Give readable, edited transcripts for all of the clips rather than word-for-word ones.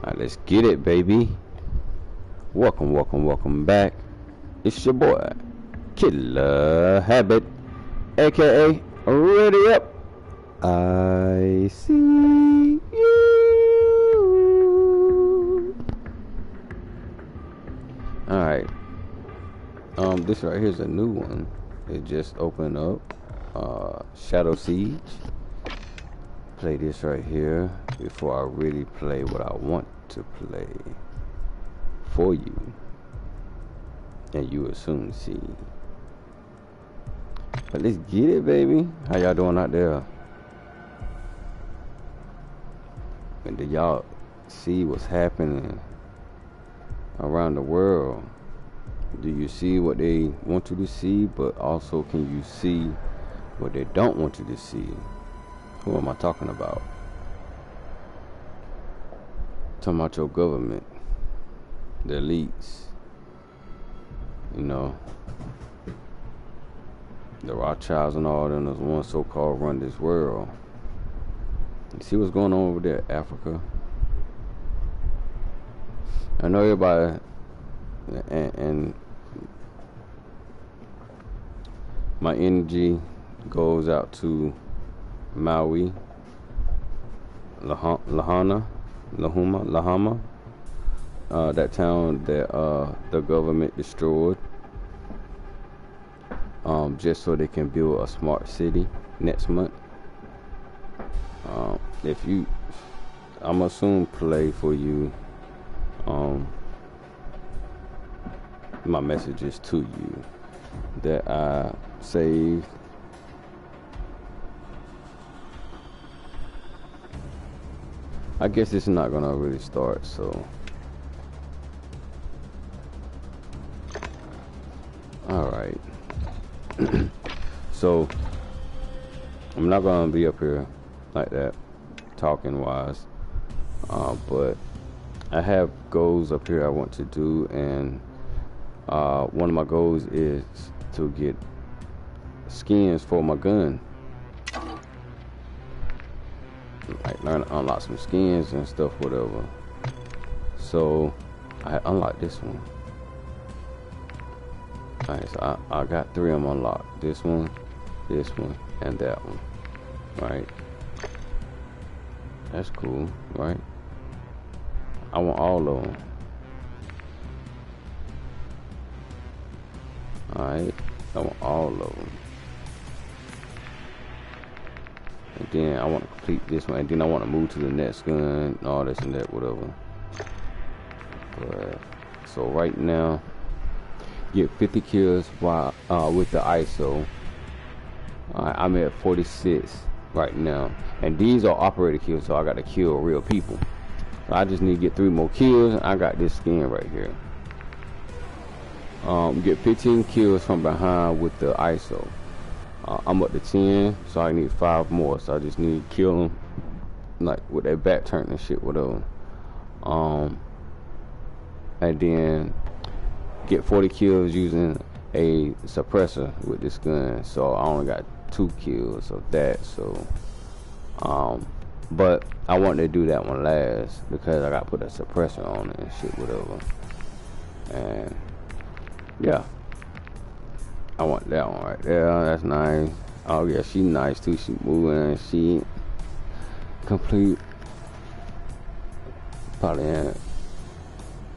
Alright, let's get it, baby. Welcome back. It's your boy, Killer Habit, aka Ready Up. I see you. Alright. This right here is a new one. It just opened up. Shadow Siege. Play this right here before I really play what I want to play for you, and you will soon see. But let's get it, baby. How y'all doing out there? And do y'all see what's happening around the world? Do you see what they want you to see, but also can you see what they don't want you to see? Who am I talking about? Talking about your government, the elites, you know, the Rothschilds and all them, those ones so-called run this world. You see what's going on over there, Africa? I know everybody, and my energy goes out to Maui, Lahama, that town that the government destroyed, just so they can build a smart city next month. If you, I'ma soon play for you my messages to you that I saved. I guess it's not gonna really start, so alright. So I'm not gonna be up here like that talking wise, but I have goals up here I want to do, and one of my goals is to get skins for my gun. Like learn to unlock some skins and stuff, whatever. So I unlocked this one. Alright, so I got 3 of them unlocked. This one, and that one. Right? That's cool, right? I want all of them. Alright, I want all of them. And then I want to complete this one, and then I want to move to the next gun, and all this and that, whatever. But so right now, get 50 kills while with the ISO. I'm at 46 right now, and these are operator kills, so I got to kill real people. So I just need to get 3 more kills, and I got this skin right here. Get 15 kills from behind with the ISO. I'm up to 10, so I need 5 more. So I just need to kill them, like with their back turned and shit, whatever. And then get 40 kills using a suppressor with this gun. So I only got 2 kills of that. So, but I want to do that one last because I got to put a suppressor on it and shit, whatever. And yeah. I want that one right there. That's nice. Oh yeah, she nice too. She moving. She complete Polyam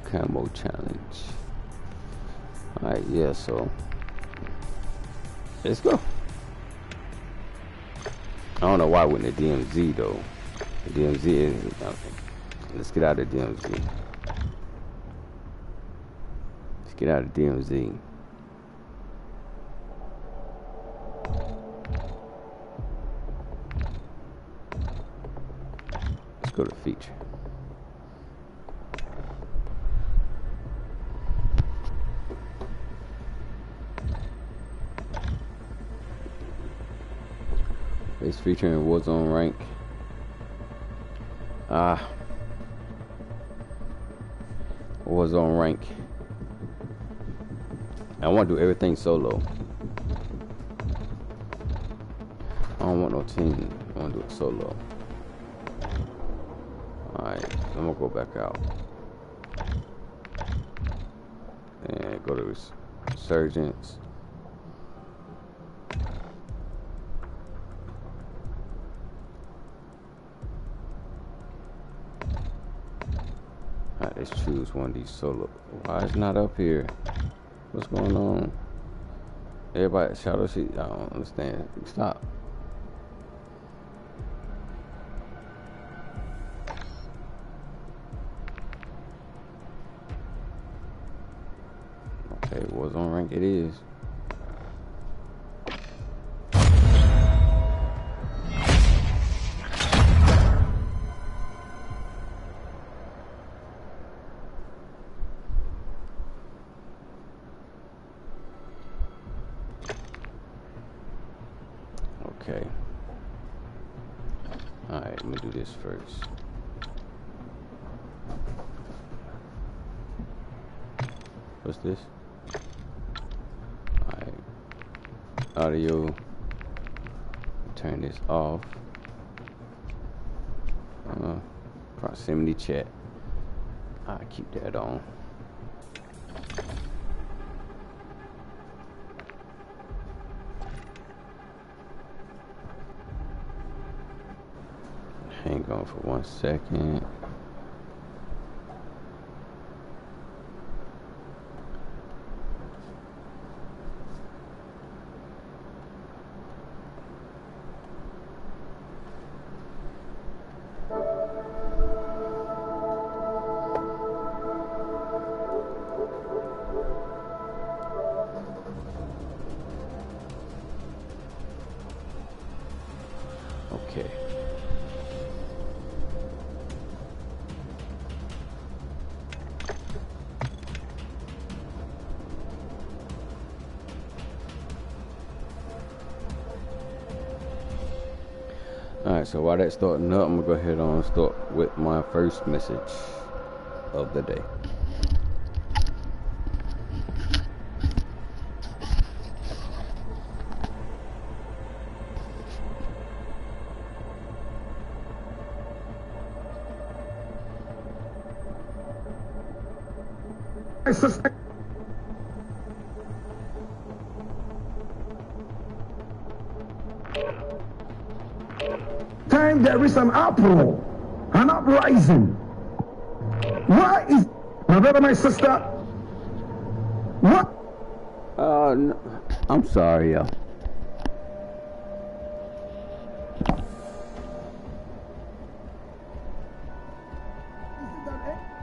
camo challenge. Alright, yeah. So let's go. I don't know why with the DMZ though. The DMZ is. Let's get out of the DMZ. Let's get out of the DMZ. Go to feature. It's featuring Warzone rank. Warzone rank. I want to do everything solo. I don't want no team. I want to do it solo. Alright, I'm gonna go back out. And go to Resurgence. Alright, let's choose one of these solo. Why is it not up here? What's going on? Everybody, Shadow Seed, I don't understand. Stop. Okay, Warzone rank it is. Okay. Alright, let me do this first. What's this? Alright. Audio. Turn this off. Proximity chat. I'll keep that on. Hang on for 1 second. Okay. Alright, so while that's starting up, I'm gonna go ahead and start with my first message of the day. Time there is an uproar, an uprising. Why is my brother, my sister? What? No, I'm sorry, yo.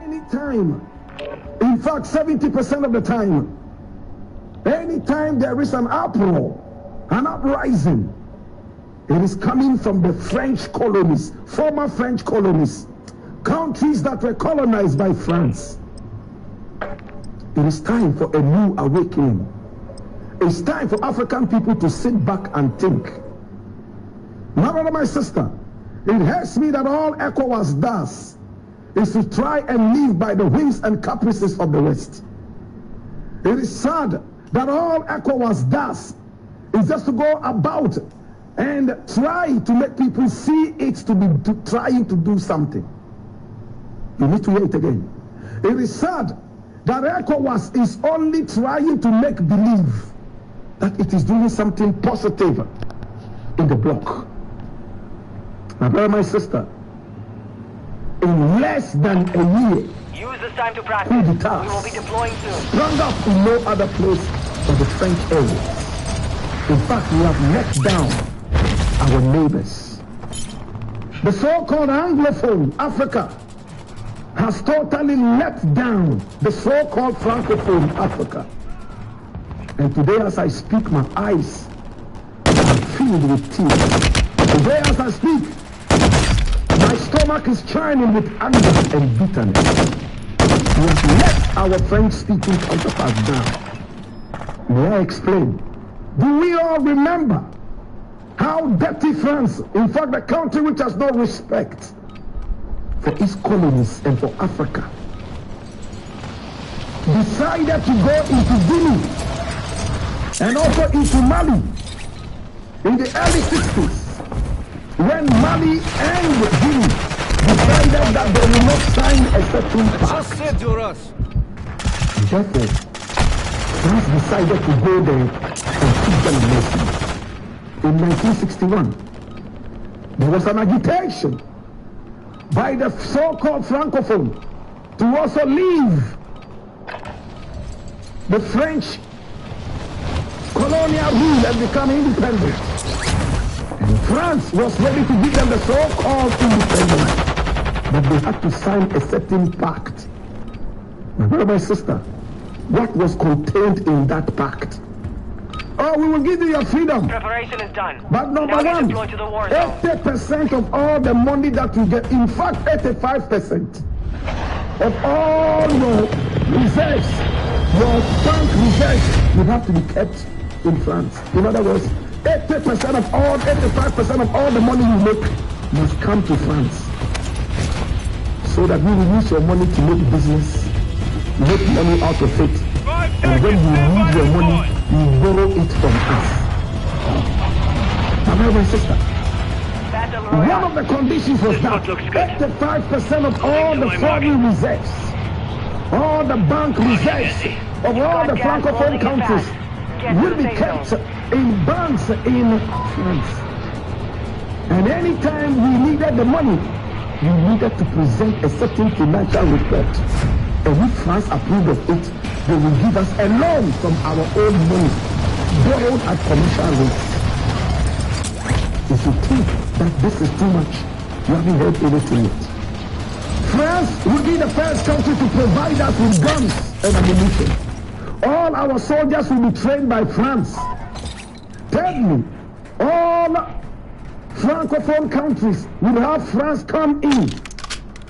Any time, in fact, 70% of the time, anytime there is an uproar, an uprising, it is coming from the French colonies, former French colonies, countries that were colonized by France. It is time for a new awakening. It's time for African people to sit back and think. My brother, my sister, it hurts me that all ECOWAS does is to try and live by the whims and caprices of the West. It is sad that all ECOWAS does is just to go about and try to make people see it to be trying to do something. You need to hear it again. It is sad that ECOWAS is only trying to make believe that it is doing something positive in the bloc. My brother, my sister, in less than a year, use this time to practice. We will be deploying soon. Sprung up in no other place but the French area. In fact, we have let down our neighbors. The so-called Anglophone Africa has totally let down the so-called Francophone Africa. And today as I speak, my eyes are filled with tears. Today as I speak, my stomach is churning with anger and bitterness. We have let our French-speaking counterparts down. May I explain? Do we all remember how dirty France, in fact the country which has no respect for its colonies and for Africa, decided to go into Guinea and also into Mali in the early 60s, when Mali and Guinea decided that they will not sign a certain pact. Just said to us. Therefore, France decided to go there and keep them mercy. In 1961, there was an agitation by the so-called Francophone to also leave the French colonial rule and become independent. And France was ready to give them the so-called independence, but they had to sign a certain pact. My brother, my sister, what was contained in that pact? Oh, we will give you your freedom. Preparation is done. But number now one, deployed to the war zone. 80% of all the money that you get, in fact 85% of all your reserves, your bank reserves, would have to be kept in France. In other words, 85% of all the money you make must come to France, so that you will use your money to make business, make money out of it, and when you need your money, you borrow it from us. My brother and sister, one of the conditions was that 85% of all the foreign reserves, all the bank reserves of all the Francophone countries will be kept in banks in France. And anytime we needed the money, we needed to present a certain financial report. And if France approved of it, they will give us a loan from our own money, borrowed at commercial rates. If you think that this is too much, you haven't heard anything yet. France will be the first country to provide us with guns and ammunition. All our soldiers will be trained by France. Thirdly, all Francophone countries will have France come in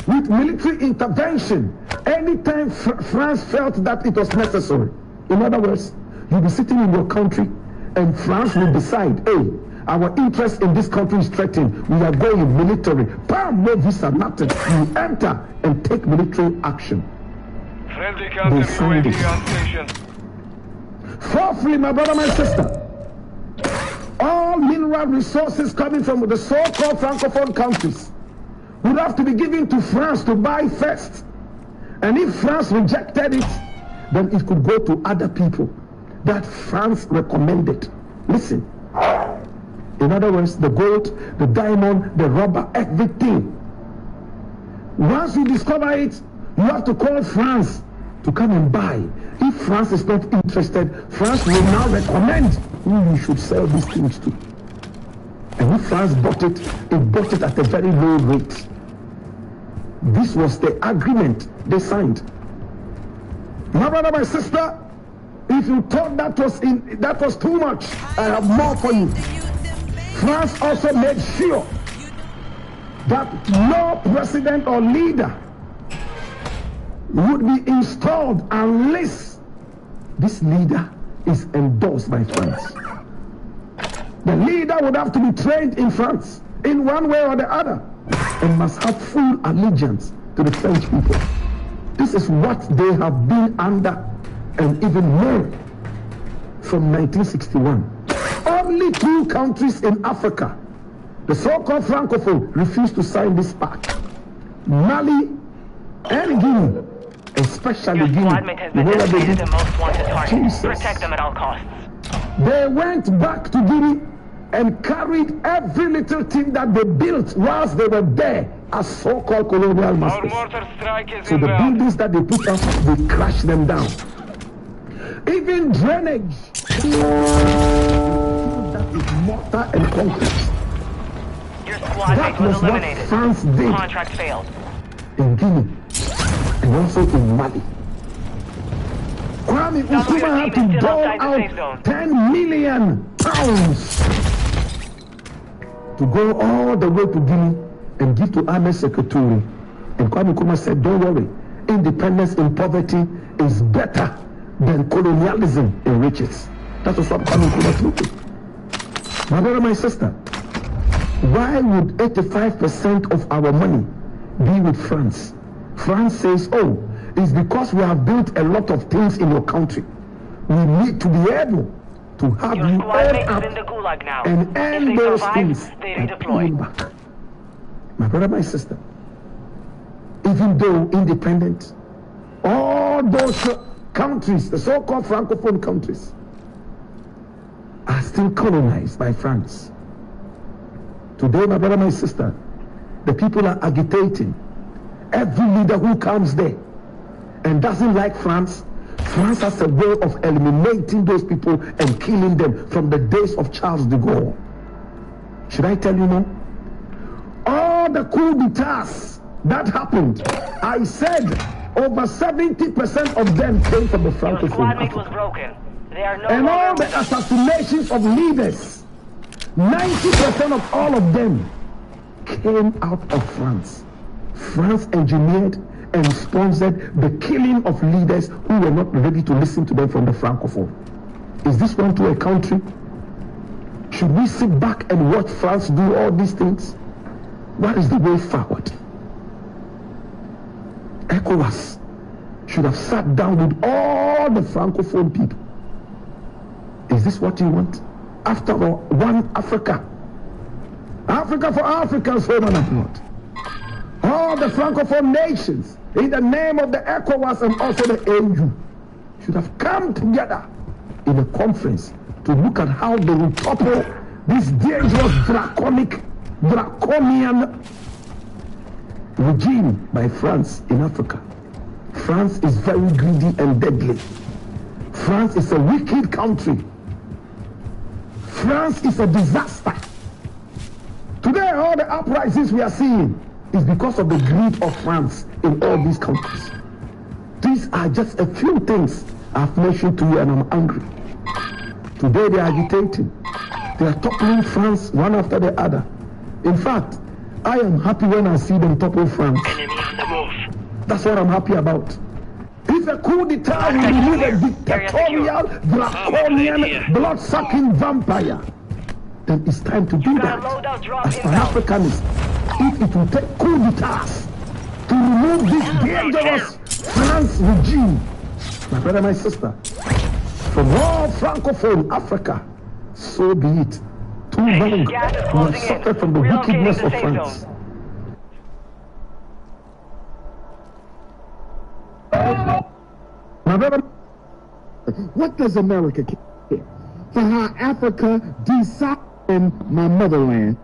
with military intervention anytime France felt that it was necessary. In other words, you'll be sitting in your country and France will decide, hey, our interest in this country is threatened. We are going military. Bam, no visa, nothing. You enter and take military action. Friendly counter UAV on station. Fourthly, my brother, my sister, all mineral resources coming from the so-called Francophone countries would have to be given to France to buy first. And if France rejected it, then it could go to other people that France recommended. Listen. In other words, the gold, the diamond, the rubber, everything. Once you discover it, you have to call France to come and buy. If France is not interested, France will now recommend who you should sell these things to. And if France bought it at a very low rate. This was the agreement they signed. My brother, my sister, if you thought that was too much, I have more for you. France also made sure that no president or leader would be installed unless this leader is endorsed by France. The leader would have to be trained in France in one way or the other and must have full allegiance to the French people. This is what they have been under and even more from 1961. Only 2 countries in Africa, the so-called Francophone, refused to sign this pact. Mali and Guinea, especially Your Guinea. squad mate has been designated the most wanted target. Jesus. Protect them at all costs. They went back to Guinea and carried every little thing that they built whilst they were there as so-called colonial Our masters. mortar strike is So the inbound. buildings that they put up, they crashed them down. Even drainage, that is mortar and concrete. Your squad That mate was was what eliminated. France did Contract failed. in Guinea and also in Mali. Kwame Nkrumah had to dole out 10 million pounds to go all the way to Guinea and give to Army Secretary. And Kwame Nkrumah said, don't worry, independence in poverty is better than colonialism in riches. That was what Kwame Nkrumah told me. My brother, my sister, why would 85% of our money be with France? France says, oh, it's because we have built a lot of things in your country. We need to be able to have Your you squad earn mate is up in the gulag now. and If earn they those survive, things they and redeploy. pay them back. My brother, my sister, even though independent, all those countries, the so-called Francophone countries, are still colonized by France. Today, my brother, my sister, the people are agitating. Every leader who comes there and doesn't like France, France has a way of eliminating those people and killing them from the days of Charles de Gaulle. Should I tell you no? All the coup d'etats that happened, I said over 70% of them came from the Your Francophone squad mate Africa. was broken. They are no And all longer... the assassinations of leaders, 90% of all of them came out of France. France engineered and sponsored the killing of leaders who were not ready to listen to them from the Francophone. Is this one to a country? Should we sit back and watch France do all these things? What is the way forward? ECOWAS should have sat down with all the Francophone people. Is this what you want? After all, one Africa. Africa for Africans, home and abroad. All the Francophone nations, in the name of the ECOWAS and also the AU, should have come together in a conference to look at how they will topple this dangerous, draconian regime by France in Africa. France is very greedy and deadly. France is a wicked country. France is a disaster. Today, all the uprisings we are seeing is because of the greed of France in all these countries. These are just a few things I've mentioned to you, and I'm angry. Today they are agitating. They are toppling France one after the other. In fact, I am happy when I see them topple France. Enemy on the move. That's what I'm happy about. If a coup d'etat will remove a dictatorial, draconian, blood-sucking vampire, then it's time to do that. As Pan-Africanists, if it will take coup d'etats to remove this dangerous France regime, my brother, my sister, from all Francophone Africa, so be it. Too long we have suffered from the wickedness of France. My brother, what does America care for how Africa decided in my motherland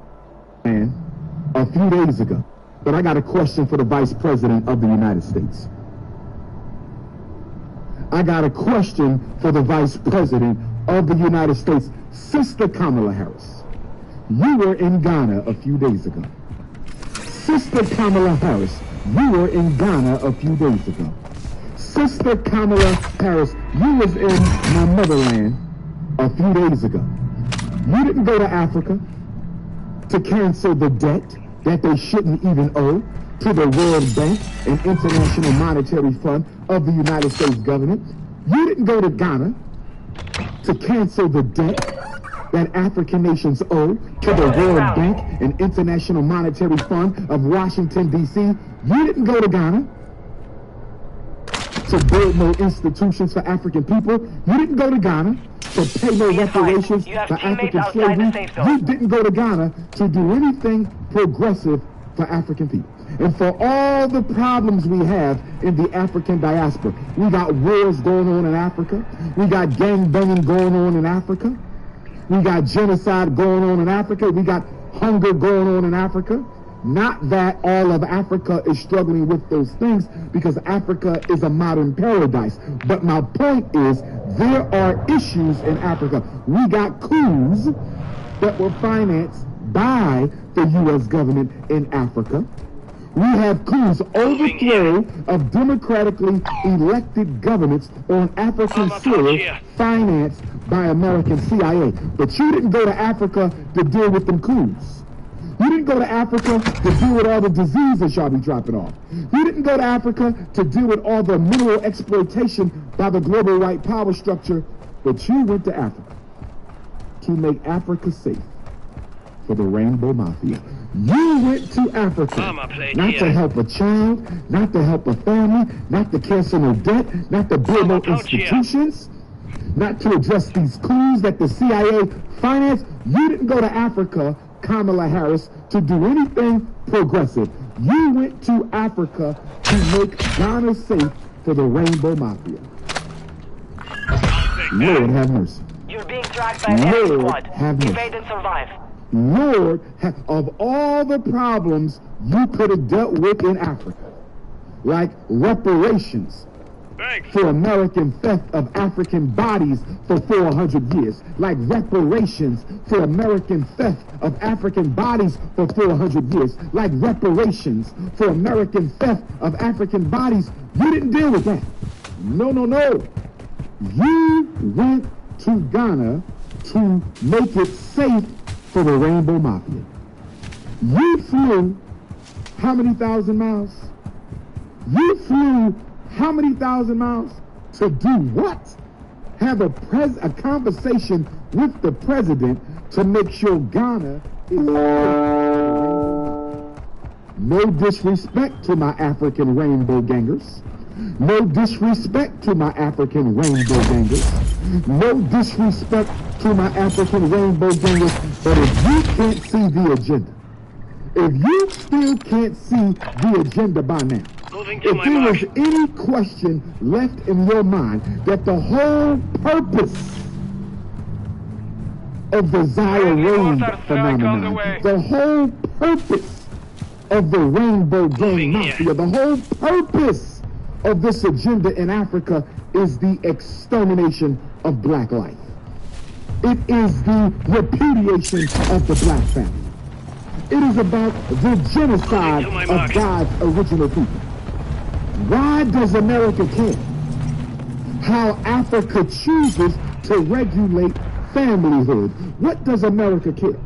a few days ago? But I got a question for the Vice President of the United States. I got a question for the Vice President of the United States, Sister Kamala Harris. You were in Ghana a few days ago. Sister Kamala Harris, you were in Ghana a few days ago. Sister Kamala Harris, you was in my motherland a few days ago. You didn't go to Africa to cancel the debt that they shouldn't even owe to the World Bank and International Monetary Fund of the United States government. You didn't go to Ghana to cancel the debt that African nations owe to the World Bank and International Monetary Fund of Washington, D.C. You didn't go to Ghana to build no institutions for African people. You didn't go to Ghana to pay no reparations for African slavery. You didn't go to Ghana to do anything progressive for African people. And for all the problems we have in the African diaspora, we got wars going on in Africa. We got gang banging going on in Africa. We got genocide going on in Africa. We got hunger going on in Africa. Not that all of Africa is struggling with those things, because Africa is a modern paradise. But my point is, there are issues in Africa. We got coups that were financed by the U.S. government in Africa. We have coups, overthrow of democratically elected governments on African soil financed by American CIA. But you didn't go to Africa to deal with them coups. You didn't go to Africa to deal with all the diseases y'all be dropping off. You didn't go to Africa to deal with all the mineral exploitation by the global white power structure, but you went to Africa to make Africa safe for the Rainbow Mafia. You went to Africa not to help a child, not to help a family, not to cancel no debt, not to build no institutions, not to address these coups that the CIA financed. You didn't go to Africa Kamala Harris to do anything progressive. You went to Africa to make Ghana safe for the Rainbow Mafia. Lord have mercy. You're being tracked by an enemy Lord squad. have mercy. Evade and survive. Lord, of all the problems you could have dealt with in Africa, like reparations for American theft of African bodies for 400 years, like reparations for American theft of African bodies for 400 years, like reparations for American theft of African bodies, you didn't deal with that. No, no, no. You went to Ghana to make it safe for the Rainbow Mafia. You flew how many thousand miles? You flew how many thousand miles to do what? Have a conversation with the president to make sure Ghana is safe. No disrespect to my African rainbow gangers. No disrespect to my African rainbow gangers. No disrespect to my African rainbow gangers. But if you can't see the agenda, if you still can't see the agenda by now, if there was any question left in your mind that the whole purpose of the Zaire Rain phenomenon, the whole purpose of the Rainbow Gang Mafia, the whole purpose of this agenda in Africa is the extermination of black life. It is the repudiation of the black family. It is about the genocide of God's original people. Why does America care how Africa chooses to regulate familyhood? What does America care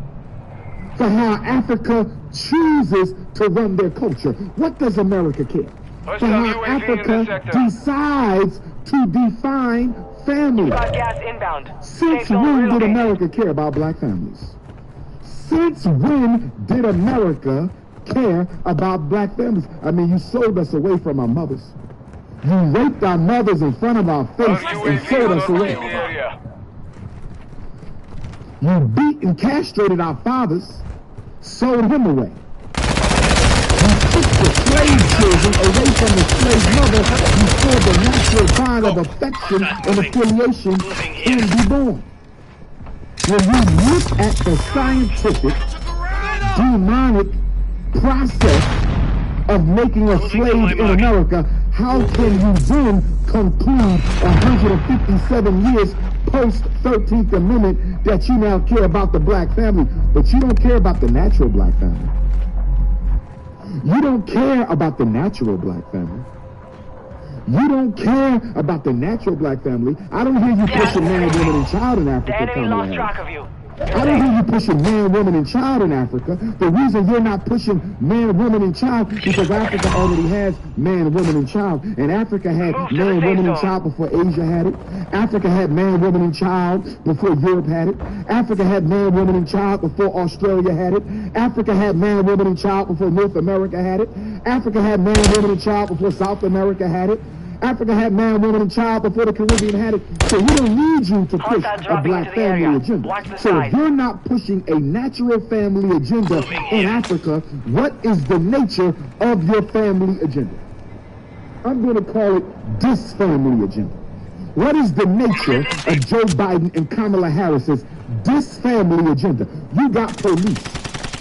for how Africa chooses to run their culture? What does America care for how Africa decides to define family? Gas inbound. Since when did America care about black families? Since when did America care about black families? I mean, you sold us away from our mothers. You raped our mothers in front of our face and sold us away. You beat and castrated our fathers, sold him away. You took the slave children away from the slave mother. You saw the natural bond of affection and affiliation can be born. When you look at the scientific, demonic process of making a slave in America, how can you then conclude 157 years post 13th Amendment that you now care about the black family, but you don't care about the natural black family? You don't care about the natural black family. You don't care about the natural black family. I don't hear you pushing man, woman, and child in Africa. The enemy lost track of you. I don't hear you pushing man, woman, and child in Africa. The reason you're not pushing man, woman, and child because Africa already has man, woman, and child. And Africa had man, woman, and child before Asia had it. Africa had man, woman, and child before Europe had it. Africa had man, woman, and child before Australia had it. Africa had man, woman, and child before North America had it. Africa had man, woman, and child before South America had it. Africa had man, woman, and child before the Caribbean had it. So we don't need you to push a black family agenda. So if you're not pushing a natural family agenda in Africa, what is the nature of your family agenda? I'm going to call it disfamily agenda. What is the nature of Joe Biden and Kamala Harris's disfamily agenda? You got police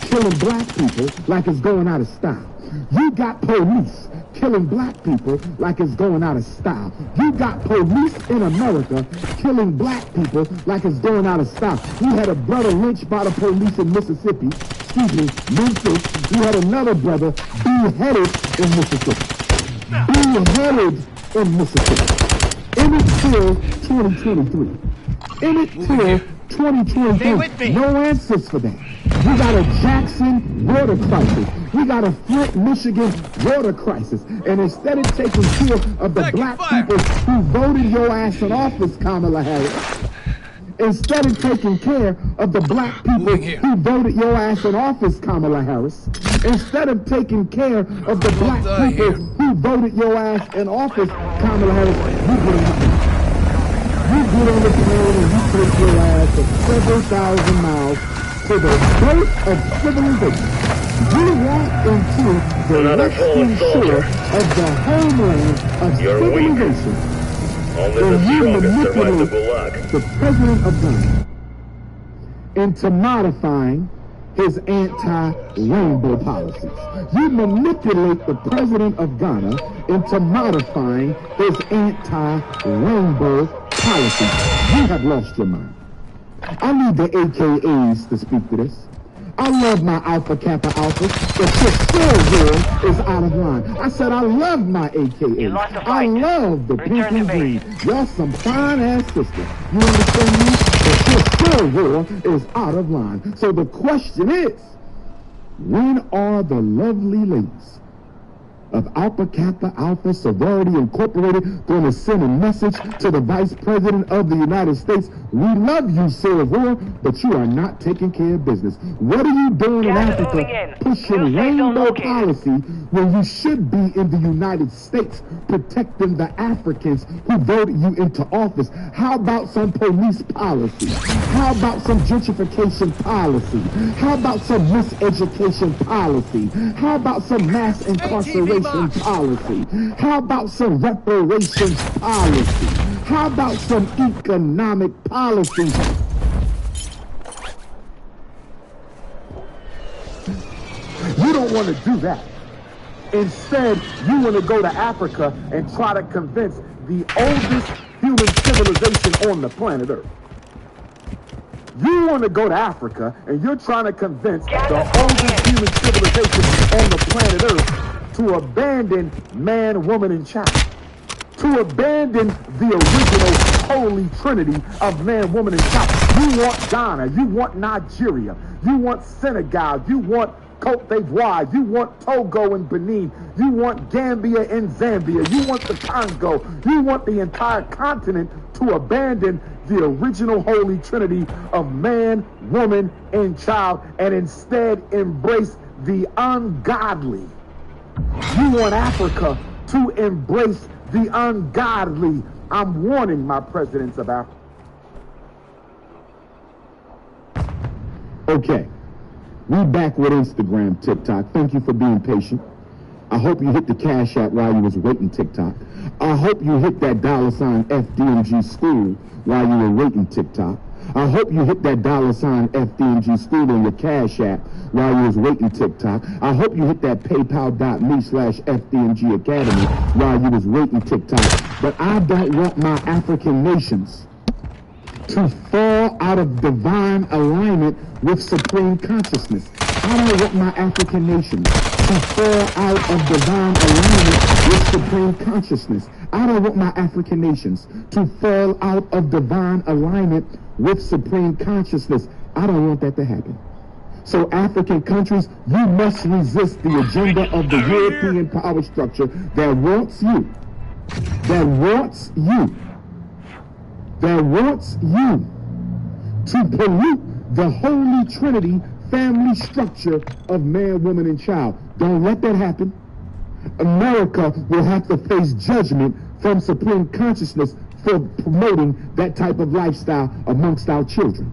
killing black people like it's going out of style. You got police killing black people like it's going out of style. You got police in America killing black people like it's going out of style. You had a brother lynched by the police in Mississippi, Memphis. You had another brother beheaded in Mississippi. Beheaded in Mississippi. Emmett Till 2023. Emmett Till 2023. No answers for that. We got a Jackson water crisis. We got a Flint, Michigan water crisis. And instead of taking care of the black people who voted your ass in office, Kamala Harris, instead of taking care of the black people who voted your ass in office, Kamala Harris, instead of taking care of the black people who voted your ass in office, Kamala Harris, you get on the plane and you take your ass for several thousand miles to the birth of civilization. You walk into the western shore of the homeland of civilization. Only And the you strongest survive the manipulate Gulag. the president of Ghana into modifying his anti-rainbow policies. You manipulate the president of Ghana into modifying his anti-rainbow policies. You have lost your mind. I need the AKAs to speak to this. I love my Alpha Kappa Alphas, but your silver is out of line. I said I love my AKAs. lost the I fight. love the Return pink and to green. base. Y'all some fine ass sisters. You understand me? But your silver is out of line. So the question is, when are the lovely ladies of Alpha Kappa Alpha Sorority Incorporated going to send a message to the Vice President of the United States? We love you, Silver, but you are not taking care of business. What are you doing in Gas is Africa moving in. pushing New safe zone rainbow located. policy when you should be in the United States protecting the Africans who voted you into office? How about some police policy? How about some gentrification policy? How about some miseducation policy? How about some mass incarceration policy? How about some reparations policy? How about some economic policy? You don't want to do that. Instead, you want to go to Africa and try to convince the oldest human civilization on the planet Earth. You want to go to Africa and you're trying to convince the oldest human civilization on the planet Earth to abandon man, woman, and child. To abandon the original holy trinity of man, woman, and child. You want Ghana, you want Nigeria, you want Senegal, you want Cote d'Ivoire, you want Togo and Benin, you want Gambia and Zambia, you want the Congo, you want the entire continent to abandon the original holy trinity of man, woman, and child, and instead embrace the ungodly. You want Africa to embrace the ungodly. I'm warning my presidents of Africa. Okay, we back with Instagram, TikTok. Thank you for being patient. I hope you hit the Cash App while you was waiting, TikTok. I hope you hit that $ FDMG school while you were waiting, TikTok. I hope you hit that $ FDMG school on your Cash App while you was waiting, TikTok. I hope you hit that paypal.me/FDMG Academy while you was waiting, TikTok. But I don't want my African nations to fall out of divine alignment with supreme consciousness. I don't want my African nations to fall out of divine alignment with supreme consciousness. I don't want my African nations to fall out of divine alignment with supreme consciousness. I don't want that to happen. So African countries, you must resist the agenda of the European power structure that wants you, to pollute the holy trinity family structure of man, woman, and child. Don't let that happen. America will have to face judgment from supreme consciousness for promoting that type of lifestyle amongst our children.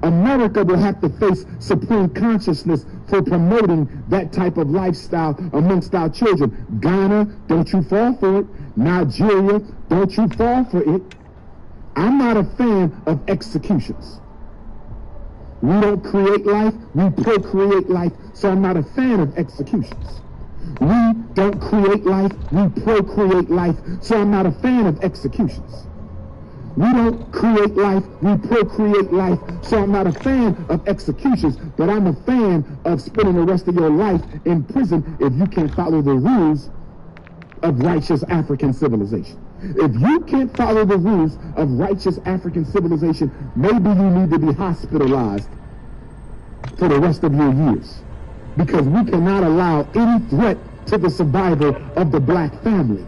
America will have to face supreme consciousness for promoting that type of lifestyle amongst our children. Ghana, don't you fall for it. Nigeria, don't you fall for it. I'm not a fan of executions. We don't create life, we procreate life, so I'm not a fan of executions. We don't create life, we procreate life, so I'm not a fan of executions. We don't create life, we procreate life, so I'm not a fan of executions, but I'm a fan of spending the rest of your life in prison if you can't follow the rules of righteous African civilization. If you can't follow the rules of righteous African civilization, maybe you need to be hospitalized for the rest of your years. Because we cannot allow any threat to the survival of the black family.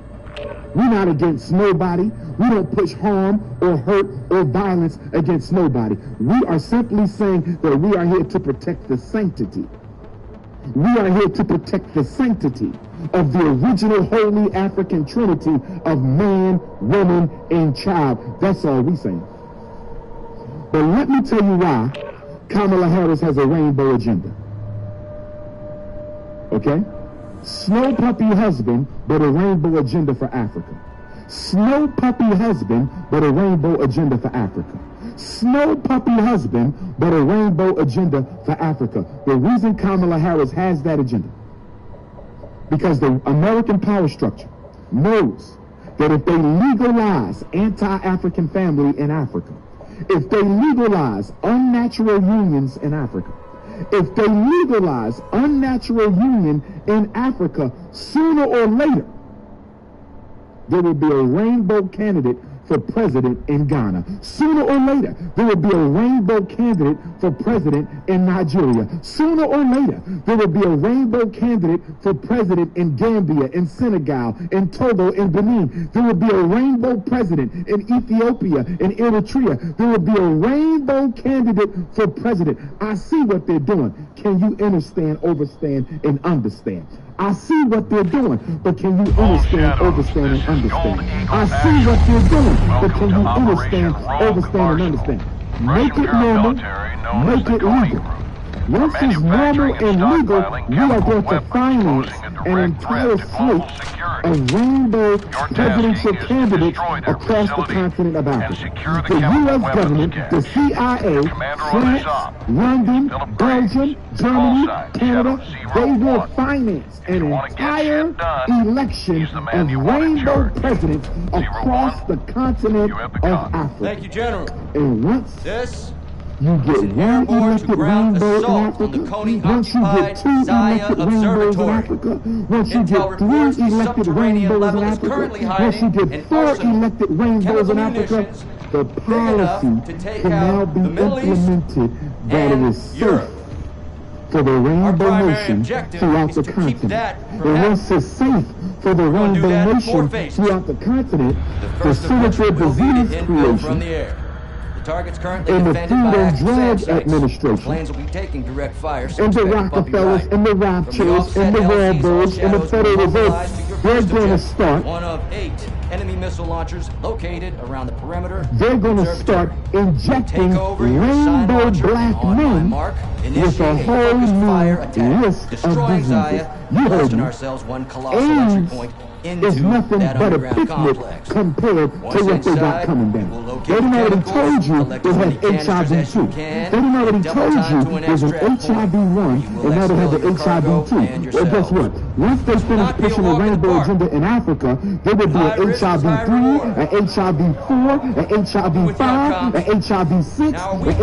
We're not against nobody. We don't push harm or hurt or violence against nobody. We are simply saying that we are here to protect the sanctity. We are here to protect the sanctity of the original holy African trinity of man, woman, and child. That's all we're saying. But let me tell you why Kamala Harris has a rainbow agenda. Okay? Snow puppy husband, but a rainbow agenda for Africa. Snow puppy husband, but a rainbow agenda for Africa. Snow puppy husband, but a rainbow agenda for Africa. The reason Kamala Harris has that agenda, because the American power structure knows that if they legalize anti-African family in Africa, if they legalize unnatural unions in Africa, if they legalize unnatural union in Africa, sooner or later, there will be a rainbow candidate for president in Ghana. Sooner or later, there will be a rainbow candidate for president in Nigeria. Sooner or later, there will be a rainbow candidate for president in Gambia, in Senegal, in Togo, in Benin. There will be a rainbow president in Ethiopia, in Eritrea. There will be a rainbow candidate for president. I see what they're doing. Can you understand, overstand, and understand? I see what they're doing, but can you understand, overstand, and understand? I see what they're doing, but can you understand, overstand, and understand? Make it normal, make it legal. Once it's normal and legal, we are going to finance an entire slate of rainbow presidential candidates across the continent of Africa. The U.S. government, the CIA, France, London, Belgium, Germany, Canada, they will finance an entire election of rainbow presidents across the continent of Africa. Thank you, General. And once This you get one elected rainbow in Africa, once you get two elected rainbows in Africa, once you get three elected rainbows in Africa, once you get four elected rainbows in Africa, the policy can now be implemented that it is safe for the rainbow nation throughout the continent. And once it's safe for the rainbow nation throughout the continent, the Center for Disease Creation targets currently and the defended Food by and active Drug sites. Administration, Planes will be taking direct fire. and the Rockefellers, and the Rothschilds, and the Warburgs, and the Federal Reserve, they're going to start. One of 8 enemy missile launchers located around the perimeter. They're going to start injecting rainbow black men with a whole new list of diseases. You heard me. AIDS is nothing but a picnic compared to what they got coming down. They done already told you they have HIV too. They done already told you there's an HIV-1 and now they have an HIV-2. Well, guess what? Once they finish pushing the rainbow agenda in Africa, there will be an HIV-3, an HIV-4, an HIV-5, an HIV-6, an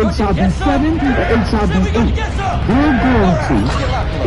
HIV-7, an HIV-8. They're going to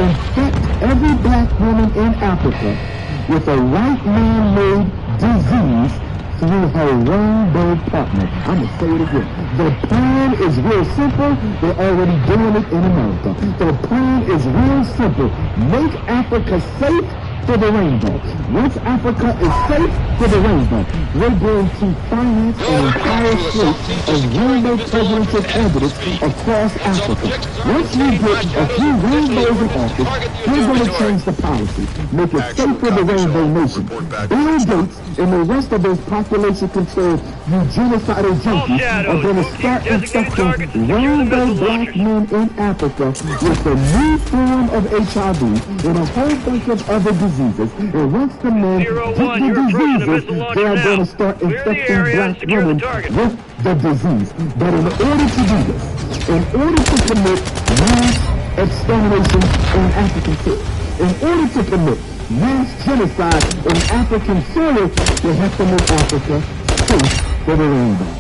infect every black woman in Africa with a white man-made disease through her rainbow partner. I'm going to say it again. The plan is real simple. They're already doing it in America. The plan is real simple. Make Africa safe for the rainbow. Once Africa is safe for the rainbow, we're going to finance an entire slate of rainbow presidential candidates across Africa. Once we get a few rainbows in office, we're going to change the policy. Make it safe for the rainbow nation. Bill Gates and the rest of those population-controlled eugenicidal junkies are going to start infecting rainbow black men in Africa with a new form of HIV and a whole bunch of other diseases. And once the men get the diseases, they are going to start infecting black women with the disease. But in order to do this, in order to commit mass extermination on African soil, in order to commit mass genocide on African soil, they have to make Africa safe for the rainbow.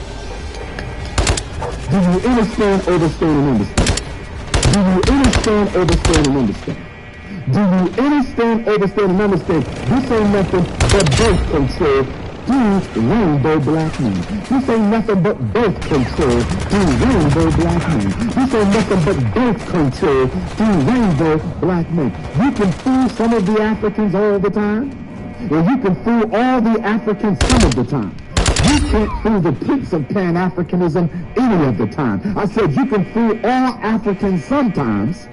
Do you understand, understand, and understand? Do you understand, understand, and understand? Do you understand, understand, and understand? This ain't nothing but birth control through rainbow black men. This ain't nothing but birth control through rainbow black men. This ain't nothing but birth control through rainbow black men. You can fool some of the Africans all the time, and you can fool all the Africans some of the time. You can't fool the prince of Pan-Africanism any of the time. I said you can fool all Africans sometimes,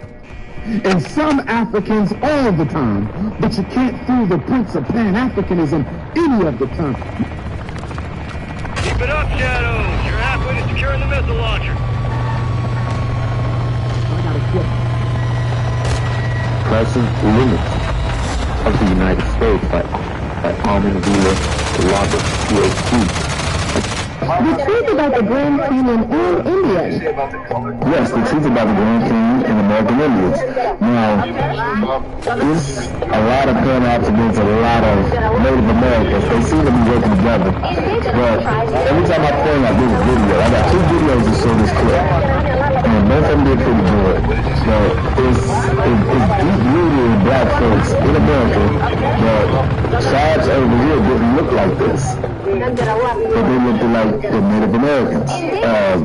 and some Africans all the time, but you can't fool the prince of Pan-Africanism any of the time. Keep it up, Shadows. You're halfway to securing the missile launcher. present limits of the United States by Almond Wheeler Robert, PhD. The truth about the Grand Canyon and Indians. Yes, the truth about the Grand Canyon and American Indians. Now, there's a lot of Pan-Africans, a lot of Native Americans. They seem to be working together. But every time I point out this video, I got 2 videos to show this clip. And both of them did pretty good. But it's deep rooted in black folks in America. But tribes over here didn't look like this. But they looked like the Native Americans that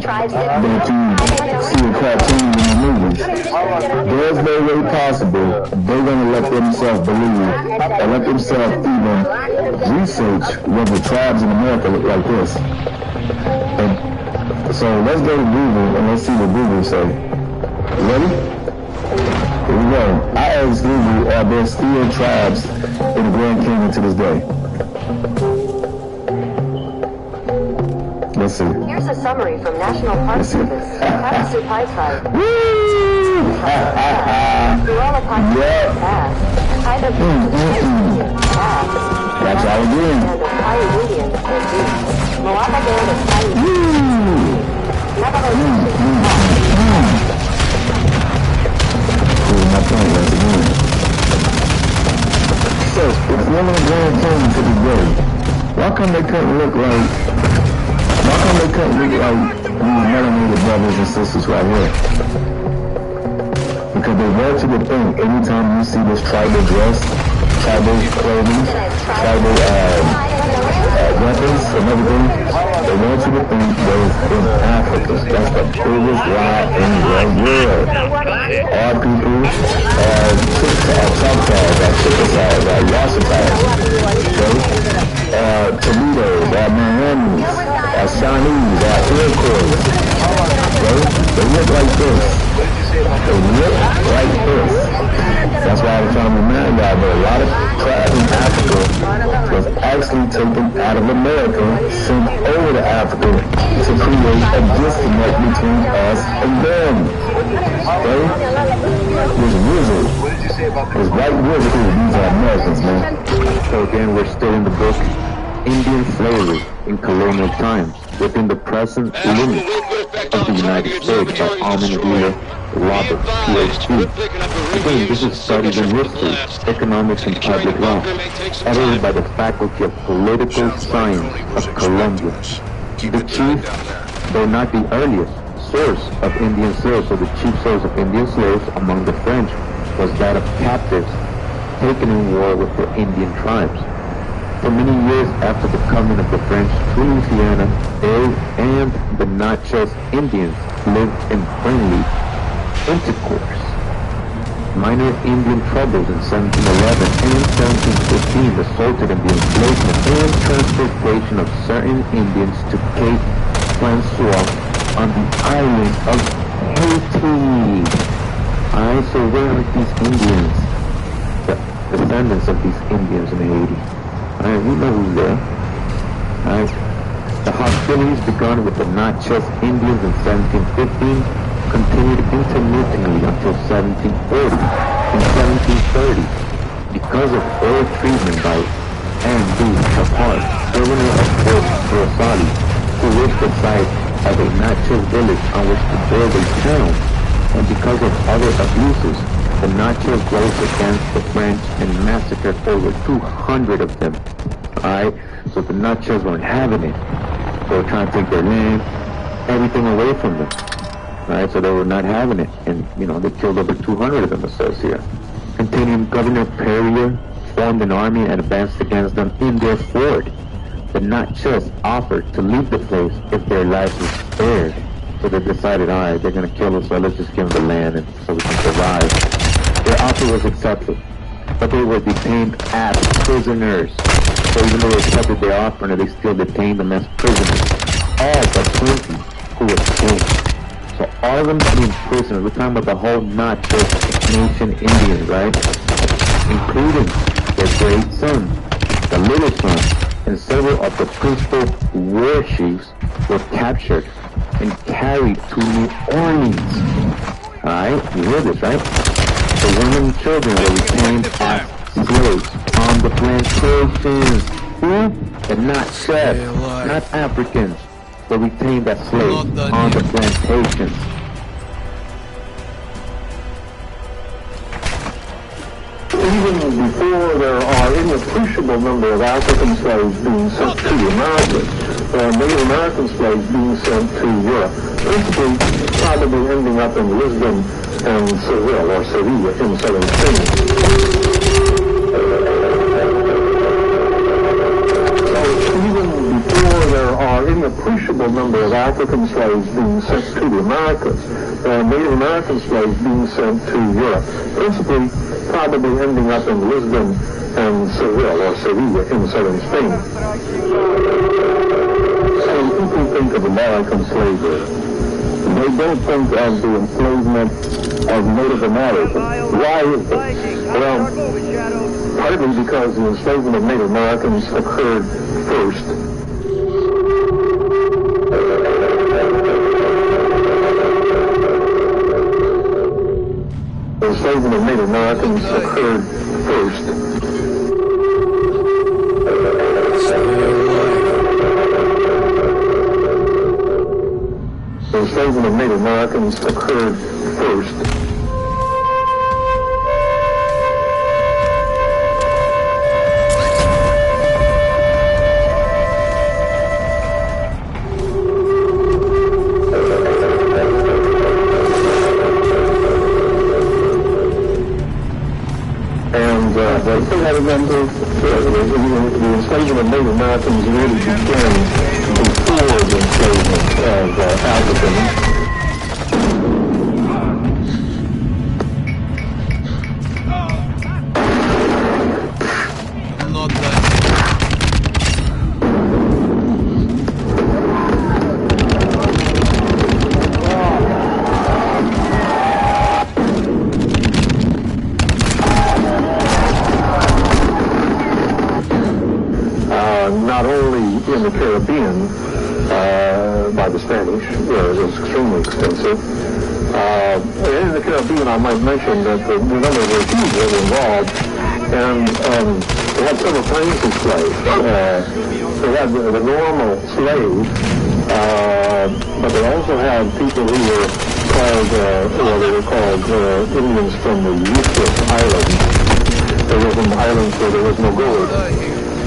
you see in cartoons and movies. There's no way possible they're going to let themselves believe or let themselves even research whether tribes in America look like this. And so let's go to Google and let's see what Google say. Ready? Here we go. I asked Google, are there still tribes in the Grand Canyon to this day? Let's see. Here's a summary from National Park Service. Havasupai tribe. Woo! That's all we're doing. So, if one of the Grand Canyon to the day, why come they couldn't look like these melanated brothers and sisters right here? Because they want you to think anytime you see this tribal dress, tribal clothing, tribal weapons and everything, they want you to think those in Africa. That's the biggest lie in the world. Our people are Choctaws, our Chickasaws, our Yassitas, okay? Toledos, our Miamis, our Chinese, our Iroquois, okay? They look like this. They look like this. That's why I'm trying to remind y'all that a lot of tribes in Africa was actually taken out of America, sent over to Africa to create a disconnect between us and them. Okay? This wizard, this white wizard, these are Americans, man. So again, we're still in the book Indian Slavery in Colonial Times within the present limits of the United States by Almond Wheeler Robert, PhD. Again, this is studied in history, economics, and public law, edited by the Faculty of Political Science of Columbia. The chief, though not the earliest, source of Indian slaves, or the chief source of Indian slaves among the French, was that of captives taken in war with the Indian tribes. For many years after the coming of the French to Louisiana, they and the Natchez Indians lived in friendly intercourse. Minor Indian troubles in 1711 and 1715 resulted in the enslavement and transportation of certain Indians to Cape Francois on the island of Haiti. Alright, so where are these Indians? The descendants of these Indians in Haiti. Alright, we know who's there. Alright. The hostilities begun with the Natchez Indians in 1715 continued intermittently until 1740. In 1730, because of oil treatment by Andrew Chapard, governor of Fort Rosali, who wished the site of a Natchez village on which to build a town, and because of other abuses, the Natchez rose against the French and massacred over 200 of them. Alright, so the Natchez weren't having it. They were trying to take their land, everything away from them. Alright, so they were not having it. And, you know, they killed over 200 of them, it says here. Continuing, Governor Perrier formed an army and advanced against them in their fort. The Natchez offered to leave the place if their lives were spared. So they decided, alright, they're going to kill us, so let's just give them the land and so we can survive. Their offer was accepted, but they were detained as prisoners. So even though they accepted their offer, they still detained them as prisoners. All but 20 who escaped. So all of them being prisoners. We're talking about the whole Natchez Nation Indians, right? Including their great son, the little son, and several of the principal war chiefs were captured and carried to New Orleans. Alright, you hear this, right? The women and children were retained as slaves on the plantations. Who? And not chefs, not Africans, were retained as slaves on the plantations. Even before there are any appreciable number of African slaves being sent to the Americas, there are Native American slaves being sent to Europe, principally probably ending up in Lisbon and Seville, or Sevilla in southern Spain. So even before there are any appreciable number of African slaves being sent to the Americas, there are Native American slaves being sent to Europe, principally probably ending up in Lisbon and Seville, or Sevilla in southern Spain. So people think of American slavery. They don't think of the enslavement of Native Americans. Why is this? Well, partly because the enslavement of Native Americans occurred first. The enslavement of Native Americans occurred first. The enslavement of Native Americans occurred first. The enslavement of Native Americans really began before the enslavement of Africans. Not only in the Caribbean by the Spanish, where it was extremely expensive. In the Caribbean, I might mention that the number of refugees that were involved, and they had several kinds of slaves. They had the normal slave, but they also had people who were called, Indians from the useless islands. There were some islands where there was no gold.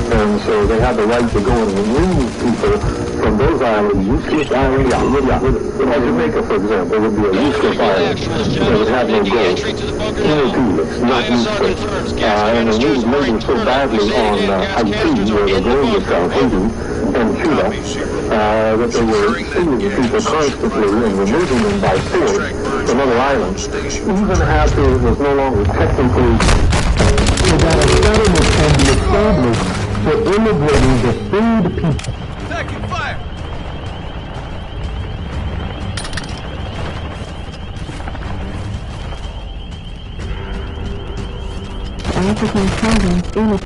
And so they had the right to go and remove people from those islands, useless islands. Jamaica, for example, would be a useless island that would have no gold. No tulips, not useless. And they needed labor so badly on Haiti, where the gold was found, Haiti, and Cuba, that they were stealing people constantly and removing them by force from other islands, even after it was no longer technically that a settlement can be established for immigrating the freed people. Taking fire! African presence in a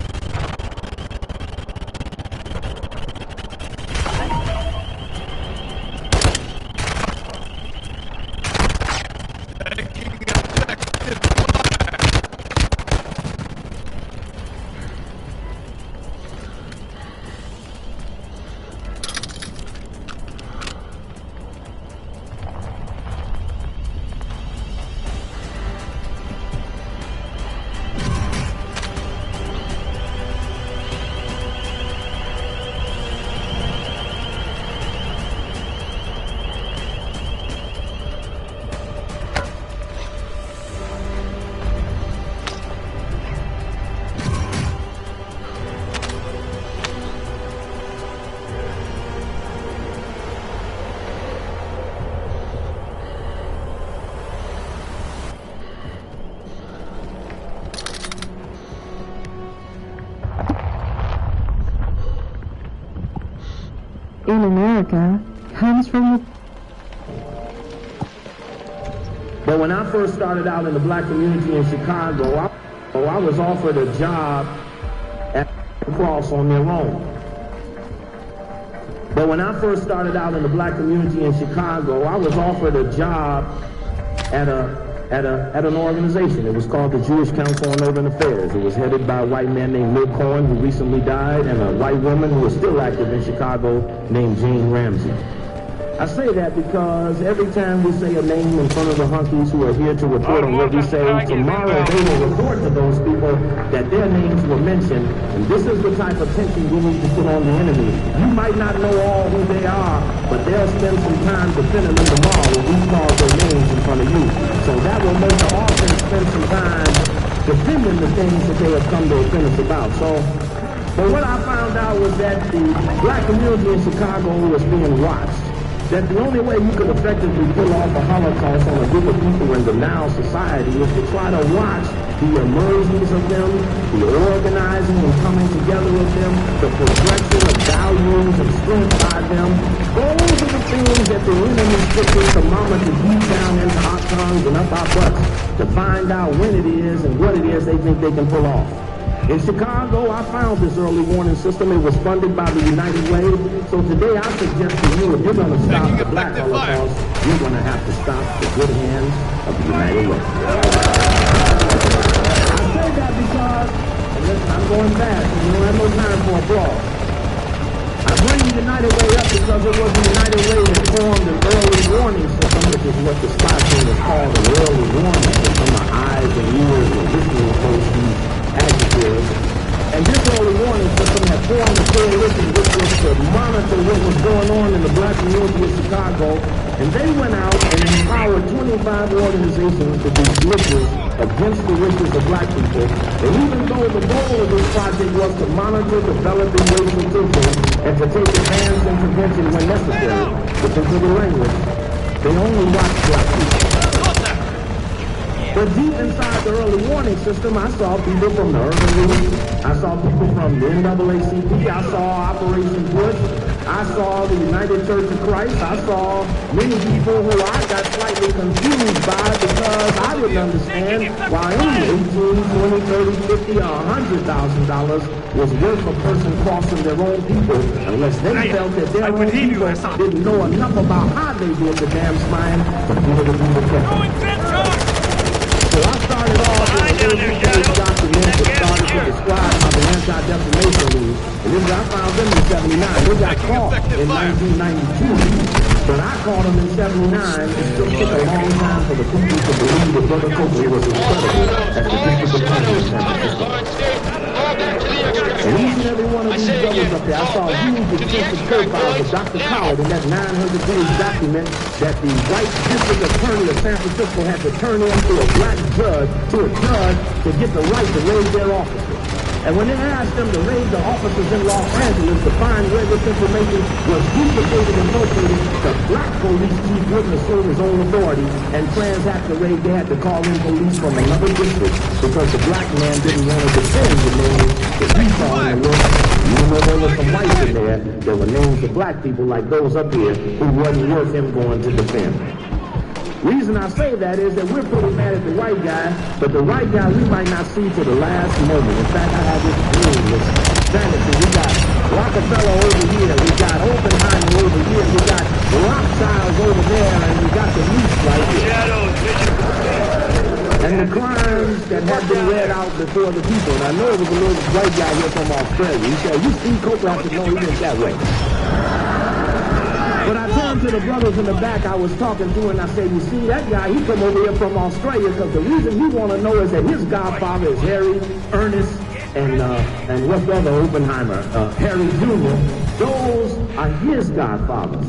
in America comes from the... But when I first started out in the black community in Chicago, I was offered a job at Cross on their own. But when I first started out in the black community in Chicago, I was offered a job at a at an organization. It was called the Jewish Council on Urban Affairs. It was headed by a white man named Lil Cohen, who recently died, and a white woman who is still active in Chicago named Jane Ramsey. I say that because every time we say a name in front of the hunkies who are here to report on what we say, tomorrow they will report to those people that their names were mentioned, and this is the type of tension we need to put on the enemy. You might not know all who they are, but they'll spend some time defending them tomorrow when we call their names in front of you. So that will make the offense spend some time defending the things that they have come to offend us about. But what I found out was that the black community in Chicago was being watched. That the only way you can effectively pull off a Holocaust on a group of people in the now society is to try to watch the emergence of them, the organizing and coming together of them, the progression of values and strength by them. Those are the things that the enemy sticking the mama to beat down into our tongues and up our butts to find out when it is and what it is they think they can pull off. In Chicago, I found this early warning system. It was funded by the United Way. So today I suggest to you, if you're going to stop the black Holocaust, you're going to have to stop the good hands of the United Way. I say that because, and listen, I'm going fast, and you don't have no time for applause. I bring the United Way up because it was the United Way that formed an early warning system, which is what the spy team is called, an early warning system, the eyes and ears and listening folks who adjectives. And this early warning system had formed a coalition which was to monitor what was going on in the black community of Chicago. And they went out and empowered 25 organizations to do switches against the wishes of black people. And even though the goal of this project was to monitor developing racial thinking and to take advanced intervention when necessary, listen to the language, they only watched black people. But deep inside the early warning system, I saw people from the Urban League. I saw people from the NAACP. I saw Operation Bush. I saw the United Church of Christ. I saw many people who I got slightly confused by because I didn't understand why only $18, $20, $30, $50, or $100,000 was worth a person crossing their own people unless they felt that their own people didn't know enough about how they did the damn spying to do the people kept. So I started off with a little detailed document that started to describe how the Anti-Defamation League, and this I found them in 79. They got caught in 1992, but I caught them in 79. It still took a long time for the people to believe that Brother Copley was incredible as the district attorney of San Francisco. And each and every one of these brothers up there, I saw huge extensive profiles of Dr. Coward in that 900-page document that the white district attorney of San Francisco had to turn in to a black judge, to get the right to raid their offices. And when they asked them to raid the offices in Los Angeles to find where this information was duplicated and located, the black police chief wouldn't assume his own authority and transact the raid. They had to call in police from another district because the black man didn't want to defend the names that he saw in the list. Even though there were some whites in there were names of black people like those up here who wasn't worth him going to defend. Reason I say that is that we're pretty mad at the white guy, but the white guy we might not see to the last moment. In fact, I have this dream, this fantasy. We got Rockefeller over here, we got Oppenheimer over here, we got Rothschilds over there, and we got the Leafs right here. And the crimes that have been read out before the people. And I know it was a little white guy here from Australia. He said, "You see Copeland?" I said, "No, he went that way." But I turned to the brothers in the back I was talking to, and I said, "You see, that guy, he come over here from Australia because the reason he want to know is that his godfather is Harry, Ernest, and what's the other Oppenheimer, Harry Jr. Those are his godfathers."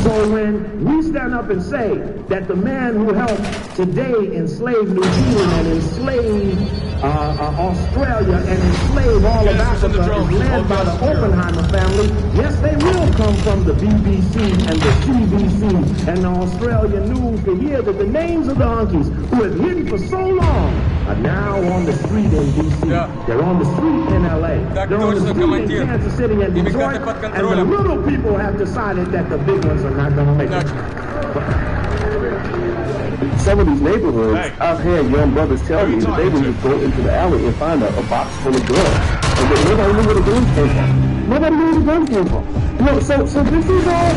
So when we stand up and say that the man who helped today enslave New Zealand and enslave Australia and enslave all of Africa is led by the Oppenheimer family, yes, they will come from the BBC and the CBC and the Australian news to hear that the names of the hunkies who have hidden for so long are now on the street in DC. They're on the street in LA. They're on the street in Kansas City and Detroit. And the little people have decided that the big ones are not going to make it. Some of these neighborhoods, I've had young brothers tell me that they would just go into the alley and find a box full of drugs. And that nobody knew where the gun came from. Nobody knew where the gun came from. You know, so this is all,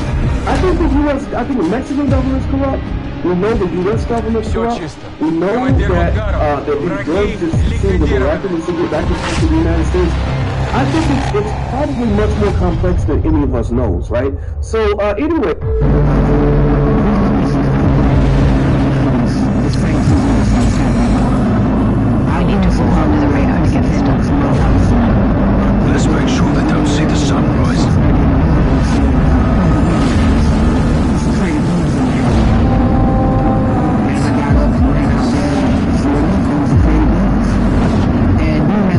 I think the U.S., I think the Mexican government's corrupt. We know the U.S. government's corrupt. We know that these drugs just seem to miraculously get back into the United States. I think it's probably much more complex than any of us knows, right? So anyway. I need to fall under the radar to get this done. Let's make sure they don't see the sunrise.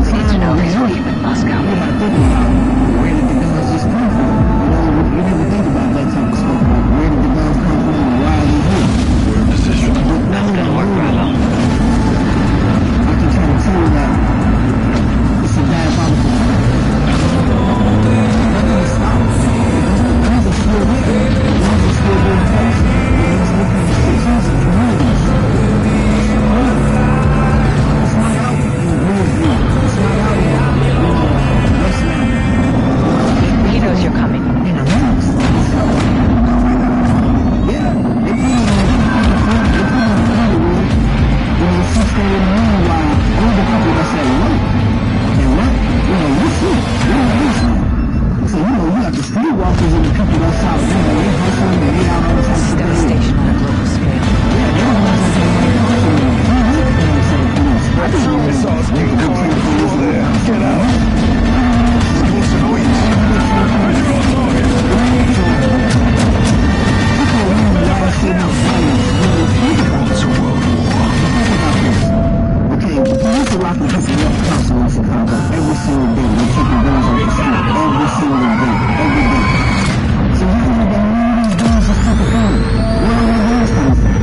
Need to know he's working with Moscow. We're in position. That's gonna work, Bravo. I can try to tell you that it's a diabolical. Nothing is stopped. Things are still there. Things are still being placed. He's looking at situations and communities. It's not out in Louisville. It's not out in Westland. He knows you're coming. In the house. Yeah. They put it on meanwhile, all the people that say, what? And what? Well, what's it? So, you got the streetwalkers and the people that's out, they hustling and they out all the time. This is devastation on a global scale. Yeah, they're the ones that It's all getting caught in there. Get out. It's a world war. Okay, the police are locking people up constantly in Chicago every single day. They keep the guns on the street every single day, every day. So how do they know these guns are fucking coming? Where are the guns coming from?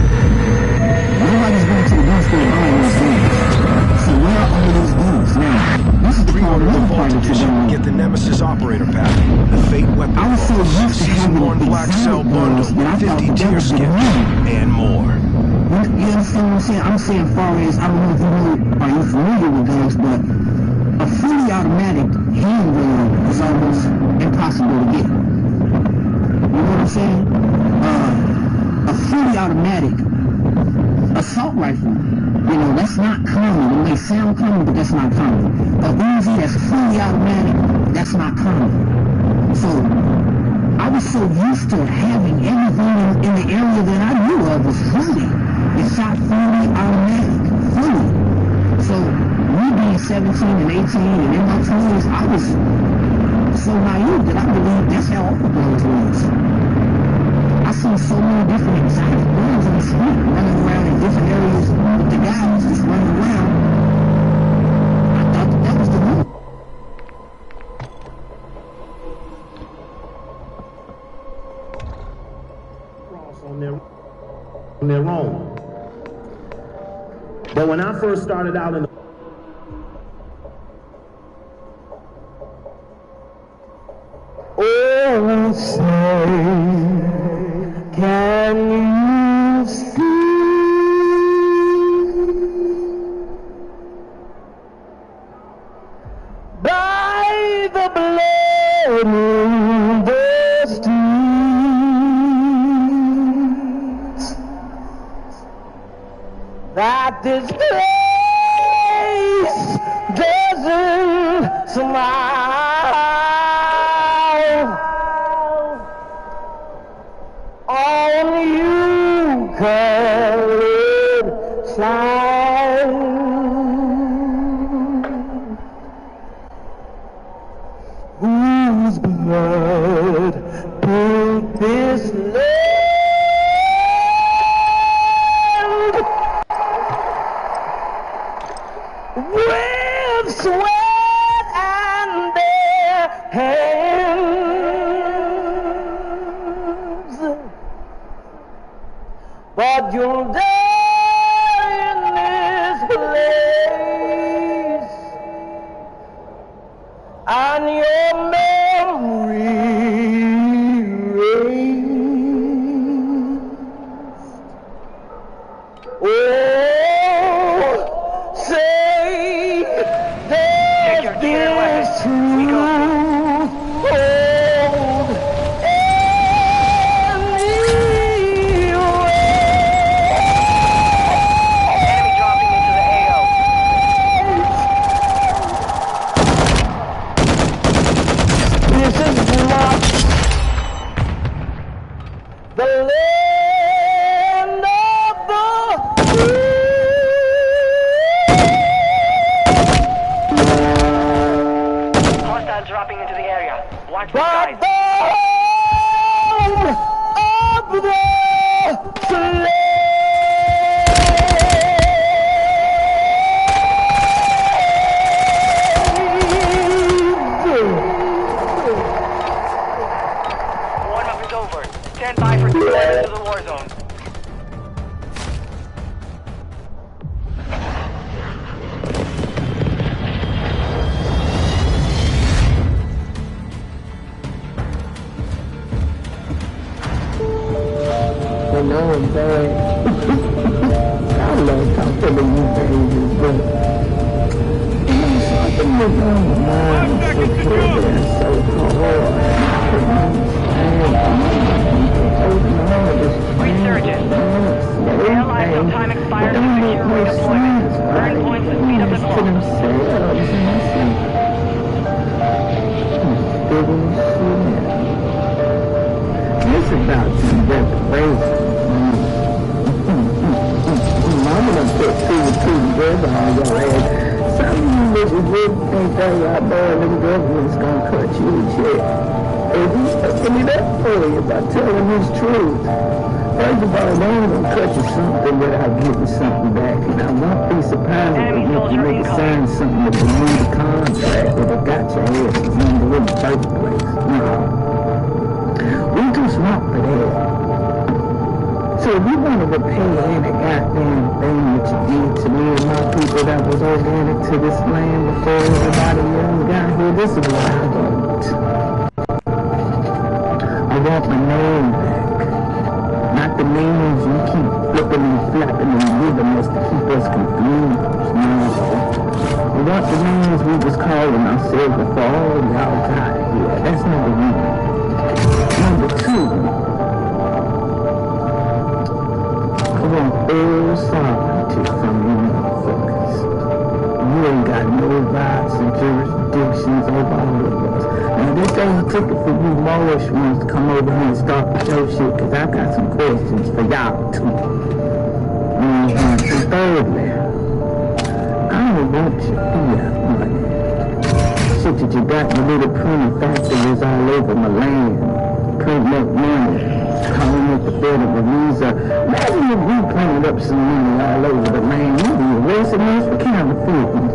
Nobody's going to the gun store buying these guns. So where are all these guns now? This is the part that you're doing. Get the Nemesis operator pack, the Fate weapon I was so used to Season having 1 Black Cell bundle, that I thought 50 that tier was the skins, one. and more. You understand what I'm saying? I'm saying far as, I don't know if you are you familiar with guns, but a fully automatic handgun is almost impossible to get. You know what I'm saying? A fully automatic assault rifle, that's not common. It may sound common, but that's not common. A Uzi that's fully automatic, that's not common. So I was so used to having everything in the area that I knew of was fully. It shot fully automatic, fully. So me being 17 and 18 and in my 20s, I was so naive that I believed that's how all the guns was. I seen so many different exotic guns on the street running around in different areas with the guys just running around. I thought that was the move. On their own. But when I first started out in the oh, say, can you see by the blood in the streets that this place doesn't smile on you, colored child? Whose blood built this land with sweat and their hands? But you'll die in this place, and your memory erased. Oh, say there's this truth hold any way. dropping into the area. Watch the skies. Warm-up is over. Stand by for deployment to the war zone. I know I'm bad. I love talking to you babies, but you know, something was on my mind so clear and so hard. Resurgence. Real life till time expires to secure redeployment. Earn points to speed up the It's about some deprivation. Mama done put two and two together on your head. Some of you niggas really think that y'all boy them government's gonna cut you a check. If he's picking it up for you by telling his truth. First of all, they ain't gonna cut you something without getting something back. And I won't be surprised if you make a sign something with the new contract that have got your ass in the first place. No. We too smart for that. So if you want to repay any goddamn thing that you did to me and my people that was organic to this land before everybody else got here, this is what I want. I want my name back. Not the names you keep flipping and flapping and giving us to keep us confused. No. I want the names we was calling ourselves before all y'all got here. That's number one. Number two, I want full sovereignty from you motherfuckers. You ain't got no rights and jurisdictions over all of us. Now this ain't a ticket for you Moorish ones to come over here and start with your shit, cause I got some questions for y'all too. And thirdly, I don't want your fiat money. Shit that you got in little printing factories all over my land. Printing up money, calling up the Federal Reserve. Imagine if we printed up some money all over the land. You'd be arresting us for counterfeiting.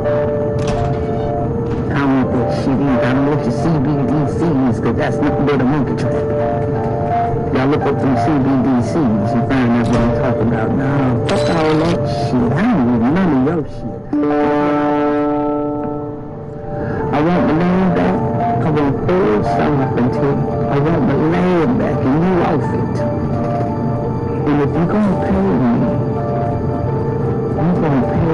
I don't want that shit either. I don't want your CBDCs, cause that's nothing but a monkey trap. Y'all look up them CBDCs and find out what I'm talking about. Nah, fuck all that shit. I don't need none of your shit. I want the land back. I want full sovereignty. I want my land back and you off it. And if you're gonna pay me, you're gonna pay me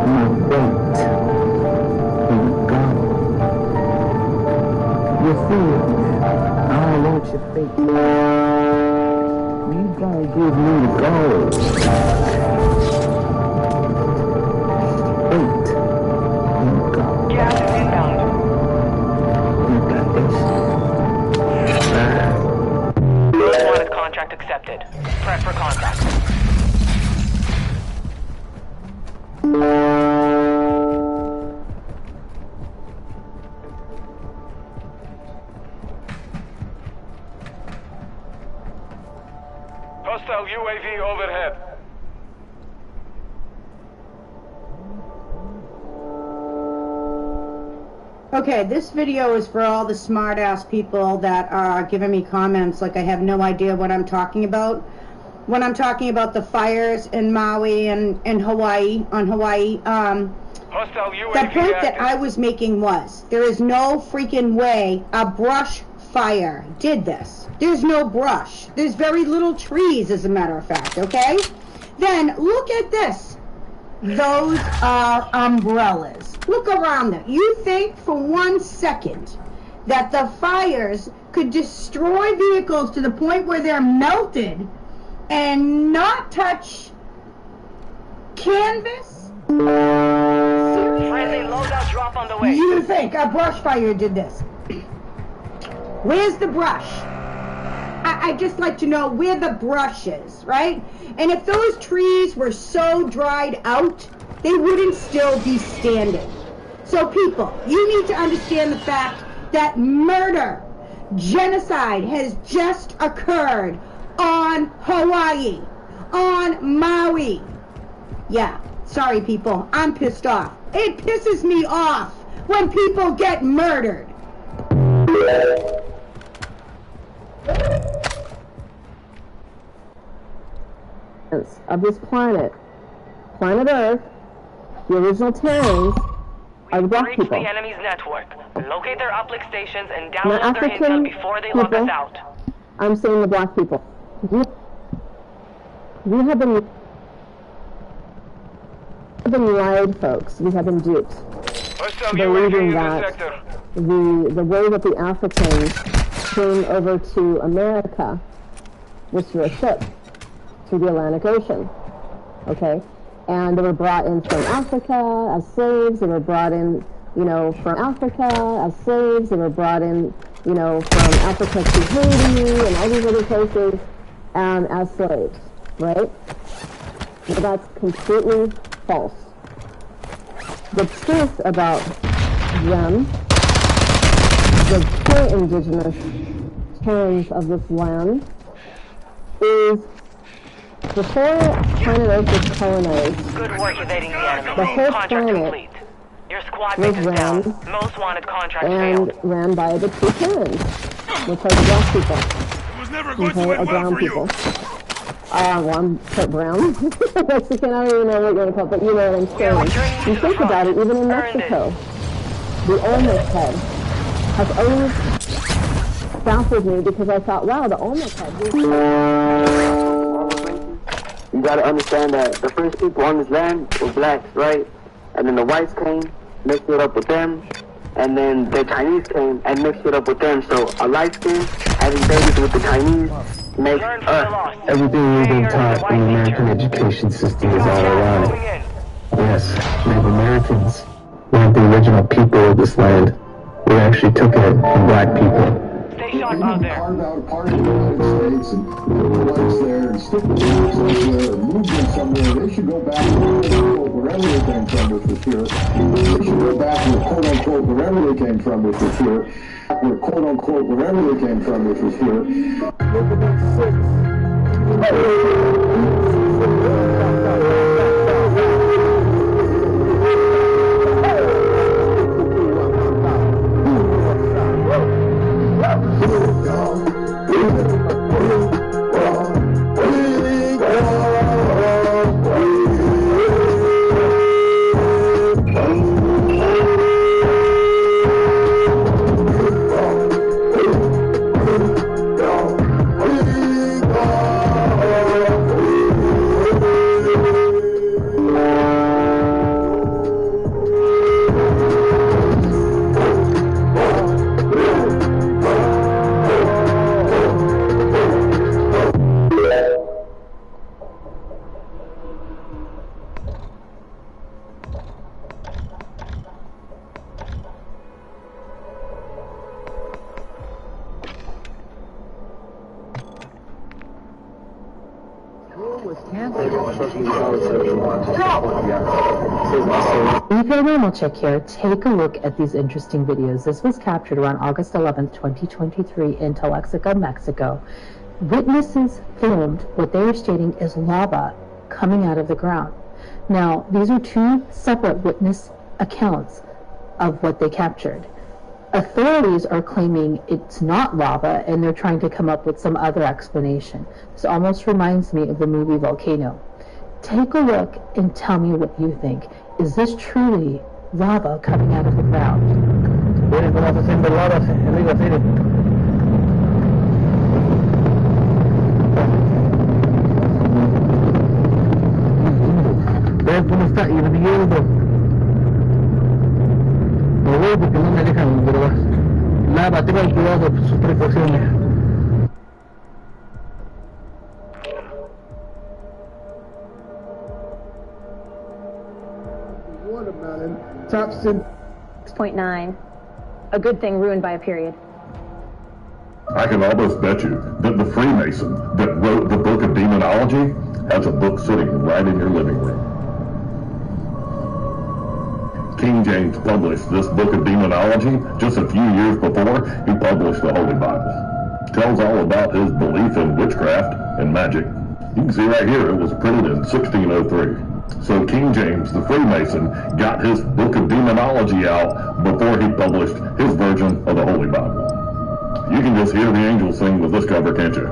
my weight in gold. You feel me? I don't want your fake. You gonna give me the gold. Weight in gold. Gas is inbound. You got this. Wanted contract accepted. Prep for contact. Hostile UAV overhead. Okay, this video is for all the smart-ass people that are giving me comments like I have no idea what I'm talking about. When I'm talking about the fires in Maui and Hawaii, on Hawaii, Hostile UAV the point active. that I was making was, there is no freaking way a brush fire did this. There's no brush. There's very little trees, as a matter of fact, okay? Then, look at this. Those are umbrellas. Look around them. You think for 1 second that the fires could destroy vehicles to the point where they're melted and not touch canvas? Friendly loadout drop on the way. You think a brush fire did this? Where's the brush? I'd just like to know where the brush is, right? And if those trees were so dried out, they wouldn't still be standing. So people, you need to understand the fact that murder, genocide has just occurred on Hawaii, on Maui. Yeah, sorry people, I'm pissed off. It pisses me off when people get murdered. Of this planet Earth, the original Terrans are the black people. The enemy's network. Locate their uplink stations and Not download their African intel before they lock us out. I'm saying the black people. We have been lied, folks. We have been duped. Believing that the way that the Africans came over to America was through a ship, through the Atlantic Ocean. Okay? And they were brought in from Africa as slaves. They were brought in, from Africa as slaves. They were brought in, from Africa to Haiti and all these other places as slaves, right? Well, that's completely false. The truth about them, the true indigenous terms of this land, is before planet Earth was colonized, Good work evading the enemy. the whole Contract planet complete. Your squad was mate is down. ran Most wanted contract and failed. ran by the two Terrans, which are the black people. Okay, or brown people. Well, I'm part brown. Mexican, I don't even know what you want to call it, but you know what I'm saying. You think about it, even in Mexico, the Olmec head has always baffled me because I thought, wow, the Olmec head. You gotta understand that the first people on this land were blacks, right? And then the whites came, mixed it up with them, and then the Chinese came and mixed it up with them. So a light skin having babies with the Chinese makes us. Everything we've been taught in the American education system is all ironic. Yes, Native Americans weren't the original people of this land. We actually took it from black people. Stay sharp out there. Carve out a part of the United States and put the whites there and stick the blacks somewhere and move them somewhere. They should go back to wherever they came from, which was here. They should go back to quote unquote wherever they came from, which was here. Or quote unquote wherever they came from, which was here. Check here. Take a look at these interesting videos. This was captured around August 11th, 2023 in Tlaxcala, Mexico. Witnesses filmed what they are stating is lava coming out of the ground. Now, these are two separate witness accounts of what they captured. Authorities are claiming it's not lava and they're trying to come up with some other explanation. This almost reminds me of the movie Volcano. Take a look and tell me what you think. Is this truly lava coming out of the ground? Vean cómo está hirviendo. Me voy porque no me dejan grabar. Lava, tengan cuidado con sus precauciones. Watermelon taps in 6.9. A good thing ruined by a period. I can almost bet you that the Freemason that wrote the Book of Demonology has a book sitting right in your living room. King James published this book of demonology just a few years before he published the Holy Bible. Tells all about his belief in witchcraft and magic. You can see right here it was printed in 1603. So King James, the Freemason, got his book of demonology out before he published his version of the Holy Bible. You can just hear the angels sing with this cover, can't you?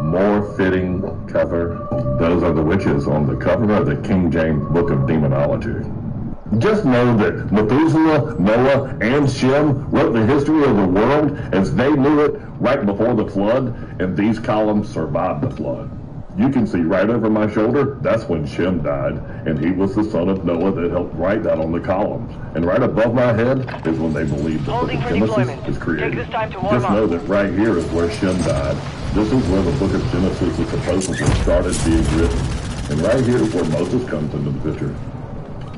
More fitting cover. Those are the witches on the cover of the King James Book of Demonology. Just know that Methuselah, Noah, and Shem wrote the history of the world as they knew it right before the flood, and these columns survived the flood. You can see right over my shoulder, that's when Shem died, and he was the son of Noah that helped write that on the columns. And right above my head is when they believe the book of Genesis is created. Just know that right here is where Shem died. This is where the book of Genesis is supposedly started being written. And right here is where Moses comes into the picture.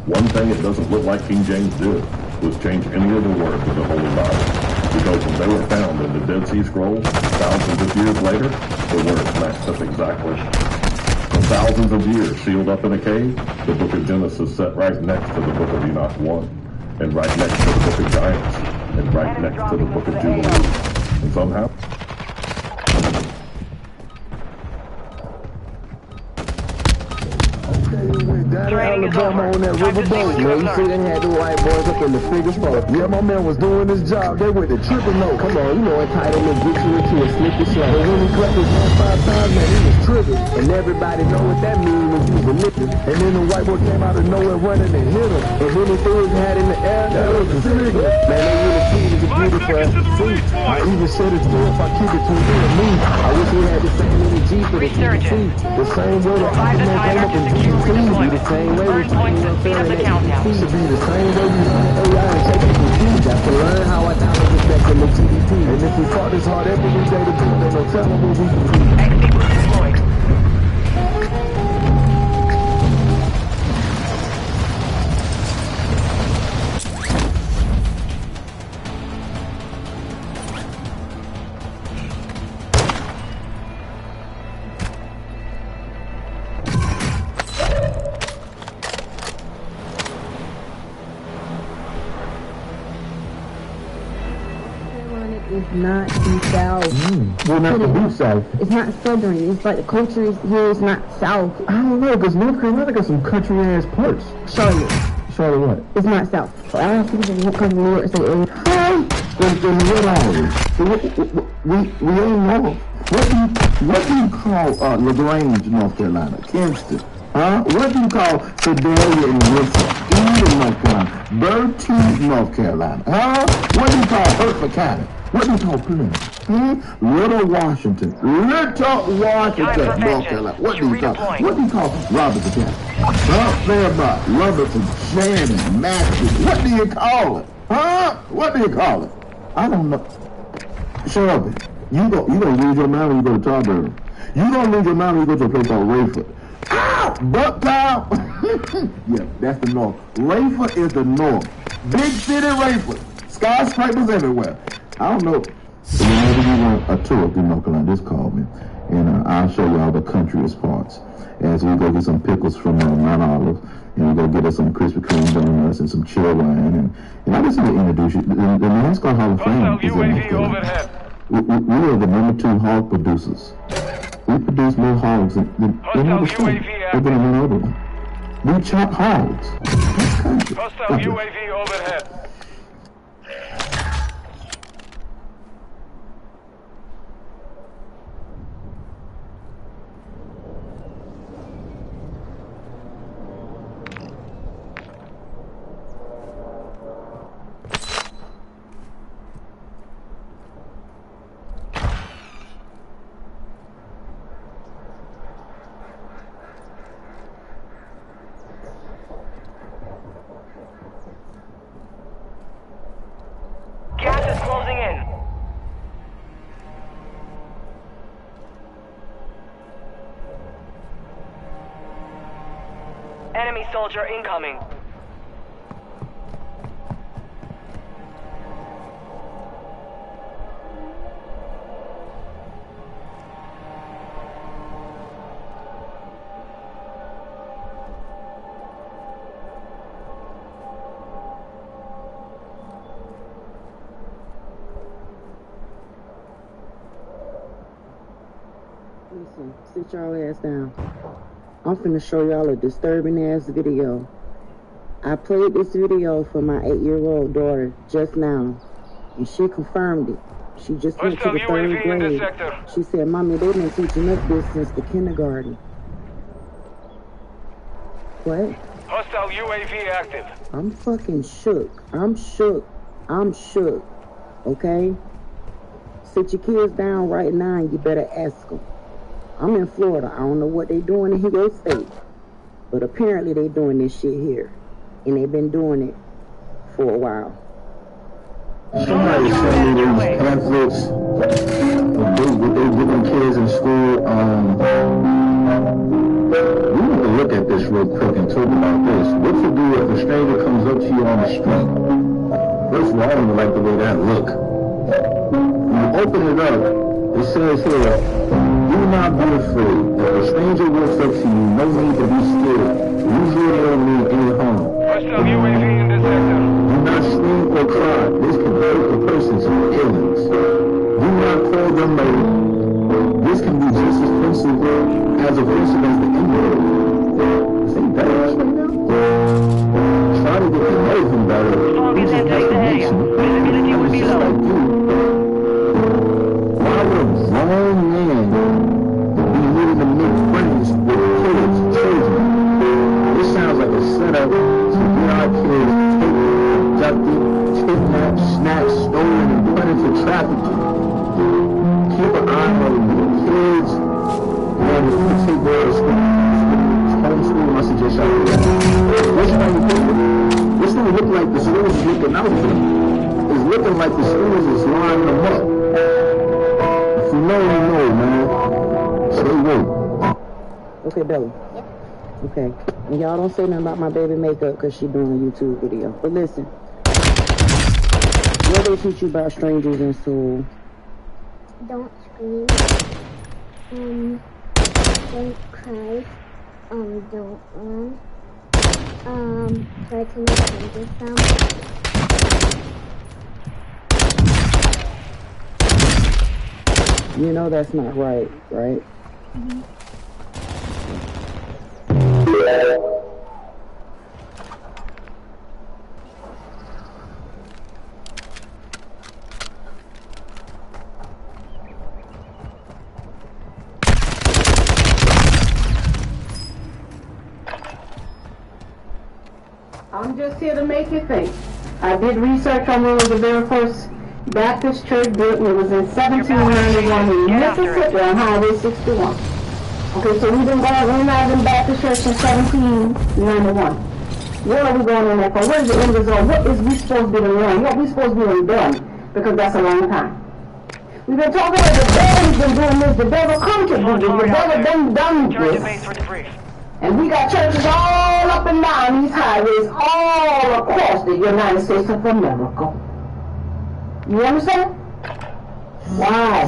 One thing it doesn't look like King James did was change any of the words of the Holy Bible. Because when they were found in the Dead Sea Scrolls, thousands of years later, the words matched up exactly. For thousands of years sealed up in a cave, the book of Genesis sat right next to the book of Enoch 1, and right next to the book of Giants, and right next to the book of Jubilees. And somehow, down in Alabama on that riverboat. You know, you see they had the white boys up in the figure spot. Yeah, my man was doing his job. They went to triple note. Come on, you know entitlement gets you into a slippery slope. But when he clapped his hand 5 times, man, he was triggered. And everybody know what that means when he was lifted. And then the white boy came out of nowhere running and hit him. And then he threw his hat in the air. That was the trigger. Man, they really treated the beautiful as a see. I even said it still if I keep it between you and me. I wish we had the same energy for the TNT. The same way that Aquaman came up in TNT. The same way we points up there and it should be the same way we run AI and take it from you. Got to learn how $1 is better than GDP. And if we fought this hard every day to do, there's no telling what we can do. XP boost deployed. It's not the South. Well, not the South. It's not Southern. It's like the culture is here is not South. I don't know, because North Carolina got some country ass parts. Charlotte. Charlotte what? It's not South. I don't see people who come to New York and say, we ain't North. What do you call LaGrange, North Carolina? Kinston? Huh? What do you call Sedalia and Wilson? Eden, North Carolina. Bertie, North Carolina. Huh? What do you call Hertford County? What do you call Plymouth? Little Washington. Little Washington, North Carolina. What do you call? What do you call Robertson County? Up there by Lumberton, Shannon, Matthews. What do you call it? Huh? What do you call it? I don't know. Shelby, you gonna lose your mind when you go to Tarbury. You gonna lose your mind when you go to a place called Rayford. Ah! Bucktown! Yeah, that's the North. Rayford is the North. Big city Rayford. Skyscrapers everywhere. I don't know. So whenever you want a tour through North Carolina, just call me. And I'll show you all the countryest parts. As we go get some pickles from Mount Olive. And we go get us some Krispy Kreme donuts and some chill wine. And I just want to introduce you. The NASCAR Hall of Fame is in North Carolina. We are the #2 hog producers. We produce more hogs than any other state. They're going to run over them. We chop hogs. Hostile UAV overhead. Gas is closing in. Enemy soldier incoming. Listen, sit y'all ass down. I'm finna show y'all a disturbing ass video. I played this video for my 8-year-old daughter just now, and she confirmed it. She just went to the 3rd grade. She said, Mommy, they've been teaching us this since the kindergarten. What? Hostile UAV active. I'm fucking shook. I'm shook. Okay? Sit your kids down right now and you better ask them. I'm in Florida. I don't know what they doing in your state. But apparently they doing this shit here. And they've been doing it for a while. Somebody sent me these pamphlets what they giving kids in school. We need to look at this real quick and talk about this. What to do if a stranger comes up to you on the street? First of all, I don't like the way that look. You open it up, it says here, do not be afraid. If a stranger walks up to you, no need to be scared. Usually they don't mean any harm. Hostile UAV in this sector. Do not scream or cry. This can hurt the person to feelings. Do not call them later. This can be just as offensive as the N-word. Say that right now. Try to get to know him better. Fog is entering the area. Visibility will be low. Like you. Why would a grown man be needing to make friends with kids, children? This sounds like a setup to get our kids abducted, kidnapped, snatched, stolen, and put into trafficking. Keep an eye on your kids, and if you take care of school, homeschool, my suggestion. What's wrong with people? This thing look like the schools is looking out for them. It's looking like the schools is lining them up. If you know, you know, man. Stay woke. Okay, Belly. Okay. And y'all don't say nothing about my baby makeup because she doing a YouTube video. But listen. What they teach you about strangers in school? Don't scream. Don't cry. Don't run. Try to make strangers sound. You know that's not right, right? Mm-hmm. I'm just here to make you think. I did research on what was the very first Baptist church built, and it was in 1791 in Mississippi on Highway 61. Okay, so we've been going in and Baptist church since 1791. What are we going in there for? What is the end result? What is we supposed to be doing? What we supposed to be done? Because that's a long time. We've been talking about the devil's been doing this, the devil come to do this, the devil done this. And we got churches all up and down these highways, all across the United States of America. You understand? Why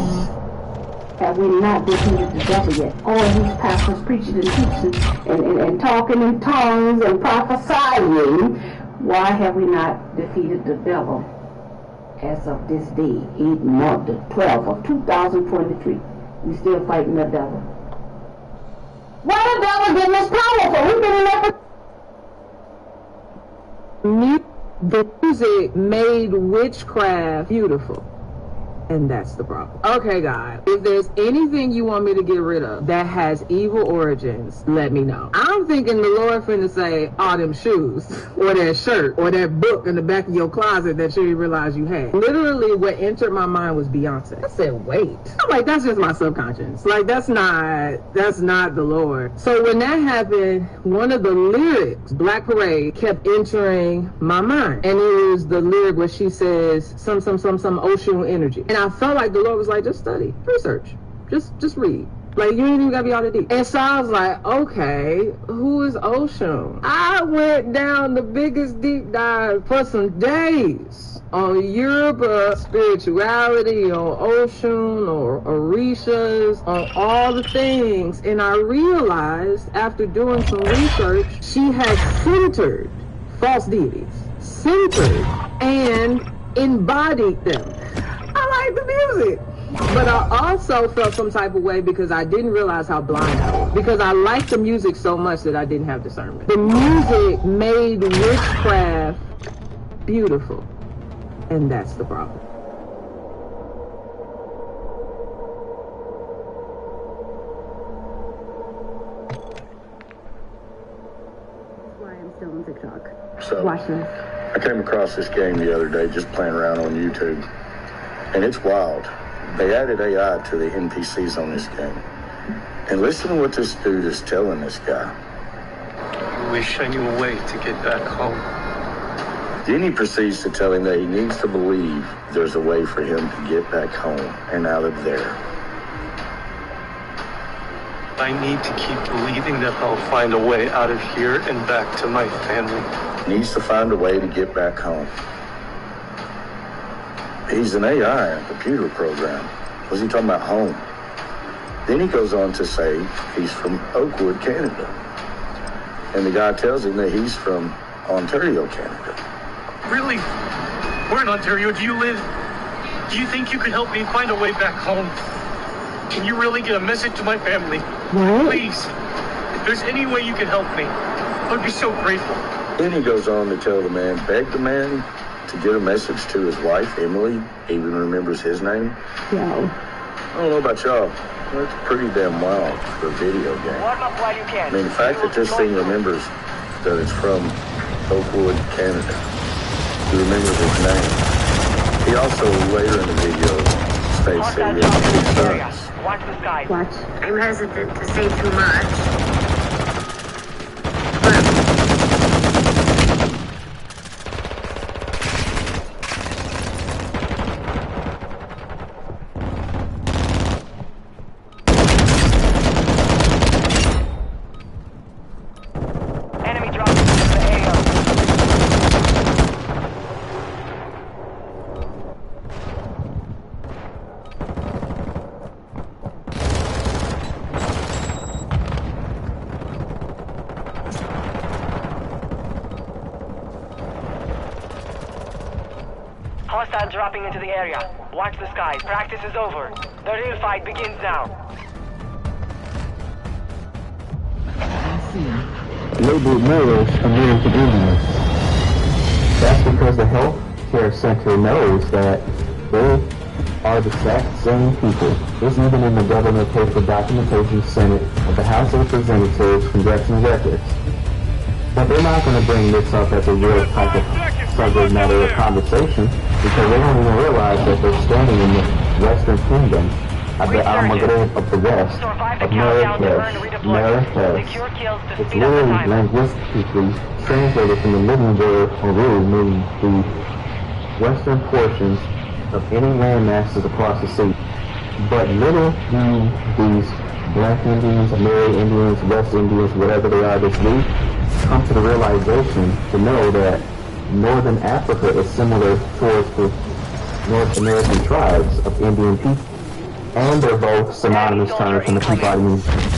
have we not defeated the devil yet? All these pastors preaching and teaching and talking in tongues and prophesying. Why have we not defeated the devil as of this day, 8 month, the 12th of 2023? We still fighting the devil. Why the devil getting us powerful? We've been in that. The music made witchcraft beautiful. And that's the problem. Okay, God, if there's anything you want me to get rid of that has evil origins, let me know. I'm thinking the Lord finna say, all them shoes, or that shirt, or that book in the back of your closet that you didn't realize you had. Literally, what entered my mind was Beyonce. I said, wait. I'm like, that's just my subconscious. Like, that's not the Lord. So when that happened, one of the lyrics, Black Parade, kept entering my mind. And it was the lyric where she says, some ocean energy. And I felt like the Lord was like, just study, research, just read. Like, you ain't even gotta be all the deep. And so I was like, okay, who is Oshun? I went down the biggest deep dive for some days on Yoruba spirituality, on Oshun, or Orishas, on all the things. And I realized after doing some research, she has centered false deities, centered and embodied them. I like the music. But I also felt some type of way because I didn't realize how blind I was. Because I liked the music so much that I didn't have discernment. The music made witchcraft beautiful. And that's the problem. That's why I'm still on TikTok. So, Watch this. I came across this game the other day just playing around on YouTube. And it's wild. They added AI to the NPCs on this game. And listen to what this dude is telling this guy. I wish I knew a way to get back home. Then he proceeds to tell him that he needs to believe there's a way for him to get back home and out of there. I need to keep believing that I'll find a way out of here and back to my family. He needs to find a way to get back home. He's an AI, a computer program. Was he talking about home? Then he goes on to say he's from Oakwood, Canada. And the guy tells him that he's from Ontario, Canada. Really? Where in Ontario do you live? Do you think you could help me find a way back home? Can you really get a message to my family? What? Please, if there's any way you can help me, I'd be so grateful. Then he goes on to tell the man, beg the man to get a message to his wife, Emily. He even remembers his name. No. I don't know about y'all. That's pretty damn wild for a video game. Warm up while you can. I mean, the fact that this thing remembers that it's from Oakwood, Canada. He remembers his name. He also, later in the video, states that he has 2 sons. Watch the sky. Watch. I'm hesitant to say too much. Enemy dropping into the AO. Hostile dropping into the area. Watch the sky. Practice is over. The real fight begins now. Labeled murders American Indians. That's because the health care center knows that they are the exact same people. It's even in the government paper documentation Senate of the House of Representatives congressional records. But they're not going to bring this up as a real type of subject matter of conversation because they don't even realize that they're standing in the Western Kingdom of the Armageddon of the West, America. It's literally linguistically translated from the living word Haru, meaning the western portions of any land masses across the sea. But little do these Black Indians, American Indians, West Indians, whatever they are this week, come to the realization to know that Northern Africa is similar towards the North American tribes of Indian people. And they're both synonymous terms in the Peabody Museum.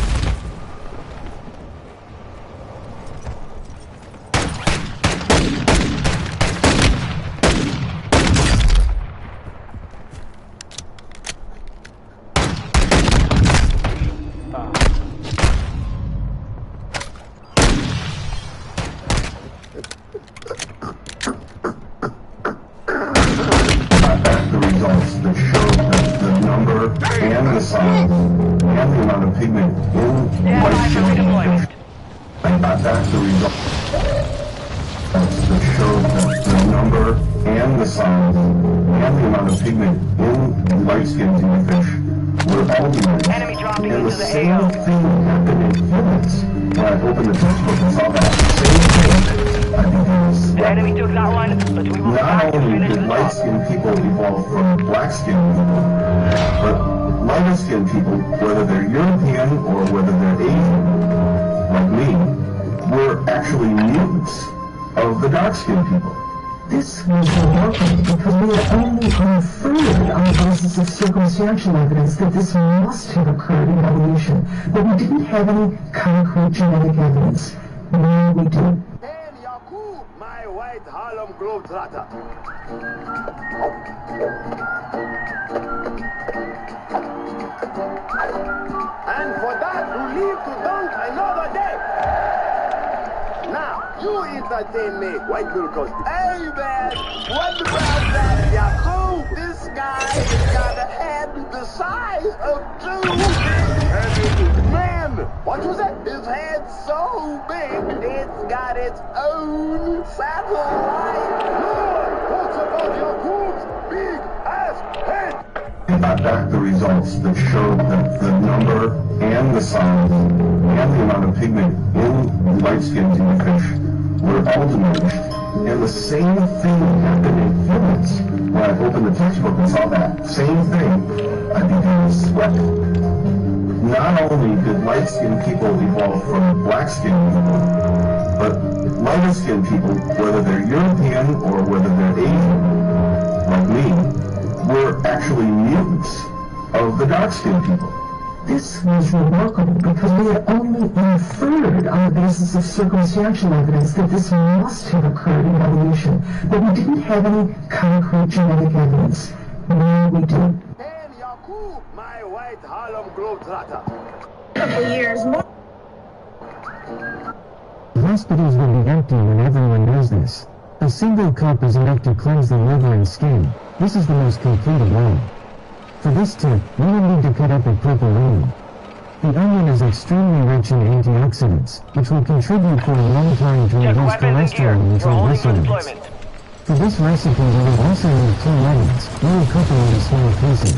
Light-skinned people, whether they're European or whether they're Asian, like me, were actually mutants of the dark-skinned people. This was remarkable because we had only inferred on the basis of circumstantial evidence that this must have occurred in evolution, but we didn't have any concrete genetic evidence. Now we do. My white Harlem Globetrotter. And for that, you live to dunk another day. Now, you entertain me, white little coast. Hey, man, what about that Yahoo? This guy has got a head the size of two big man. What was that? His head's so big, it's got its own satellite. Lord, what's about Yahoo's big ass head? I got back the results that showed that the number and the size and the amount of pigment in the light-skinned fish were all diminished. And the same thing happened in humans. When I opened the textbook and saw that same thing, I began to sweat. Not only did light-skinned people evolve from black-skinned people, but lighter-skinned people, whether they're European or whether they're Asian, like me, were actually mutants of the dark-skinned people. This was remarkable because we had only inferred on the basis of circumstantial evidence that this must have occurred in evolution, but we didn't have any concrete genetic evidence. Now we do. And Yaku, my white Harlem Globetrotter. Couple years more. Hospitals will be empty when everyone knows this. A single cup is enough to cleanse the liver and skin. This is the most complete of all. For this tip, you will need to cut up a purple onion. The onion is extremely rich in antioxidants, which will contribute for a long time to reduce cholesterol and triglycerides. For this recipe, you will also need 2 lemons, one couple into small pieces.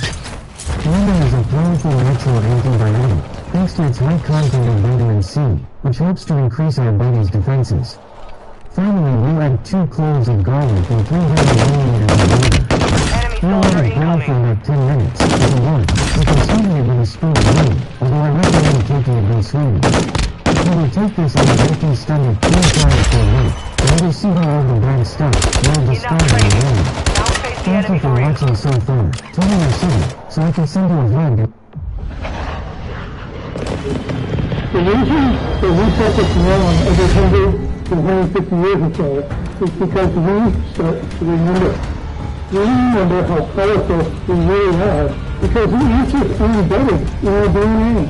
Lemon is a powerful natural antibiotic, thanks to its high content of vitamin C, which helps to increase our body's defenses. Finally, we'll add 2 cloves of garlic and 300 milliliters of water. We'll let it boil for about 10 minutes. If you want, you can sweeten it with a spoon of honey, although I recommend taking it unsweetened. You will take this on an empty stomach 3 times per week, and you'll see how all the bad stuff will destroy in the morning. Thank you for watching so far. Tell me your city, so I can send you a hand. The reason that we set this wrong every 100 to 150 years or so is because we start to remember. We remember how powerful we really are because the answers are embedded in our DNA.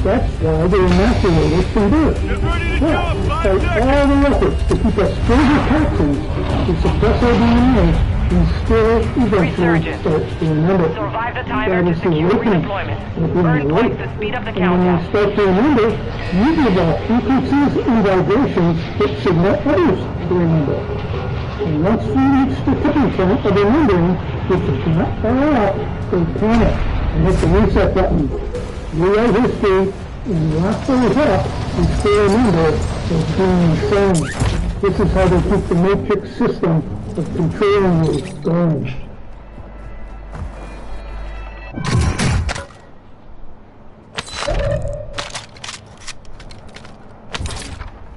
That's why the emasculators can do it. Yeah, despite all the efforts to keep us filled with toxins to suppress our DNA, we still eventually start to remember. That is the awakening of being awake. And when you start to remember, you develop frequencies and vibrations that signal others to remember. And once we reach the tipping point of remembering, we can not follow up or panic and hit the reset button. Rewrite history and lock those up and still remember as being insane. This is how they keep the matrix system of controlling you going.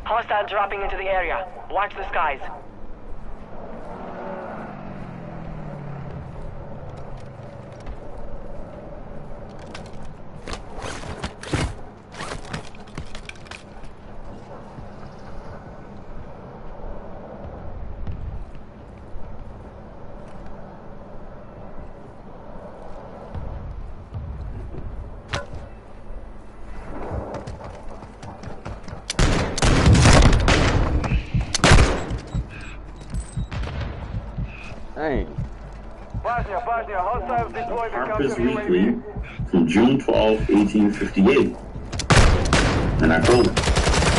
Hostile dropping into the area. Watch the skies. Harper's Weekly from June 12, 1858. And I quote,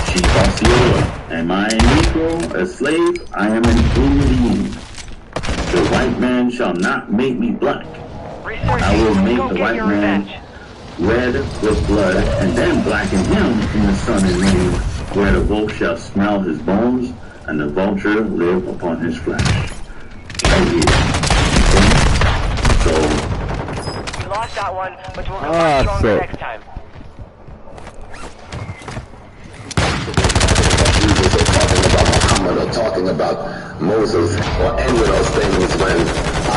"She Osceola, am I a Negro, a slave? I am an Indian. The white man shall not make me black. I will make the white man red with blood, and then blacken him in the sun and rain, where the wolf shall smell his bones, and the vulture live upon his flesh." Right here. So, we lost that one, but we'll come back stronger next time. Or talking about Moses or any of those things when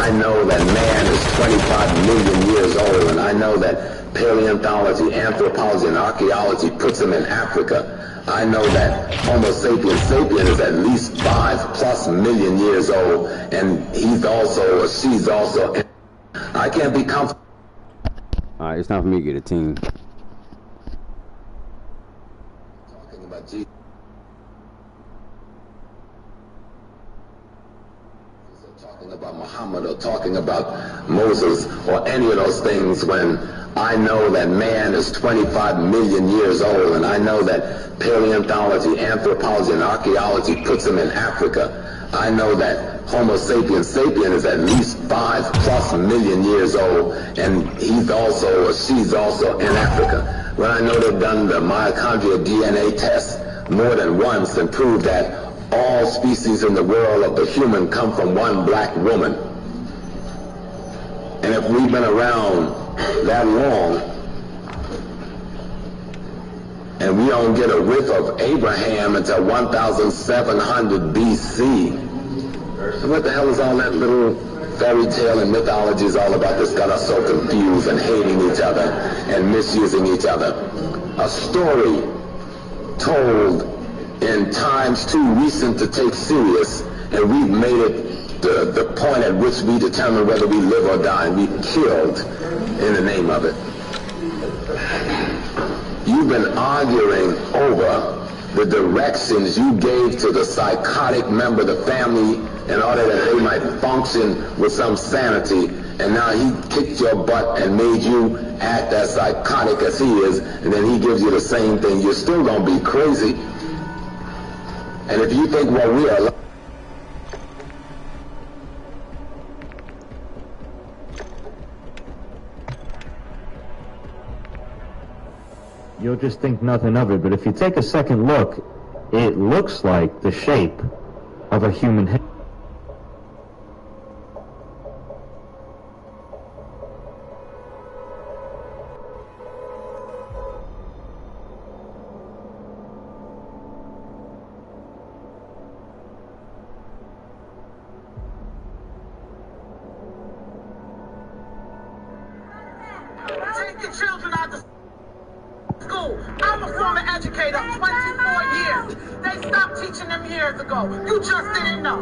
I know that man is 25 million years old, and I know that paleontology, anthropology, and archaeology puts him in Africa. I know that Homo sapiens sapiens is at least 5+ million years old, and he's also, or she's also. I can't be comfortable. Alright, it's time for me to get a team. Talking about Jesus. Talking about Muhammad or talking about Moses or any of those things when I know that man is 25 million years old, and I know that paleontology, anthropology, and archaeology puts him in Africa. I know that Homo sapiens sapien is at least 5+ million years old, and he's also or she's also in Africa. When I know they've done the mitochondrial DNA test more than once and proved that all species in the world of the human come from one black woman. And if we've been around that long and we don't get a whiff of Abraham until 1700 BC, what the hell is all that little fairy tale and mythology is all about that's got us so confused and hating each other and misusing each other? A story told in times too recent to take serious, and we've made it the point at which we determine whether we live or die, and we killed in the name of it. You've been arguing over the directions you gave to the psychotic member of the family in order that they might function with some sanity, and now he kicked your butt and made you act as psychotic as he is, and then he gives you the same thing. You're still gonna be crazy. And if you think what we are, you'll just think nothing of it, but if you take a second look, it looks like the shape of a human head. Take your children out of school. I'm a former educator, 24 years. They stopped teaching them years ago. You just didn't know.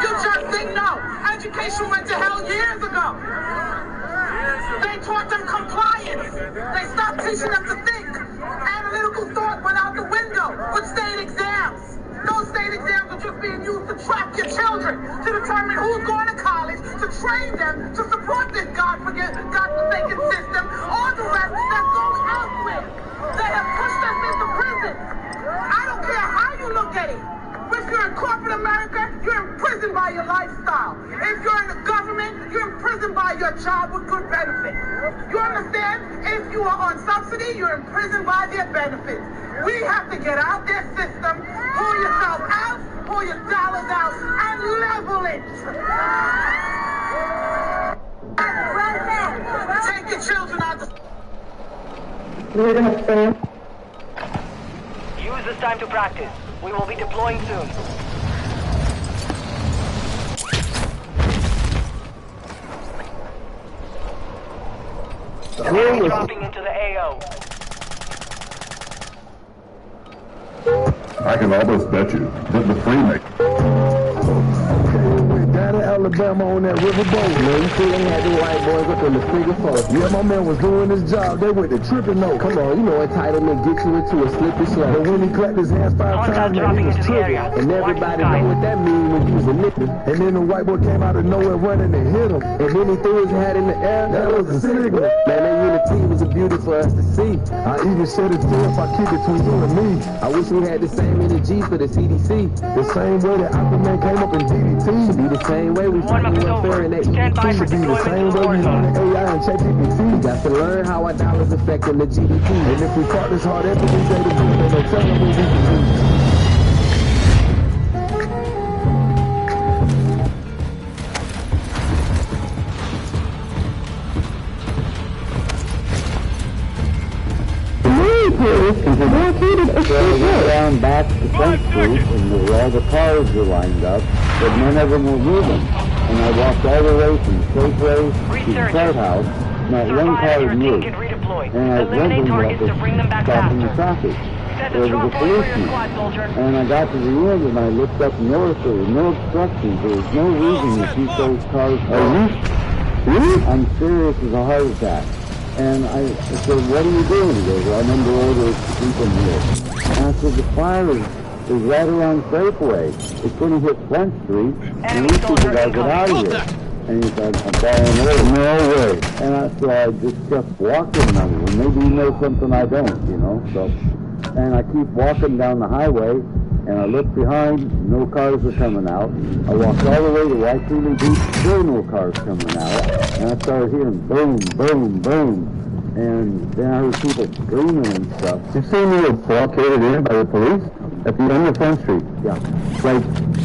You just didn't know. Education went to hell years ago. They taught them compliance. They stopped teaching them to think. Analytical thought went out the window with state exams. Those state exams are just being used to trap your children, to determine who's going to college, to train them to support this godforsaken system, or the rest that's going elsewhere. They have pushed us into prison. I don't care how you look at it. If you're in corporate America, you're imprisoned by your lifestyle. If you're in the government, you're imprisoned by your job with good benefits. You understand? If you are on subsidy, you're imprisoned by their benefits. We have to get out their system, pull yourself out, pull your dollars out, and level it. Take your children out the... Use this time to practice. We will be deploying soon. Enemy dropping into the AO. I can almost bet you that the Freemason... Down in Alabama on that riverboat, man. You see they had the white boys up in the frigate force. Yeah, my man was doing his job. They went to tripping though. Come on, you know entitlement gets you into a slippery slope. But when he clapped his hands 5 times, man, he was tripping. And everybody know what that means when you was a nigga. And then the white boy came out of nowhere running and hit him. And then he threw his hat in the air. That was a signal. Man, that unity was a beauty for us to see. I even shed a tear if I keep it between you and me. I wish we had the same energy for the CDC. The same way that Aquaman came up in DDT. Should be the same way we fight warfare and that EDT. Should be the same way we learn AI and ChatGPT. Got to learn how our dollars affecting the GDP. And if we fought this hard every day to do, then no telling what we can do. So we went down back to Front Street, and where all the cars were lined up, but none of them were moving. And I walked all the way from Safeway to the courthouse, not one car had moved. And I was wondering what was stopping the traffic. There was a policeman. And I got to the end, and I looked up north, there was no obstructions. There was no reason to keep those cars loose. Really? I'm serious as a heart attack. And I said, what are you doing? He goes, I'm under orders to keep him here. And I said, the fire is right around Safeway. It's going to hit Front Street, and these people got to get out of here. And he said, I'm following orders. No way. And so I just kept walking. And maybe you know something I don't, you know. So, and I keep walking down the highway, and I look behind, no cars are coming out. I walked all the way to Waikili Beach, still no cars coming out. And I started hearing boom, boom, boom. And then I heard people screaming and stuff. You're saying you were blockaded in by the police? At the end of Front Street? Yeah. Like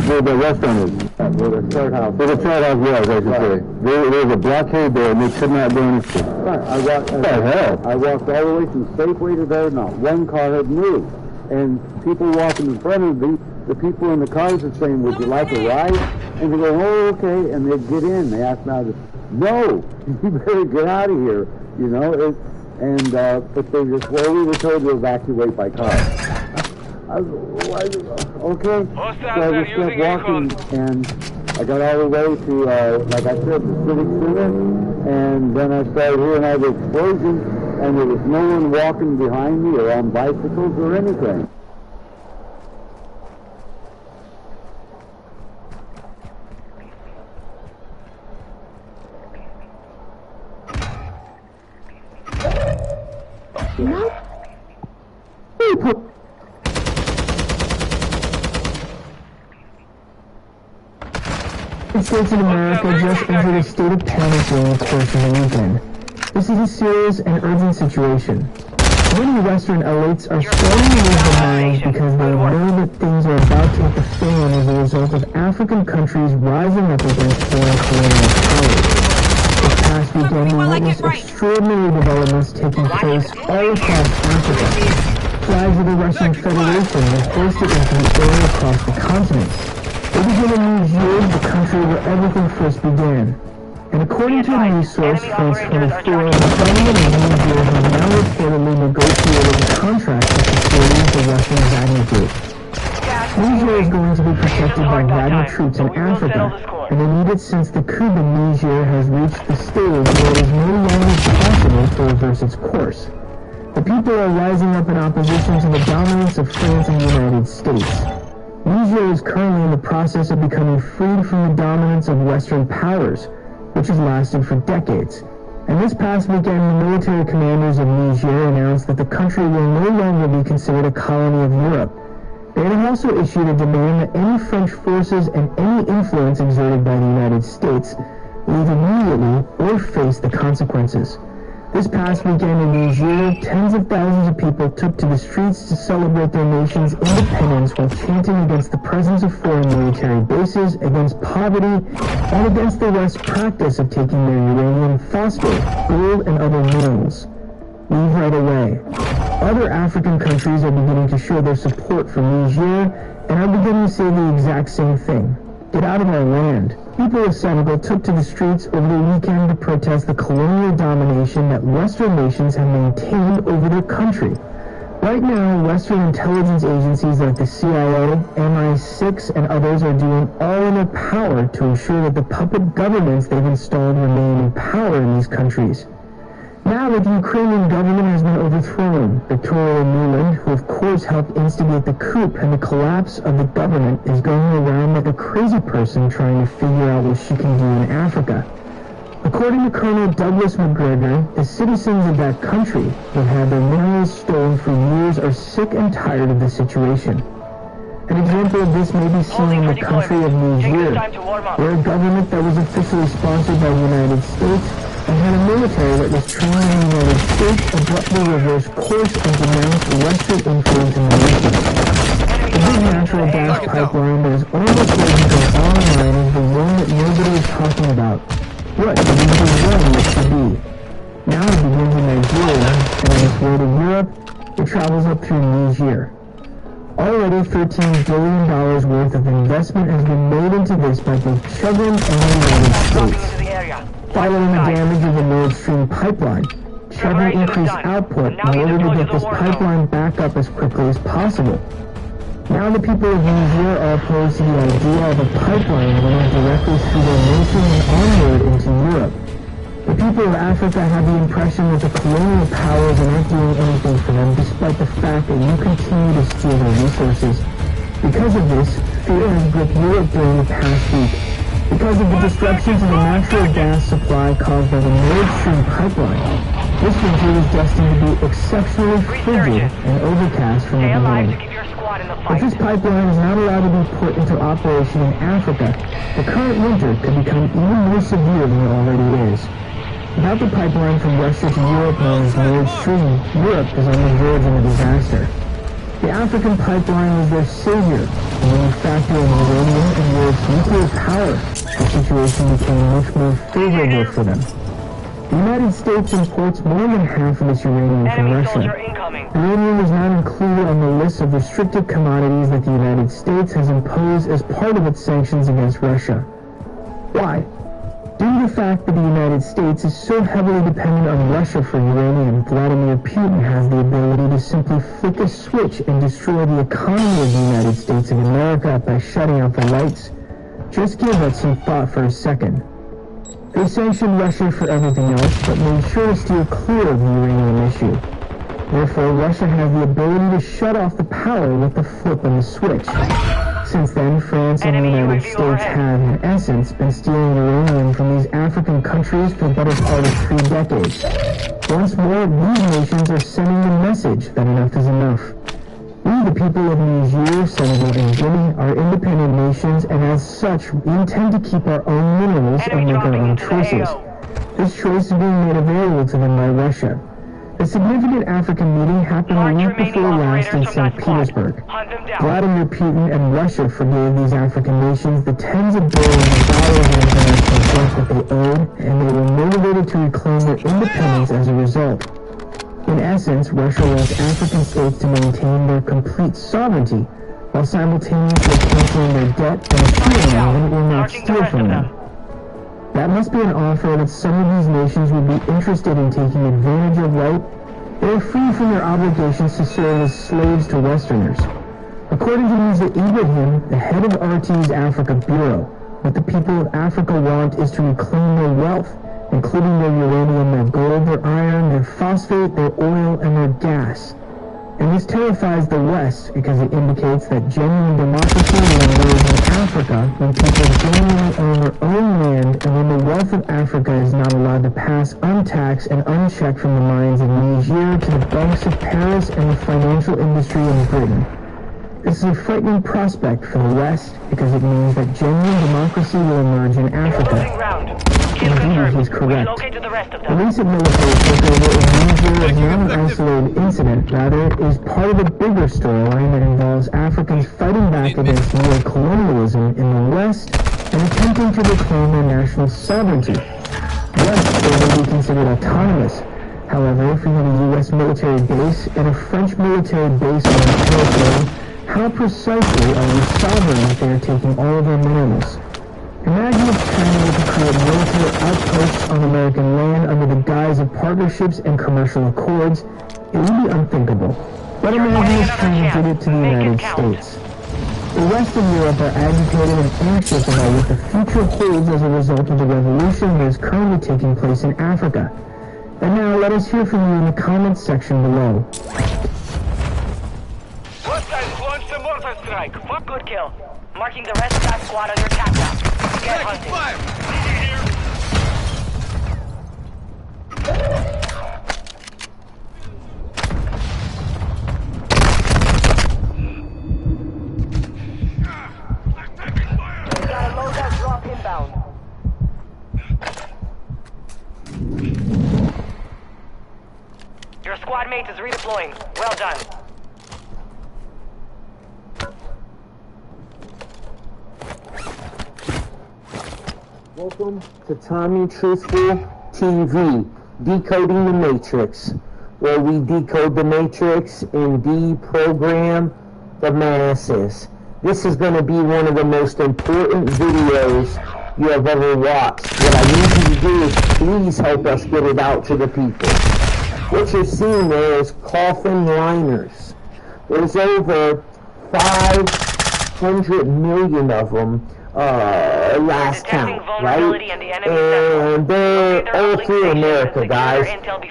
where the restaurant is? Where the chart house. Where the chart house was, I should say. There was a blockade there and they could not do anything. Right. I walked all the way from Safeway to there, not one car had moved. And people walking in front of me, the people in the cars are saying, would you like a ride? And they go, oh, okay. And they'd get in. They asked me, no, you better get out of here. You know, but they just, well, we were told to evacuate by car. I was, okay. So I just kept walking, and I got all the way to, like I said, the Civic Center, and then I started hearing all the explosions, and there was no one walking behind me or on bicycles or anything. No. The states in America just entered a state of panic during the course of the weekend. This is a serious and urgent situation. Many Western elites are starting to lose their minds because they know that things are about to hit the fan as a result of African countries rising up against foreign colonial powers. This past weekend, we witnessed extraordinary developments taking place all across Africa. Flags of the Russian Federation were hoisted into the air across the continent. It began in Niger, the country where everything first began. And according to a news source, France 24, the government of Niger has now reportedly negotiated a contract with facilities the Russians Wagner. Niger is going to be protected by Wagner troops in Africa, and they need it since the coup in Niger has reached the stage where it is no longer possible to reverse its course. The people are rising up in opposition to the dominance of France and the United States. Niger is currently in the process of becoming freed from the dominance of Western powers, which has lasted for decades. And this past weekend, the military commanders of Niger announced that the country will no longer be considered a colony of Europe. They have also issued a demand that any French forces and any influence exerted by the United States leave immediately or face the consequences. This past weekend in Niger, tens of thousands of people took to the streets to celebrate their nation's independence while chanting against the presence of foreign military bases, against poverty, and against the West's practice of taking their uranium, phosphate, gold, and other minerals. Leave right away. Other African countries are beginning to show their support for Niger and are beginning to say the exact same thing. Get out of our land. People of Senegal took to the streets over the weekend to protest the colonial domination that Western nations have maintained over their country. Right now, Western intelligence agencies like the CIA, MI6, and others are doing all in their power to ensure that the puppet governments they've installed remain in power in these countries. Now that the Ukrainian government has been overthrown, Victoria Nuland, who of course helped instigate the coup and the collapse of the government, is going around like a crazy person trying to figure out what she can do in Africa. According to Colonel Douglas McGregor, the citizens of that country who have had their minerals stolen for years are sick and tired of the situation. An example of this may be seen in the country of Niger, where a government that was officially sponsored by the United States and had a military that was trained in the United States abruptly reversed course and denounced Western influence in the region. The big natural gas pipeline that is almost ready to go online is the one that nobody is talking about. What is the one it should be? Now it begins in Nigeria, and on its way to Europe, it travels up through Niger. Already $13 billion worth of investment has been made into this by both Chevron and the United States. Following the damage of the Nord Stream pipeline, Chevron increased output in order to get this pipeline back up as quickly as possible. Now the people of Niger are opposed to the idea of a pipeline running directly through their nation and onward into Europe. The people of Africa have the impression that the colonial powers are not doing anything for them, despite the fact that you continue to steal their resources. Because of this, fear has gripped Europe during the past week. Because of the disruption to the natural gas supply caused by the Nord Stream pipeline, this winter is destined to be exceptionally frigid and overcast from the beginning. If this pipeline is not allowed to be put into operation in Africa, the current winter could become even more severe than it already is. Without the pipeline from Russia to Europe known as Nord Stream, Europe is on the verge of a disaster. The African pipeline was their savior, and when you factor in uranium and Europe's nuclear power, the situation became much more favorable for them. The United States imports more than half of its uranium from Russia. Uranium is not included on the list of restricted commodities that the United States has imposed as part of its sanctions against Russia. Why? Due to the fact that the United States is so heavily dependent on Russia for uranium, Vladimir Putin has the ability to simply flick a switch and destroy the economy of the United States of America by shutting out the lights. Just give that some thought for a second. They sanctioned Russia for everything else, but made sure to steer clear of the uranium issue. Therefore, Russia has the ability to shut off the power with the flip of the switch. Since then, France and the United States have, in essence, been stealing uranium from these African countries for the better part of 3 decades. Once more, these nations are sending the message that enough is enough. We, the people of Niger, Senegal, and Guinea, are independent nations, and as such, we intend to keep our own minerals and make our own choices. This choice is being made available to them by Russia. A significant African meeting happened the week before last in St. Petersburg. Vladimir Putin and Russia forgave these African nations the tens of billions of dollars in international debt that they owed, and they were motivated to reclaim their independence as a result. In essence, Russia wants African states to maintain their complete sovereignty, while simultaneously canceling their debt and assuring them that it will not steal from them. That must be an offer that some of these nations would be interested in taking advantage of, right? They are free from their obligations to serve as slaves to Westerners. According to Mr. Ibrahim, the head of RT's Africa Bureau, what the people of Africa want is to reclaim their wealth, including their uranium, their gold, their iron, their phosphate, their oil, and their gas. And this terrifies the West because it indicates that genuine democracy will emerge in Africa when people genuinely own their own land and when the wealth of Africa is not allowed to pass untaxed and unchecked from the mines of Niger to the banks of Paris and the financial industry in Britain. This is a frightening prospect for the West because it means that genuine democracy will emerge in Africa. Indeed, he's correct. The recent military takeover in Niger is not an isolated incident. Rather, it is part of a bigger storyline that involves Africans fighting back against neo-colonialism in the West and attempting to reclaim their national sovereignty. Yes, they may be considered autonomous. However, if you have a U.S. military base and a French military base on their territory, how precisely are we sovereign if they are taking all of our minerals? Imagine if China were to create military outposts on American land under the guise of partnerships and commercial accords. It would be unthinkable. But imagine if China did it to the United States. The rest of Europe are agitated and anxious about what the future holds as a result of the revolution that is currently taking place in Africa. And now let us hear from you in the comments section below. Hostiles launched a mortar strike. Fuck, good kill. Marking the rest of that squad on your attack map. Get hunting. Got a loadout drop inbound. Your squad mate is redeploying. Well done. Welcome to Tommy Truthful TV, Decoding the Matrix, where we decode the Matrix and deprogram the masses. This is going to be one of the most important videos you have ever watched. What I need you to do is please help us get it out to the people. What you're seeing there is coffin liners. There's over 500 million of them last count, right? And they're all through America, guys.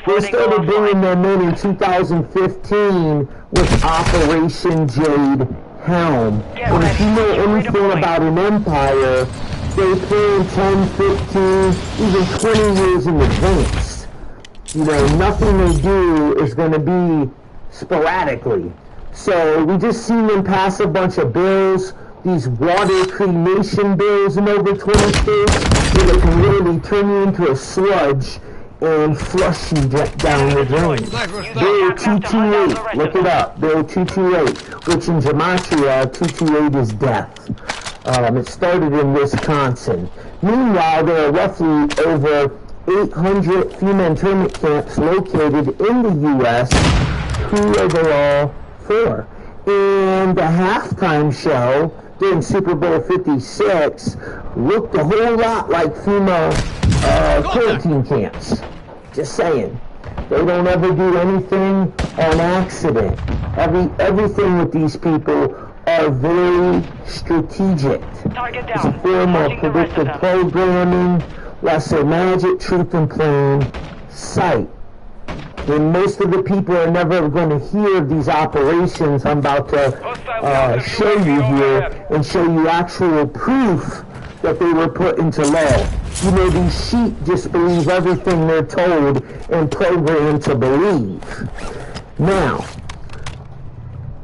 They started bringing them in 2015 with Operation Jade Helm. And if you know anything about an empire, they plan 10, 15, even 20 years in advance. You know, nothing they do is going to be sporadically. So we just seen them pass a bunch of bills, these water cremation bills in over 20 states, where they can literally turn you into a sludge and flush you down the drain. Bill 228, look it up, Bill 228, which in Gematria, 228 is death. It started in Wisconsin. Meanwhile, there are roughly over 800 female internment camps located in the U.S. Who are they all for? And the halftime show during Super Bowl 56 looked a whole lot like female quarantine camps. Just saying. They don't ever do anything on accident. Everything with these people are very strategic. It's a form of predictive programming, lesser magic, truth in plain sight. And most of the people are never going to hear of these operations I'm about to show you here and show you actual proof that they were put into law. You know, these sheep just believe everything they're told and programmed to believe. Now,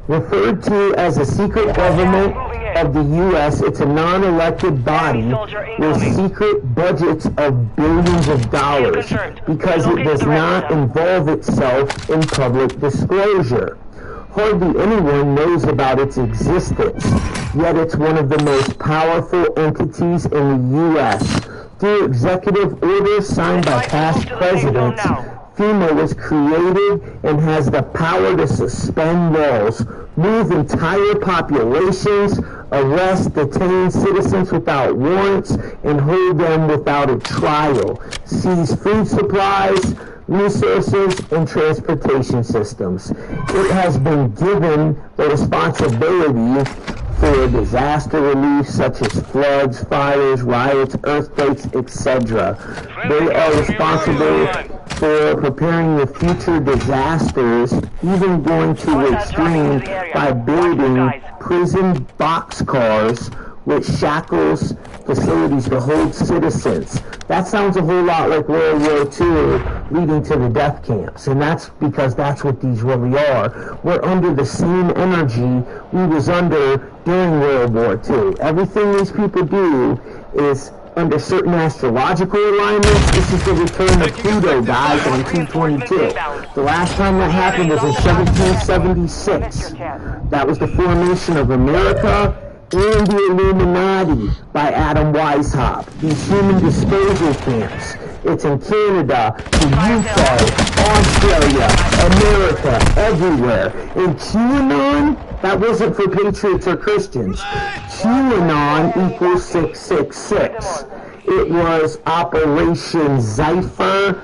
referred to as a secret government of the U.S., it's a non-elected body with secret budgets of billions of dollars because it does not involve itself in public disclosure. Hardly anyone knows about its existence, yet it's one of the most powerful entities in the U.S. Through executive orders signed by past presidents, FEMA was created and has the power to suspend laws, move entire populations, arrest, detain citizens without warrants, and hold them without a trial, seize food supplies, resources, and transportation systems. It has been given the responsibility for disaster relief such as floods, fires, riots, earthquakes, etc. They are responsible for preparing the future disasters, even going to the extreme by building prison boxcars with shackles facilities to hold citizens. That sounds a whole lot like World War II leading to the death camps, and that's because that's what these really are. We're under the same energy we was under during World War II. Everything these people do is under certain astrological alignments. This is the return of Pluto, guys, on 222. The last time that happened was in 1776. That was the formation of America and the Illuminati by Adam Weishaupt. These human disposal camps. It's in Canada, the UK, Australia, America, everywhere. And QAnon, that wasn't for patriots or Christians. QAnon equals 666. It was Operation Zephyr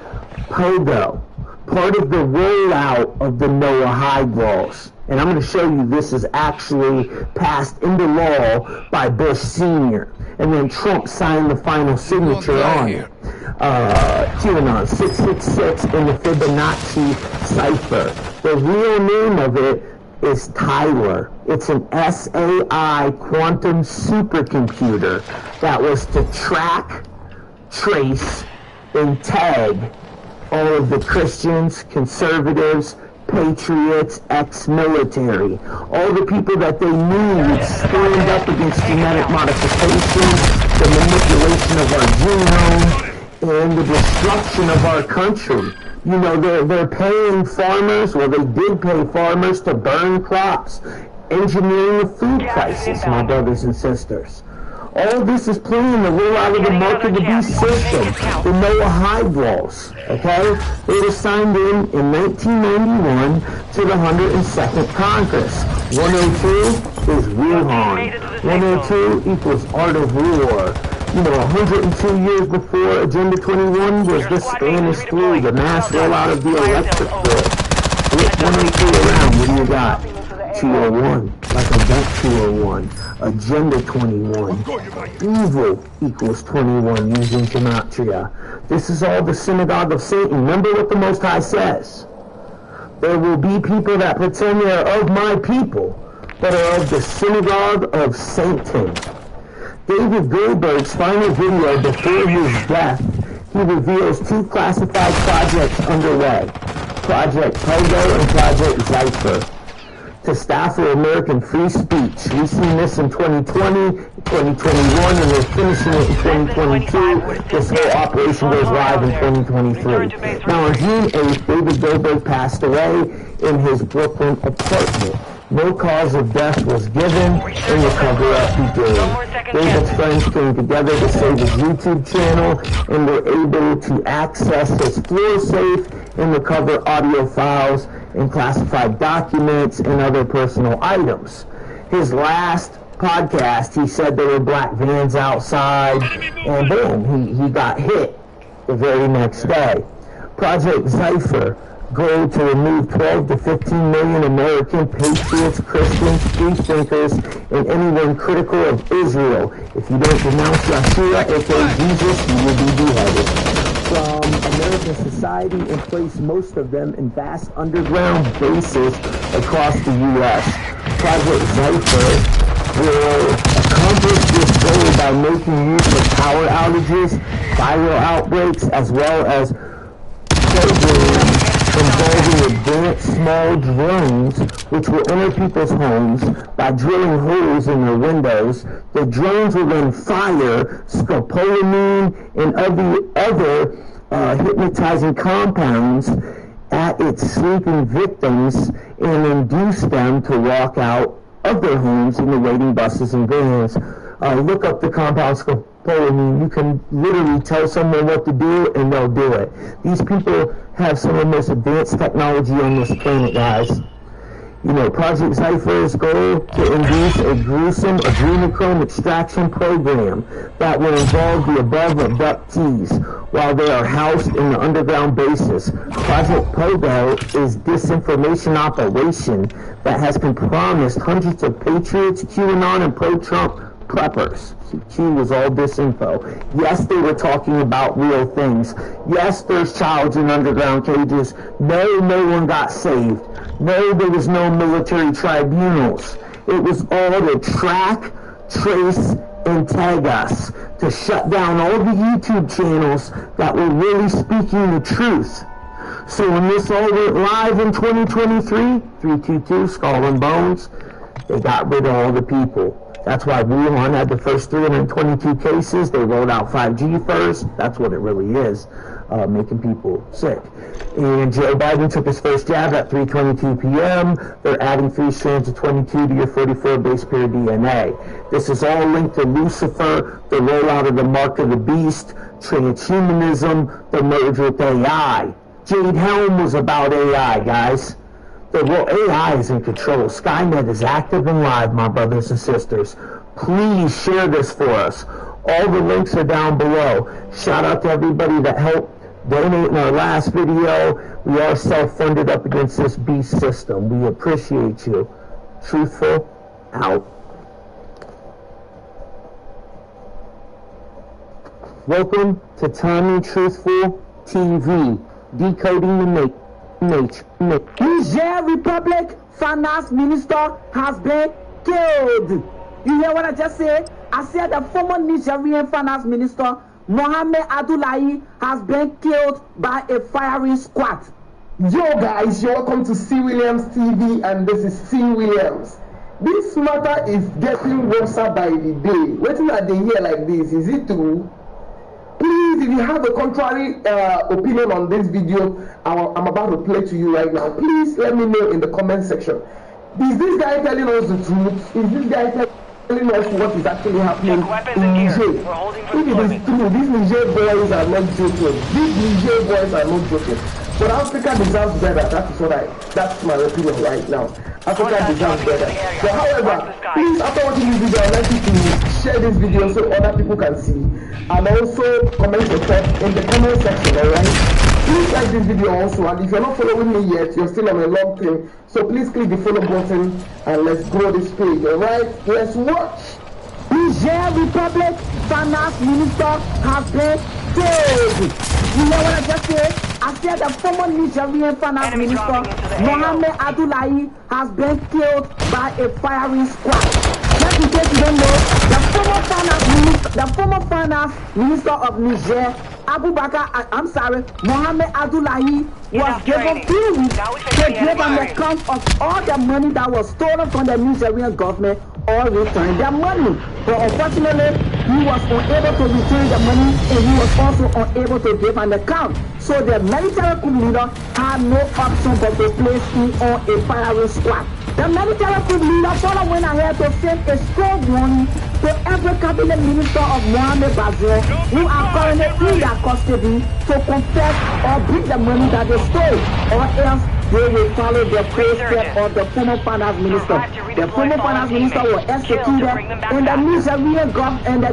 Pogo, part of the rollout of the Noah Hyde laws. And I'm going to show you this is actually passed into law by Bush Sr. And then Trump signed the final signature on it. QAnon 666 in the Fibonacci cipher. The real name of it is Tyler. It's an SAI quantum supercomputer that was to track, trace, and tag all of the Christians, conservatives, patriots, ex-military, all the people that they knew would stand up against genetic modification, the manipulation of our genome, and the destruction of our country. You know, they're paying farmers, well, they did pay farmers to burn crops, engineering the food crisis, my brothers and sisters. All of this is playing the roll out of the mark of the beast system, the Noah Hyde laws, okay? They were signed in 1991 to the 102nd Congress. 102 is Wuhan. 102 equals art of war. You know, 102 years before Agenda 21 was the Spanish flu, the mass rollout of the electric grid. Flip 102 around, what do you got? 201, like Event 201, Agenda 21, Evil equals 21 using gematria. This is all the synagogue of Satan. Remember what the Most High says. There will be people that pretend they are of my people, but are of the synagogue of Satan. David Goldberg's final video before his death, he reveals 2 classified projects underway, Project Pogo and Project Zypher, to staff for American free speech. We've seen this in 2020, 2021, and they're finishing it in 2022. This whole operation goes live in 2023. Now on June 8th, David Goldberg passed away in his Brooklyn apartment. No cause of death was given, and the cover-up began. David's friends came together to save his YouTube channel, and were able to access his floor safe and recover audio files and classified documents and other personal items. His last podcast, he said there were black vans outside, and boom, he got hit the very next day. Project Zypher, goal to remove 12 to 15 million American patriots, Christians, free thinkers, and anyone critical of Israel. If you don't denounce Yeshua, aka Jesus, you will be beheaded. From American society and place most of them in vast underground bases across the U.S. Project Zypher will accomplish this goal by making use of power outages, viral outbreaks, as well as programs involving advanced small drones which will enter people's homes by drilling holes in their windows. The drones will then fire scopolamine and other hypnotizing compounds at its sleeping victims and induce them to walk out of their homes in the waiting buses and vans. Look up the compound scopolamine. You can literally tell someone what to do and they'll do it. These people have some of the most advanced technology on this planet, guys. You know, Project Zypher's goal to induce a gruesome adrenochrome extraction program that will involve the above abductees while they are housed in the underground bases. Project Pogo is disinformation operation that has been promised hundreds of patriots, QAnon, and pro-Trump preppers. Q was all disinfo. Yes, they were talking about real things. Yes, there's childs in underground cages. No, no one got saved. No, there was no military tribunals. It was all to track, trace, and tag us, to shut down all the YouTube channels that were really speaking the truth. So when this all went live in 2023, 322, Skull and Bones, they got rid of all the people. That's why Wuhan had the first 322 cases. They rolled out 5G first. That's what it really is, making people sick. And Joe Biden took his first jab at 3:22 p.m. They're adding 3 strands of 22 to your 44 base pair DNA. This is all linked to Lucifer, the rollout of the mark of the beast, transhumanism, the merge with AI. Jade Helm was about AI, guys. The AI is in control. Skynet is active and live, my brothers and sisters. Please share this for us. All the links are down below. Shout out to everybody that helped donate in our last video. We are self-funded up against this beast system. We appreciate you. Truthful, out. Welcome to Tommy Truthful TV, decoding the matrix. Niger Republic Finance Minister has been killed. You hear what I just said? I said the former Nigerian Finance Minister, Mohamed Abdullahi, has been killed by a firing squad. Yo guys, you're welcome to C. Williams TV, and this is C. Williams. This matter is getting worse by the day. Waiting at the year like this, is it true? Please, if you have a contrary opinion on this video I'm about to play to you right now, please let me know in the comment section. Is this guy telling us the truth? Is this guy telling us what is actually happening in Niger? If it is true, these Niger boys are not joking. These Niger boys are not joking. But Africa deserves better. That's my opinion right now. Africa deserves better. But however, please, after watching this video, I'd like you to share this video so other people can see. And also comment your thoughts in the comment section, alright? please like this video also, and if you're not following me yet, you're still on a long thing, so please click the follow button and let's grow this page. Alright, let's watch. Niger Republic Finance Minister has been killed. You hear what I just said? I said the former Nigerian Finance Minister Mohamed Abdullahi has been killed by a firing squad. Just in case you don't know, the former finance minister of Niger, Mohamed Abdullahi, was given 2 weeks to give an account of all the money that was stolen from the Nigerian government or return their money. But unfortunately, he was unable to return the money and he was also unable to give an account. So the military coup leader had no option but to place him on a firing squad. The military coup leader further went ahead to send a strong warning to every cabinet minister of Mohamed Bazoum who are currently in their custody to confess or bring the money that they stole, or else they will follow the footsteps of the former finance minister. The former finance minister was executed, and the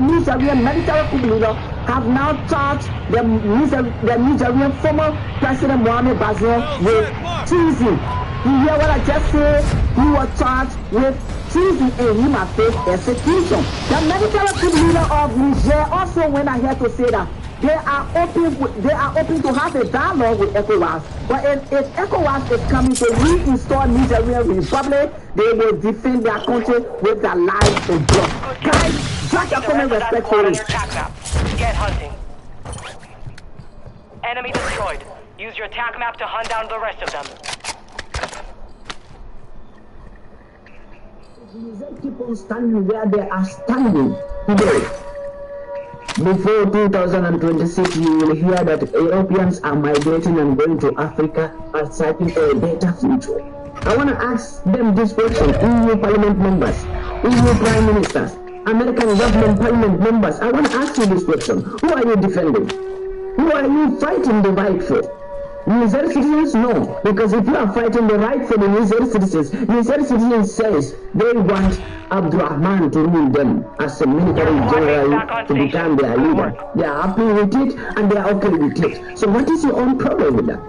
Nigerian military coup leader have now charged the Nigerian former President Mohamed Bazoum with treason. You hear what I just said? He was charged with treason and he must face execution. The military coup leader of Niger also went ahead to say that they are open to have a dialogue with ECOWAS. But if ECOWAS is coming to reinstall Nigerian Republic, they will defend their country with their lives and blood. Guys, drop your comment respectfully. Get hunting. Enemy destroyed. Use your attack map to hunt down the rest of them. Keep on standing where they are standing today. Before 2026, you will hear that Europeans are migrating and going to Africa and searching for a better future. I want to ask them this question: EU Parliament members, EU Prime Ministers, American government Parliament members. I want to ask you this question: who are you defending? Who are you fighting the right for? Niger citizens? No, because if you are fighting the right for the Niger citizens says they want Abdurrahman to rule them as a military general to become their leader. They are happy with it and they are okay with it. So what is your own problem with that?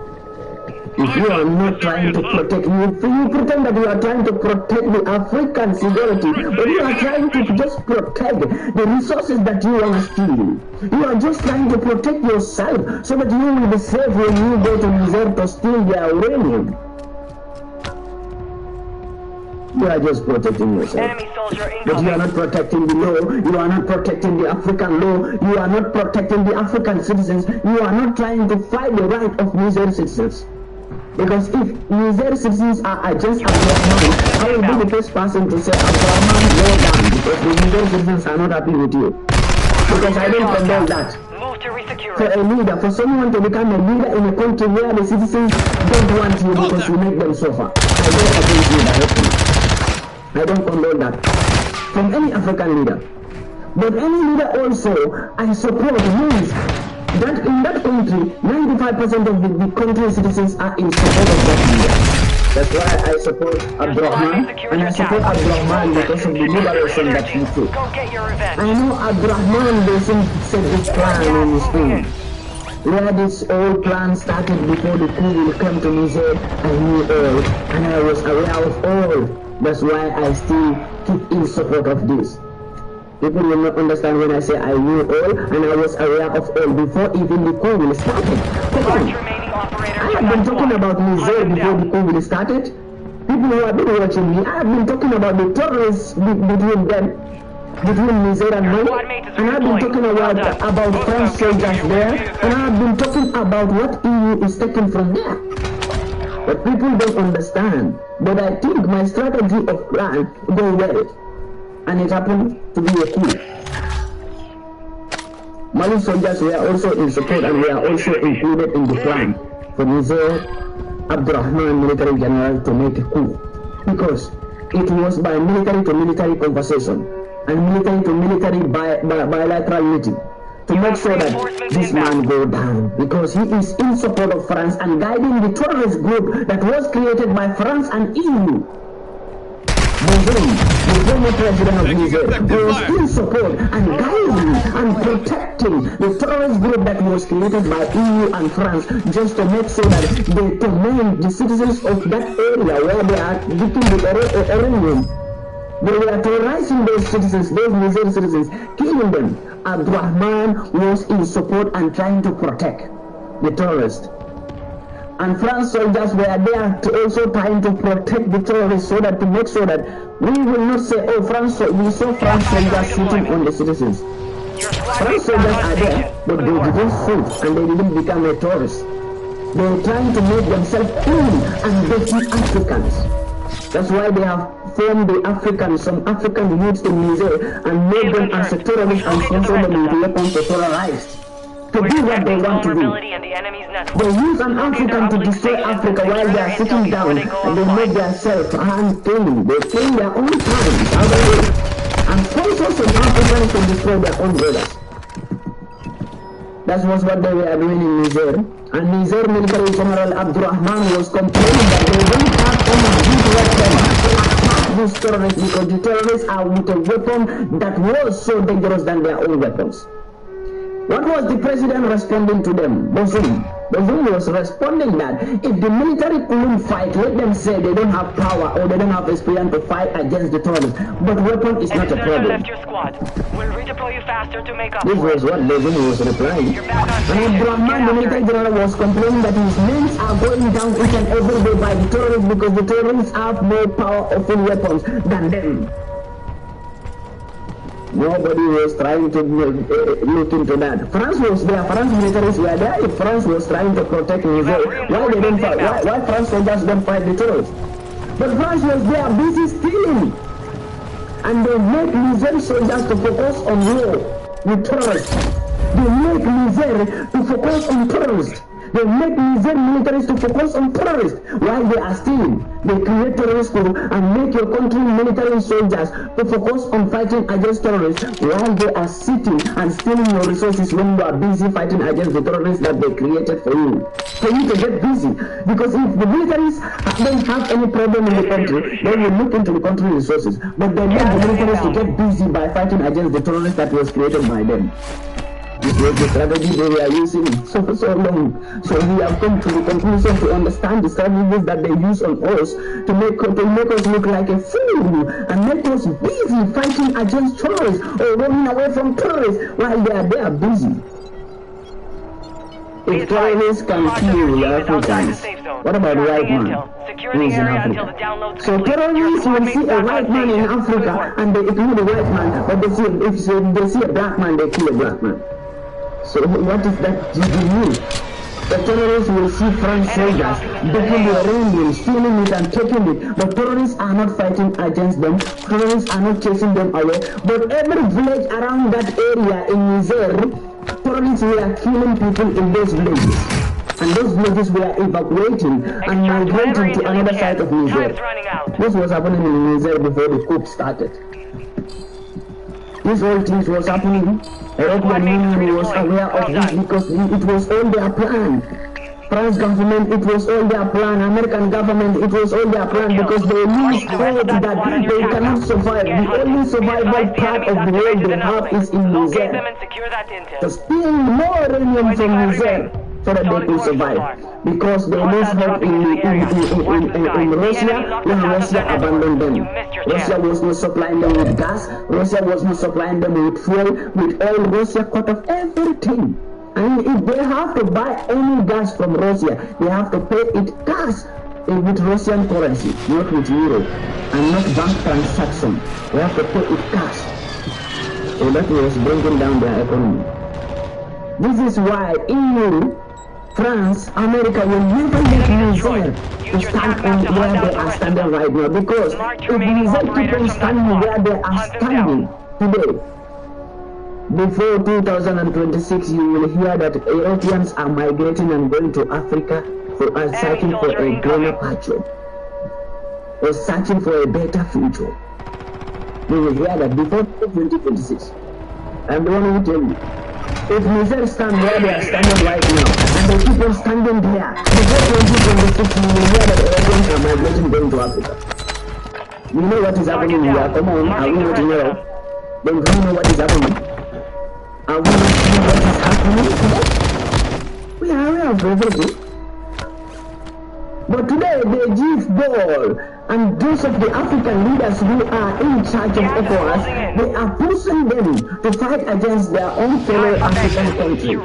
If you are not trying to protect, you pretend that you are trying to protect the African security, but you are trying to just protect the resources that you want to steal. You are just trying to protect yourself so that you will be safe when you go to Niger to steal their uranium. You are just protecting yourself. But you are not protecting the law, you are not protecting the African law, you are not protecting the African citizens, you are not trying to fight the right of Niger citizens. Because if Niger citizens are against Abdurrahman, I will be the first person to say Abdurrahman, go down, because the Niger citizens are not happy with you. Because I don't condone that. For a leader, for someone to become a leader in a country where the citizens don't want you because you make them suffer, I don't agree with you directly. I don't condone that from any African leader. But any leader also, I support means that in that country, 95% of the country's citizens are in support of that leader. That's why I support Abdurrahman, and I support Abdurrahman because of the liberation that he took. I know Abdurrahman doesn't set this plan on his own. Where this old plan started before the coup will come to Niger, I knew all, and I was aware of all. That's why I still keep in support of this. People will not understand when I say I knew all and I was aware of all before even the coup will started. Come on. I have been talking about Niger before the coup will started. People who have been watching me, I have been talking about the terrorists between Niger and Mali, and I have been talking about French soldiers there, and I have been talking about what EU is taking from there. But people don't understand. But I think my strategy of plan go well. And it happened to be a coup. Mali soldiers were also in support and were also included in the plan for Niger Abdurrahman military general to make a coup. Because it was by military to military conversation and military to military bilateral meeting to make sure that this man go down, because he is in support of France and guiding the terrorist group that was created by France and EU. But the former president of Niger, was in support and guiding and protecting the terrorist group that was created by EU and France just to make sure that they torment the citizens of that area where they are getting the uranium. They were terrorizing those citizens, those Nigerian citizens, killing them. Abdurrahman was in support and trying to protect the terrorists. And France soldiers were there to also trying to protect the terrorists so that to make sure that we will not say, oh, we saw France soldiers shooting on the citizens. France soldiers are there, but they didn't shoot and they didn't become a terrorist. They were trying to make themselves clean and dirty Africans. That's why they have formed the Africans, some African youths in Niger, and made them as a terrorist and sponsor them with weapons to terrorize. To do what they want to do. They use an African to destroy Africa while they are sitting down and they make themselves and killing. They kill their own parents out of it and sponsor some Africans to destroy their own brothers. That was what they were doing in Niger. And Niger military general Abdurrahman was complaining that they don't have any good weapons to attack these terrorists because the terrorists are with a weapon that was so dangerous than their own weapons. What was the president responding to them? Bazoum was responding that if the military couldn't fight, let them say they don't have power or they don't have experience to fight against the terrorists. But weapon is not a problem. Left your squad. We'll redeploy you faster to make up. This was what Bazoum was replying. And Abdurrahman, the military general, was complaining that his men are going down each and every day by the terrorists because the terrorists have more powerful weapons than them. Nobody was trying to look into that. France was there. France militaries were there. If France was trying to protect Niger, why they don't fight? Why France soldiers don't fight the terrorists? But France was there, busy stealing, and they make Niger soldiers to focus on war with terrorists. They make Niger to focus on terrorists. They make Niger militaries to focus on terrorists while they are stealing. They create terrorist school and make your country military soldiers to focus on fighting against terrorists while they are sitting and stealing your resources when you are busy fighting against the terrorists that they created for you. For you to get busy. Because if the militaries don't have any problem in the country, they will look into the country resources. But they make the militaries to get busy by fighting against the terrorists that was created by them. This was the strategy they were using so long. So we have come to the conclusion to understand the strategies that they use on us to make us look like a fool and make us busy fighting against terrorists or running away from terrorists while they are busy. If terrorists can kill Africans, what about white man who is in Africa? So terrorists will see a white man in Africa and they ignore the white man, but if they see a black man, they kill a black man. So what is that mean? The terrorists will see French soldiers taking the uranium, stealing it and taking it. But terrorists are not fighting against them. Terrorists are not chasing them away. But every village around that area in Niger, terrorists were killing people in those villages. And those villages were evacuating and migrating to another side of Niger. This was happening in Niger before the coup started. These all things was happening. European Union was aware of this because it was all their plan. France government, it was all their plan. American government, it was all their plan because they lose hope that they cannot survive. The only survival part of the world they have is in Niger. To steal more uranium from Niger so that they could survive. Because they lose hope in Russia when Russia abandoned them. Russia was not supplying them with gas. Russia was not supplying them with fuel, with oil. Russia cut off everything. And if they have to buy any gas from Russia, they have to pay it cash with Russian currency, not with euro, and not bank transaction. They have to pay it cash. So that was bringing down their economy. This is why EU, France, America will never let Niger to stand on where they are standing right now. Because if Niger keep on standing where they are standing today, before 2026 you will hear that Europeans are migrating and going to Africa for searching for a greener pasture or searching for a better future. You will hear that before 2026. I'm the one who tell you. If Niger stand where they are standing right now, and they keep on standing there, before 2026 you will hear that Europeans are migrating going to Africa. You know what is happening here. Come on, are we not in Europe? Then do you know what is happening? Are we not seeing what is happening today? We are aware of everything. But today, the G ball and those of the African leaders who are in charge of ECOWAS, they are pushing them to fight against their own fellow African countries.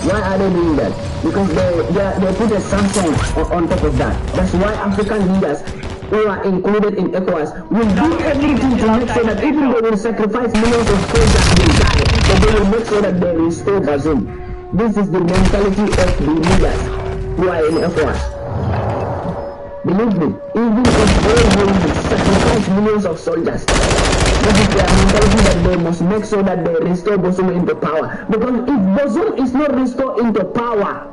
Why are they doing that? Because they put a sanction on top of that. That's why African leaders who are included in ECOWAS will do everything to make sure that even though they will sacrifice millions of soldiers will die, but they will make sure that they restore Bazoum. This is the mentality of the leaders who are in ECOWAS. Believe me, even if they will sacrifice millions of soldiers, this is their mentality that they must make sure that they restore Bazoum into power. Because if Bazoum is not restored into power,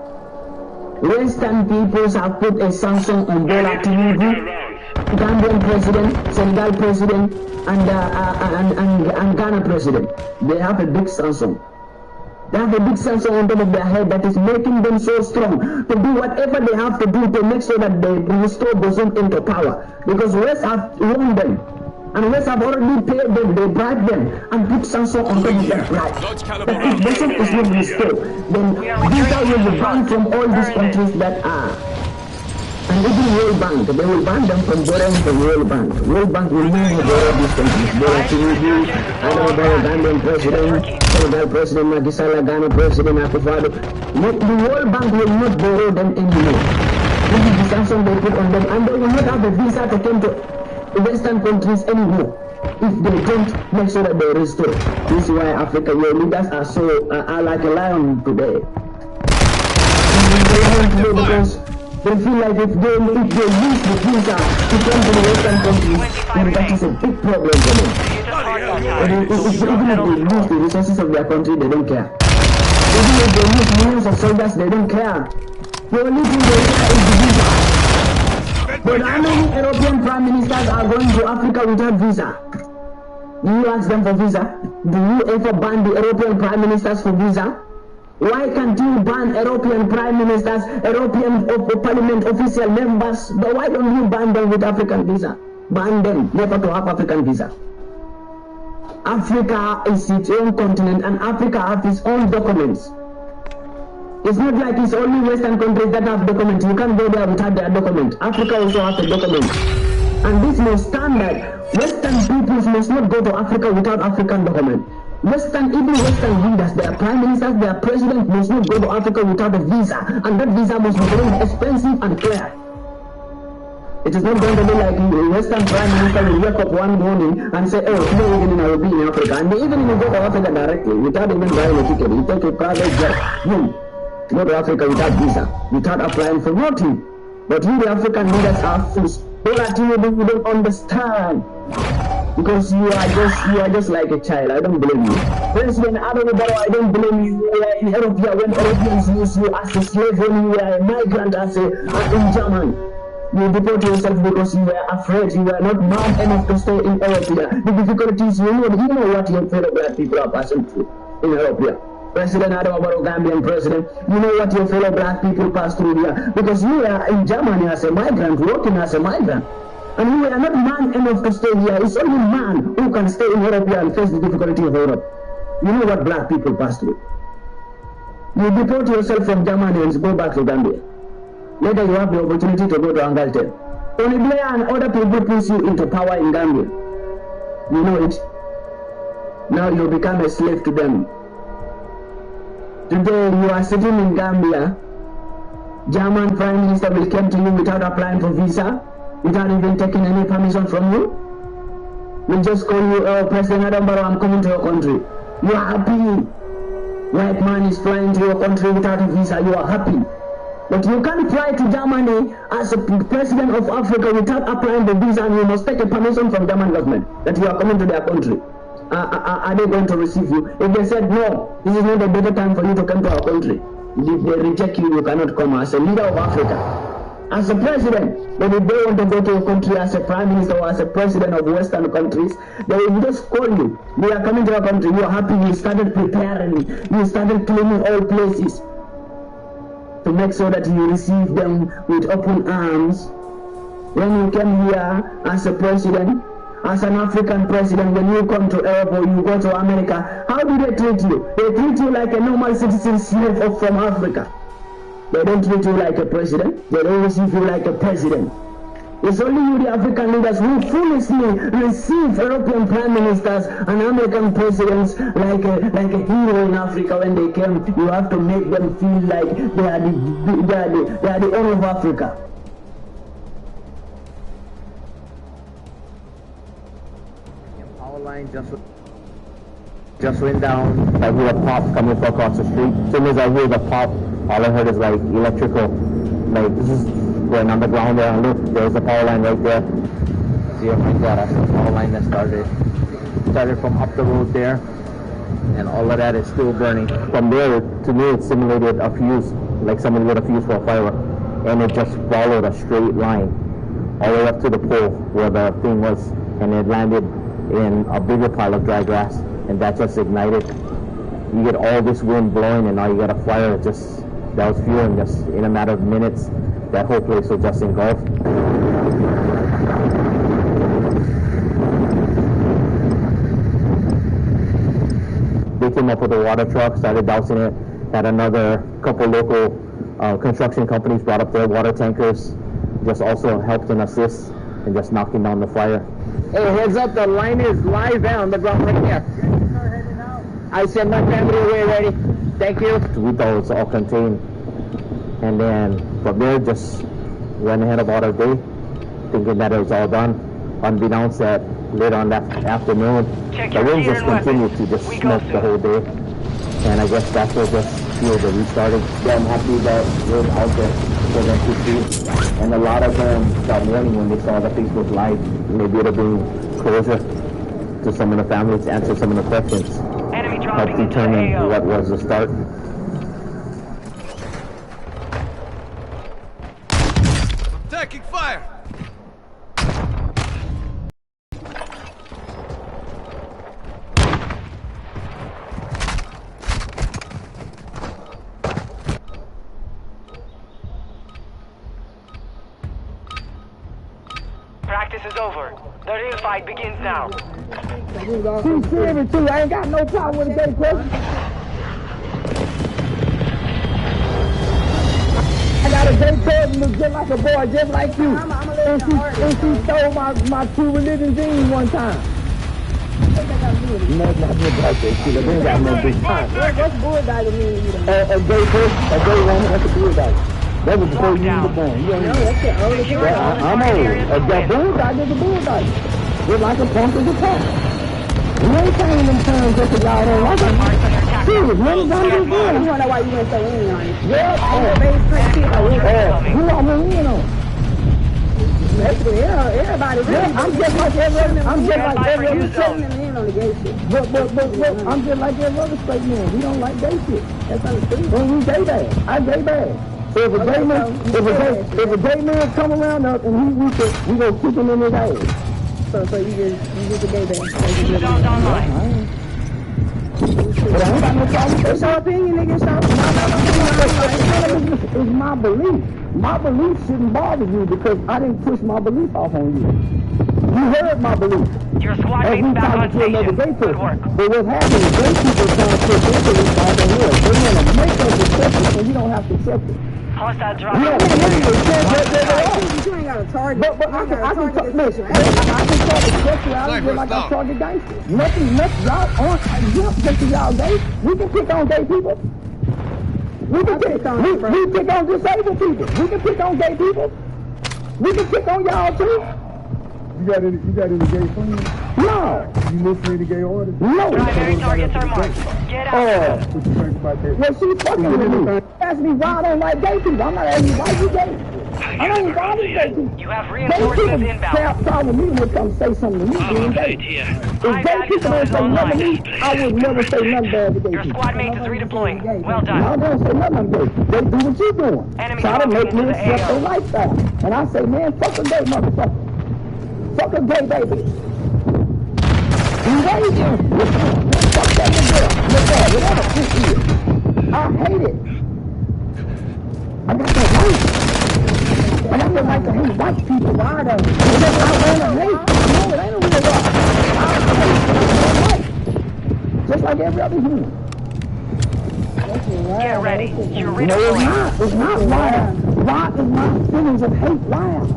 Western peoples have put a sanction on Bola Tinubu, Gambian president, Senegal president, and Ghana president. They have a big sanction. They have a big sanction on top of their head that is making them so strong to do whatever they have to do to make sure that they restore Bazoum into power. Because West have warned them, and West have already paid them, they bribed them, and put sanction on top of their pride. But if Bazoum is not restored, then visa will be banned from all these countries that are. And even World Bank, they will ban them from borrowing from World Bank. World Bank will never borrow these countries. Bola Tinubu, Gambian president, Senegal president, Macky Sall, Ghana president, Akufo-Addo. The World Bank will not borrow them anymore. This is the sanction they put on them, and they will not have a visa to come to Western countries anymore if they don't make sure that they restore. This is why Africa, your leaders are so are like a lion today. Because they feel like if they use the visa to come to the Western countries, then that is a big problem for them. Even if they use the resources of their country, they don't care. Even if they use millions of soldiers, they don't care. The only thing they care is the visa. But how many European prime ministers are going to Africa without visa? Do you ask them for visa? Do you ever ban the European prime ministers for visa? Why can't you ban European prime ministers, European parliament official members? But why don't you ban them with African visa? Ban them, never to have African visa. Africa is its own continent, and Africa has its own documents. It's not like it's only Western countries that have documents. You can't go there without their document. Africa also has a document. And this must stand that Western peoples must not go to Africa without African document. Even Western leaders, their prime ministers, their president must not go to Africa without a visa. And that visa must be very expensive and clear. It is not going to be like a Western prime minister will wake up one morning and say, oh, today evening I will be in Africa. And the evening you go to Africa directly without even buying a ticket. You take a private jet, boom, go to Africa without visa, without applying for nothing. But you, the African leaders, are fools. Bola Tinubu, you don't understand. Because you are just like a child. I don't blame you. President Adonibaro, I don't blame you. You were in Europe when Europeans used you as a slave, when you were a migrant in Germany. You deport yourself because you were afraid. You were not man enough to stay in Europe. The difficulties you know what your fellow black people are passing through in Europe. President Adonibaro, Gambian president, you know what your fellow black people pass through here. Because you were in Germany as a migrant, working as a migrant. And we are not man enough to stay here. It's only man who can stay in Europe and face the difficulty of Europe. You know what black people pass through. You deport yourself from Germany and go back to Gambia. Later you have the opportunity to go to Angleterre. Tony Blair and other people push you into power in Gambia. You know it. Now you become a slave to them. Today you are sitting in Gambia. German Prime Minister will come to you without applying for visa, without even taking any permission from you. We'll just call you, oh, President Adonibaro, I'm coming to your country. You are happy. White man is flying to your country without a visa. You are happy. But you can't fly to Germany as a president of Africa without applying the visa, and you must take a permission from German government that you are coming to their country. Are they going to receive you? If they said, no, this is not a better time for you to come to our country, if they reject you, you cannot come as a leader of Africa. As a president, but if they want to go to your country as a prime minister or as a president of Western countries, they will just call you. They are coming to your country, you are happy, you started preparing, you started cleaning all places to make sure that you receive them with open arms when you came here as a president, as an African president, when you come to Europe or you go to America, how do they treat you? They treat you like a normal citizen slave from Africa. They don't treat you like a president. They don't receive you like a president. It's only you, the African leaders, who foolishly receive European prime ministers and American presidents like a hero in Africa when they came. You have to make them feel like they are the owner of Africa. Power line just went down. I hear a pop coming from across the street. As soon as I hear the pop, all I heard is like electrical, like this is going underground there. And look, there's the power line right there. See, oh my God, that's the power line that started from up the road there, and all of that is still burning. From there, to me, it simulated a fuse, like somebody lit a fuse for a firework, and it just followed a straight line all the way up to the pole where the thing was, and it landed in a bigger pile of dry grass, and that just ignited. You get all this wind blowing, and now you got a fire. That was fueling just in a matter of minutes. That whole place was just engulfed. They came up with a water truck, started dousing it. Had another couple local construction companies brought up their water tankers, just also helped and assist and just knocking down the fire. Hey, heads up, the line is live down the ground right here. I sent my family away already. Thank you. We thought it was all contained. And then from there, just went ahead about our day, thinking that it was all done. Unbeknownst that later on that afternoon, the winds just continued to just smoke the whole day. And I guess that's what just fueled the restarting. Yeah, I'm happy that we're out there for them to see. And a lot of them that morning when they saw the Facebook Live, maybe it'll bring closure to some of the families, answer some of the questions, help determine what was the start. Taking fire! Practice is over. The real fight begins now. She's serious too. I ain't got no problem with a gay person. I got a gay cousin who's just like a boy, just like you. And she stole my true religion jeans one time. No, not your birthday. She ain't got no big time. What's bull dagger mean to you? A gay person, a gay woman, that's a bull dagger. That was before you were born. You No, that's the oldest one. I'm old. A bull dagger is a bull dagger. Just like a punk is a punk. We ain't saying them terms just because y'all don't like it. Serious, none of them is good. You wanna know why you went so in on it? Yeah. Who I'm in on? Everybody. I'm just like every other. I'm just like every other Telling them in on the gay shit. But I'm just like every other straight man. We don't like gay shit. That's understandable. And we gay bad. I gay bad. So if a gay man come around us and we gonna kick him in his ass. So you just a gay bad. But I ain't got no problem. It's your opinion, nigga. It's my belief. My belief shouldn't bother you because I didn't push my belief off on you. You heard my belief. Your squad As we mate's back on talking to another station. gay person. But what's happening is gay people trying to push their belief off on you. They want to make us accept it so you don't have to accept it. Hostile drop. You ain't got a target. But I can target sexuality just like I target gangsters. Nothing, y'all aren't, you don't think y'all gay. We can pick on gay people. We pick on disabled people. We can pick on gay people. We can pick on y'all too. You got any gay friends? No. You listen to gay artists? No. Primary targets are marked. Get out. What you think about that? Well, she's fucking with me. Ask me why I don't like gay people. I'm not asking you why you gay. I don't even bother gay people. You have reinforcements inbound. Problem me would come say something to me being gay. If gay people don't say nothing to me, I would never say nothing bad to gay Your people. squad mate is redeploying. Well done. I don't say nothing I'm gay. They do what you doing. Enemy Try to make dropping me into the accept AO. their lifestyle. And I say, man, fuck a gay motherfucker. Fuck a gay baby. Engage him. Fuck that nigga. Look at whatever shit is. I hate it. I got that right. I got the right to hate white people. Why It's just I want to hate. No, it ain't a real rock. Just like every other human. Get ready. You're No, it's not. It's not wild. Rock is not feelings of hate. Wild.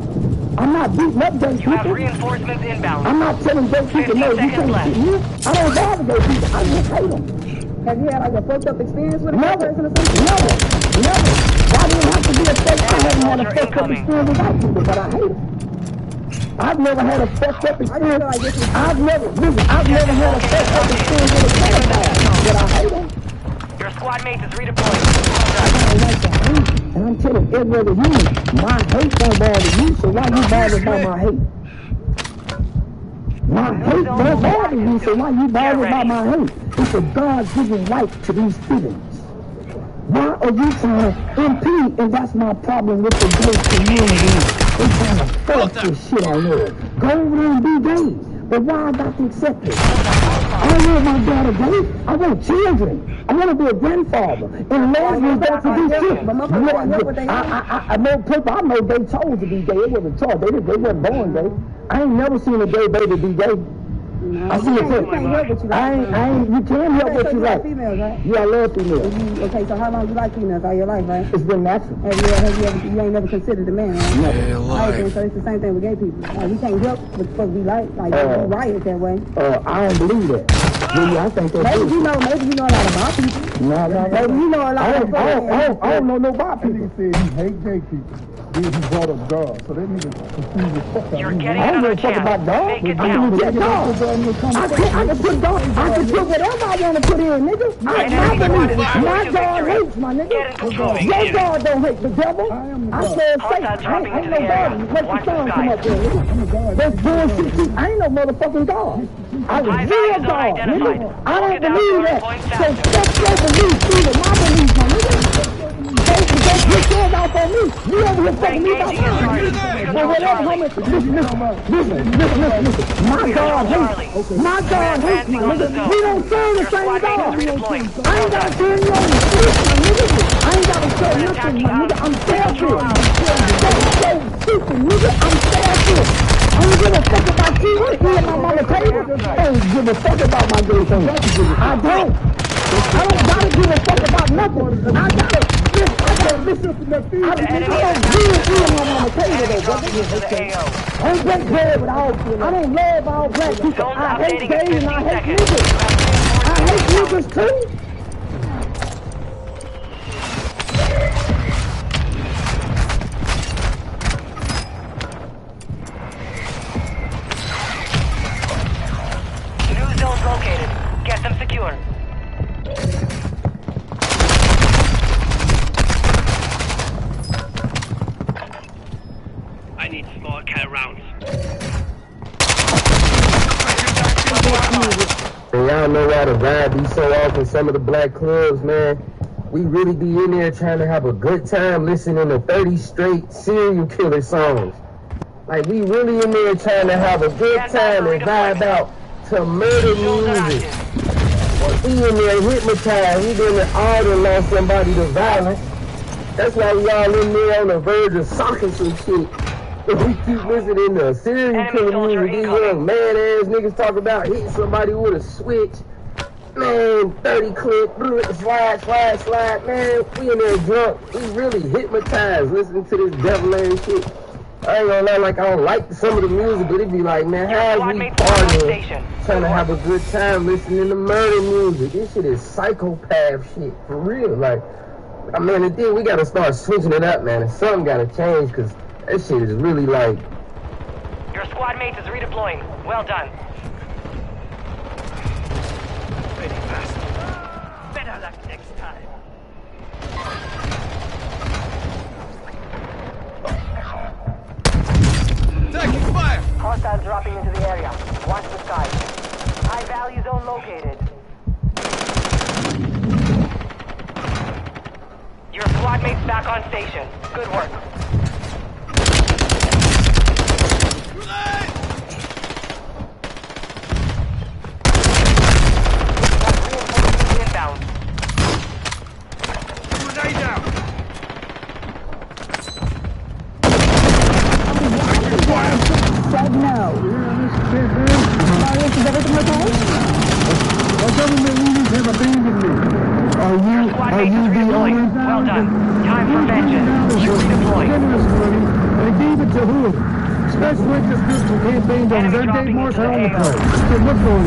I'm not beating up gay people. You have reinforcements inbound. I'm not telling gay people, no, you can't shoot me. I don't bother gay people. I just hate them. Have you had like a fucked up experience with a gay Never. person or something? Never. Why do it have to be a fake? I haven't had a fucked up experience with white people, but I hate them. I've never had a fucked up experience. I've never had a fucked up experience with a pedophile, but I hate them. Your squad mate is redeployed. And I'm telling every other human, my hate don't bother you, so why you bothered by my hate? My hate don't bother you, so why you bothered by my hate? It's a God-given right to these feelings. Why are you trying to impede? And that's my problem with the gay community. They're trying to force this shit on there. Go over there and be gay. But why I got to accept it? I don't want my daughter gay. I want children. I want to be a grandfather. And lesbians don't produce children. I know people, I know they chose to be gay. It wasn't a choice. They weren't born gay. I ain't never seen a gay baby be gay. No, I see it. You can't help what you like. You can help what you like. Females, right? Yeah, I love females. Okay, so how long you like females all your life, right? It's been natural. You ain't never considered a man, right? No. Alright, so it's the same thing with gay people. We can't help what's supposed to be like we riot that way. I don't believe that. Really, I think that's maybe you know a lot about people. No. Maybe you know a lot about I don't know no about people. He said he hate gay people. Then he brought up God, so that nigga confused the fuck out of me. I don't give a fuck about God. I can put God. I can put God. I can put whatever I want to put in, nigga. My God hates my nigga. Your God don't hate the devil. I said Satan. I ain't no God. Let the sun come up there, nigga. That's bullshit. I ain't no motherfucking God. I was real God, nigga. I don't believe that. So fuck your belief, Steven. My belief, my nigga. Don't put yours out on me. You over here fucking me about mine. But whatever, homie, listen. My God hates. My God hates my nigga. We don't serve the same God. I ain't got to turn you on the street, my nigga. I ain't got to say nothing, my nigga. I'm selfish. Don't so stupid, nigga. I'm selfish. I don't give a fuck about you. You and my mama table. I don't give a fuck about my gay friends. I don't. I don't gotta give a fuck about nothing. I gotta listen to the feet. I don't my mama table though, brother. I don't break bread with all people. I don't love all black people. I hate gays and I hate niggas. I hate niggas too. Located. Get them secure. I need small cat rounds. And y'all know why the vibe be so off in some of the black clubs, man. We really be in there trying to have a good time listening to 30 straight serial killer songs. Like, we really in there trying to have a good time and vibe out to murder music. We in there hypnotized. We been in all and lost somebody to violence. That's why we all in there on the verge of socking some shit. If we keep listening to serial killer music, these young man-ass niggas talk about hitting somebody with a switch. Man, 30 clip, slide, man. We in there drunk. We really hypnotized listening to this devil-ass shit. I ain't gonna lie, like, I don't like some of the music, but it be like, man, how is we partying, trying to have a good time listening to murder music? This shit is psychopath shit, for real. Like, I mean, and then we gotta start switching it up, man, and something gotta change, because that shit is really like... Your squad mate is redeploying. Well done. Better luck next time. Taking fire! Hostiles dropping into the area. Watch the sky. High value zone located. Your squad mate's back on station. Good work. Inbound. Grenade down! Why Are you the owner? Well done. Time for vengeance. You redeploy. They gave it to who? Special interest groups and campaign donors. I gave more on the price. What's going on?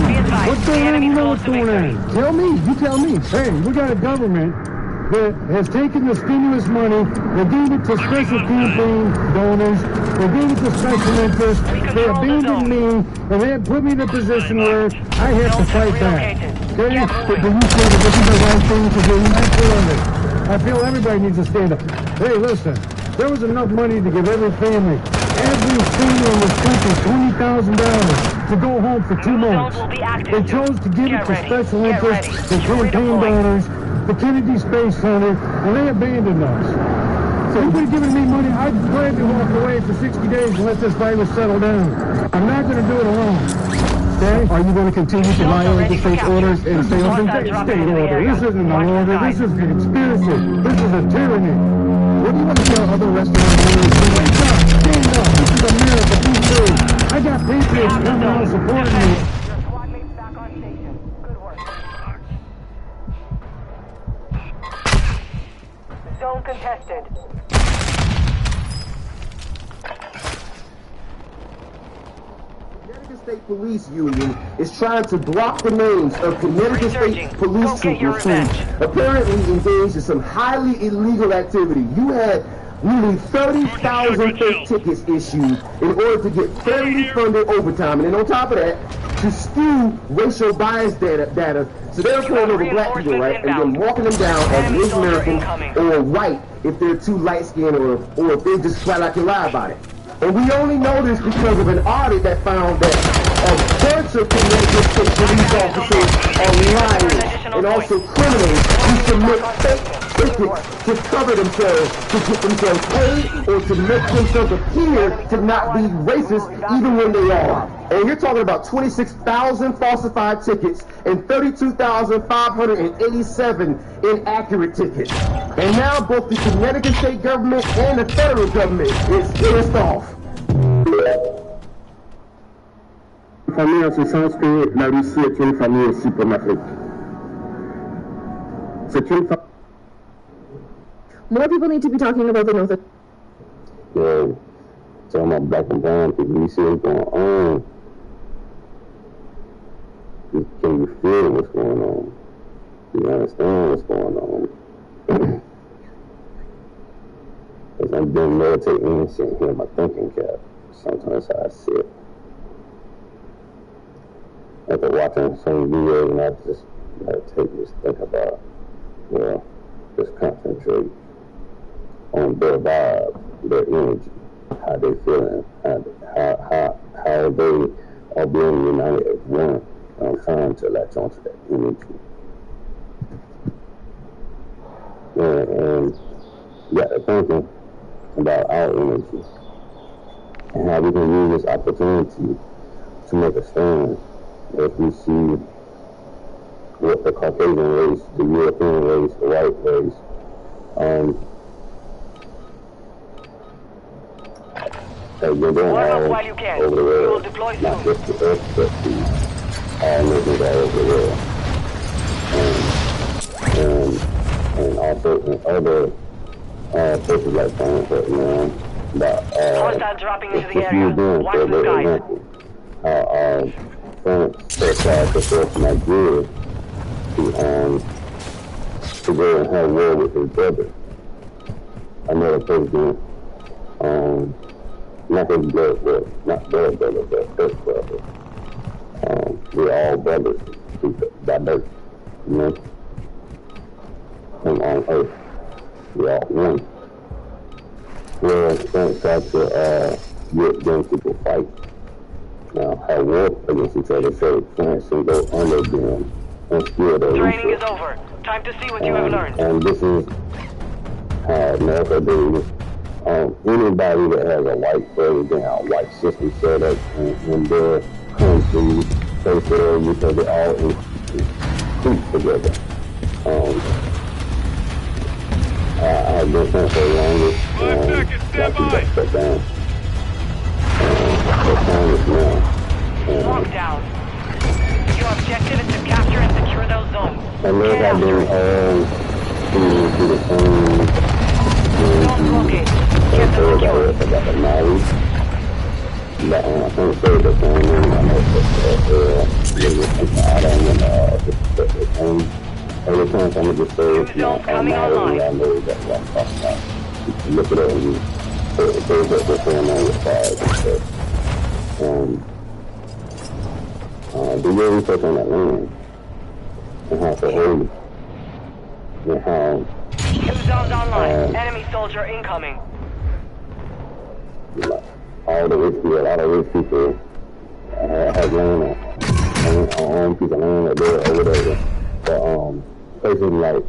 What's going on? You know what's going on. Tell me. You tell me. Hey, we got a government that has taken the stimulus money, they gave it to special campaign donors, they gave it to special interests, they abandoned me, and they have put me in a position where I have to fight back. Okay? But do you feel that this is the right thing to do? I feel everybody needs to stand up. Hey, listen, there was enough money to give every family, every senior in this country, $20,000 to go home for 2 months. They chose to give it to special interests and campaign donors, the Kennedy Space Center, and they abandoned us. So if they'd given me money, I'd gladly walk away for 60 days and let this virus settle down. I'm not going to do it alone. Okay? Are you going to continue to violate the state orders and say, oh, state order? This isn't an order. This is a conspiracy. This is a tyranny. What do you want to tell other restaurant owners? Wake up! Stand up! This is America. Be free. I got patriots coming out supporting me. Zone contested. Connecticut State Police Union is trying to block the names of Connecticut State police troopers who apparently engaged in some highly illegal activity. You had nearly 30,000 fake tickets issued in order to get federally funded overtime. And then on top of that, to skew racial bias data. So they're pulling over black people, right? And then walking them down as Native American or white if they're too light-skinned or if they just flat out can lie about it. And we only know this because of an audit that found that a bunch of Connecticut State police officers are liars and also criminals who submit fake tickets to cover themselves, to get themselves paid, or to make themselves appear to not be racist even when they are. And you're talking about 26,000 falsified tickets and 32,587 inaccurate tickets. And now both the Connecticut state government and the federal government is pissed off. Famille en ce sens que la Russie est une famille aussi comme l'Afrique. C'est une famille. More people need to be talking about the North. Yeah, talking about black and brown people, we see what's going on. Can you feel what's going on? Do you understand what's going on? Because I've been meditating and sitting here in my thinking cap. Sometimes how I sit. After watching some videos and I just meditate, just think about, just concentrate on their vibe, their energy, how they feeling, how they are being united as one. I'm trying to latch onto that energy. And got to thinking about our energy and how we can use this opportunity to make a stand if we see what the Caucasian race, the European race, the white race, has been doing all over the world, not just the earth, but all nations all over the world. And also in other places like France right now, Hostiles dropping into the area. Watch the skies. France tried to force Nigeria to go and have war with his brother. Another president, not his blood, not their brother, but his brother. We're all brothers by birth, you know? And on earth, we're all one. Where France tried to get young people fight. Have war against each other, so France can go under them and steal their research. Training is over. Time to see what you have learned. And this is how America does. Anybody that has a white president, a white system set up in their country, they feel because they all increase together. I've been saying for the longest, got to get shut down. Walk down. Your objective is to capture and secure those zones. And there have been the can't say the same thing. I know every time someone just says it's not on my way, I know that's what I'm talking about. You look it up and you say what's going on with fires and stuff. Do your research on that land and how to hold it and how New zones online. Enemy soldier incoming. All the rich people, a lot of rich people have land on piece of land up there or whatever. But places like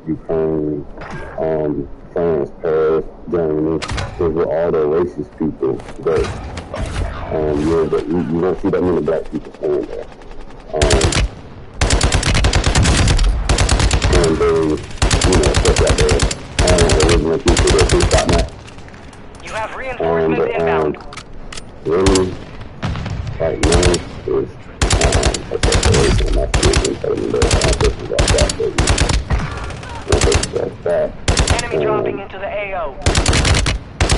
Ukraine, France, Paris, Germany, is where all the racist people go. You don't see that many black people staying there. And they, stuff like that. Original people that they stop that. You have reinforcements inbound. Really, right now, is a separation, and that's the reason for the places like that. Enemy dropping into the AO.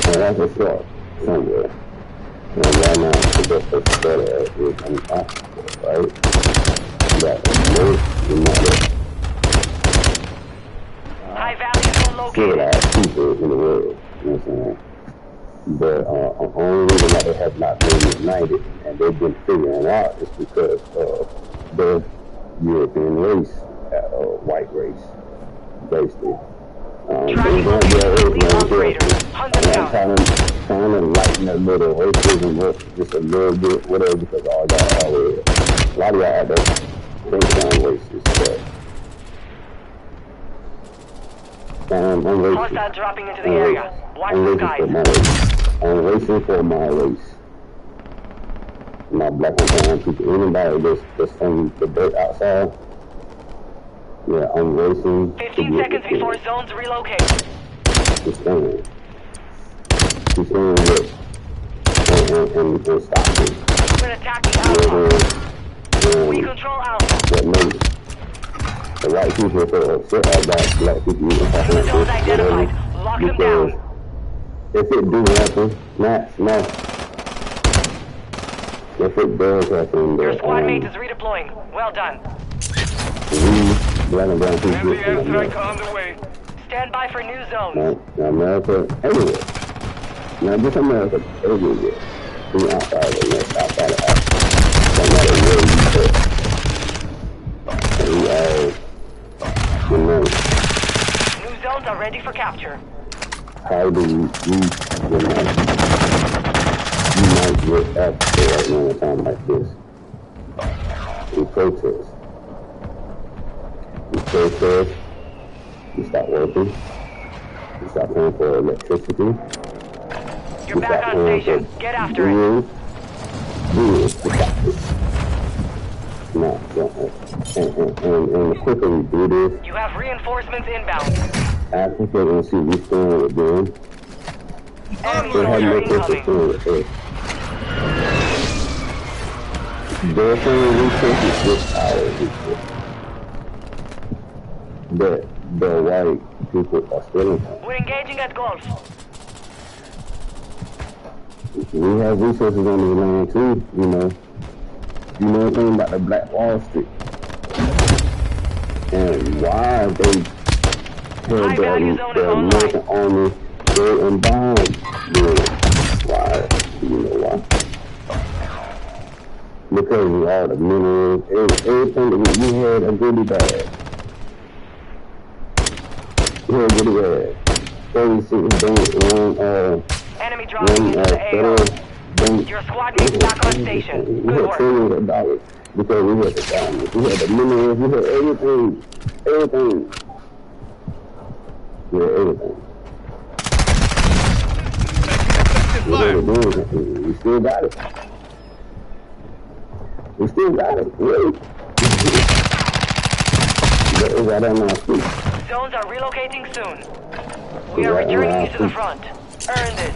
And that's a shot somewhere. And right now, the best place to start at is impossible, right? But most, you know, high value zone located. Civilized people in the world, you know what I'm saying? But only reason why they have not been united and they've been figuring out is because of the European race, white race, basically. They're going to be trying to lighten a little racism up just a little bit, whatever, because all y'all already, a lot of y'all out there think I'm racist, but I'm racist. Hostile dropping into the area. Watch the skies. I'm racing for my race. My black and brown people, anybody that's from the dirt outside, yeah, I'm racing. 15 seconds before zones relocate. Just saying. Just saying that. And stop it. We're attacking Alpha. We control Alpha. What made it? The white people are so upset about black people even talking like zones identified. Lock them down. If it do happen, no. If it does happen, your squad mate is redeploying. Well done. Black and brown people airstrike on the way. Stand by for new zones. Now America, everywhere. Not just America, everywhere. Even outside of America, outside of Africa. No matter where you go. And we all, new zones are ready for capture. How do we unite with Africa right now in a time like this? We protest. We stop working. We stop paying for electricity. You're back on station. Get after it. No, and the quicker we do this, you have reinforcements inbound. Africa gonna see we stand with them. They have no place to stand with us. Their same resources with our resources. The white people are stealing from. We're engaging at Gulf. We have resources on the land too, you know. You know anything about the Black Wall Street? And why they had the American Army go and bomb them? Why? Do you know why? Because of all the minerals, everything that we had a goodie bag. We had a goodie bag. 36 banks, enemy dropping into the AO. Your squad mates back on station. Good work. Trillions of dollars because we had the diamonds, we had the minerals, we had everything. We had everything. We still got it. Really. But it's right on our feet. Zones are relocating soon. We are returning you to the front. Earn this.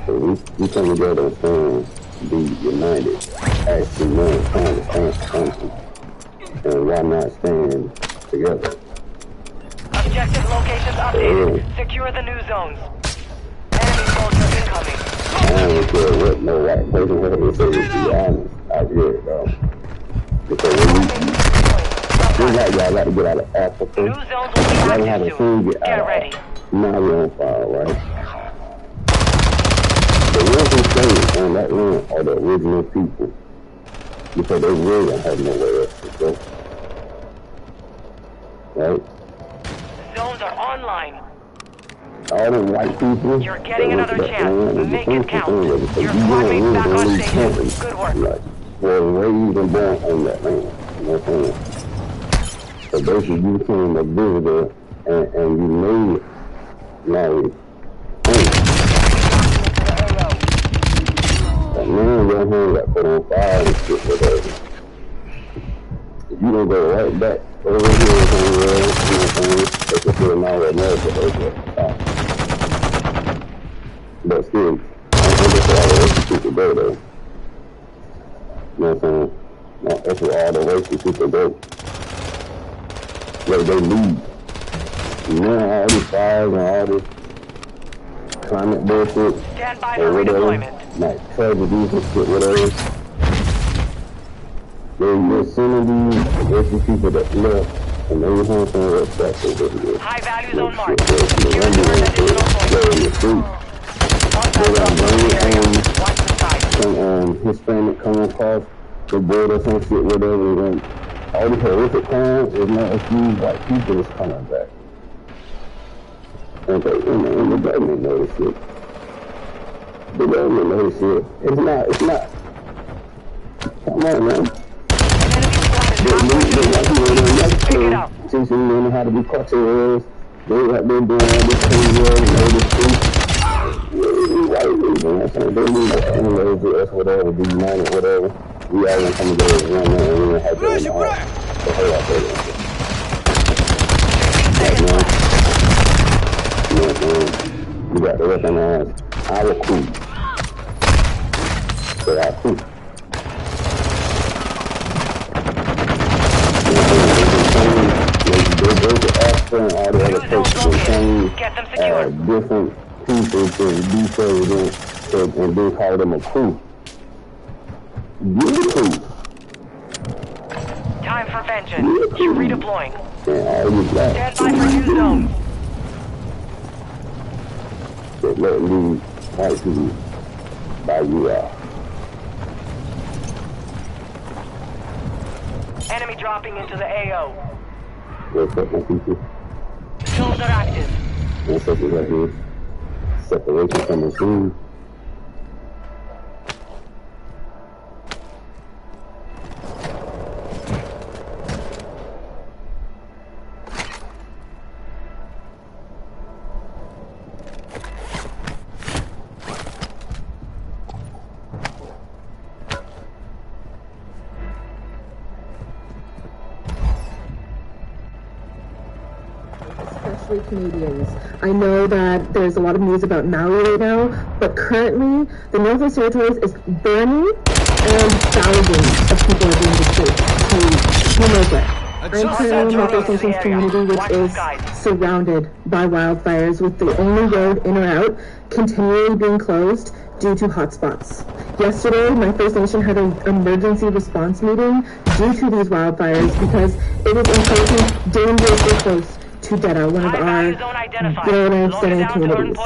So we come together and be united, actually know trying to stand for something, and why not stand together? Objective locations updated. Secure the new zones. Enemy soldier incoming. don't care what no white person has to say, to be honest. I get it, though. Because when you, just like y'all got to get out of Africa, y'all have to soon get out of Africa. Now we're on fire, right? The ones who stay on that land are the original people. Because they really don't have nowhere else to go. Right? Zones are online. All them white people. You're getting another chance. Make it count. Your squad mates back on station. Good work. Like, were raised and born on that land. You know what I'm saying? So basically, you became a visitor and you made like, that man your home got put on fire and shit, whatever. If you don't go right back over here somewhere, you know what I'm saying? They can put them all in America, they get stopped. But still, I think that's where all the racist people go, though. You know what I'm saying? That's where all the racist people go. Where they leave. You know, all these fires and all this climate bullshit, or whatever, like tragedies and shit, whatever. They're sending these racist people that left, and they was on some red stuff over here. High value zone mark. They're in the street. They got some Hispanic coming across the border, some shit, whatever, and all these horrific crimes is not a few white people that's coming back. And the government knows this shit. The government knows this shit. It's not. Come on, man. They teaching men how to be cartels. They have been doing all this crazy work and all this shit. White people, you know what I'm saying? They need to analyze us, whatever, be united, whatever. We all gonna come together as one man and we gonna have to in the heart. So hold up, hold up. We got to recognize our crew. So our crew. They go to Africa and all the other places and change different people to be president and then call them a crew. Get a crew. Time for vengeance. You're redeploying. And all you got. Stand by for new zones. That let these white people buy you out. Enemy dropping into the AO. What's up, my people? Zones are active. What's up, right here? Separation from the scene. Canadians. I know that there's a lot of news about Maui right now, but currently the Northwest Territories is burning and thousands of people are being displaced to who knows where. I'm currently in the Northwest Nations community, which is surrounded by wildfires, with the only road in or out continually being closed due to hotspots. Yesterday, my First Nation had an emergency response meeting due to these wildfires because it was encroaching dangerously close to Jeddah, one of our greater center communities.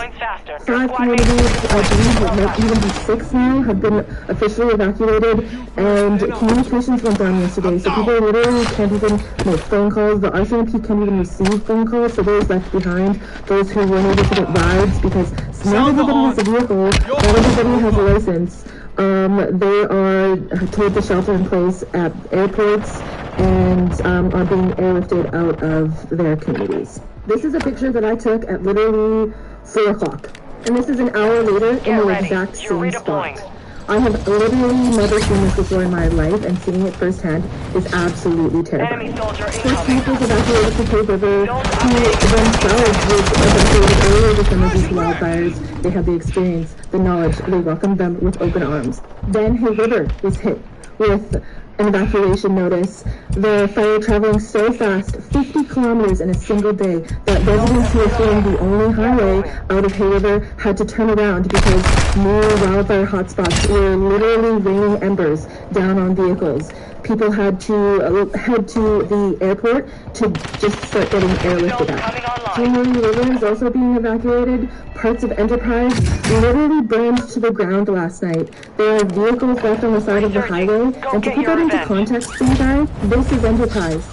5 communities, I believe it might even be 6 now, have been officially evacuated, and communications went down yesterday, so people literally can't even make phone calls. The RCMP can't even receive phone calls, so those left behind, those who weren't able to get rides, because not everybody has a vehicle, not everybody has a license. They are told to shelter in place at airports and are being airlifted out of their communities. This is a picture that I took at literally 4 o'clock. And this is an hour later in the exact same spot. I have literally never seen this before in my life, and seeing it firsthand is absolutely terrifying. First people evacuated to Cave River, who themselves was evacuated earlier this summer due to wildfires. They had the experience, the knowledge, they welcomed them with open arms. Then Cave River was hit with an evacuation notice. The fire traveling so fast, 50 kilometers in a single day, that residents who were fleeing the only highway out of Hay River had to turn around because new wildfire hotspots were literally raining embers down on vehicles. People had to head to the airport to just start getting airlifted out. January River is also being evacuated. Parts of Enterprise literally burned to the ground last night. There are vehicles left on the side of the highway, and to put that into context for you guys, this is Enterprise.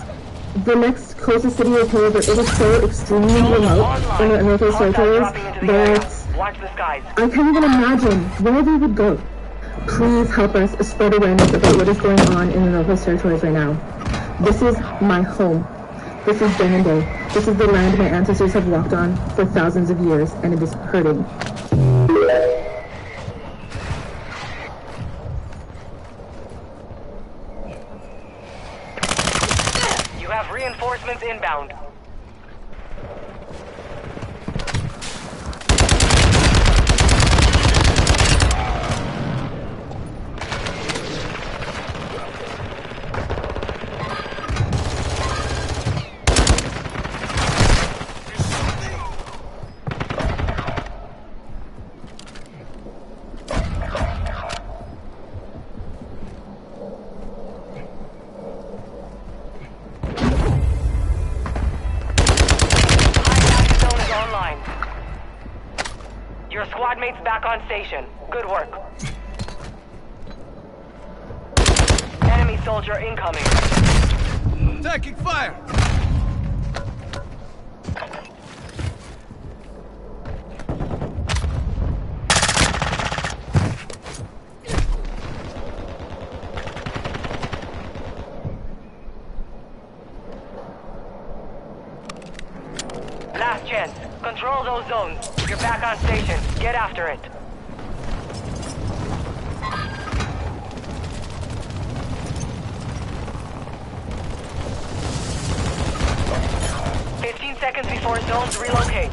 The next closest city is Hay River. It is so extremely remote in the Northwest Territories that I can't even imagine where they would go. Please help us spread awareness about what is going on in the Northwest Territories right now. This is my home. This is day and day. This is the land my ancestors have walked on for thousands of years, and it is hurting. You have reinforcements inbound. Your squad mates back on station. Good work. Enemy soldier incoming. Taking fire! Last chance. Control those zones. You're back on station. Get after it. Seconds before zones relocate.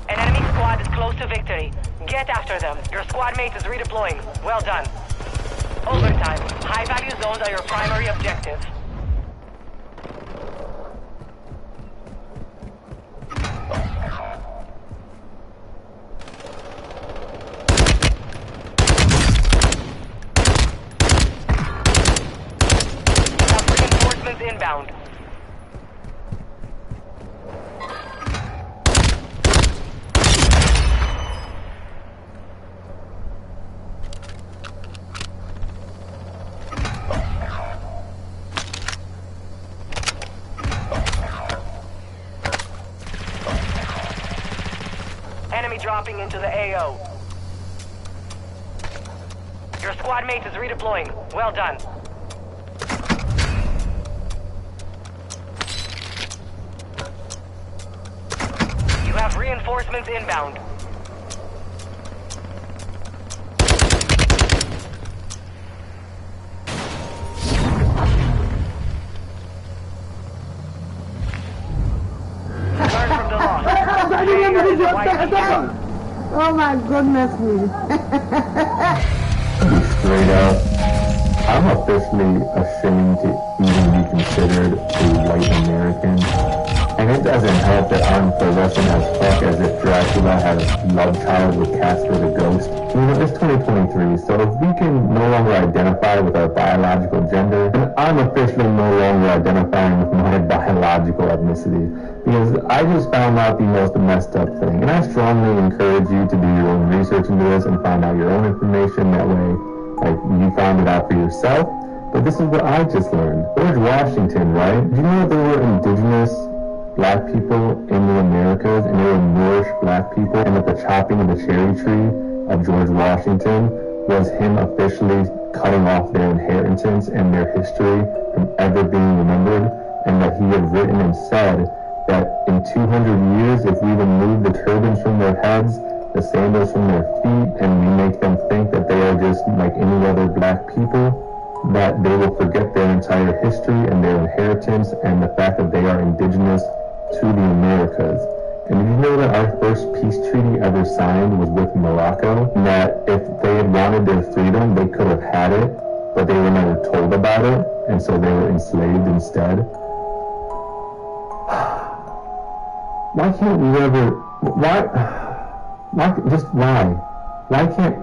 An enemy squad is close to victory. Get after them. Your squad mate is redeploying. Well done. Overtime. High-value zones are your primary objective. Inbound. Enemy dropping into the AO. Your squad mate is redeploying. Well done. Have reinforcements inbound. Learn from the loss. Oh my goodness me. Straight up, I'm officially ashamed to even be considered a white American. And it doesn't help that I'm fluorescent as fuck as if Dracula had a love child with Casper the Ghost. You know, it's 2023, so if we can no longer identify with our biological gender, then I'm officially no longer identifying with my biological ethnicity. Because I just found out the most messed up thing. And I strongly encourage you to do your own research into this and find out your own information. That way, like, you found it out for yourself. But this is what I just learned. George Washington, right? Do you know there were indigenous black people in the Americas, and they were Moorish black people, and that the chopping of the cherry tree of George Washington was him officially cutting off their inheritance and their history from ever being remembered, and that he had written and said that in 200 years, if we remove the turbans from their heads, the sandals from their feet, and we make them think that they are just like any other black people, that they will forget their entire history and their inheritance and the fact that they are indigenous to the Americas. And did you know that our first peace treaty ever signed was with Morocco? And that if they had wanted their freedom, they could have had it, but they were never told about it, and so they were enslaved instead? Why can't we ever... Why just why? Why can't...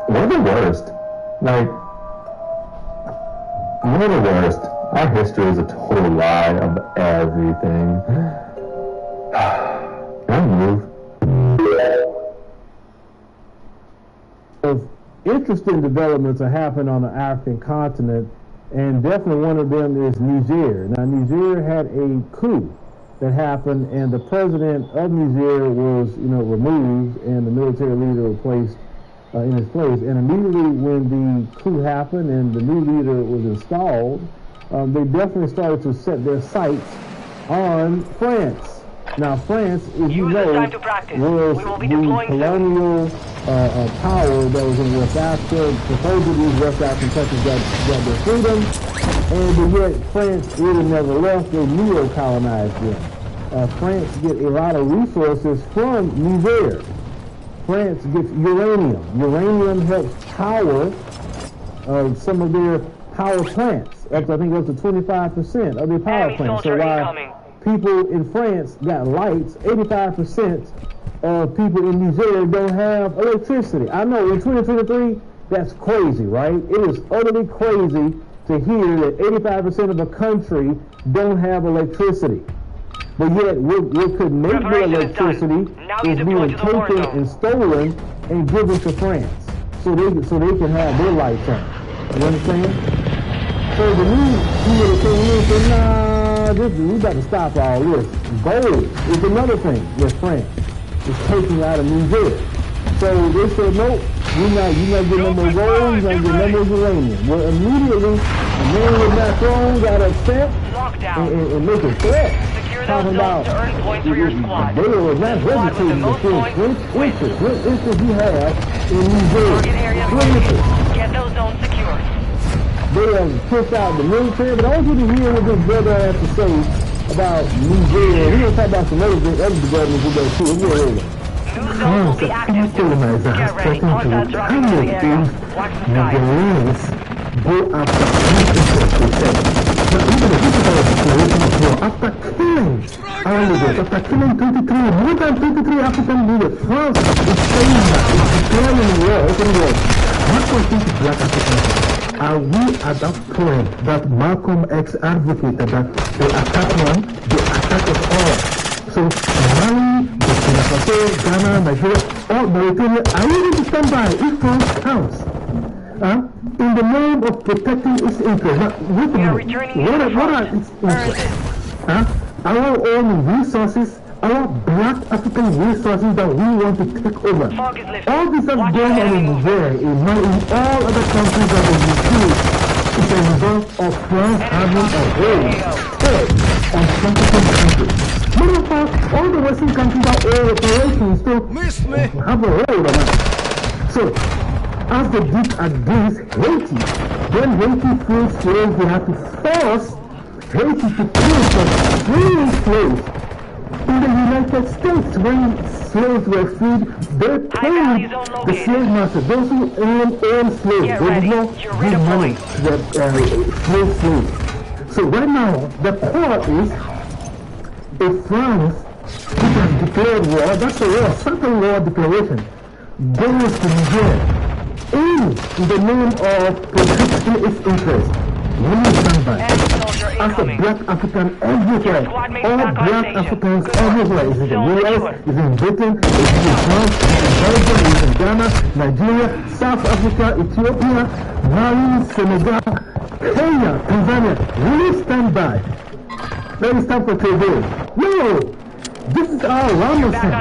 we're the worst. Like, we're the worst. Our history is a total lie of everything. Can I move? Interesting developments are happening on the African continent, and definitely one of them is Niger. Now, Niger had a coup that happened, and the president of Niger was, removed, and the military leader replaced in his place. And immediately when the coup happened and the new leader was installed, they definitely started to set their sights on France. Now, France, as you know, was the colonial power that was in West Africa. Supposedly, West African countries got their freedom, and yet France really never left. They neo-colonized them. France get a lot of resources from Niger. France gets uranium. Uranium helps power some of their power plants. I think up to 25% of their power plants. So while people in France got lights, 85% of people in Niger don't have electricity. I know in 2023, that's crazy, right? It is utterly crazy to hear that 85% of the country don't have electricity. But yet, what could make the electricity is being taken and stolen and given to France, so they can have their lights on. You understand? So the new people came in and said, nah, we got to stop all this. Gold is another thing that France is taking out of Niger. So they said, nope, you're not getting no more gold, you're not getting no more uranium. Well, immediately, Emmanuel Macron got upset and make a threat. Talking about they were not hesitating to send French interest. What interest you have in Niger? What interest? Get those zones secured. They have pushed out the military, but I want you to hear what this brother has to say about Niger. We're going to talk about some other developments we go too. France, the colonizer, has threatened to Nigerians go after interest, they said. But even the physical situation of war, after killing our leaders, after killing more than 23 African leaders, France is saying that it's declaring war, open war. What do you think Black Africans are we at that point that Malcolm X advocated that they attack one, they attack us all? So Mali, Burkina Faso, Ghana, Nigeria, all Mauritania, are you ready to stand by if France counts? In the name of protecting its interests. Now, wait a minute. What are its interests? Our own resources, our Black African resources that we want to take over. All this has gone on in Nigeria, in all other countries that are refused is a result of France having a hold on competent countries. Matter of fact, all the Western countries are all operations to have a hold on us. So, as they did against Haiti, when Haiti freed slaves, they had to force Haiti to kill some freeing slaves. In the United States, when slaves were freed, they paid the slave masters, those who own slaves. They did not give money to the slave slaves. So right now, the point is, if France, which has declared war, that's a war, second war declaration, goes to Niger, in the name of protecting its interests, we stand by. As a Black African everywhere, all Black Africans everywhere, is in the US, is in Britain, is in France, is in Belgium, is in Ghana, Nigeria, South Africa, Ethiopia, Mali, Senegal, Kenya, Tanzania, we stand by. Then it's time for today. No! This is our Ramazan.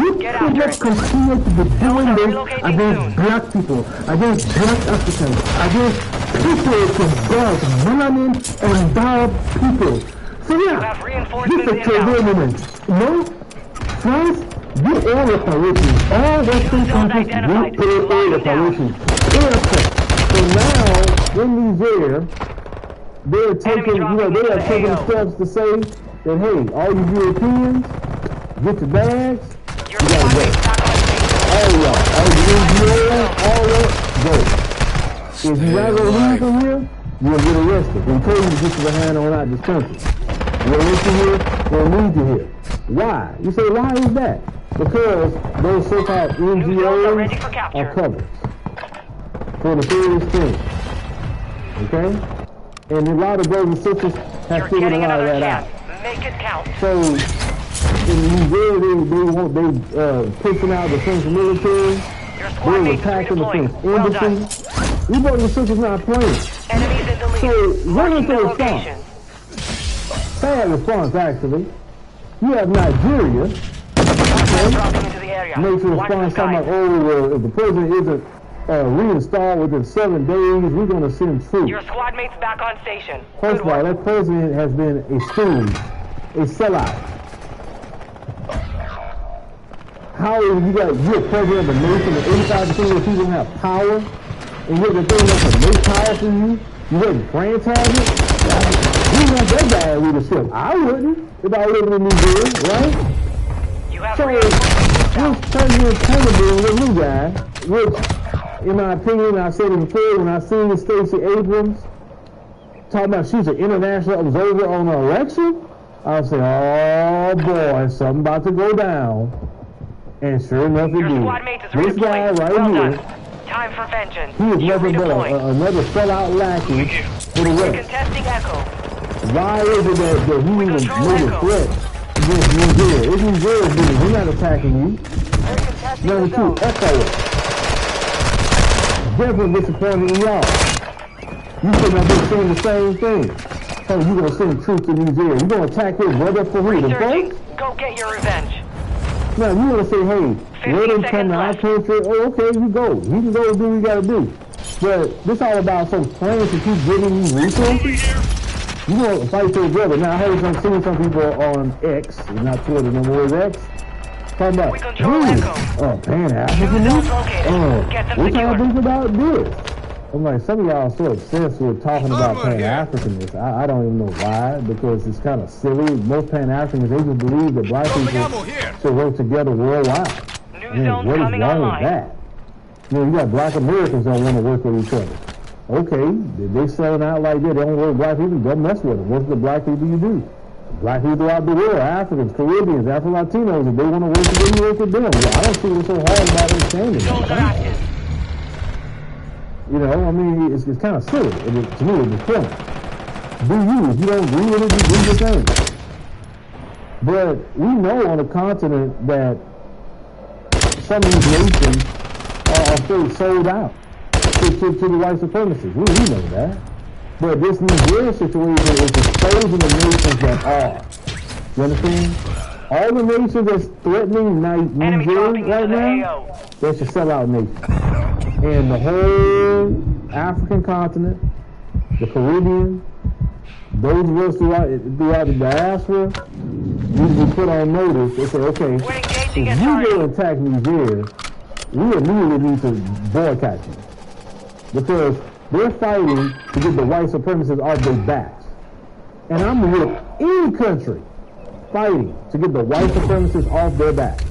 We cannot continue to be doing this against Black people, against Black Africans, against people from God, melanin, endowed people. So yeah, this is a today moment. No? France, we all reparations. All Western countries, we pay all reparations. So now, in Niger, they're taking, they are taking steps to say that, hey, all you Europeans, get your bags, you gotta go. All y'all, all you NGOs, all that, go. If you're not gonna leave from here, you'll get arrested. They told you to get your hand on out this country. You'll listen here, you'll leave you here. Why? You say, why is that? Because those so-called NGOs are covered for the various things. Okay? And a lot of brothers and sisters have figured a lot of that out. Make it count. So, in they pushing out the French military, they're attacking the French embassy. You brothers and sisters not playing. Enemies in the lead. So, what is the response? Bad response, actually. You have Nigeria. Makes a response talking about, oh, if the president isn't reinstalled within 7 days, we're going to send troops. Your squad mates back on station. First of all, that president has been a stooge, a sellout. How is you're president of a nation and 85% of the people have power, and you're the thing that's to make power for you? You wouldn't franchise it? You want that guy in leadership. I wouldn't if I lived in New Zealand, right? So, this president Kennedy, the new guy, which, in my opinion, I said it before, when I seen Stacey Abrams talking about she's an international observer on an election, I say, oh boy, something about to go down. And sure enough, it did. This guy right here, time for vengeance. He is nothing but another sellout lackey for the West. Contesting Echo. Why is it that he even made a threat against Nigeria? It's Nigeria's business. We're not attacking you. Number two, Echo. Definitely disappointed in y'all. You should have been saying the same thing. So you're going to send troops to Nigeria. You're going to attack his brother for who? The folks? Go get your revenge. Now, you want to say, hey, let him come to our country. Oh, okay, you go. You can go do what you got to do. But this all about some plans to keep giving you resources. You want to fight your brother. Now, I heard some people on X, not Twitter no more, X, talking about, Pan-Africanism? What y'all think about this? I'm like, some of y'all are so obsessed with talking about Pan-Africanism. I don't even know why, because it's kind of silly. Most Pan-Africans, they just believe that black people should work together worldwide. What is wrong with that? You got black Americans don't want to work with each other. Okay, they selling out like that. They don't work with black people. Don't mess with them. What's the black people you do? Black people throughout the world, Africans, Caribbeans, Afro-Latinos, if they want to work together, you work with them. I don't see what's so hard about understanding that. You know, I mean, it's kind of silly. To me, it's the point. Do you? If you don't agree with it, you do your thing. But we know on the continent that some of these nations are fully sold out to the white supremacists. We know that. But this Nigeria situation is exposing the nations that are. You understand? All the nations that's threatening Nigeria right now, that's a sellout nation. And the whole African continent, the Caribbean, those of us throughout the diaspora, need to be put on notice. They say, okay, if you go attack Nigeria, we immediately need to boycott you. Because they're fighting to get the white supremacists off their backs. And I'm with any country fighting to get the white supremacists off their backs.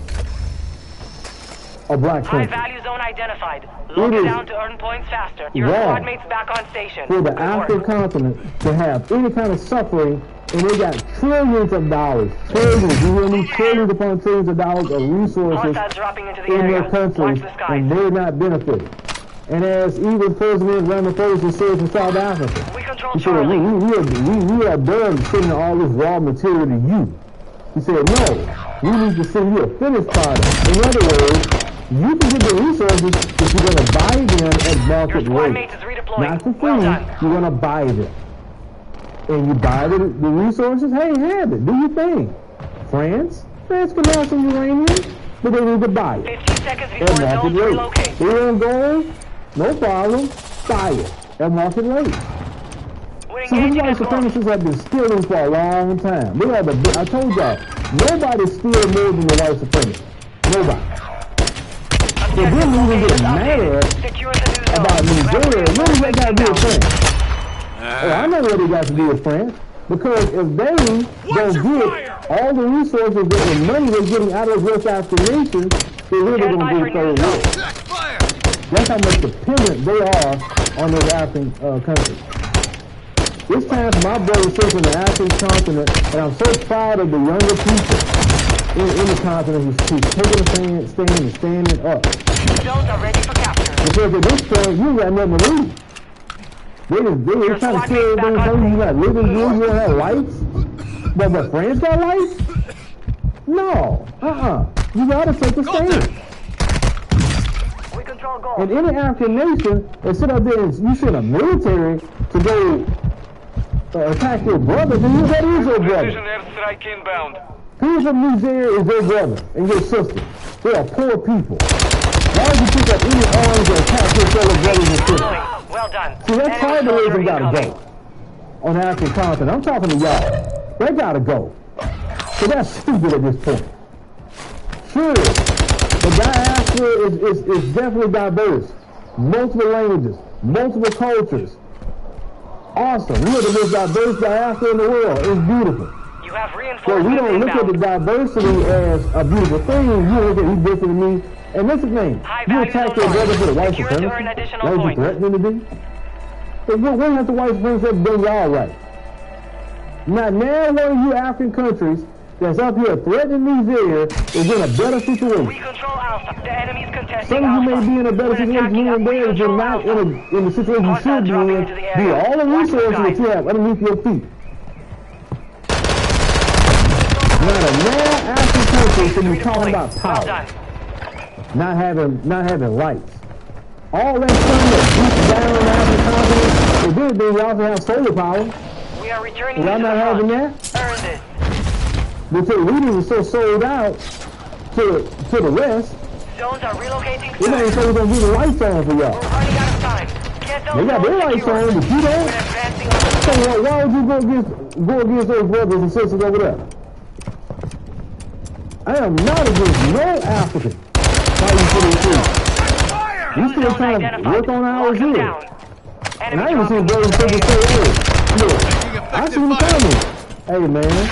A black country. High value zone identified. Lock it down to earn points faster. Your squad mates back on station. For the African continent to have any kind of suffering, and they got trillions of dollars, trillions, you hear me? Trillions upon trillions of dollars of resources in their countries, and they're not benefiting. And as even President Ramaphosa says in South Africa, he said, we are done sending all this raw material to you. He said, no, we need to send you a finished product. In other words, you can get the resources if you're going to buy them at market rate. Not for free, you're going to buy them. And you buy the resources, hey, have it, do your thing. France can have some uranium, but they need to buy it. 15 seconds at market rate. They don't go, no problem, buy it at market rate. So these white supremacists have been stealing for a long time. They are I told y'all, nobody steals more than the white supremacists. Nobody. So them even get mad about Nigeria. What does that got to do with things? Oh, I know what they got to do with France. Because if they don't get all the resources and money they're getting out of West African nations, they're really going to do third world. That's how much dependent they are on those African countries. It's time for my brothers and sisters in the African continent, and I'm so proud of the younger people in the continent who's taking a stand and standing up. Zones are ready for capture. Because at this point, you got nothing to lose. They're trying to kill everything. You got living good, you don't have lights. But France got lights? No. You gotta take a stand. We control gold. And any African nation that sit up there and you send a military to go attack your brother, then what is your brother? Airstrike inbound. People from Niger is their brother and your sister. They are poor people. Why would you pick up any arms and attack your fellow brothers and sisters? Well done. See, that tribalism gotta go on the African continent. I'm talking to y'all. They gotta go. So that's stupid at this point. Sure, the diaspora is definitely diverse. Multiple languages, multiple cultures. Awesome. We are the most diverse diaspora in the world. It's beautiful. You have reinforcements. So we don't look at the diversity as a beautiful thing. You look at he's different than me. And that's the thing. You attack your brother for the white supremacy. Why would you threaten him to be? When has the white supremacy ever done y'all right? Now one of you African countries that's up here threatening Niger is in a better situation. We control Alpha. The enemy's contesting Some of you may be in a better situation than there, but you're not in the situation you should be in. Be all the resources that you have underneath your feet. Not a man African country should be talking about power. Not having rights. All that sun that beats down on the African continent, they also have solar power. We are returning. Y'all not having that? Earned it. Because leaders are so sold out to the West. Zones are relocating. They ain't so gonna do the lights on for y'all. We're running out of time. They got their lights on, but you don't. So why would you go against those brothers and sisters over there? I am not against no African. How you put it through? We still trying to work on ours here. And I even seen brothers and sisters say, hey, look, I see the comments. Hey man,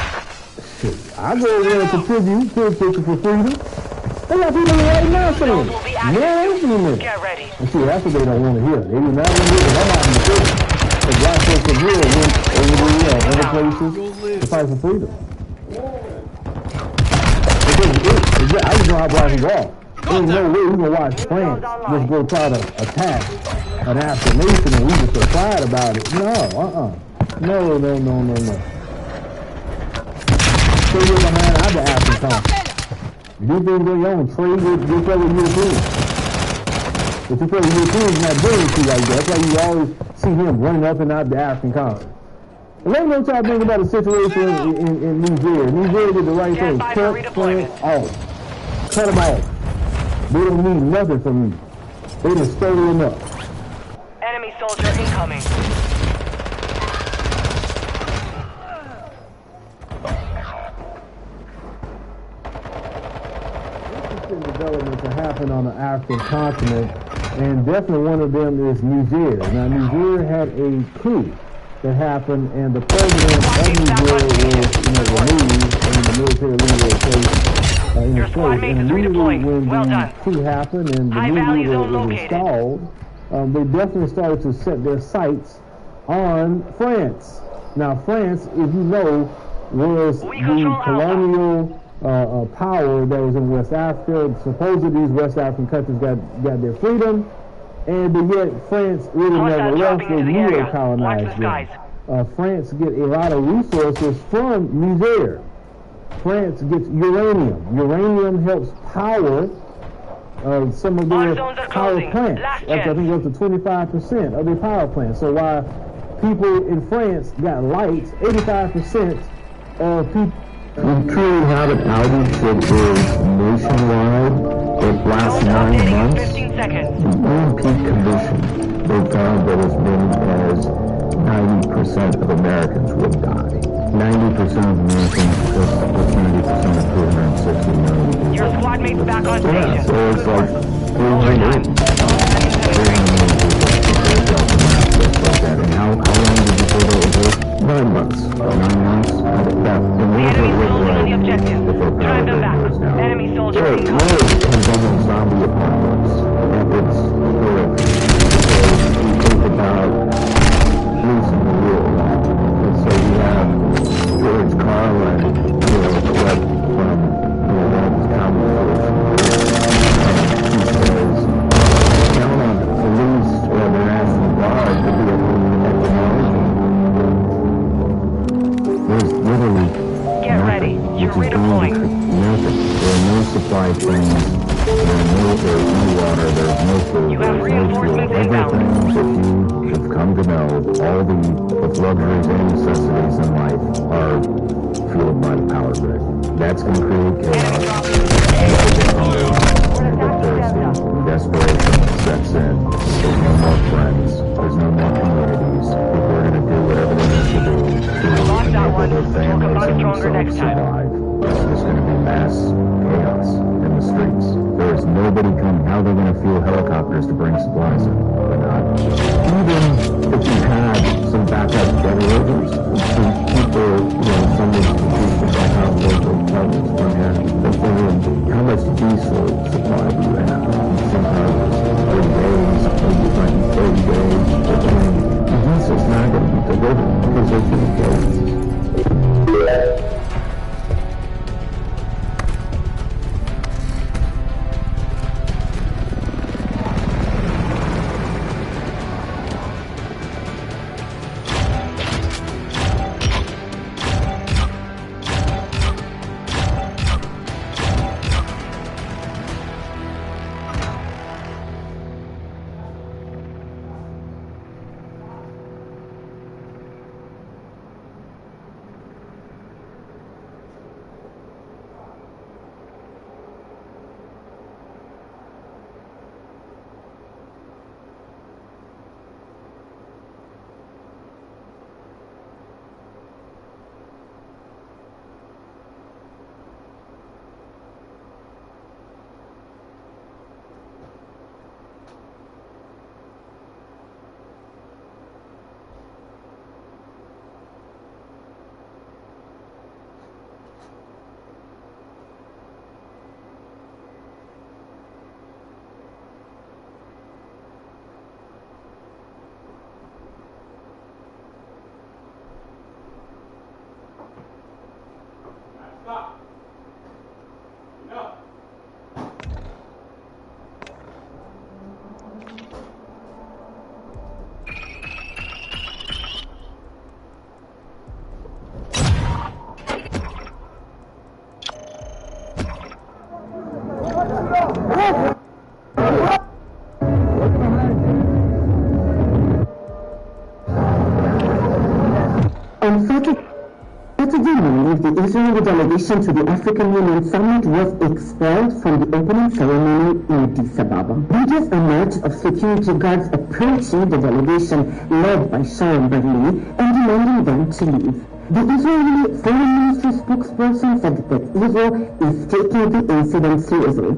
shit, I go over there and contribute to the picture for freedom. They got people right now saying, man, get ready. And see, that's what they don't want to hear. They do not want to hear that I'm out in the city. The black folks are here went over other places to fight for freedom. I just know how black people are. There's no way we're going to watch France just go try to attack an African nation and we just so quiet about it. No, No. So you're behind other African countries. You think they're going to trade with your fellow Europeans. But your fellow Europeans not doing shit like that. That's why you always see him running up and out the African continent. Let me know what y'all think about the situation in Niger. Niger did the right thing. Cut France off. Cut them off. They don't need nothing from you. They just stolen them up. Enemy soldier incoming. Interesting developments that happen on the African continent, and definitely one of them is Niger. Now, Niger had a coup that happened, and the president of Niger was, removed, and the military leader was placed in his place. And immediately when the coup happened and the new leader was installed, they definitely started to set their sights on France. Now, France, if you know, was the colonial power that was in West Africa. Supposedly, these West African countries got their freedom, but yet France really never left. They neo-colonized them. France get a lot of resources from Niger. France gets uranium. Uranium helps power some of their power plants. I think up to 25% of their power plants. So while people in France got lights, 85% of people. We truly have an outage that is nationwide that lasts 9 months. The EMP Commission, they found that as many as 90% of Americans would die. 90% of Americans, because 90% of 260 million. Your squad mate's back on station. Yeah, so it's like 300 million people. And how long did you that's going to create chaos. Desperation sets in. There's no more friends. There's no more communities. People are going to do whatever they need to do to enable their families and themselves survive. It's just going to be mass chaos in the streets. There is nobody coming. How they're going to fuel helicopters to bring supplies in? They're not. Even if you had some backup generators, some people, some institutions that have local partners from here, how much diesel supply do you have? Sometimes 30 days, maybe 30 days, the diesel's not going to be delivered because there's been chaos. The Israeli delegation to the African Union Summit was expelled from the opening ceremony in Addis Ababa. Videos emerged of security guards approaching the delegation led by Sharon Barley and demanding them to leave. The Israeli Foreign Ministry spokesperson said that Israel is taking the incident seriously.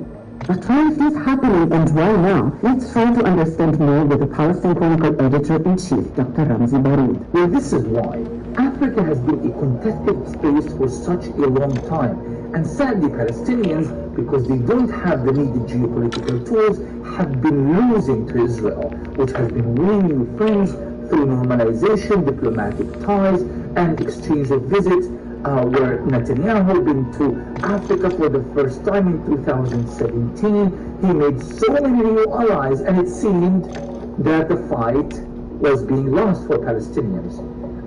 But why is this happening and why now? Let's try to understand more with the Palestine Chronicle Editor-in-Chief, Dr. Ramzi Baroud. Well, this is why. Africa has been a contested space for such a long time. And sadly, Palestinians, because they don't have the needed geopolitical tools, have been losing to Israel, which has been winning new friends through normalization, diplomatic ties, and exchange of visits, where Netanyahu been to Africa for the first time in 2017. He made so many new allies, and it seemed that the fight was being lost for Palestinians.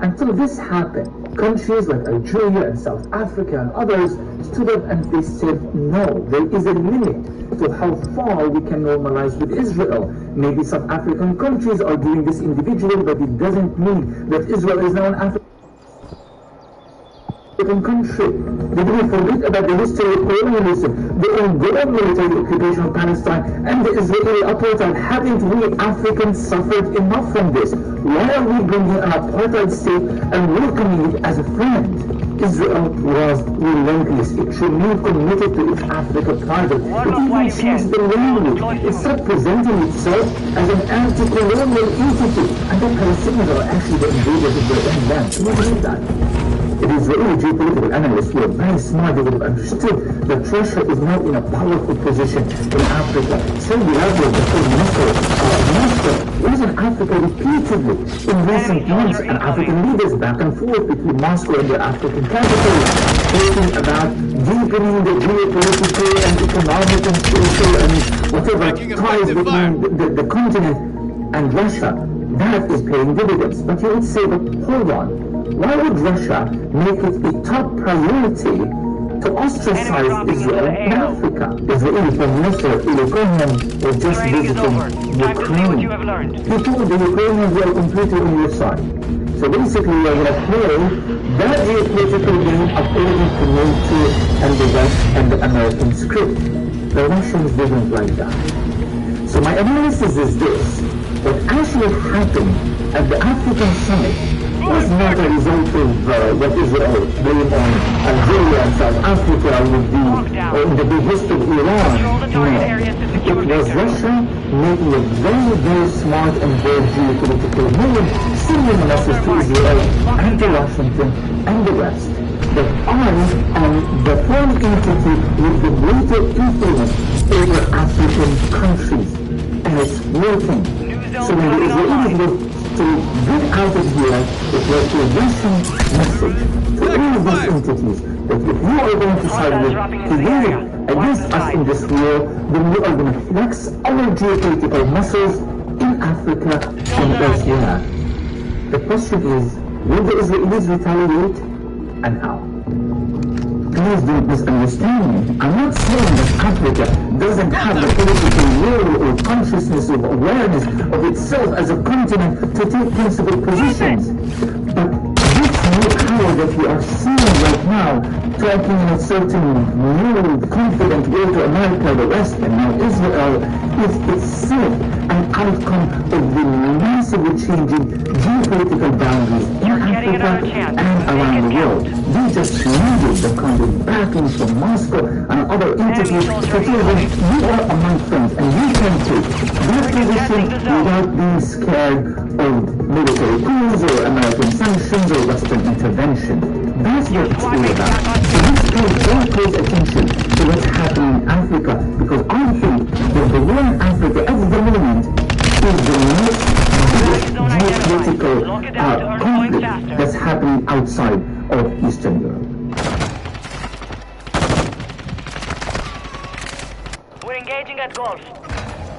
Until this happened, countries like Algeria and South Africa and others stood up and they said, no, there is a limit to how far we can normalize with Israel. Maybe some African countries are doing this individually, but it doesn't mean that Israel is now an African country. They didn't forget about the history of colonialism, the ongoing military occupation of Palestine, and the Israeli apartheid. Haven't we Africans suffered enough from this? Why are we bringing an apartheid state and welcoming it as a friend? Israel was relentless. It remained committed to its Africa project. It even changed the language. It started presenting itself as an anti-colonial entity, and the Palestinians are actually the invaders of their own land. Can you believe that? If Israeli geopolitical analysts were very smart, they would have understood that Russia is now in a powerful position in Africa. Saudi Arabia, before Moscow was in Africa repeatedly in recent months, and African leaders back and forth between Moscow and their African capitals, talking about deepening the geopolitical and economic and social and whatever ties between the continent and Russia. That is paying dividends. But you would say, but hold on. Why would Russia make it a top priority to ostracize Israel in Africa? Israeli Prime Minister Eli Cohen was just visiting Ukraine. He told the Ukrainians, we are completely on your side. So basically, we're going to play that geopolitical game according to NATO and the West and the American script. The Russians didn't like that. So my analysis is this. What actually happened at the African summit was not a result of what Israel blamed on Algeria and South Africa with the behest of Iran. No. It was Russia making a very, very smart and bold geopolitical move, sending a message to Israel and to Washington and the West that I am the foreign entity with the greater influence over African countries. And it's working. So when the Israelis were to get out of here, it was a Russian message to all of these entities that if you are going to side with together against us in this war, then we are going to flex our geopolitical muscles in Africa and elsewhere. The question is, will the Israelis retaliate and how? Please don't misunderstand me. I'm not saying that Africa doesn't have the political will or consciousness or awareness of itself as a continent to take principled positions. But this new power that we are seeing right now, talking in a certain new confident way to America, the West, and now Israel, is itself an outcome of the massively changing geopolitical boundaries in Africa and around the world. They just needed the kind of backing from Moscow and other entities to tell them you are among friends and you can take that position without being scared of military coups or American sanctions or Western intervention. That's what it's all about. So let's pay very close attention to what's happening in Africa, because I think that the war in Africa at the moment is the most geopolitical conflict that's happening outside of Eastern Europe. We're engaging at Gulf.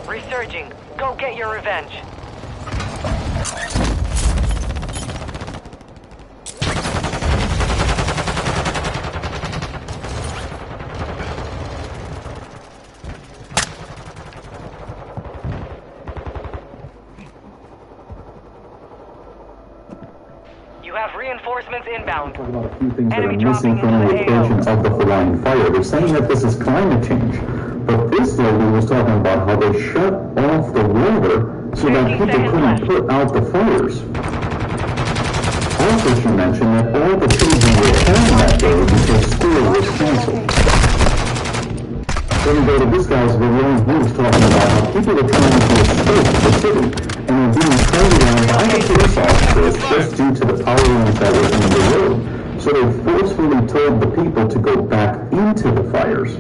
Resurging. Go get your revenge. You have reinforcements inbound. Talk about a few things that are missing from the equation of the Hawaiian fire. They're saying that this is climate change, but this lady was talking about how they shut off the water so that people couldn't put out the fires. Also, she mentioned that all the children were home that day because school was canceled. Then we go to this guy's video, he was talking about how people are trying to escape the city and are being turned around by the police officers just due to the power lines that were in the road. So they forcefully told the people to go back into the fires.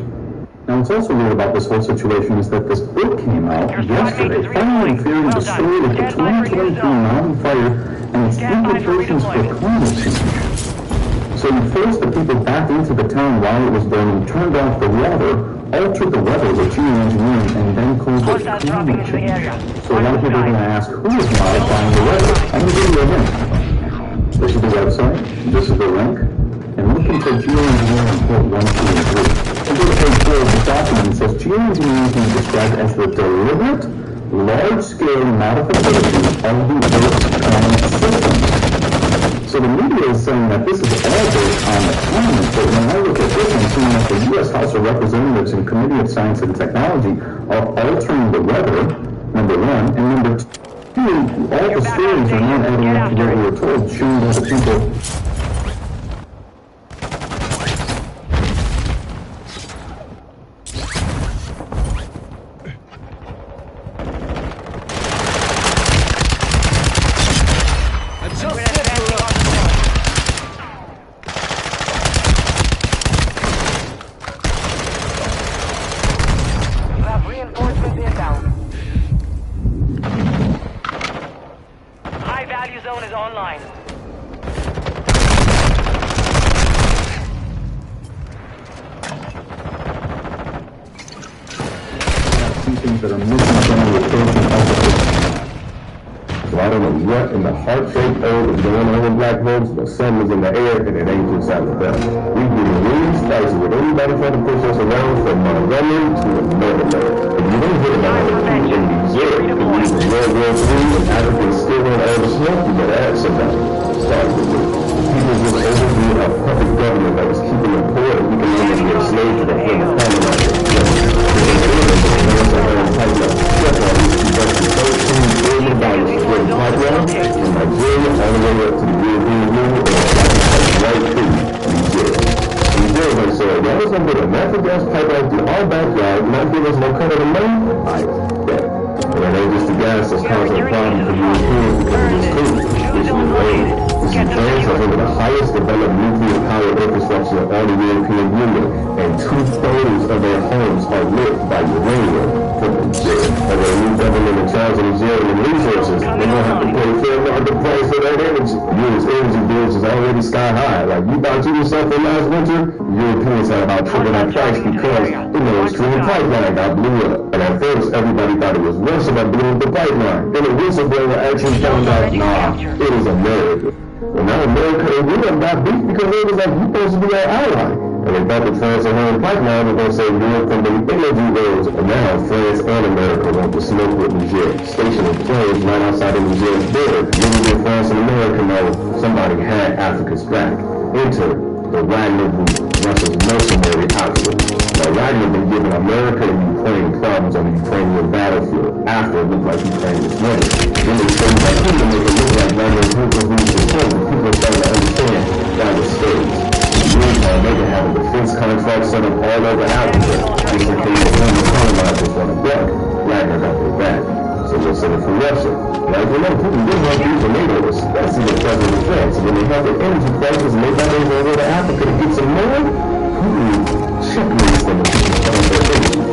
Now what's also weird about this whole situation is that this book came out yesterday, Following and Fearing the Story of the 2023 Mountain Fire and its implications for climate change. So you forced the people back into the town while it was burning, turned off the water, altered the weather with geoengineering, and then called it climate change. So a lot of people are going to ask, who is modifying the weather? I'm going to give you a hint. This is the website, this is the link, and look into geoengineering report 1, 2, and 3. And go to page 4 of the document. It says geoengineering is being described as the deliberate, large-scale modification of the Earth's climate system. So the media is saying that this is all based on the climate, but when I look at this, I'm seeing that the U.S. House of Representatives and Committee of Science and Technology are altering the weather, number one, and number two, all the stories are not adding up to what we were told, showing that the people... Zone is online. Two things that are missing from the equation of the So I don't know what in the heart-shaped earth is going on with black folks, but something is in the air and it ain't just out of them. We've been really spicy with everybody trying to push us around from Montgomery to Maryland. If you don't hear about it, in Missouri, because we World War III and Africans still want all the smoke, you better ask somebody. Sorry with me. People just overviewed a puppet government that was keeping them poor and economically enslaved to the former colonizer. Yes, because England was once a whole pipeline. Yes, all these invested $13 billion to build a pipeline from Nigeria all the way up to the European Union and it's right through Nigeria. Nigeria gonna say, y'all was gonna build a natural gas pipeline through our backyard, not give us no cut of the money? I bet. And it ain't just the gas that's causing a problem for Europeans because of this too. It's related. France has one of the highest developed nuclear power infrastructure in all the European Union, and 2/3 of their homes are lit by uranium from Nigeria. And with a new government in charge of Nigeria and resources, they're going to have to pay fair market price for that energy. U.S. energy bills is already sky high. Like you bought you something last winter, Europeans had about triple that price because the Nord Stream pipeline got blew up. And at first, everybody thought it was Russia that blew up the pipeline. Then the whistleblower actually found out, nah, it was America. Well, now America and Europe got beat because they was like, you supposed to be our ally. And they thought the trans-Saharan pipeline was going to save Europe from the energy roads. And now France and America want to smoke with Niger. Stationing planes right outside of Niger's border. Little did France and America know somebody had Africa's back. Enter the Wagner Group, Russia's mercenary outfit. Now Wagner been giving America and Ukraine problems on the Ukrainian battlefield after it looked like Ukraine was winning. Then they changed that team to make it look like Wagner Group was losing control, but people are starting to understand that was staged. Meanwhile, they can have a defense contract set up all over Africa, just in case the former colonizers want to buck. Wagner got their back. So they'll send it for Russia. Like, you know, Putin didn't want to use the NATO, especially the president of France. And when they have the energy crisis and they thought they were going to go to Africa to get some more, Putin checkmates them and start their energy.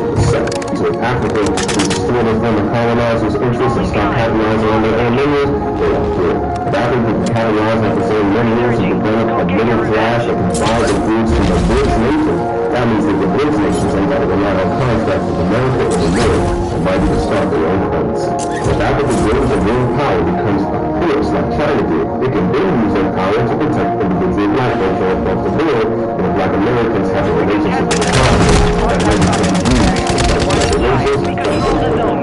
So if Africa can destroy their former colonizers' interests and stop capitalizing on their own minerals, they are good. If Africa can capitalize on the same minerals and develop a middle class that can buy the goods from the rich nations, that means that the rich nations ain't got to rely on contracts with America or the North and might even start their own currency. If Africa gains a real power becomes a force like China did, it can then use their power to protect individual black folks all across the world, and if black Americans have a relationship with the continent, that may be used to fight reparations against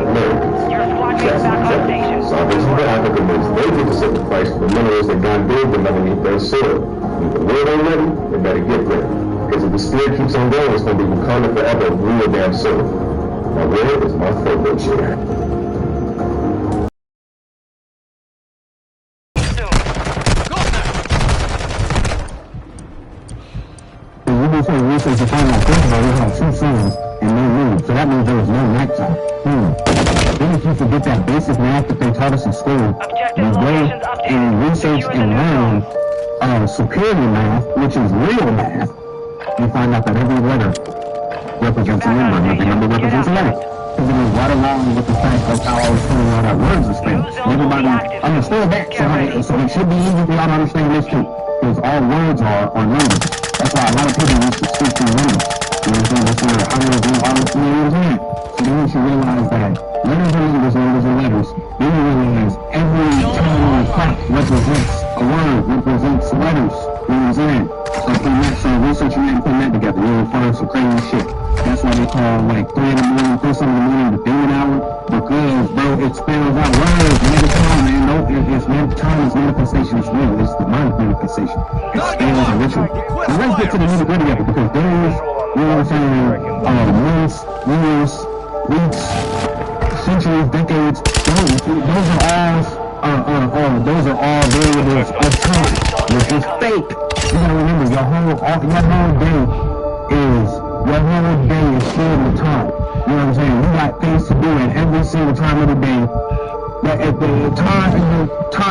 Americans. Salvation for Africa means they get to set the price for the minerals that God gave them underneath their soil. If the world ain't ready, they better get ready. Because if the steer keeps on going, it's going to be Wakanda forever, real damn soon. My word is my favorite chair. Research to find out first of all we had 2 suns and no moon, so that means there was no nighttime. Then if you forget that basic math that they taught us in school, you go and research and learn superior math, which is real math, you find out that every letter represents a number, and every number represents a letter. Because it is right along with the fact of how I was putting all that words is spent. Everybody understood that, so it should be easy for y'all to understand this too, because all words are numbers. That's why a lot of people used to speak through numbers. You know what I'm saying? That's where I was doing all this internet. So then once you realize that letters are numbers, numbers are letters, then you realize every time on the clock represents a word, represents letters. You know what I'm saying? So putting that, so researching that and putting that together, you'll find some crazy shit. That's why they call like 3 in the morning, 4 in the morning, the demon hour, because bro, it spells out words, nigga, come on, man. No, it's time is manifestation, it's real, it's demonic manifestation. It spells and ritual. But let's get to the nitty gritty of it, because there's, you know what I'm saying, months, years, weeks, centuries, decades, those are all variables of time, which is fake. You gotta remember, your whole day is filled with time. You know what I'm saying? You got things to do at every single time of the day.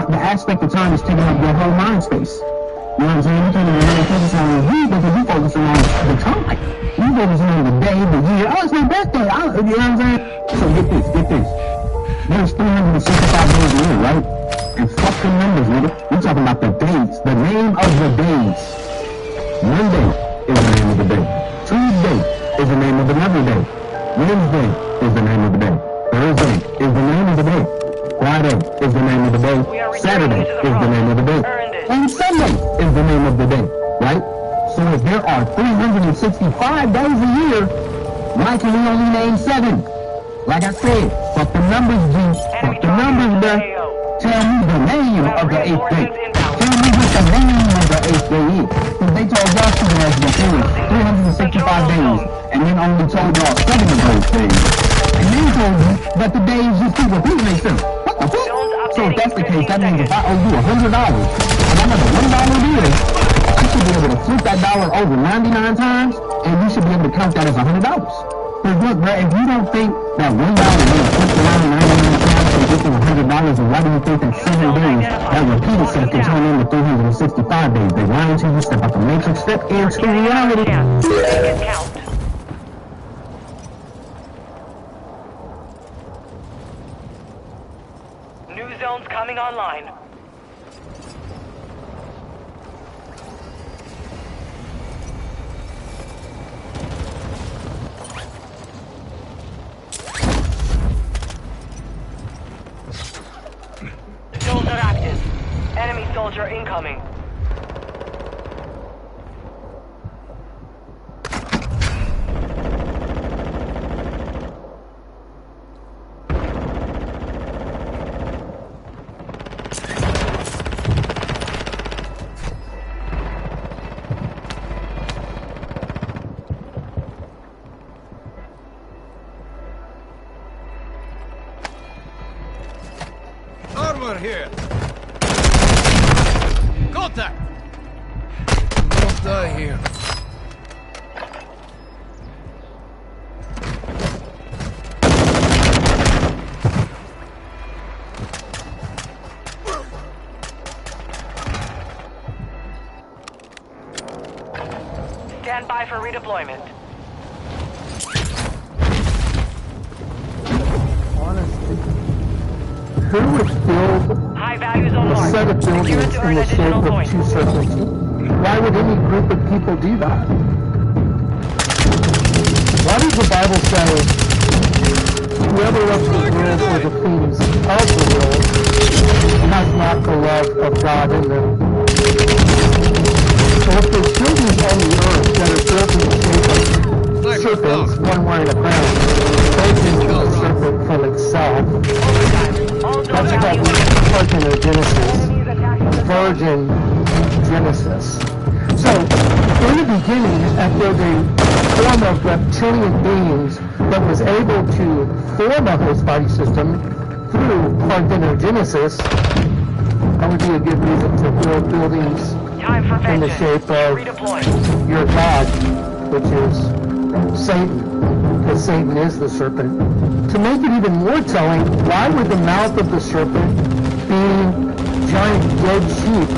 The aspect of time is taking up your whole mind space. You know what I'm saying? You can't even really focus on you because you focusing on the time. You focusing on the day, the year. Oh, it's my birthday. You know what I'm saying? So get this. There's 365 days a year, right? And fuck the numbers, nigga. We're talking about the days. The name of the days. Monday is the name of the day. Tuesday is the name of another day. Wednesday is the name of the day. Thursday is the name of the day. Friday is the name of the day. Saturday is the name of the day. And Sunday is the name of the day, right? So if there are 365 days a year, why can we only name 7? Like I said, fuck the numbers, G. Fuck the numbers, bruh. Tell me the name of the 8th day. Tell me what the name of the 8th day is. Because they told y'all that it was 365 days, and then only told y'all 7 of those days. And then told you that the days just keep repeating themselves. What the fuck? So if that's the case, that means if I owe you $100, and I'm at a $1 deal, I should be able to flip that dollar over 99 times, and you should be able to count that as $100. Because look, bro, if you don't think that $1 is going to flip around 99 times and get you $100, then why do you think that 7 days that repeat itself can turn into 365 days? They lying to you, step out the matrix, step into reality. New zones coming online. Zones are active. Enemy soldier incoming. Armor here. Contact. Don't die here. Stand by for redeployment. Who would build a set of buildings in the shape of 2 circles? Why would any group of people do that? Why does the Bible say, whoever loves the world or the things of the world has not the love of God in them? So if there's buildings on the earth that are built in the shape of serpents, one wearing a crown, they can kill a serpent from itself. That's called parthenogenesis, virgin genesis. So, in the beginning, after the form of reptilian beings that was able to form a host body system through parthenogenesis, that would be a good reason to build buildings in the shape of your God, which is Satan, because Satan is the serpent. To make it even more telling, why would the mouth of the serpent be giant dead sheep?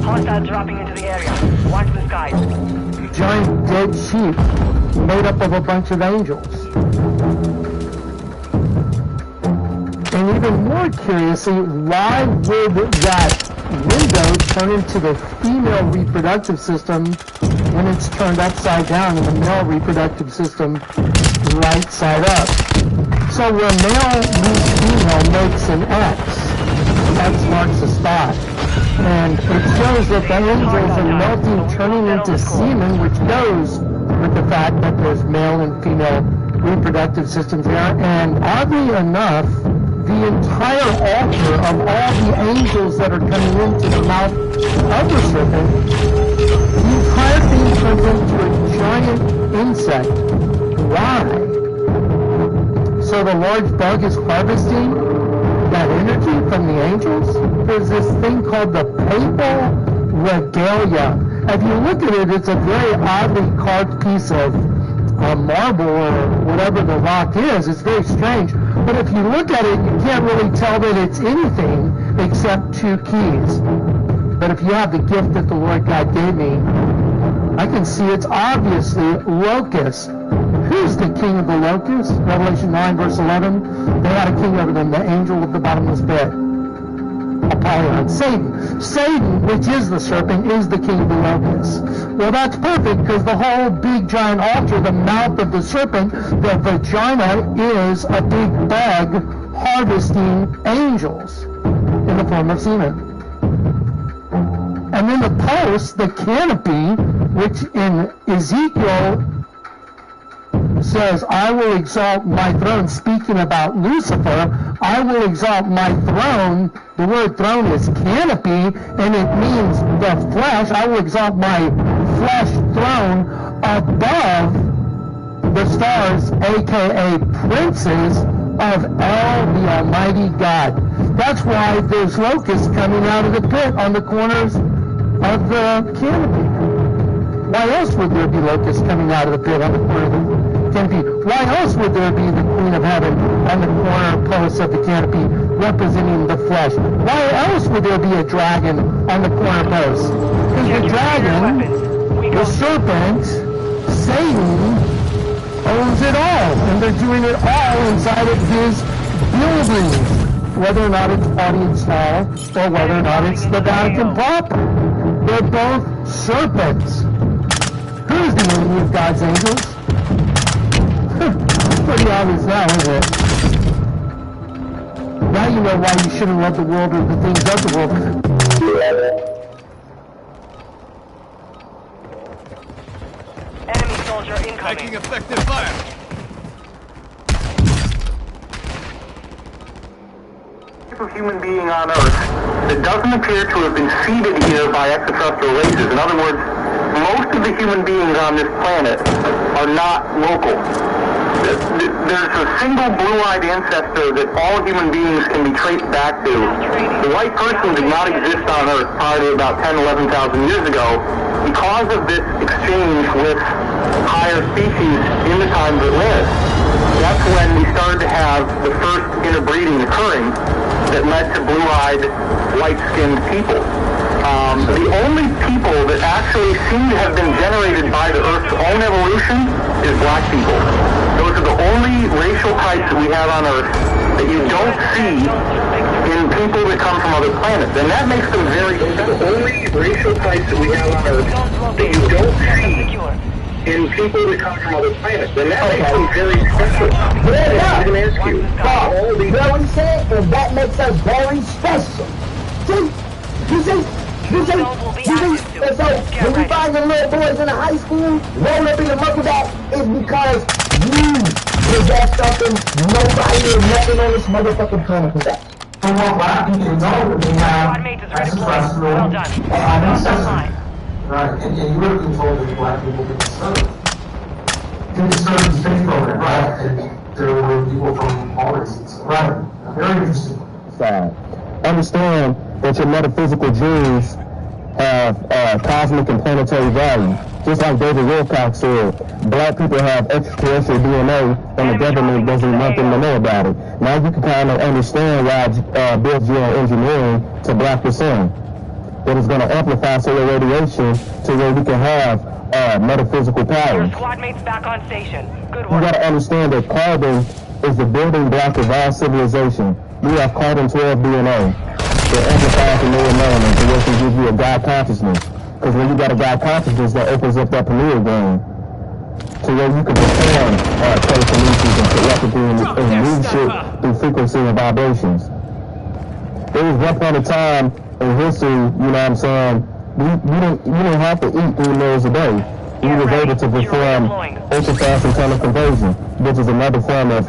Hostiles dropping into the area. Watch the skies. Giant dead sheep made up of a bunch of angels. And even more curiously, why would that window turn into the female reproductive system when it's turned upside down and the male reproductive system right side up? So where male meets female makes an X. X marks a spot. And it shows that the angels are melting, turning into semen, which goes with the fact that there's male and female reproductive systems there. And oddly enough, the entire altar of all the angels that are coming into the mouth of the serpent, the entire thing turns into a giant insect. Why? So the large bug is harvesting that energy from the angels? There's this thing called the papal regalia. If you look at it, it's a very oddly carved piece of marble or whatever the rock is. It's very strange. But if you look at it, you can't really tell that it's anything except 2 keys. But if you have the gift that the Lord God gave me, I can see it's obviously locusts. Who's the king of the locusts? Revelation 9, verse 11. They had a king over them, the angel of the bottomless pit. Apollyon, Satan. Satan, which is the serpent, is the king of the locusts. Well, that's perfect, because the whole big giant altar, the mouth of the serpent, the vagina, is a big bug harvesting angels in the form of semen. And then the post, the canopy, which in Ezekiel says, I will exalt my throne, speaking about Lucifer, I will exalt my throne. The word throne is canopy, and it means the flesh. I will exalt my flesh throne above the stars, aka princes of all the Almighty God. That's why there's locusts coming out of the pit on the corners of the canopy. Why else would there be locusts coming out of the pit on the corner of the canopy? Why else would there be the Queen of Heaven on the corner posts of the canopy representing the flesh? Why else would there be a dragon on the corner posts? Because the dragon, the serpent, Satan, owns it all, and they're doing it all inside of his buildings, whether or not it's Audience Hall or whether or not it's the Vatican proper. They're both serpents. Who's the enemy of God's angels? It's pretty obvious now, isn't it? Now you know why you shouldn't love the world or the things of the world. Enemy soldier incoming. Taking effective fire. Of human being on Earth that doesn't appear to have been seeded here by extraterrestrial races. In other words, most of the human beings on this planet are not local. There's a single blue-eyed ancestor that all human beings can be traced back to. The white person did not exist on Earth prior to about 10, 11,000 years ago because of this exchange with higher species in the time that lived. That's when we started to have the first interbreeding occurring that led to blue-eyed, white-skinned people. The only people that actually seem to have been generated by the Earth's own evolution is black people. Those are the only racial types that we have on Earth that you don't see in people that come from other planets. And that makes them very... The only racial types that we have on Earth that you don't see in people that come from other planets. And that makes them very special. Yeah, I'm going to ask you. you know what he said? And that makes us very special. See? You see? And so, when we find the little boys in the high school roll up in the monkeyback, it's because you possess something nobody or nothing on this motherfucking planet possess. For what black people know that they have extraterrestrial ancestry. Right, and you were being told that black people can serve. Can serve the space program, right? And there were people from all races. Right. Very interesting. Side. Understand that your metaphysical dreams have cosmic and planetary value. Just like David Wilcox said, black people have extraterrestrial DNA and the government doesn't want them to know about it. Now you can kind of understand why Bill geoengineering to block the sun. That is going to amplify solar radiation to where we can have metaphysical power. Your squad mates back on station. Good work. You got to understand that carbon is the building block of all civilization. We have carbon-12 DNA that amplifies the lower melanin to where it can give you a God consciousness. Because when you got a God consciousness, that opens up that pineal gland to where you can perform telekinesis and telepathy and move shit through frequency and vibrations. There was one point in time in history, you know what I'm saying, you didn't have to eat 3 meals a day. You was able to perform ultrafast internal conversion, which is another form of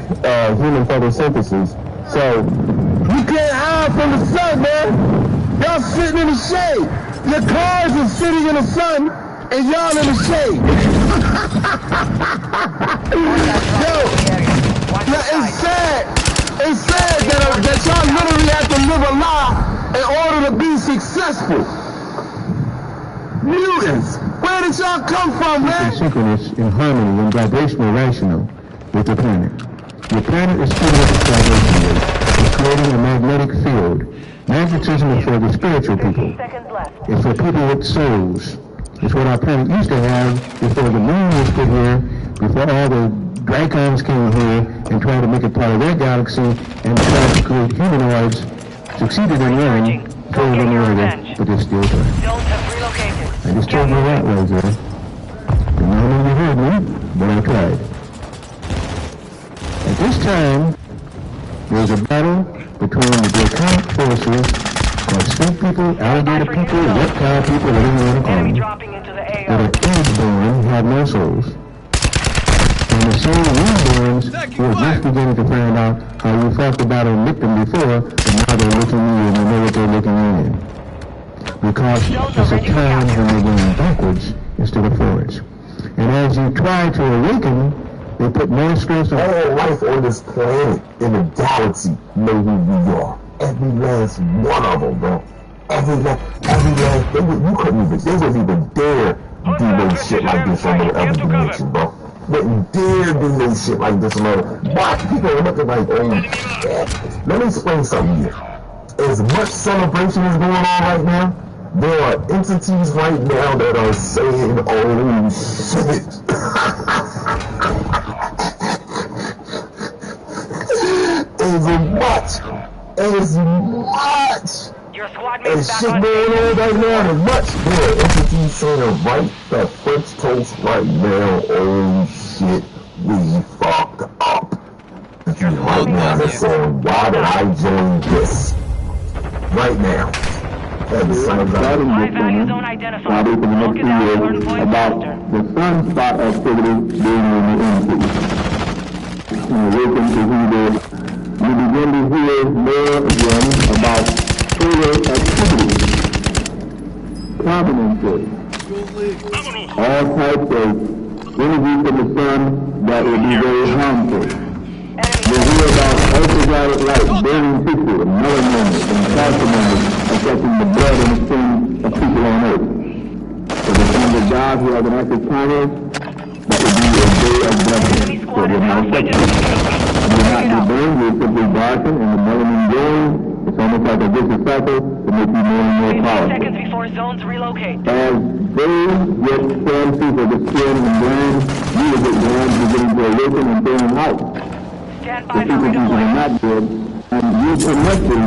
human photosynthesis. So, you can't hide from the sun, man. Y'all sitting in the shade. Your cars are sitting in the sun, and y'all in the shade. It's sad. It's sad that y'all literally have to live a lie in order to be successful. Mutants, where did y'all come from, man? Synchronous in harmony and vibrational rational with the planet. Your planet is filled with its vibration rate. It's creating a magnetic field. Magnetism is for the spiritual people. It's for people with souls. It's what our planet used to have before the moon was put here, before all the Dracons came here and tried to make it part of their galaxy and tried to create humanoids, succeeded in running, failed in order, but they're still trying. I just told you that way, Joe. And I know you heard me, but I tried. At this time, there's a battle between the draconic forces of snake people, alligator people, reptile people, whatever you want to call them, that are egg-born, have no souls. And the same newborns who are just beginning to find out how you talked about and licked them before, and now they're looking in and they know what they're looking in. Because it's a time when they're going backwards instead of forwards. And as you try to awaken, they put more stress on all life on this planet, in the galaxy, know who we are. Every last one of them, bro. Every last, they wouldn't even dare do no shit like this on the other dimension, bro. Wouldn't dare do no shit like this on other. Why people are looking like, oh, shit. Let me explain something here. As much celebration is going on right now, there are entities right now that are saying, oh, shit. As much as shit going on right now, as much there are entities saying right the French coast right now, oh shit, we fucked up. Right now they're saying, why did I join this? Right now. That's starting this summer, starting for the next 2 years, about the sunspot activity being in the entity. Awaken to who they we begin to hear more again about solar activity, prominences, all types of energy from the sun that will be very harmful. We hear about ultraviolet light, burning tissue, and melanoma, and carcinoma affecting the blood and the skin of people on Earth. For the sons of God who have an active planet, that would be a day of blessing. So we're not affected. We're not be burned, we're simply darkened, and the melanin growing. It's almost like a vicious cycle to make you more and more powerful. Seconds before zones relocate. As they get sand people, the skin and glands, you will get glands beginning to awaken and burn out. Stand The by for frequencies are redeployment. not good, and you connecting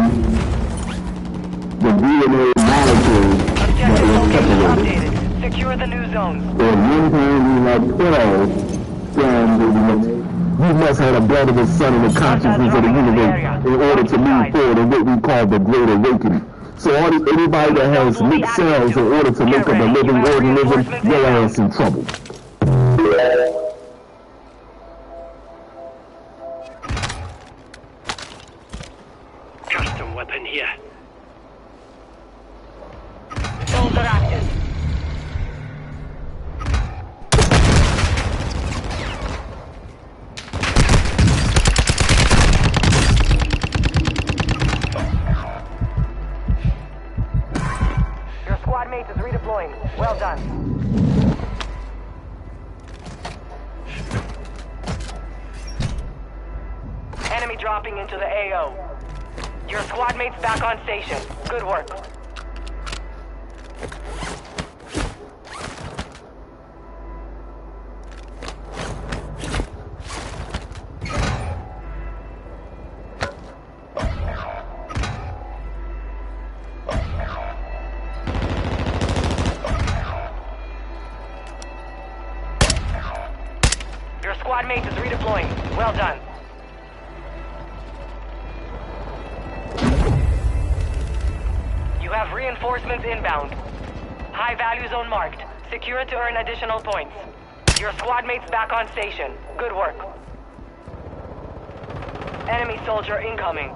the DNA molecules that were separated. Secure the new zones. So at one time we had 12 strands of the you must have the blood of the sun and the consciousness of the universe in order to move forward in what we call the Great Awakening. So anybody that has mixed cells in order to make up a living organism, your ass in trouble. Custom weapon here. Zones are active. Your squad mate is redeploying. Well done. Enemy dropping into the AO. Your squad mate's back on station. Good work. Your squad mate is redeploying. Well done. You have reinforcements inbound. High value zone marked. Secure it to earn additional points. Your squad mate's back on station. Good work. Enemy soldier incoming.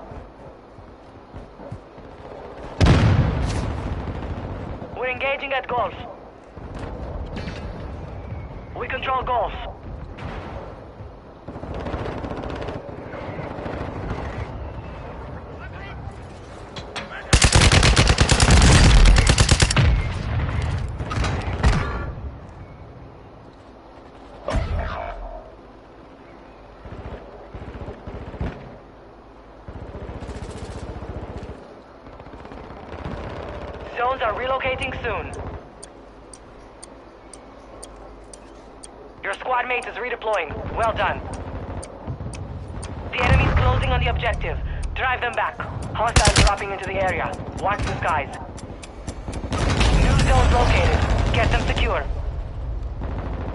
We're engaging at Golf. We control Golf. Zones are relocating soon. Your squad mate is redeploying. Well done. The enemy's closing on the objective. Drive them back. Hostiles dropping into the area. Watch the skies. New zones located. Get them secure.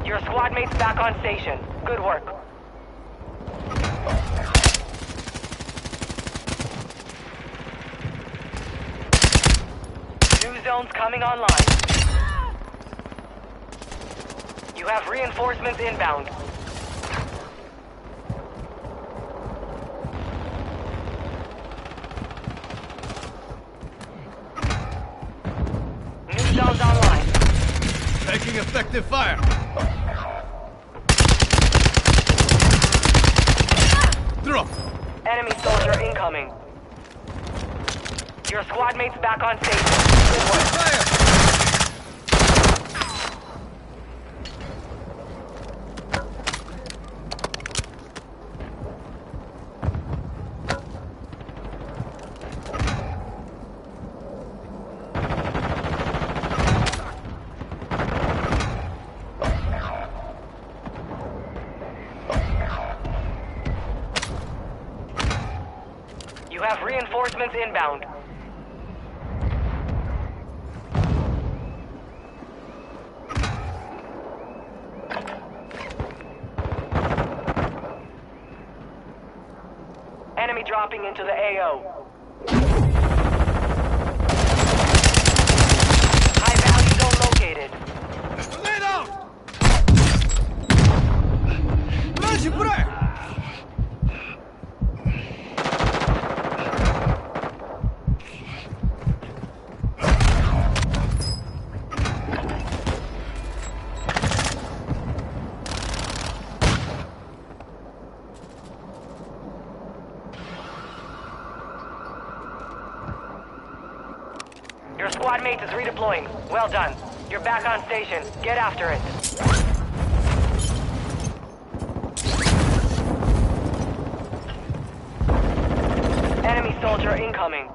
Your squad mate's back on station. Good work. New zones coming online. You have reinforcements inbound. Taking effective fire. Drop. Enemy soldier incoming. Your squad mates back on station. Good work. Fire. You have reinforcements inbound. Enemy dropping into the AO. High value zone located. Lay down! Leży, brek! Your squad mate is redeploying. Well done. You're back on station. Get after it. Enemy soldier incoming.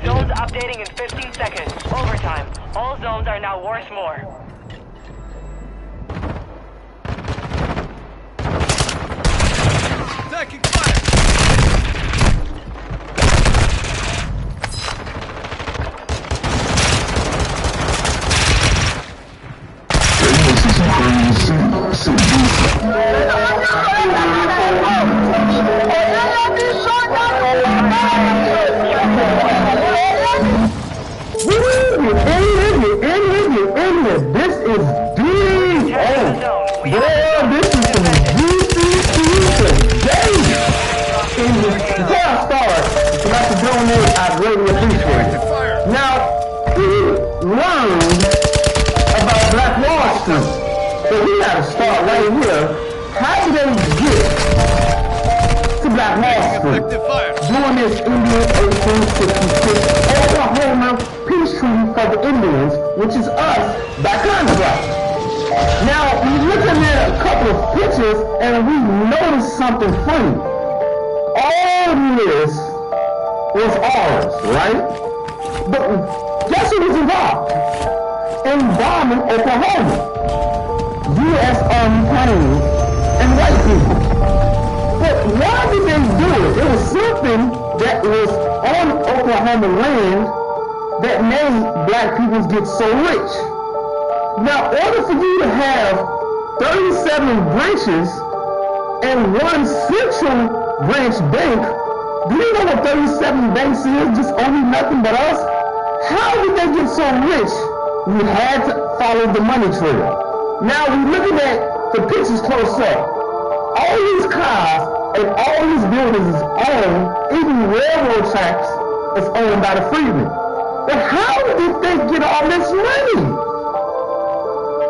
Zones updating in 15 seconds. Overtime. All zones are now worth more. Taking fire! This is deep. Oh, boy, this is some juicy today. Before I start, if I could donate, I'd really appreciate it. Now, we learned about Black Wall Street. So we gotta start right here. How did they get to Black Wall Street? During this Indian 1866 Oklahoma peace treaty for the Indians, which is us, by contract. Now, we're looking at a couple of pictures and we noticed something funny. All this was ours, right? But guess who was involved? In bombing Oklahoma. U.S. Army planes and white people. But why did they do it? It was something that was on Oklahoma land that made black people get so rich. Now, in order for you to have 37 branches and one central branch bank, do you know what 37 banks is? Just only nothing but us? How did they get so rich? We had to follow the money trail. Now, we're looking at the pictures close up. All these cars and all these buildings is owned, even railroad tracks is owned by the freedmen. But how did they get all this money?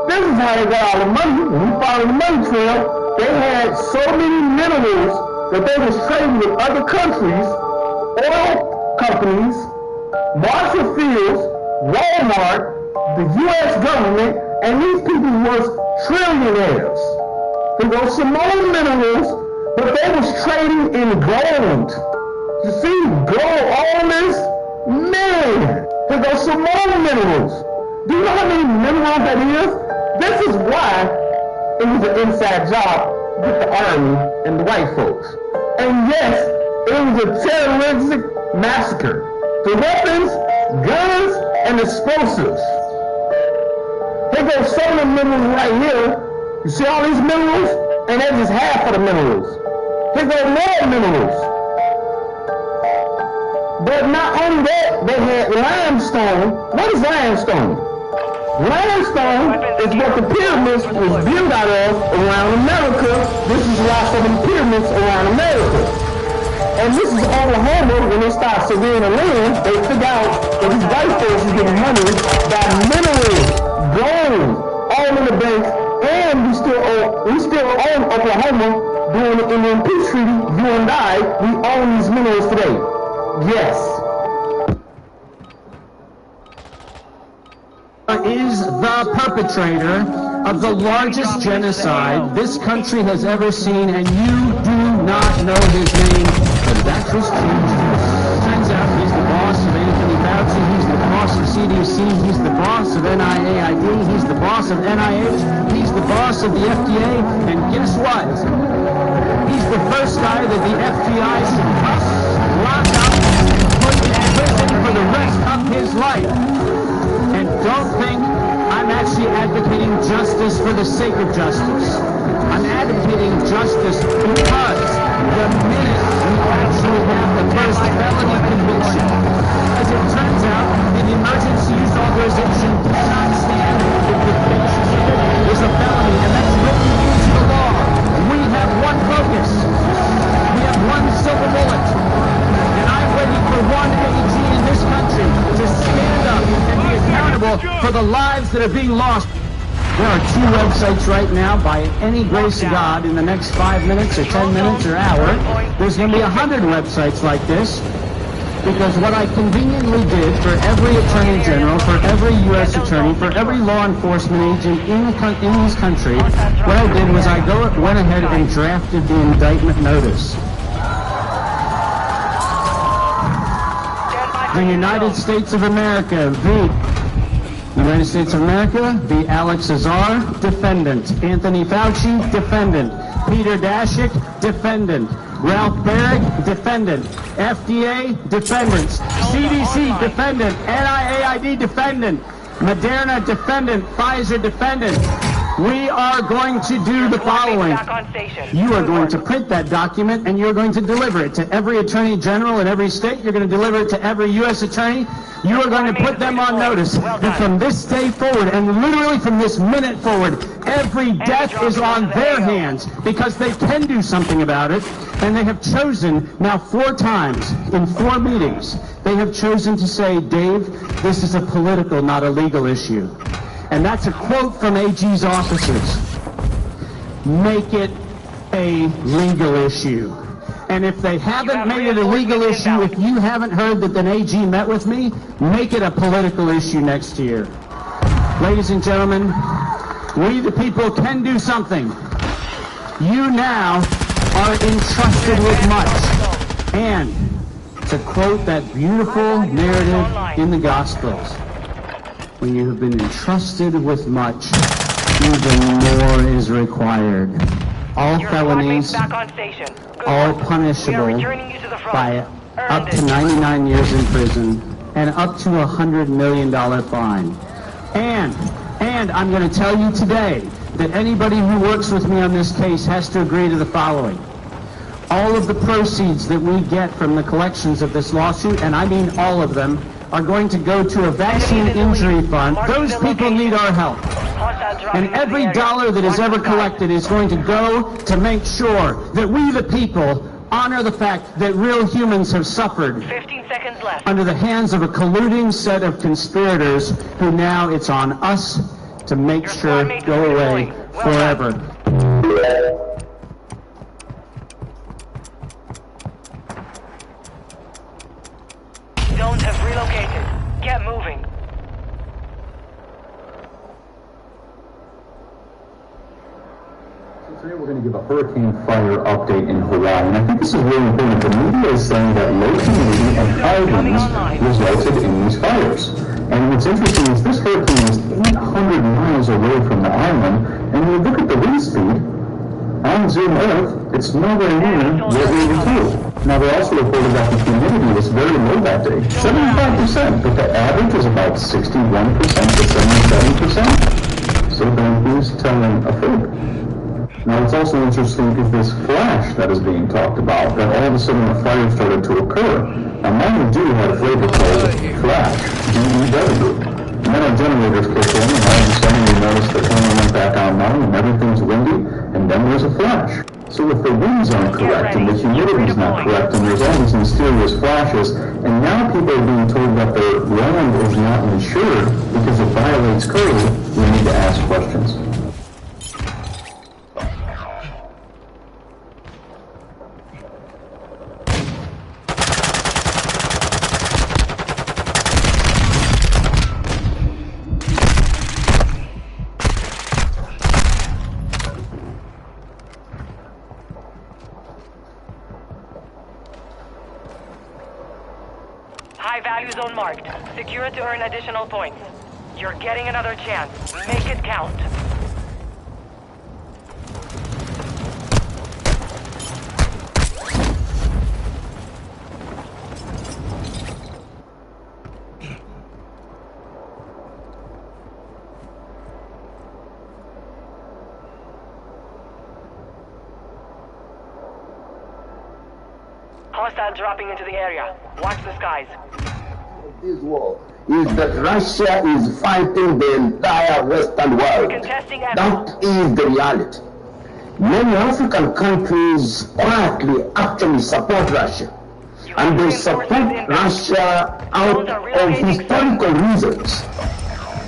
This is how they got all the money. When we followed the money trail, they had so many minerals that they was trading with other countries, oil companies, Marshall Fields, Walmart, the U.S. government, and these people was trillionaires. They got some more minerals, but they was trading in gold. You see, gold, all this, man, they got some more minerals. Do you know how many minerals that is? This is why it was an inside job with the army and the white folks. And yes, it was a terroristic massacre. The weapons, guns, and explosives. They got some of the minerals right here. You see all these minerals? And that's just half of the minerals. They got more minerals. But not only that, they had limestone. What is limestone? Limestone is what the pyramids was built out of around America. This is why some of the pyramids around America. And this is Oklahoma, when they start surveying the land, they figure out that these white folks is getting money, got minerals, gold, all in the bank, and we still own Oklahoma. During the Indian Peace Treaty, you and I, we own these minerals today. Yes. Is the perpetrator of the largest genocide this country has ever seen, and you do not know his name, but that was changed. Turns out he's the boss of Anthony Fauci, he's the boss of CDC, he's the boss of NIAID, he's the boss of NIH, he's the boss of the FDA, and guess what? He's the first guy that the FBI should cuff, lock up, and put in prison for the rest of his life. And don't think I'm actually advocating justice for the sake of justice. I'm advocating justice because the minute we actually have the first felony conviction, as it turns out, the emergency use authorization does not stand if the conviction is a felony, and that's written into the law. We have one focus. We have one silver bullet. And I'm waiting for one AG in this country to stand up and be accountable for the lives that are being lost. There are 2 websites right now, by any grace of God, in the next 5 minutes or 10 minutes or hour, there's going to be 100 websites like this, because what I conveniently did for every Attorney General, for every U.S. Attorney, for every law enforcement agent in this country, what I did was I went ahead and drafted the indictment notice. The United States of America, United States of America, v. Alex Azar, defendant. Anthony Fauci, defendant. Peter Daszak, defendant. Ralph Barrick, defendant. FDA, defendants. CDC, defendant. NIAID, defendant. Moderna, defendant. Pfizer, defendant. We are going to do the following. You are going to print that document and you're going to deliver it to every Attorney General in every state. You're going to deliver it to every U.S. Attorney. You are going to put them on notice that from this day forward, and literally from this minute forward, every death is on their hands because they can do something about it. And they have chosen now 4 times in 4 meetings, they have chosen to say, Dave, this is a political, not a legal issue. And that's a quote from AG's officers. Make it a legal issue. And if they haven't made it a legal issue, if you haven't heard that an AG met with me, make it a political issue next year. Ladies and gentlemen, we the people can do something. You now are entrusted with much. And to quote that beautiful narrative in the Gospels, when you have been entrusted with much, even more is required. All felonies, all punishable by up to 99 years in prison and up to $100 million fine. And I'm going to tell you today that anybody who works with me on this case has to agree to the following. All of the proceeds that we get from the collections of this lawsuit, and I mean all of them, are going to go to a vaccine injury fund. Those people need our help. And every dollar that is ever collected is going to go to make sure that we, the people, honor the fact that real humans have suffered 15 seconds left. under the hands of a colluding set of conspirators who now it's on us to make sure go away forever. Zones have relocated. Get moving. Today we're going to give a hurricane fire update in Hawaii, and I think this is really important. The media is saying that low humidity and high winds resulted in these fires. And what's interesting is this hurricane is 800 miles away from the island, and when you look at the wind speed, on Zoom Earth, it's nowhere near what we were told. Now, they also reported that the humidity was very low that day, 75%, but the average was about 61% to 77%. So then who's telling a fib? Now, it's also interesting because this flash that is being talked about, that all of a sudden a fire started to occur. Now, Mountain Dew had a flavor called Flash, DEW. And then our generators kicked in, and all of a sudden we noticed the camera went back online, and everything's windy, and then there's a flash. So if the winds aren't correct and the humidity's not correct and there's all these mysterious flashes, and now people are being told that their land is not insured because it violates code, we need to ask questions. High-value zone marked. Secure it to earn additional points. You're getting another chance. Make it count. Hostile dropping into the area. Watch the skies. This war is that Russia is fighting the entire Western world. That is the reality. Many African countries quietly actually support Russia. And they support Russia out of historical reasons.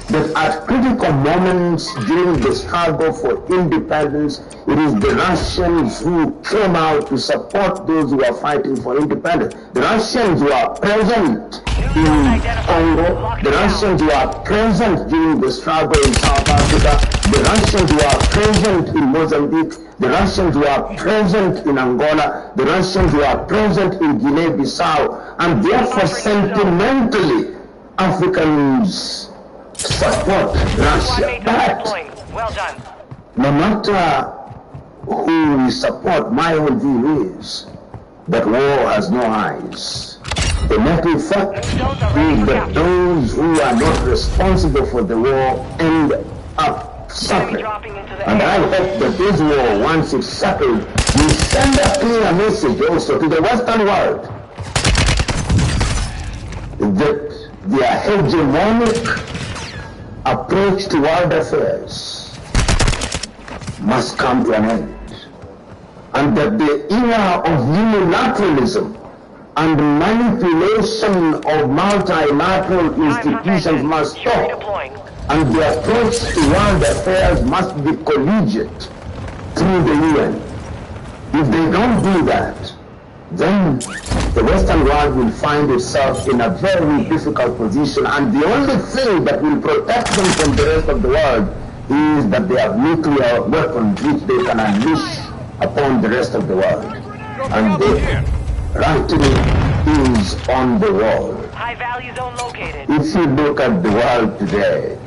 That at critical moments during the struggle for independence, it is the Russians who came out to support those who are fighting for independence. The Russians who are present in Congo, the Russians who are present during the struggle in South Africa, the Russians who are present in Mozambique, the Russians who are present in Angola, the Russians who are present in Guinea-Bissau, and therefore sentimentally Africans support Russia. But no matter who we support, my own view is that war has no eyes. The net effect is that those who are not responsible for the war end up suffering. And I hope that this war, once it's settled, will send a clear message also to the Western world that their hegemonic approach to world affairs must come to an end, and that the era of unilateralism and manipulation of multilateral institutions must stop, and the approach to world affairs must be collegiate through the UN. If they don't do that, then the Western world will find itself in a very difficult position, and the only thing that will protect them from the rest of the world is that they have nuclear weapons which they can unleash upon the rest of the world. And the writing is on the wall. High value zone located. If you look at the world today,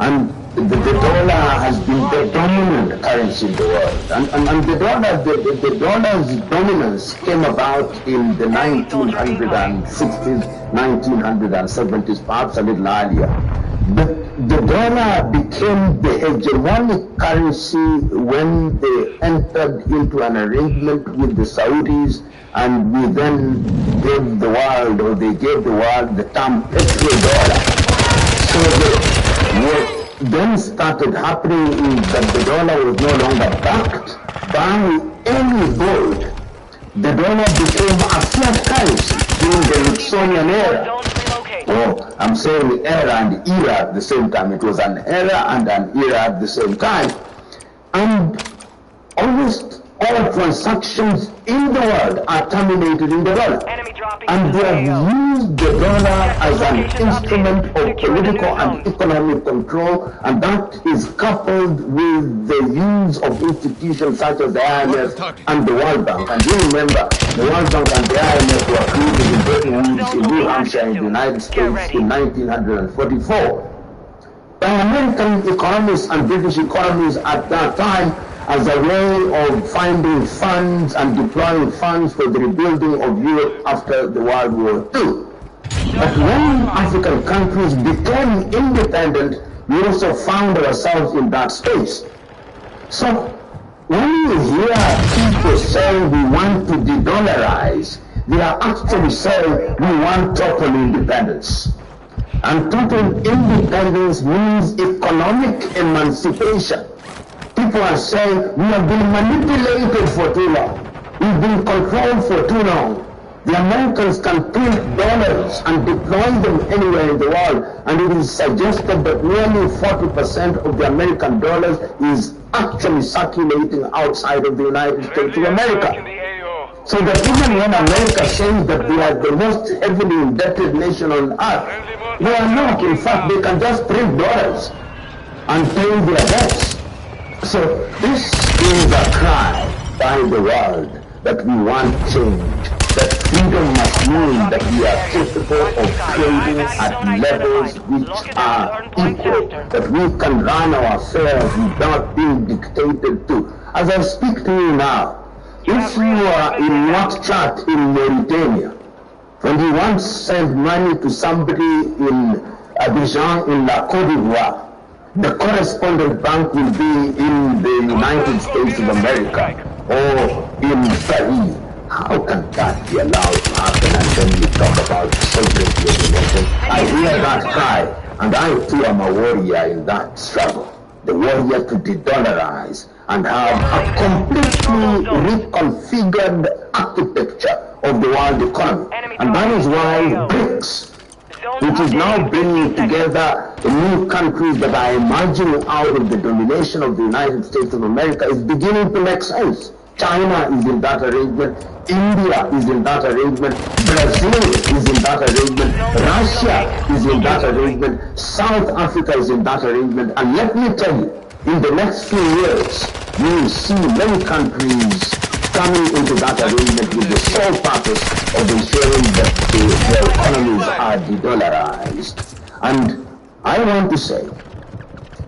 and the dollar has been the dominant currency in the world. And the dollar's dominance came about in the 1960s, 1970s, perhaps a little earlier. But the dollar became the hegemonic currency when they entered into an arrangement with the Saudis, and we then gave the world, or they gave the world, the term petrodollar. So what then started happening is that the dollar was no longer backed by any gold. The dollar became a fiat currency during the Nixonian era. Oh, I'm saying era and era at the same time. It was an era and an era at the same time. And almost all transactions in the world are terminated in the dollar. And they have used the dollar as an instrument of political and economic control, and that is coupled with the use of institutions such as the IMF and the World Bank. And you remember, the World Bank and the IMF were created in Bretton Woods in New Hampshire in the United States in 1944. The American economists and British economists at that time, as a way of finding funds and deploying funds for the rebuilding of Europe after the World War II. But when African countries became independent, we also found ourselves in that space. So when you hear people saying we want to de-dollarize, they are actually saying we want total independence. And total independence means economic emancipation. People people are saying we have been manipulated for too long. We've been controlled for too long. The Americans can print dollars and deploy them anywhere in the world, and it is suggested that nearly 40% of the American dollars is actually circulating outside of the United States of America. So that even when America says that they are the most heavily indebted nation on earth, they are not. In fact, they can just print dollars and pay their debts. So this is a cry by the world that we want change, that freedom must mean that we are capable of trading at levels which are equal, that we can run our affairs without being dictated to. As I speak to you now, if you are in Nouakchott in Mauritania, and you once send money to somebody in Abidjan in La Côte d'Ivoire, the correspondent bank will be in the United States of America or in Paris. How can that be allowed to happen? And then you talk about sovereignty of the nation. I hear that cry, and I too am a warrior in that struggle. The warrior to de-dollarize and have a completely reconfigured architecture of the world economy. And that is why BRICS, which is now bringing together new countries that are emerging out of the domination of the United States of America, is beginning to make sense. China is in that arrangement, India is in that arrangement, Brazil is in that arrangement, Russia is in that arrangement, South Africa is in that arrangement, and let me tell you, in the next few years, you will see many countries coming into that arrangement with the sole purpose of ensuring that their economies are de-dollarized. And I want to say,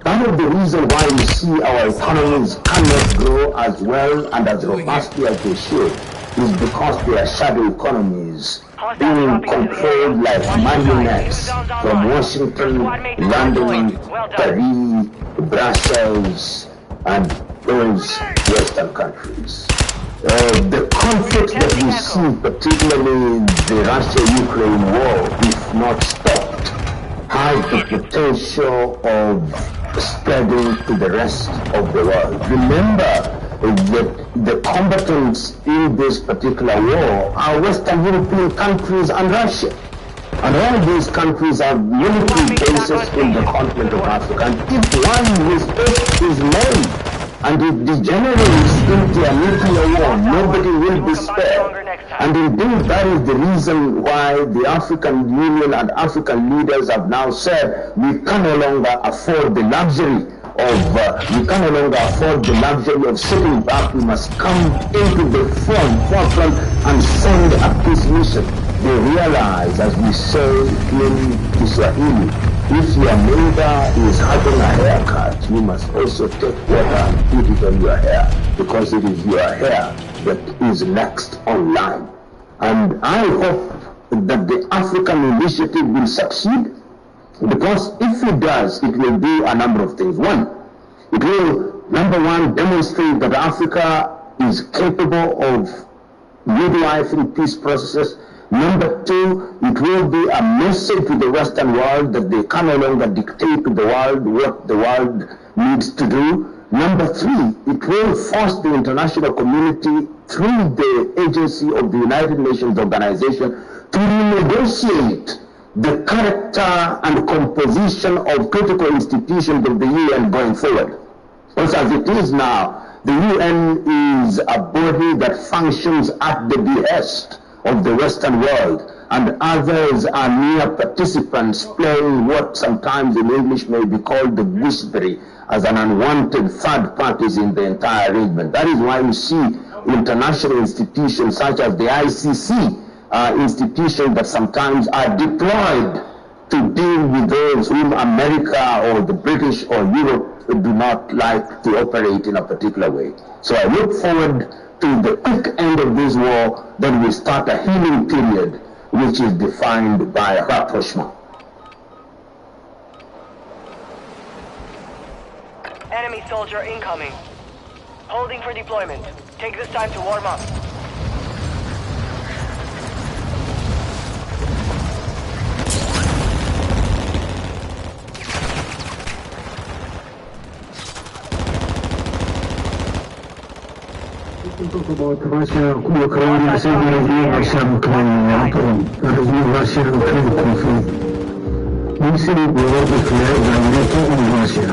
part of the reason why we see our economies cannot grow as well and as robustly as they should is because they are shadow economies being controlled like marionettes from Washington, London, Paris, Brussels, and those Western countries. The conflict that we see, particularly the Russia-Ukraine war, if not stopped, has the potential of spreading to the rest of the world. Remember that the combatants in this particular war are Western European countries and Russia. And all these countries have military bases in the continent of Africa. And if one mistake is made and it degenerates into a nuclear war, nobody will be spared. And indeed, that is the reason why the African Union and African leaders have now said we can no longer afford the luxury of sitting back. We must come into the forefront and send a peace mission. They realize, as we say in Kiswahili, if your neighbor is having a haircut, you must also take water and put it on your hair, because it is your hair that is next online. And I hope that the African initiative will succeed, because if it does, it will do a number of things. One, it will, number one, demonstrate that Africa is capable of midwifing peace processes. Number two, it will be a message to the Western world that they can no longer dictate to the world what the world needs to do. Number three, it will force the international community through the agency of the United Nations Organization to renegotiate the character and composition of critical institutions of the UN going forward. Because as it is now, the UN is a body that functions at the behest of the Western world, and others are mere participants playing what sometimes in English may be called the gooseberry, as an unwanted third parties in the entire arrangement. That is why you see international institutions such as the ICC, institutions that sometimes are deployed to deal with those whom America or the British or Europe do not like to operate in a particular way. So I look forward to the quick end of this war, then we start a healing period which is defined by rapprochement. Enemy soldier incoming. Holding for deployment. Take this time to warm up. Вот Russia, Ukraine, Serbia, Russia, Ukraine, Russia, Ukraine. We see the world declared the NATO of Russia.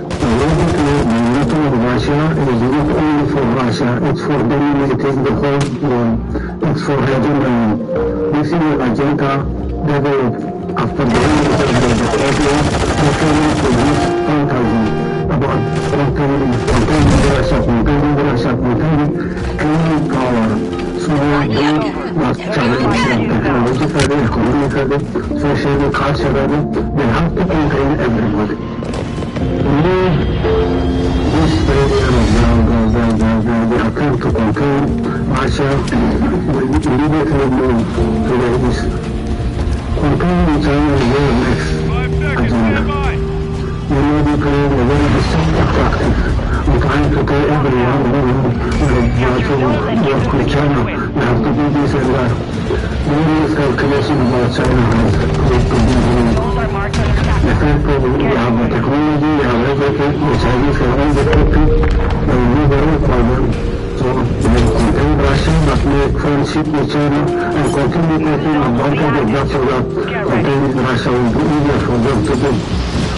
The world declared the NATO of Russia is not only for Russia, it's for dominating the whole world. It's for hegemony. This is the agenda developed after the release of the Kosovo, the family produced fantasy about containing Russia, claiming power. So they must challenge them technologically, economically, socially, culturally. They have to contain everybody. This failure of the attempt to contain Russia will immediately move to the east. Containing China is their next agenda. We may be playing a very deceptive tactic. We're trying to tell everyone you have to work with China. You have to do this and that. Various calculations about China has proved to be wrong. The fact that we have the technology, we have everything, the Chinese have all the equipment, and we will require them. So they contain Russia, but make friendship with China and continue taking advantage of that so that containing Russia will be easier for them to do.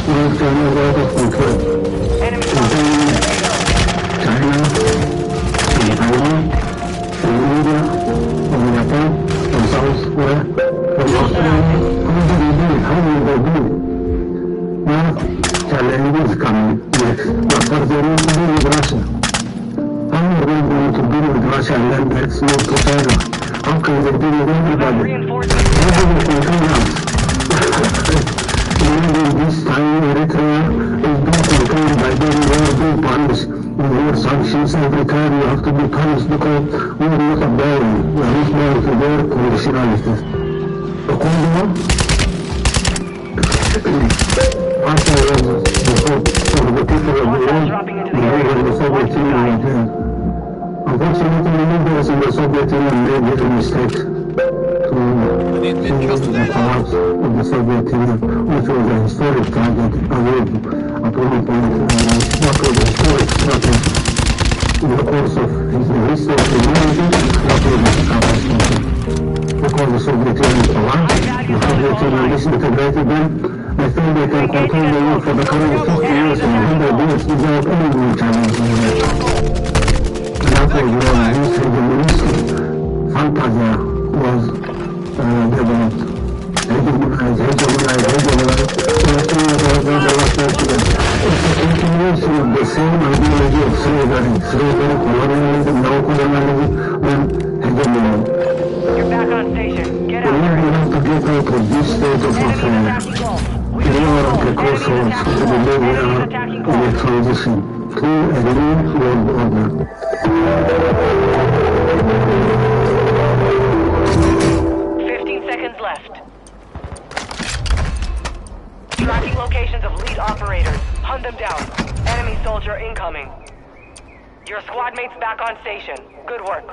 We have China out of control. Containing China, and Taiwan, and India, and Japan, and South Korea, and Australia. How will they do it? Now, challenges coming next. What are they going to do with Russia? How are they going to deal with Russia and then let's move to China? How can they deal with everybody? How do they control us? Maybe this time Eritrea is being controlled by very well-being punished. We have sanctions every time you have to be punished because we are not abiding. We are not going to their conditionalities. Afterwards, the hope of the people of the world, the Soviet Union again. Unfortunately, leaders in the Soviet Union made little mistakes to the collapse of the Soviet Union, which was a historic target at one point, what was a historic strategy in the course of the history of humanity, what was a catastrophe. Because the Soviet Union collapsed, the Soviet Union disintegrated them. They think they can control the world for the coming 50 years and 100 years without any new challenges. And that was when this hegemonistic fantasia was developed. Hegemonized. It's a continuation of the same ideology of slavery, colonialism, neocolonialism, and hegemony. You're back on station. Get out. We have to get out of this state of affairs. We are precursors to the way we are in a transition to a new world order. 15 seconds left. Tracking locations of lead operators. Hunt them down. Enemy soldier incoming. Your squad mates back on station. Good work.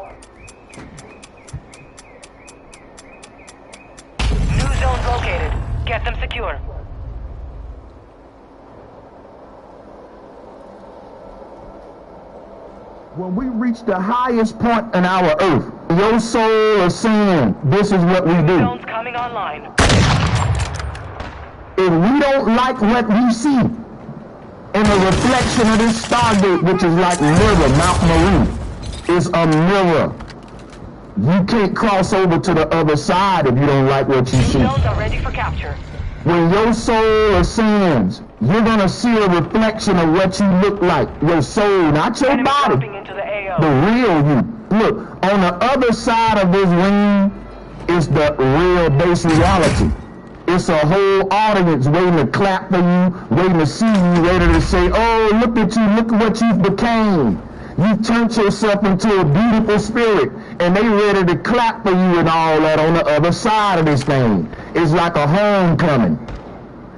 New zones located. Get them secure. When we reach the highest point in our earth, your soul is saying, this is what we do. Zones coming online. If we don't like what we see in the reflection of this Stargate, which is like mirror, Mount Marie, is a mirror. You can't cross over to the other side if you don't like what you see. Zones are ready for capture. When your soul ascends, you're going to see a reflection of what you look like. Your soul, not your body. The real you. Look, on the other side of this ring is the real base reality. It's a whole audience waiting to clap for you, waiting to see you, ready to say, oh, look at you, look at what you became. You turned yourself into a beautiful spirit, and they ready to clap for you and all that on the other side of this thing. It's like a homecoming.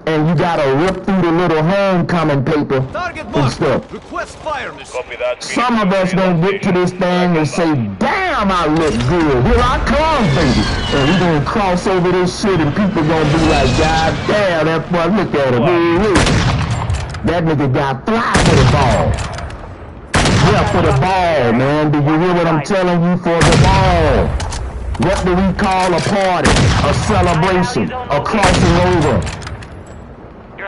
And you gotta rip through the little homecoming paper and stuff. Request fire, miss. Some of us gonna get to this thing and say, damn, I look good. Here I come, baby. And we gonna cross over this shit and people gonna be like, God damn, that boy, look at him. That nigga got fly with a ball. Yeah, for the ball, man. Do you hear what I'm telling you? For the ball. What do we call a party? A celebration? A crossing over?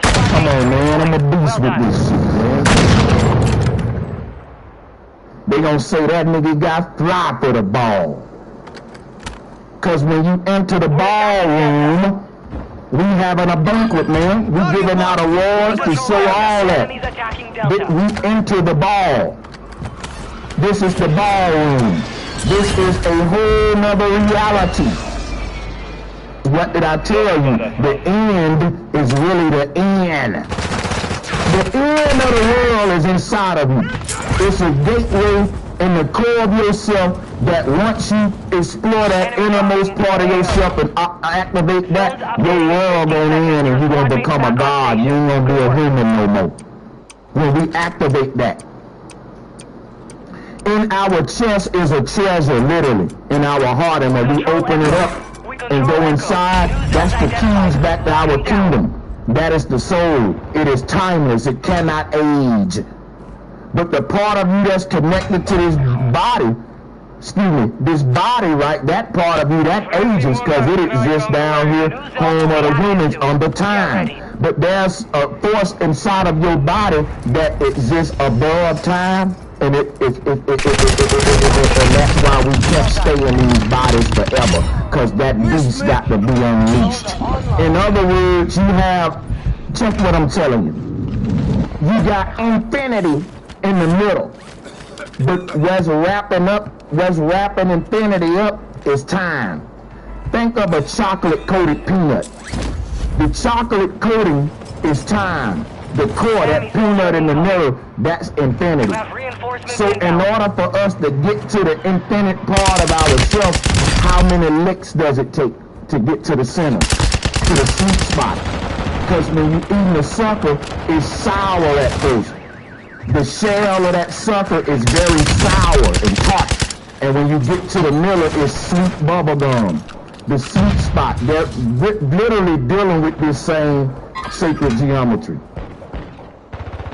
Come on, man. I'm a beast with this shit, man. They gonna say that nigga got fly for the ball. Cause when you enter the ballroom, we having a banquet, man. We giving out awards to show all that. We enter the ball. This is the ballroom. This is a whole nother reality. What did I tell you? The end is really the end. The end of the world is inside of you. It's a gateway in the core of yourself that once you explore that innermost part of yourself and activate that, your world gonna end and you're gonna become a god. You ain't gonna be a human no more. When we activate that. In our chest is a treasure, literally, in our heart, and when we open it up and go inside, that's the keys back to our kingdom. That is the soul. It is timeless. It cannot age. But the part of you that's connected to this body, this body, right, that part of you, that ages because it exists down here, home of the humans, under time. But there's a force inside of your body that exists above time, and and that's why we can't stay in these bodies forever, because that beast got to be unleashed. In other words, you have, check what I'm telling you, you got infinity in the middle, but what's wrapping infinity up is time. Think of a chocolate coated peanut. The chocolate coating is time. The core, that peanut in the middle, that's infinity. So in order for us to get to the infinite part of ourselves, how many licks does it take to get to the center, to the sweet spot? Because when you're eating the sucker, it's sour at first. The shell of that sucker is very sour and tart. And when you get to the middle, it's sweet bubble gum. The sweet spot. They're literally dealing with this same sacred geometry.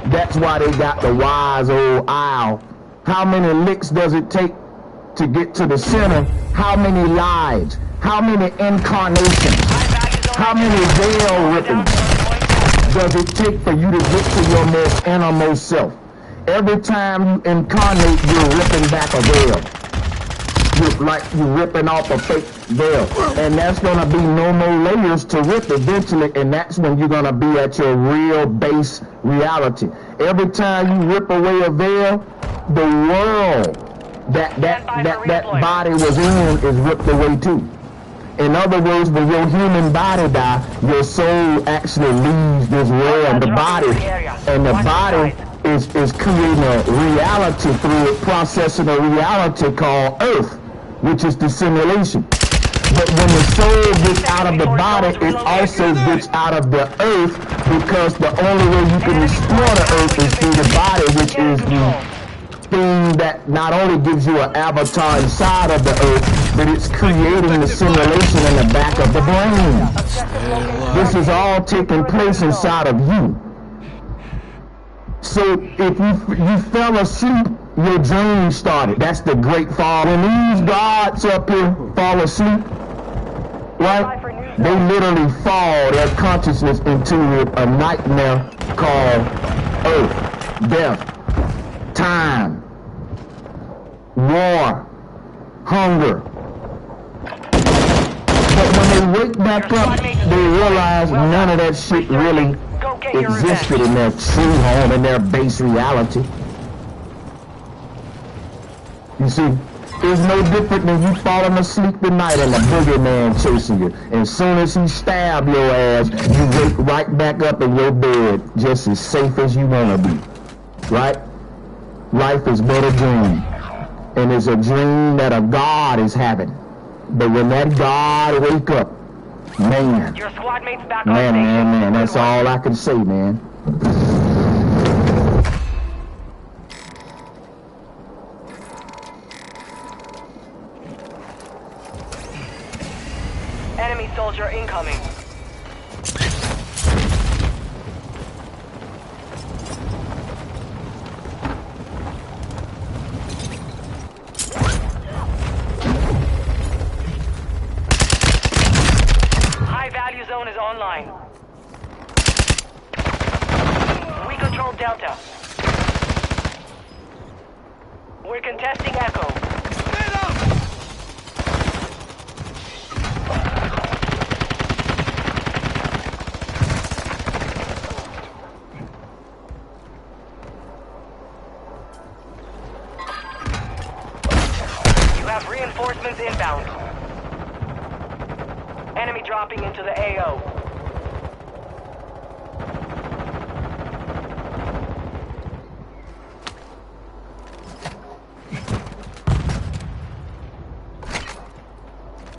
That's why they got the wise old owl. How many licks does it take to get to the center? How many lives? How many incarnations? How many veil rippings does it take for you to get to your most innermost self? Every time you incarnate, you're ripping back a veil. You're ripping off a fake veil. And that's going to be no more layers to rip eventually, and that's when you're going to be at your real base reality. Every time you rip away a veil, the world that body was in is ripped away too. In other words, when your human body dies, your soul actually leaves this world, the body, and the body is creating a reality through it, processing a reality called Earth, which is the simulation. But when the soul gets out of the body, it also gets out of the Earth, because the only way you can explore the Earth is through the body, which is the thing that not only gives you an avatar inside of the Earth, but it's creating the simulation in the back of the brain. This is all taking place inside of you. So if you fell asleep, your dream started. That's the great fall. When these gods up here fall asleep, right, they literally fall their consciousness into a nightmare called Earth, death, time, war, hunger. But when they wake back up, they realize none of that shit really existed in their true home, in their base reality. You see, it's no different than you falling asleep tonight and the boogeyman chasing you. And as soon as he stab your ass, you wake right back up in your bed, just as safe as you want to be. Right? Life is but a dream. And it's a dream that a God is having. But when that God wake up, man, your squad mates back man, that's all I can say, man. Enemy soldier incoming. online. We control Delta. We're contesting Echo. Stand up! You have reinforcements inbound. Enemy dropping into the AO.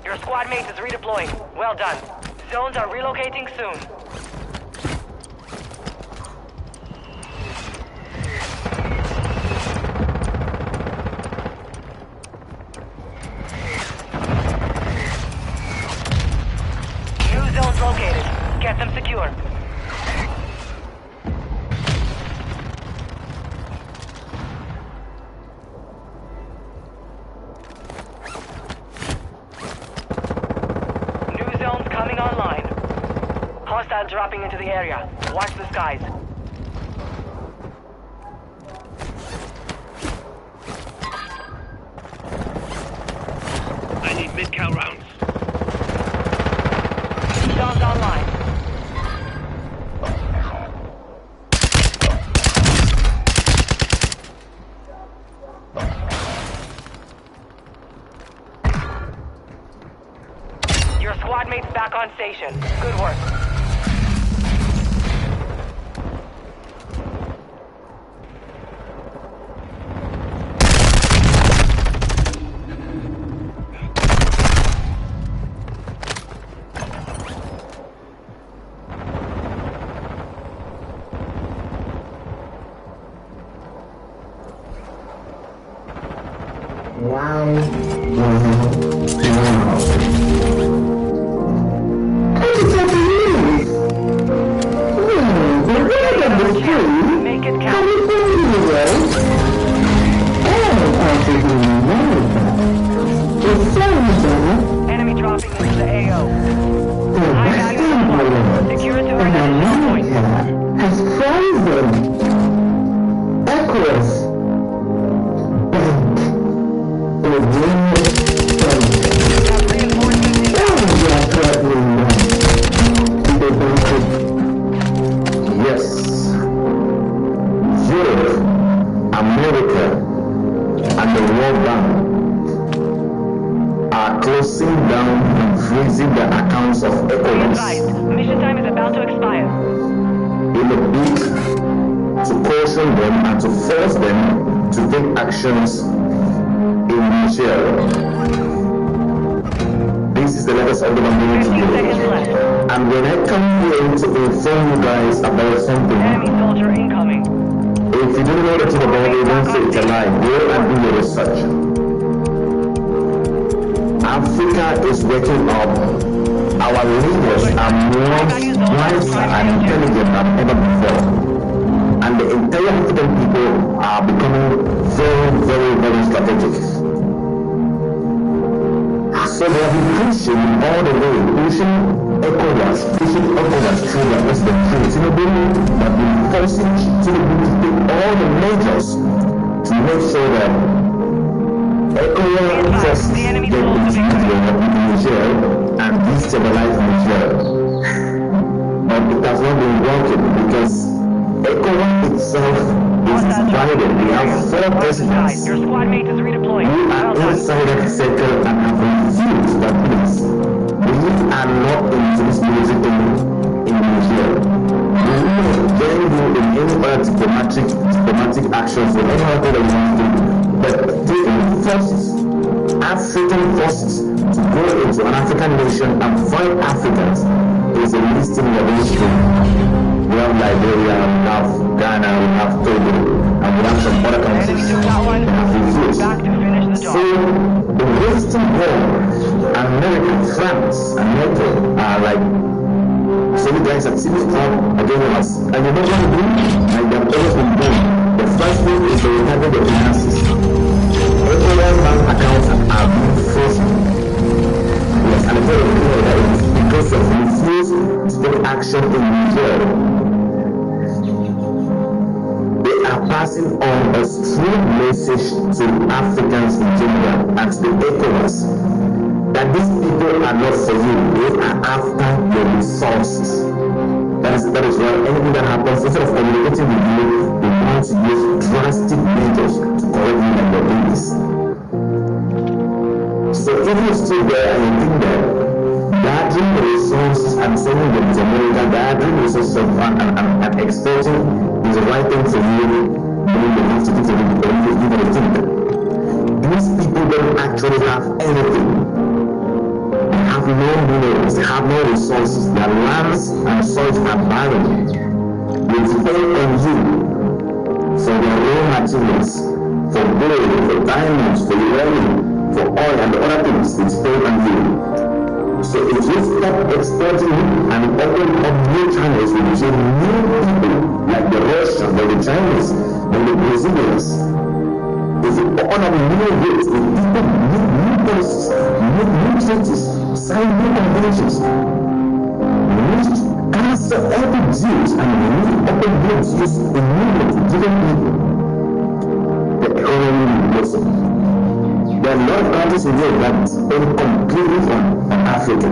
Your squad mate is redeploying. Well done. Zones are relocating soon. New zones located. Get them secure. Coming online. Hostile dropping into the area. Watch the skies. I need mid-cal rounds. Zones online. Your squad mate's back on station. Good work. Make it count. Enemy dropping into the AO. High value supply. Secure to another point. Has frozen. Echoes. Yes. Europe, America, and the World Bank are closing down and freezing the accounts of ECOWAS. Mission time is about to expire. In a bid to caution them and to force them to take actions in Niger. This is the letters of the government to you. And when I come here to inform you guys about something, Enemy soldier incoming. if you don't know anything about it, don't say it's a lie. Go and do your research. Africa is waking up. Our leaders are more wiser and intelligent than ever before. And the entire African people are becoming very, very, very strategic. So they have been pushing all the way, pushing ECOWAS through the president Tinubu, but been forcing Tinubu to take all the measures to make sure that ECOWAS forces get into Niger and destabilize Niger. But it has not been working because ECOWAS itself is divided. We have 4 presidents. Your squad mate is redeploying. We are inside the circle and have refused that please. We are not into this music in Nigeria. We will join you in any other diplomatic actions or any other that you want to do. But taking forces, African forces, to go into an African nation and fight Africans is a listing of history. We have Liberia, we have Ghana, we have Togo, and we have some other countries that have refused. So the Western world, America, France, and NATO are like, so you guys are sitting up against us. And you know what to do? Like they've always been doing. The first thing is to recover the finances. Every bank accounts are being frozen. Yes, and the third thing is because of refuse to take action in Niger, they are passing on a strong message to Africans in general and to the ECOWAS that these people are not for you, they are after your resources. That is why anything that happens, instead of communicating with you, they want to use drastic measures to correct you like your babies. So if you still there and you think that gathering the resources and sending them to America, gathering the resources and exporting is the right thing for you, then you have to do to them, or you even think that these people don't actually have anything. They have no minerals, they have no resources, their lands and soils are barren. They depend on you for their raw materials, for gold, for diamonds, for uranium, for oil and the other things. They depend on you. So if you stop exporting and open up new channels with new people like the Russians, like the Chinese, like the Brazilians, if you open up new routes with people, new policies, new treaties, sign new conventions, answer every dues and open roads used immediately to different people, the economy will blossom. There are a lot of countries in Europe that depend completely on Africa,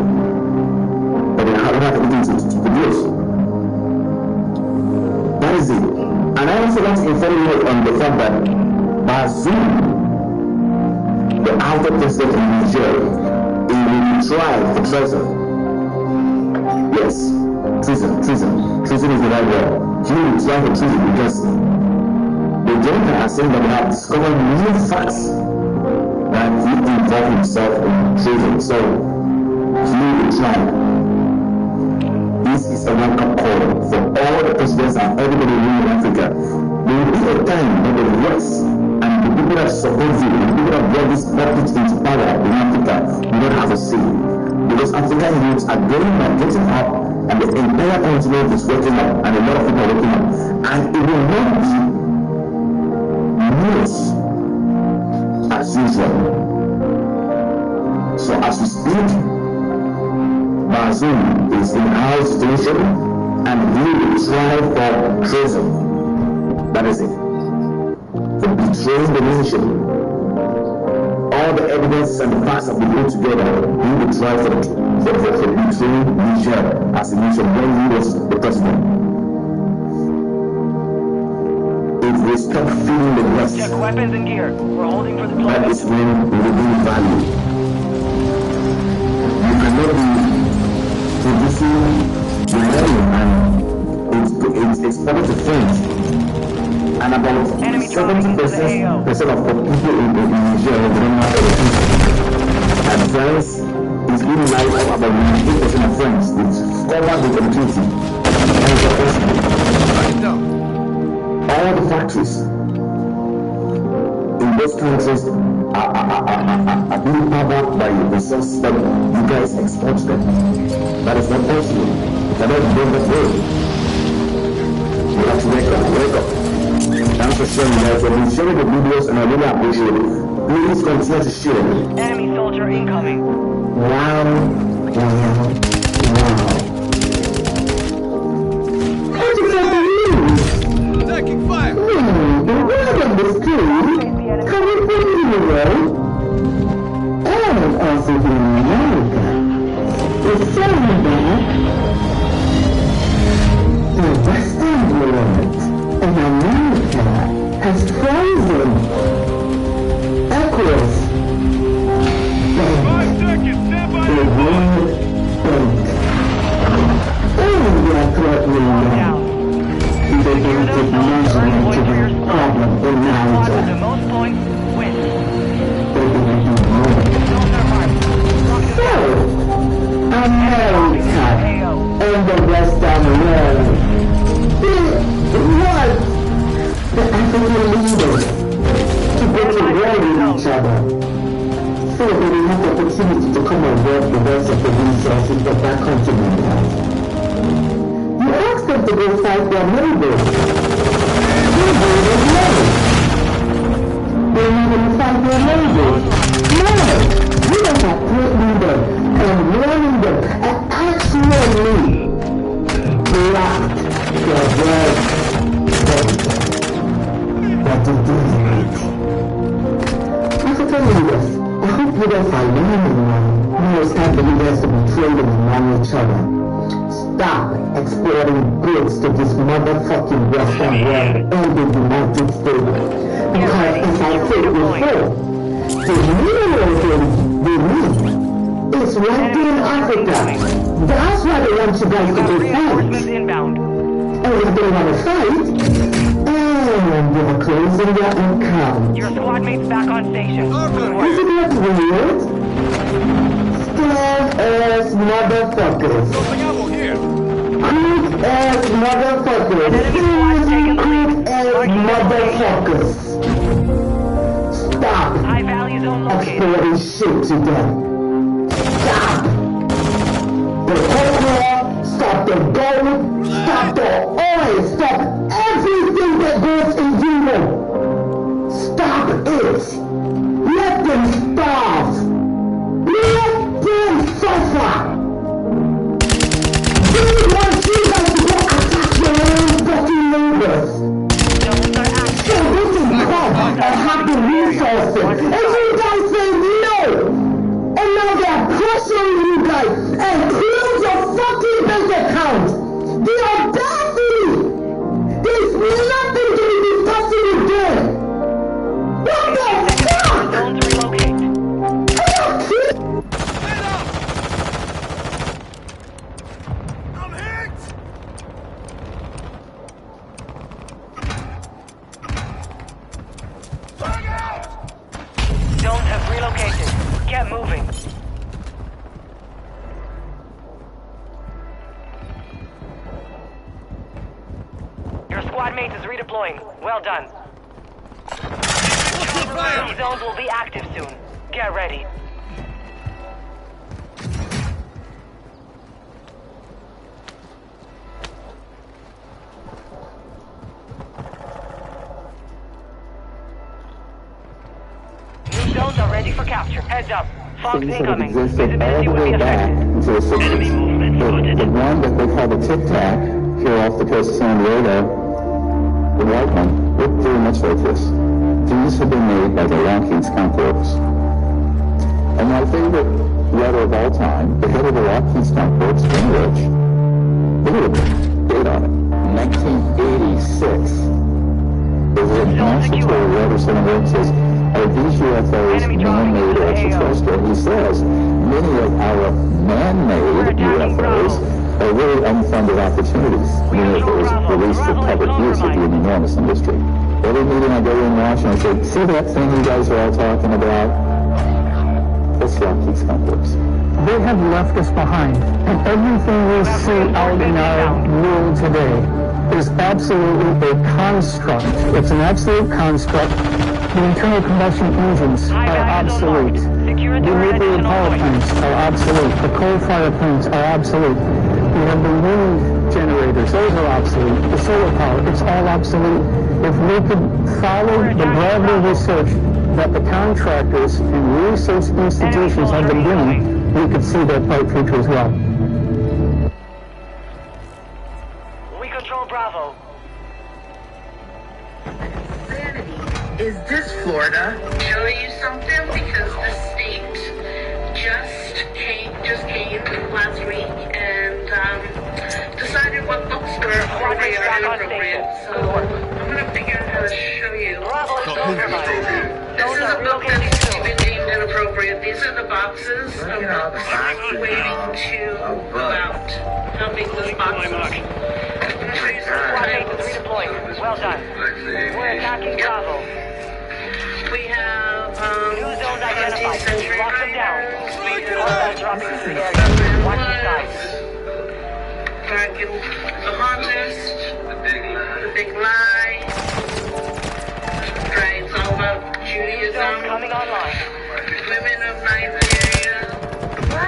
but they don't have anything to produce. That is it. And I also want to inform you on the fact that Bazoum, the outer president of Niger, he will try for treason. Yes, treason. Treason is the right word. He will try for treason because the junta are saying that they have discovered new facts that he involved himself in treason. So he will try. This is a wake-up call for all the presidents and everybody living in Africa. There will be a time when the West and the people that support you, the people that brought this puppet into power in Africa, will not have a say. Because African youths are getting up and the entire continent is waking up and a lot of people are waking up. And it will not be news as usual. So as we speak, Bazoum is in our situation and he will try for treason. That is it. For betraying the nation. All the evidence and the facts have been put together. He will try for betraying Niger as a nation when he was the president. If we stop feeling the West, check weapons and gear. We're holding for the deployment. That is when we will gain value. You cannot be producing uranium and it's exported to France. And about 70% of the people in Niger don't have electricity. And France is really nice about 98% of France which covered with electricity. And it's possible. All the factories in those countries are being powered by the resources that you guys export them. That is not possible. You cannot go that way. You have to wake up. Thanks for sharing that. I've been sharing the videos and I really appreciate it. Please continue to share. Enemy soldier incoming. Wow. Attacking fire! The word of the street coming from Europe and also from America is saying that the Western world and America has frozen echoes from the World Bank. And we are threatening them. They don't take measurement to the problem in Niger. They will do more. So, America and the Western world, they want the African leaders to go to war with each other. So they will have the opportunity to come and work the rest of the resources that that continent has. You ask them to go fight their neighbors. You do them no. They need them to fight their neighbors. No. You are not threatening them and warning them and actually just have the US to be trading among each other. Stop exporting goods to this motherfucking Western world and the United States. Because as I said before, the minerals they need is right there in Africa. That's why they want you guys to go fight. And if they want to fight, and you're closing your account. Your squad mate's back on station. Isn't that weird? Scared-ass motherfuckers. Creep-ass motherfuckers. Creep-ass motherfuckers. Stop exporting shit to them. Stop the cocoa, stop the gold, stop the oil, stop everything that goes in Europe. Stop it. Let them starve. Let them suffer. They want you guys to go attack your own fucking neighbors. So this is come and have the resources. And you guys say no. And now they're pressuring you guys and close your fucking bank account. They are daffy. There's nothing to be discussing again. What the fuck? Zones relocate. I'm hit! Zones have relocated. Get moving. Your squad mate is redeploying. Well done. These zones will be active soon. Get ready. New zones are ready for capture. Heads up. Fox Things that incoming. existed all Visibility the will be way back affected. into the 60s. The one that they call the Tic Tac here off the coast of San Diego, the white one, looked very much like this. These have been made by the Lockheed Skunk Works. And my favorite letter of all time, the head of the Lockheed Skunk Works, Jim Rich, look at the date on it, 1986. There's a constitutional letter saying where it says, are these UFOs man-made or extraterrestrial? He says many of our man-made UFOs are really unfunded opportunities. Many of those released for public use would be an enormous industry. Every meeting I go to in Washington, I say, see that thing you guys are all talking about? That's Lockheed Skunk Works. They have left us behind, and everything we see out in our world today is absolutely a construct. It's an absolute construct. The internal combustion engines are obsolete. The nuclear power plants are obsolete. The coal-fired plants are obsolete. We have the wind generators. Those are obsolete. The solar power, it's all obsolete. If we could follow the gravity research that the contractors and research institutions have been doing, we could see their bright future as well. We control Bravo. Is this Florida? Show you something because the state just came last week and decided what books were appropriate or inappropriate. So I'm gonna figure out how to show you. This is a book that's been deemed inappropriate. These are the boxes of books waiting to go out. How big those boxes? I'm gonna show you some. Well done. We're attacking Bravo. We have new zones identified. Lock them down. Hostiles dropping into the area. Watch the skies. Back in the Haunted, the Big Lie. Right, it's all about Judaism. Coming online. Women of Nigeria.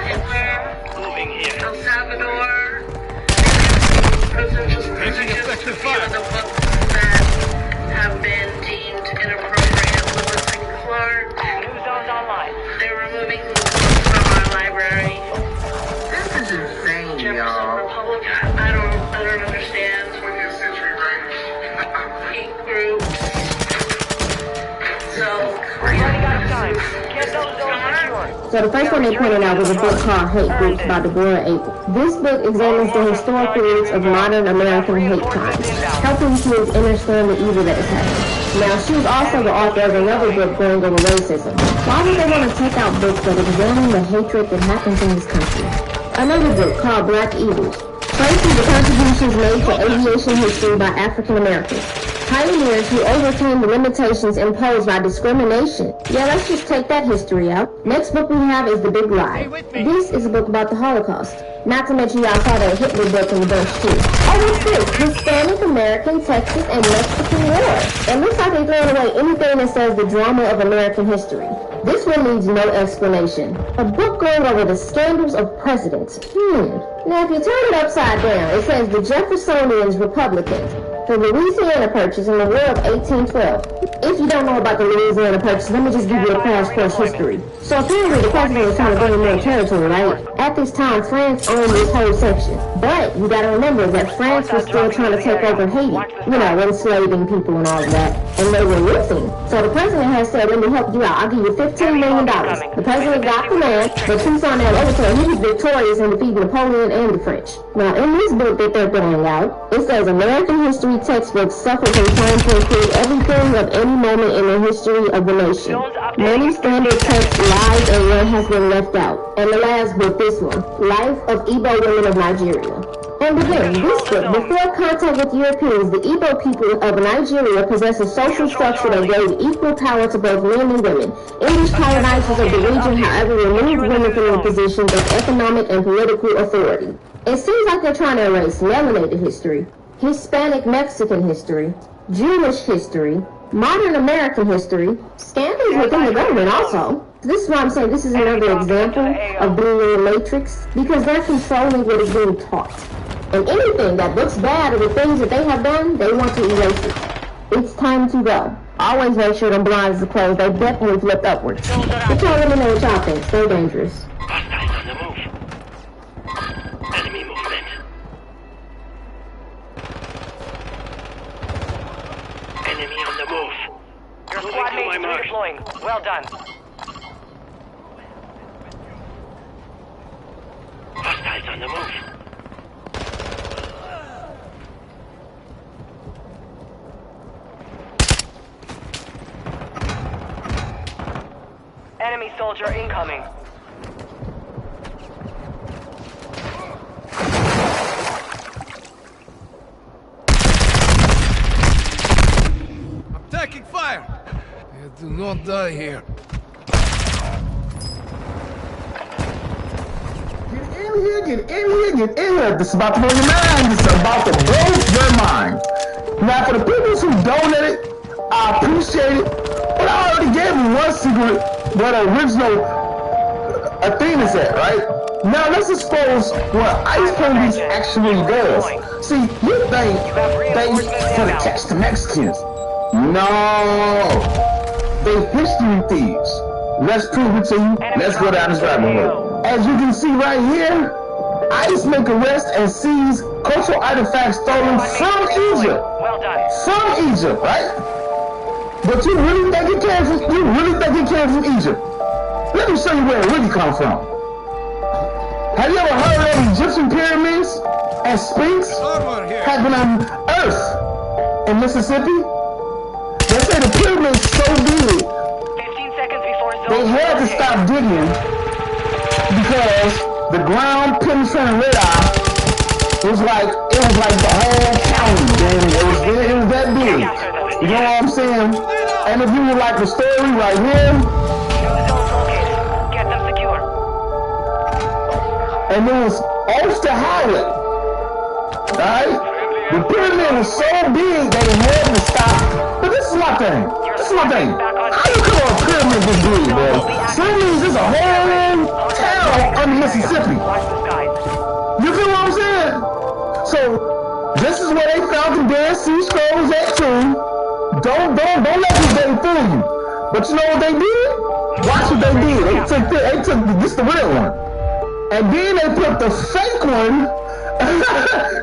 Hitler. El Salvador. Presidential speeches. A few of the books that have been deemed inappropriate. Clark. New zones online. They're removing books from our library. This is insane, y'all. I don't understand. 20th century hate groups. So we're running out of time. Get those zones secure. So the first one they pointed out was a book called Hate Groups by Deborah Abel. This book examines the historical roots of modern American hate crimes, helping kids understand the evil that is happening. Now, she was also the author of another book going over racism. Why would they want to take out books that examine the hatred that happens in this country? Another book called Black Eagles traces the contributions made to aviation history by African Americans, pioneers who overcame the limitations imposed by discrimination. Yeah, let's just take that history out. Next book we have is The Big Lie. This is a book about the Holocaust. Not to mention y'all saw that Hitler book in the bunch too. Oh, what's this? Hispanic American, Texas, and Mexican War. It looks like they're throwing away anything that says the drama of American history. This one needs no explanation. A book going over the scandals of presidents. Now if you turn it upside down, it says the Jeffersonians Republicans, the Louisiana Purchase in the War of 1812. If you don't know about the Louisiana Purchase, let me just give you a crash course history. So apparently the president was trying to gain more territory, right? At this time, France owned this whole section. But you gotta remember that France was still trying to take over Haiti. You know, enslaving people and all of that. And they were losing. So the president has said, let me help you out. I'll give you $15 million. The president got the land, but Toussaint Louverture, he was victorious in defeating Napoleon and the French. Now, in this book that they're throwing out, it says American history textbooks suffer from trying to include everything of any moment in the history of the nation. Many standard texts lies and what has been left out. And the last book, this one, Life of Igbo Women of Nigeria. And again, this book, before contact with Europeans, the Igbo people of Nigeria possessed a social structure that gave equal power to both men and women. English colonizers of the region, however, removed women from the positions of economic and political authority. It seems like they're trying to erase melanated history, Hispanic Mexican history, Jewish history, modern American history, scandals within the government also. This is why I'm saying this is another example of being in the matrix, because they're controlling what is being taught. And anything that looks bad or the things that they have done, they want to erase it. It's time to go. Always make sure them blinds are closed. They definitely flipped upwards. But y'all let me know what y'all think. Stay dangerous. Hostiles on the move. Enemy movement. Enemy on the move. Your squad mates is redeploying. Well done. Hostiles on the move. Enemy soldier incoming. I'm taking fire. You do not die here. Get in here. This is about to blow your mind. This is about to blow your mind. Now, for the people who donated, I appreciate it. But I already gave you one secret where the original thing is at, right? Now, let's expose what ICE Police actually does. See, you think they gonna catch the Mexicans. No. They history thieves. Let's prove it to you. Let's go down this rabbit hole. As you can see right here, ICE make arrests and seize cultural artifacts stolen from Egypt. From Egypt, right? But you really think it came from Egypt? Let me show you where it really comes from. Have you ever heard of Egyptian pyramids and Sphinx have been on Earth in Mississippi? They say the pyramids so big 15 seconds before they had to stop digging because the ground penetrating radar was like the whole county. It was that big. You know what I'm saying? And if you would like the story right here, get them secure. And it was Ulster Highway. Alright? The pyramid was so big that it had to stop. But this is my thing. How you come on a pyramid this big, bro? So that means there's a whole town under Mississippi. You feel what I'm saying? So this is where they found the Dead Sea Scrolls at too. Don't let this day fool you. But you know what they did? Watch what they did. They took this the real one. And then they put the fake one.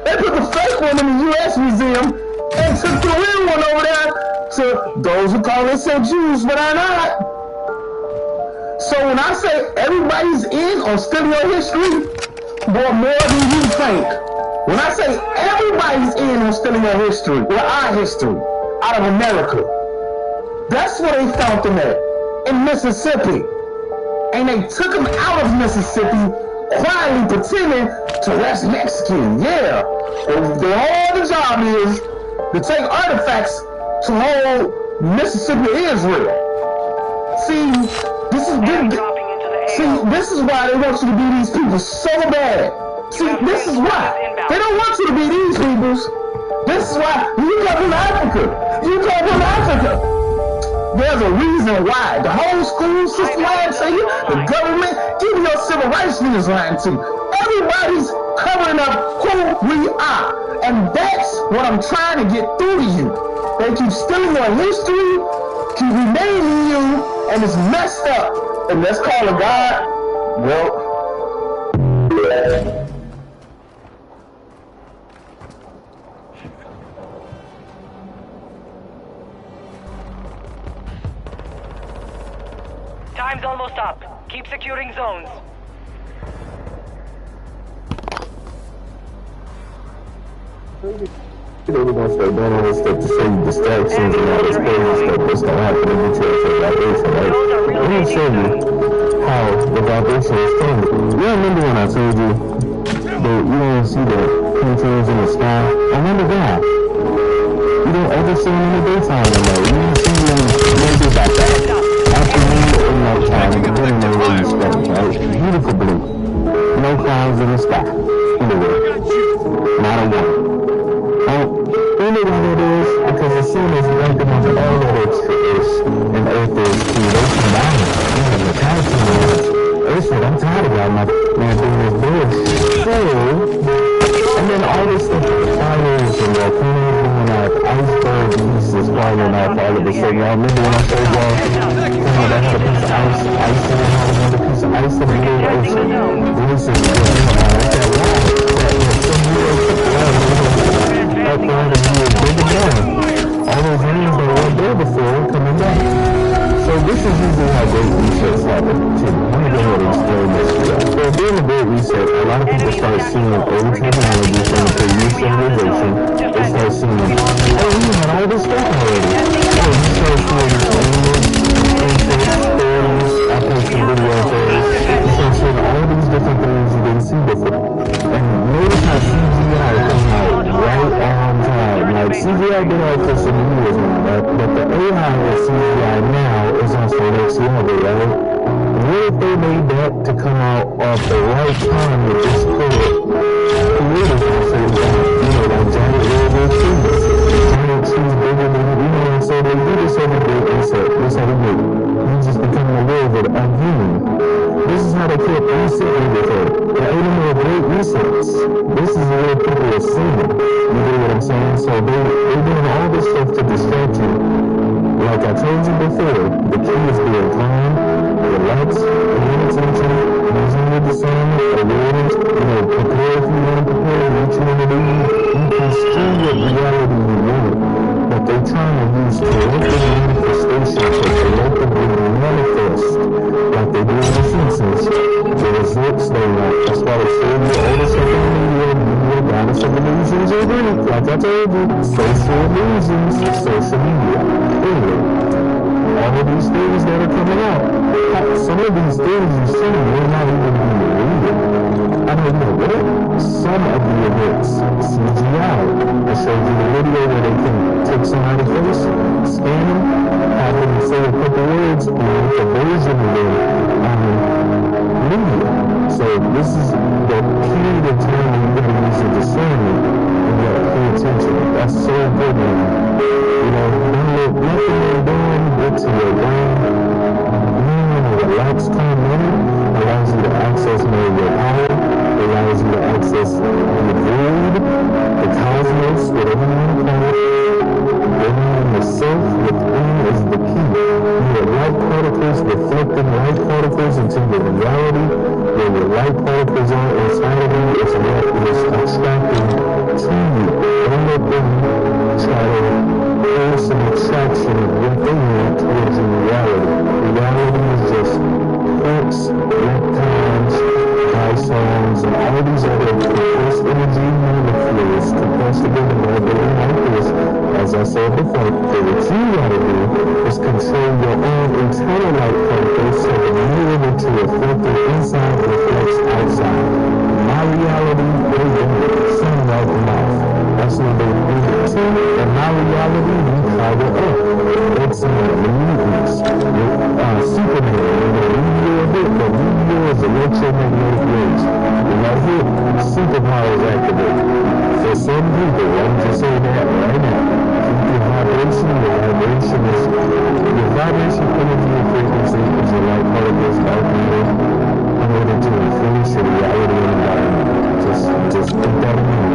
They put the fake one in the U.S. Museum and took the real one over there to those who call themselves Jews but are not. So when I say everybody's in or still in your history, more than you think. When I say everybody's in or still in your history, or our history, out of America, that's where they found them at, in Mississippi. And they took them out of Mississippi, quietly pretending to arrest Mexican. Yeah. The job is to take artifacts to whole Mississippi Israel. See, this is why they want you to be these people so bad. See, this is why. They don't want you to be these peoples. This is why you come from Africa. There's a reason why. The whole school system lying to you, the government, even your civil rights leaders lying to you. Everybody's covering up who we are. And that's what I'm trying to get through to you. They keep stealing your history, keep renaming you, and it's messed up. And let's call it God. Well, time's almost up. Keep securing zones. They were going to start doing all this stuff to show you distractions and all this crazy stuff that's going to happen in detail for vibration, right? I'm going to show you how the vibration is changing. You remember when I told you that you don't see the chemtrails in the sky? I wonder why. You don't ever see them in the daytime no more. You don't see them maybe about that. Afternoon or nighttime, depending on where you stay, right? Beautiful blue. No clouds in the sky. Anywhere. Not a one. You know what it is? Because as soon as nothing on all of it is, and Earth is creation balance, the calcium is, Earth said, I'm tired of y'all, man, doing this bullshit. So, and then all this stuff, fires and volcanoes going out, iceberg pieces falling off all of a sudden. Y'all remember when I told y'all, that had a piece of ice and then had another piece of ice in the middle of the ocean? This is going on. I said, wow, up around the year, big again. All those names that weren't there before coming back. So this is usually how great resets happen too. Let me go ahead and explain this to you. So during the Great Reset, a lot of people start seeing old technology from the previous civilization. They start seeing, oh, we had all this stuff already. Oh, you start seeing animals, insects, stories, I posted some video of those. You start seeing all these different things you didn't see before. And notice how CGI came out right on time. Like CGI been out for some years now, right? But the AI of CGI now is on some next level, right? What if they made that to come out off the right time with this creators on certain things? You know, like giant railroad trees. Giant trees bigger than, you know, and so they do this every day reset. This every day. You just becoming aware of it again. This is how they kept resetting before. There ain't no more great resets. This is where people are seeing. You get what I'm saying? So they're doing all this stuff to distract you. Like I told you before, the key is being calm, relax, paying attention, using your discernment, awareness, prepare if you want to prepare, what you want to do. You can still get reality you want. But they're trying to use collective manifestation to collectively manifest, like they do in the Simpsons, the results they want. That's why they say the oldest of the media, goddess of illusions are Greek. Like I told you, social illusions, social media. Anyway, all of these things that are coming out, some of these things you see may not even be real. I don't know what. Some of the events, CGI. I showed you the video where they can take somebody's face, scan them, have them say a couple words, and make a version of them on media. So this is the period of time when you gotta use your discernment and you gotta pay attention. That's so good, man. Don't let nothing they're doing get to your brain. Being in a relaxed, calm manner allows you to access more of your power. It allows you to access the void, the cosmos, whatever you want to call it. Bringing the self within is the key. Your light particles reflecting light particles into your reality. Where your light particles are inside of you is what is attracting to you. Don't let them try to force an attraction of what they want towards your reality. Reality is just quartz, reptiles, pythons, and all these other compressed energy molecules compressed together by building like this. As I said before, what you gotta do is control your own internal light particles so the mirror to reflect the inside reflects outside. My reality is the sun right mouth. That's what they do. And my reality, we call it up. It's the movies. Superman, meteor hit, the meteor is electromagnetic waves. When I hit, superpowers activate. For some people, I'm just saying that right now. Your vibration energy and frequency is a light particles out there in order to influence your reality and environment. Just put that in mind.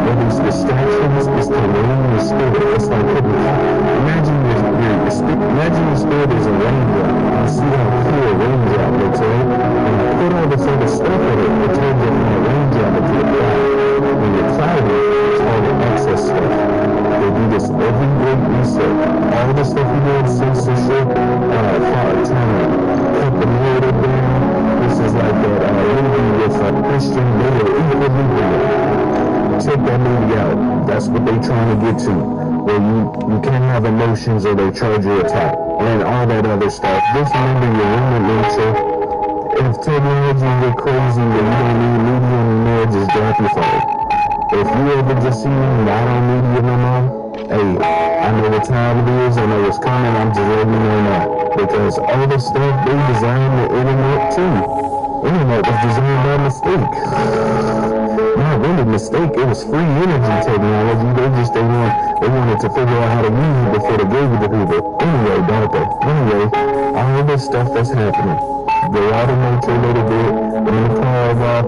All these distractions is to ruin your spirit. It's like imagine your spirit is a raindrop. You see how cool a raindrop looks, right? And you put all this other stuff in it, it turns into a raindrop into a cloud. When you're cloudy, it's all the excess stuff. They do this every great reset. All the stuff you do in censorship, trying to cut the narrative down. This is like that movie with Christian Bale, Equilibrium. Take that movie out. That's what they trying to get to. Where you can't have emotions or they charge you attack. And all that other stuff. Just remember your human nature. If technology get crazy where you don't need media anymore, just drop your phone. If you ever just see me not on media no more, hey, I know what time it is, I know what's coming, I'm just letting you know now. Because all the stuff they designed the internet too. Internet was designed by mistake. Not really mistake, it was free energy technology. They wanted to figure out how to use it before they gave it to people. Anyway, don't they? Anyway, all this stuff that's happening. Go out of nature a little bit, when the cars off,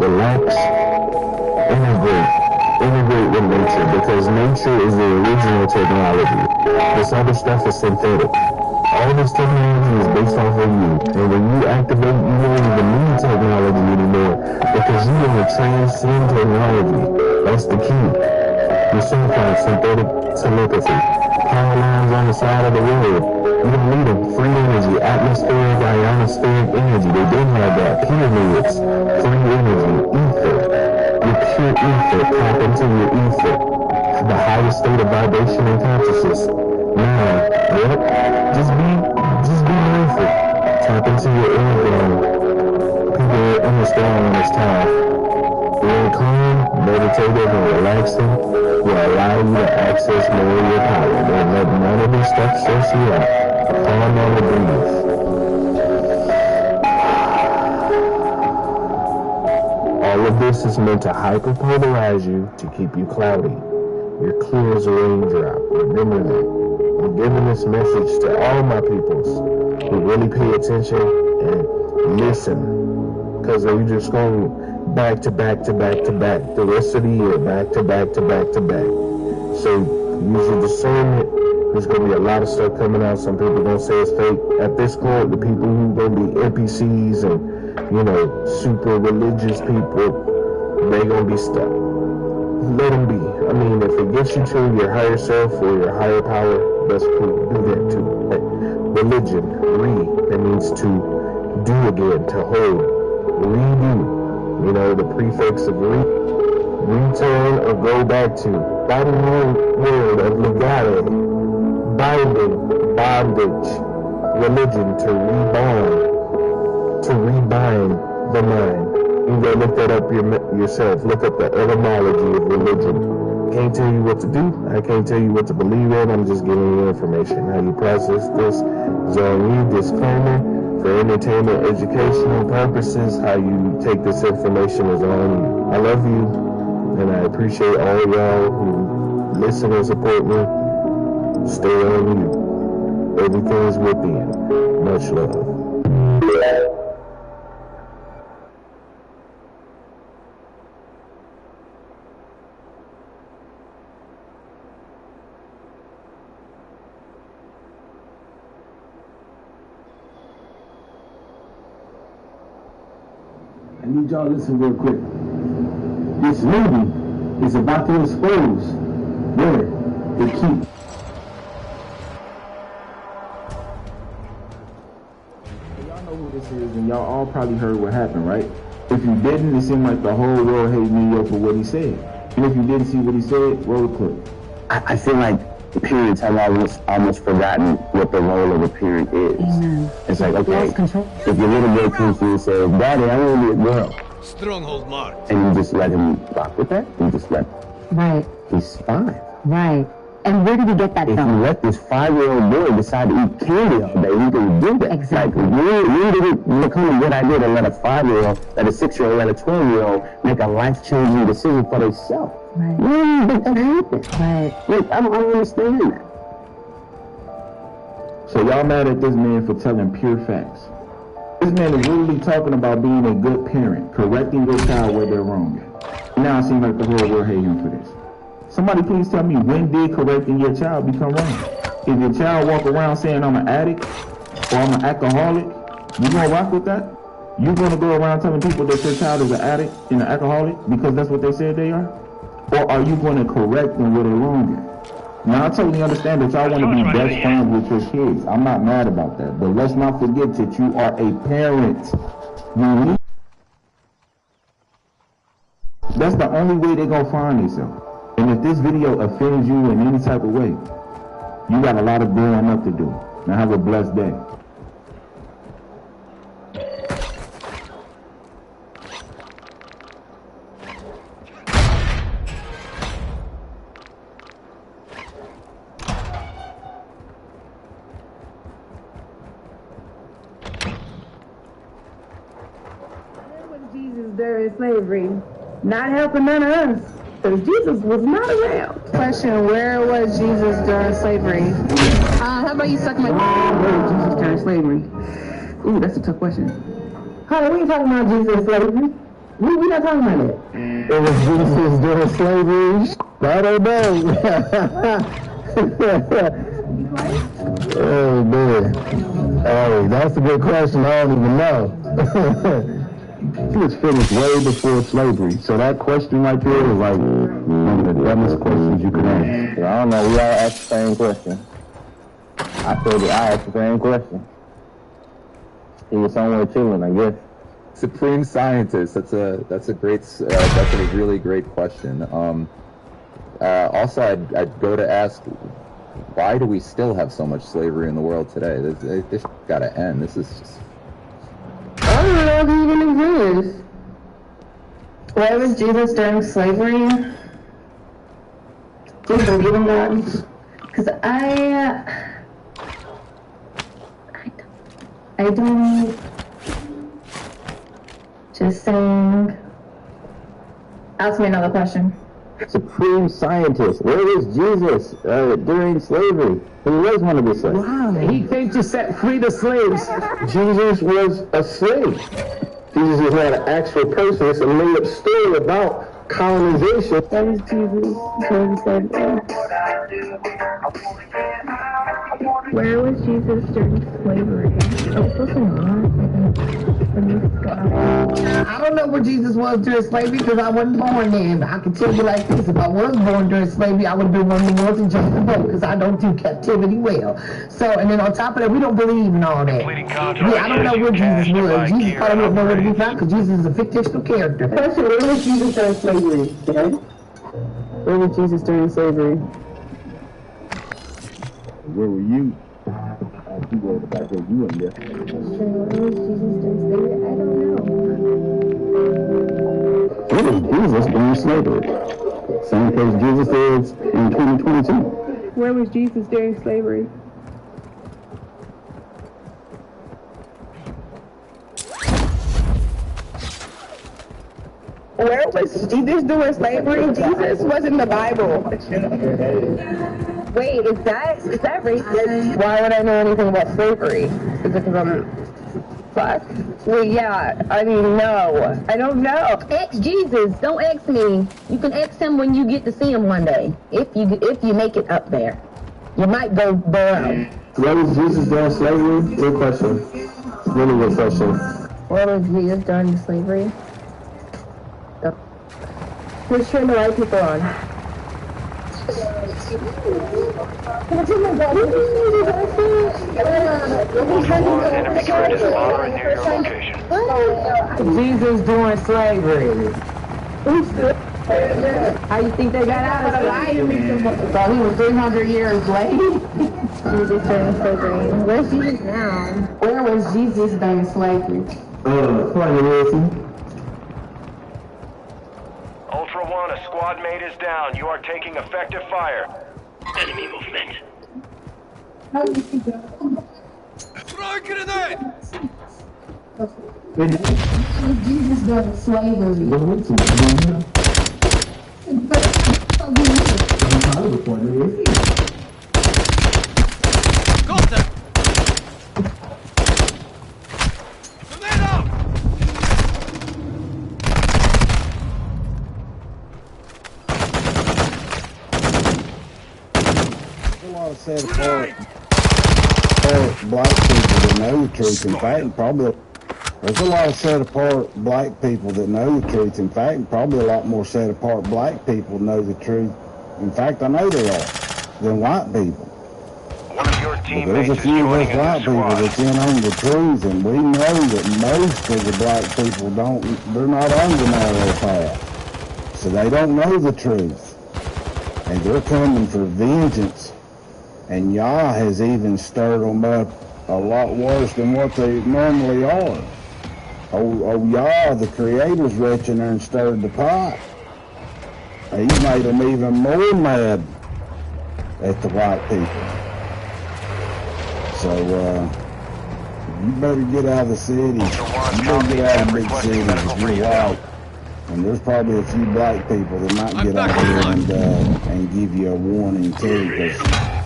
relax, integrate with nature, because nature is the original technology. This other stuff is synthetic. All this technology is based off of you. And when you activate, you don't even need technology anymore because you want to transcend technology. That's the key. You certified synthetic telepathy. Power lines on the side of the road. You don't need them. Free energy, atmospheric, ionospheric energy. They didn't have that. Pyramids, free energy, ether. Your pure ether. Tap into your ether. The highest state of vibration and consciousness. Now, yep. Just be mindful. Tap into your inner brain. People understand when it's time. Being calm, meditative, and relaxing will allow you to access more of your power. Don't let none of this stuff stress you out. Calm down and breathe. All of this is meant to hyperpolarize you to keep you cloudy. You're clear as a raindrop. Remember that. I'm giving this message to all my peoples who really pay attention and listen, because they're just going back to back to back to back the rest of the year, back to back to back to back. So use your discernment. There's going to be a lot of stuff coming out. Some people going to say it's fake. At this point, the people who are going to be NPCs and, super religious people, they're going to be stuck. Let them be. I mean, if it gets you to your higher self or your higher power, that's cool. Do that too. Religion, that means to do again, to hold, redo. The prefix of return or go back to. Latin word of legare, binding, bondage, religion, to rebind the mind. You go look that up yourself. Look up the etymology of religion. Can't tell you what to do. I can't tell you what to believe in. I'm just giving you information. How you process this is on you. Disclaimer, for entertainment, educational purposes, how you take this information is on you. I love you, and I appreciate all y'all who listen and support me. Stay on you. Everything is within. Much love. I need y'all to listen real quick. This movie is about to expose where to keep. Y'all know who this is, and y'all all probably heard what happened, right? If you didn't, it seemed like the whole world hated New York for what he said. And if you didn't see what he said, roll the clip. I feel like parents have almost forgotten what the role of a parent is. Amen. It's like, okay, if your little boy comes to you and says, Daddy, I want to be a girl. Stronghold marked. And you just let him rock with that? You just let Right. He's 5. Right. And where did he get that if from? You let this 5-year-old boy decide to eat candy all day, you can do that. Exactly. Like, when did it become a good idea to let a 5-year-old, let a 6-year-old, let a 12-year-old make a life-changing decision for themselves? Right. When did that happen? Right. Look, I don't understand that. So y'all mad at this man for telling pure facts. This man is literally talking about being a good parent, correcting your child where they're wrong. Now it seems like the whole world hate him for this. Somebody please tell me, when did correcting your child become wrong? If your child walk around saying I'm an addict or I'm an alcoholic, you gonna rock with that? You gonna go around telling people that your child is an addict and an alcoholic because that's what they said they are? Or are you gonna correct them where they're wrong at? Now I totally understand that y'all want to be best friends with your kids. I'm not mad about that. But let's not forget that you are a parent. That's the only way they're gonna find themselves. And if this video offends you in any type of way, you got a lot of growing up to do. Now have a blessed day. Jesus during slavery, not helping none of us, because Jesus was not around. Question: where was Jesus during slavery? How about you suck my dick? Where was Jesus during slavery? Ooh, that's a tough question. Honey, we ain't talking about Jesus in slavery. We not talking about that. It was Jesus during slavery. I don't know. Oh man. Oh, that's a good question. I don't even know. He was finished way before slavery. So that question right there is like one of the dumbest questions you could ask. I don't know, we all ask the same question. I told you I asked the same question. He was somewhere chilling, I guess. Supreme scientist. That's a great. That's a really great question. Also, I'd go to ask, why do we still have so much slavery in the world today? This got to end. This is just. I don't know if he even exists. Why was Jesus during slavery? Do you believe in God? Because I don't. Just saying. Ask me another question. Supreme scientist. Where was Jesus during slavery? He was one of the slaves. Wow, he came to set free the slaves. Jesus was a slave. Jesus is not an actual person. It's a made-up story about colonization. That was Jesus during slavery. Where was Jesus during slavery? I don't know where Jesus was during slavery because I wasn't born then. I can tell you like this, if I was born during slavery, I would have been one of the ones who jumped the boat because I don't do captivity well. So, and then on top of that, we don't believe in all that. I don't know where Jesus was. Jesus probably wouldn't know where to be found because Jesus is a fictional character. Question, where was Jesus during slavery? Okay? Where was Jesus during slavery? Where were you? You were back there. You weren't there. Where was Jesus during slavery? I don't know. Where was Jesus during slavery? Same place Jesus is in 2022. Where was Jesus during slavery? Where was Jesus during slavery? Jesus was in the Bible. Wait, is that racist? Why would I know anything about slavery? Is it because I'm black? Well, yeah, I mean, no. I don't know. Ask Jesus. Don't ask me. You can ask him when you get to see him one day. If you make it up there. You might go below. Where was Jesus during slavery? Good question. Really good question. Where was Jesus during slavery? Who's trying to light people on? Enemy threat is moderate near your location. Jesus during slavery. How you think they got out of slavery? So he was 300 years late. Jesus during slavery. Where's Jesus now? Where was Jesus during slavery? Ultra One, a squad mate is down. You are taking effective fire. Enemy movement. Throw a grenade! Jesus during slavery. Got them! Grenade out! There's a lot of set apart black people that know the truth. In fact, probably there's a lot of set apart black people that know the truth. In fact, probably a lot more set apart black people know the truth. In fact, I know there are than white people. One of your But teammates there's a is few of joining us a white new people squad. that's in on the truth, and we know that most of the black people they're not on the narrow path. So they don't know the truth. And they're coming for vengeance. And Yah has even stirred them up a lot worse than what they normally are. Oh Yah, the Creator's reaching there and stirred the pot. He's made them even more mad at the white people. So, you better get out of the cities. You better get out of the big cities if you're white. And there's probably a few black people that might get out here and give you a warning too, because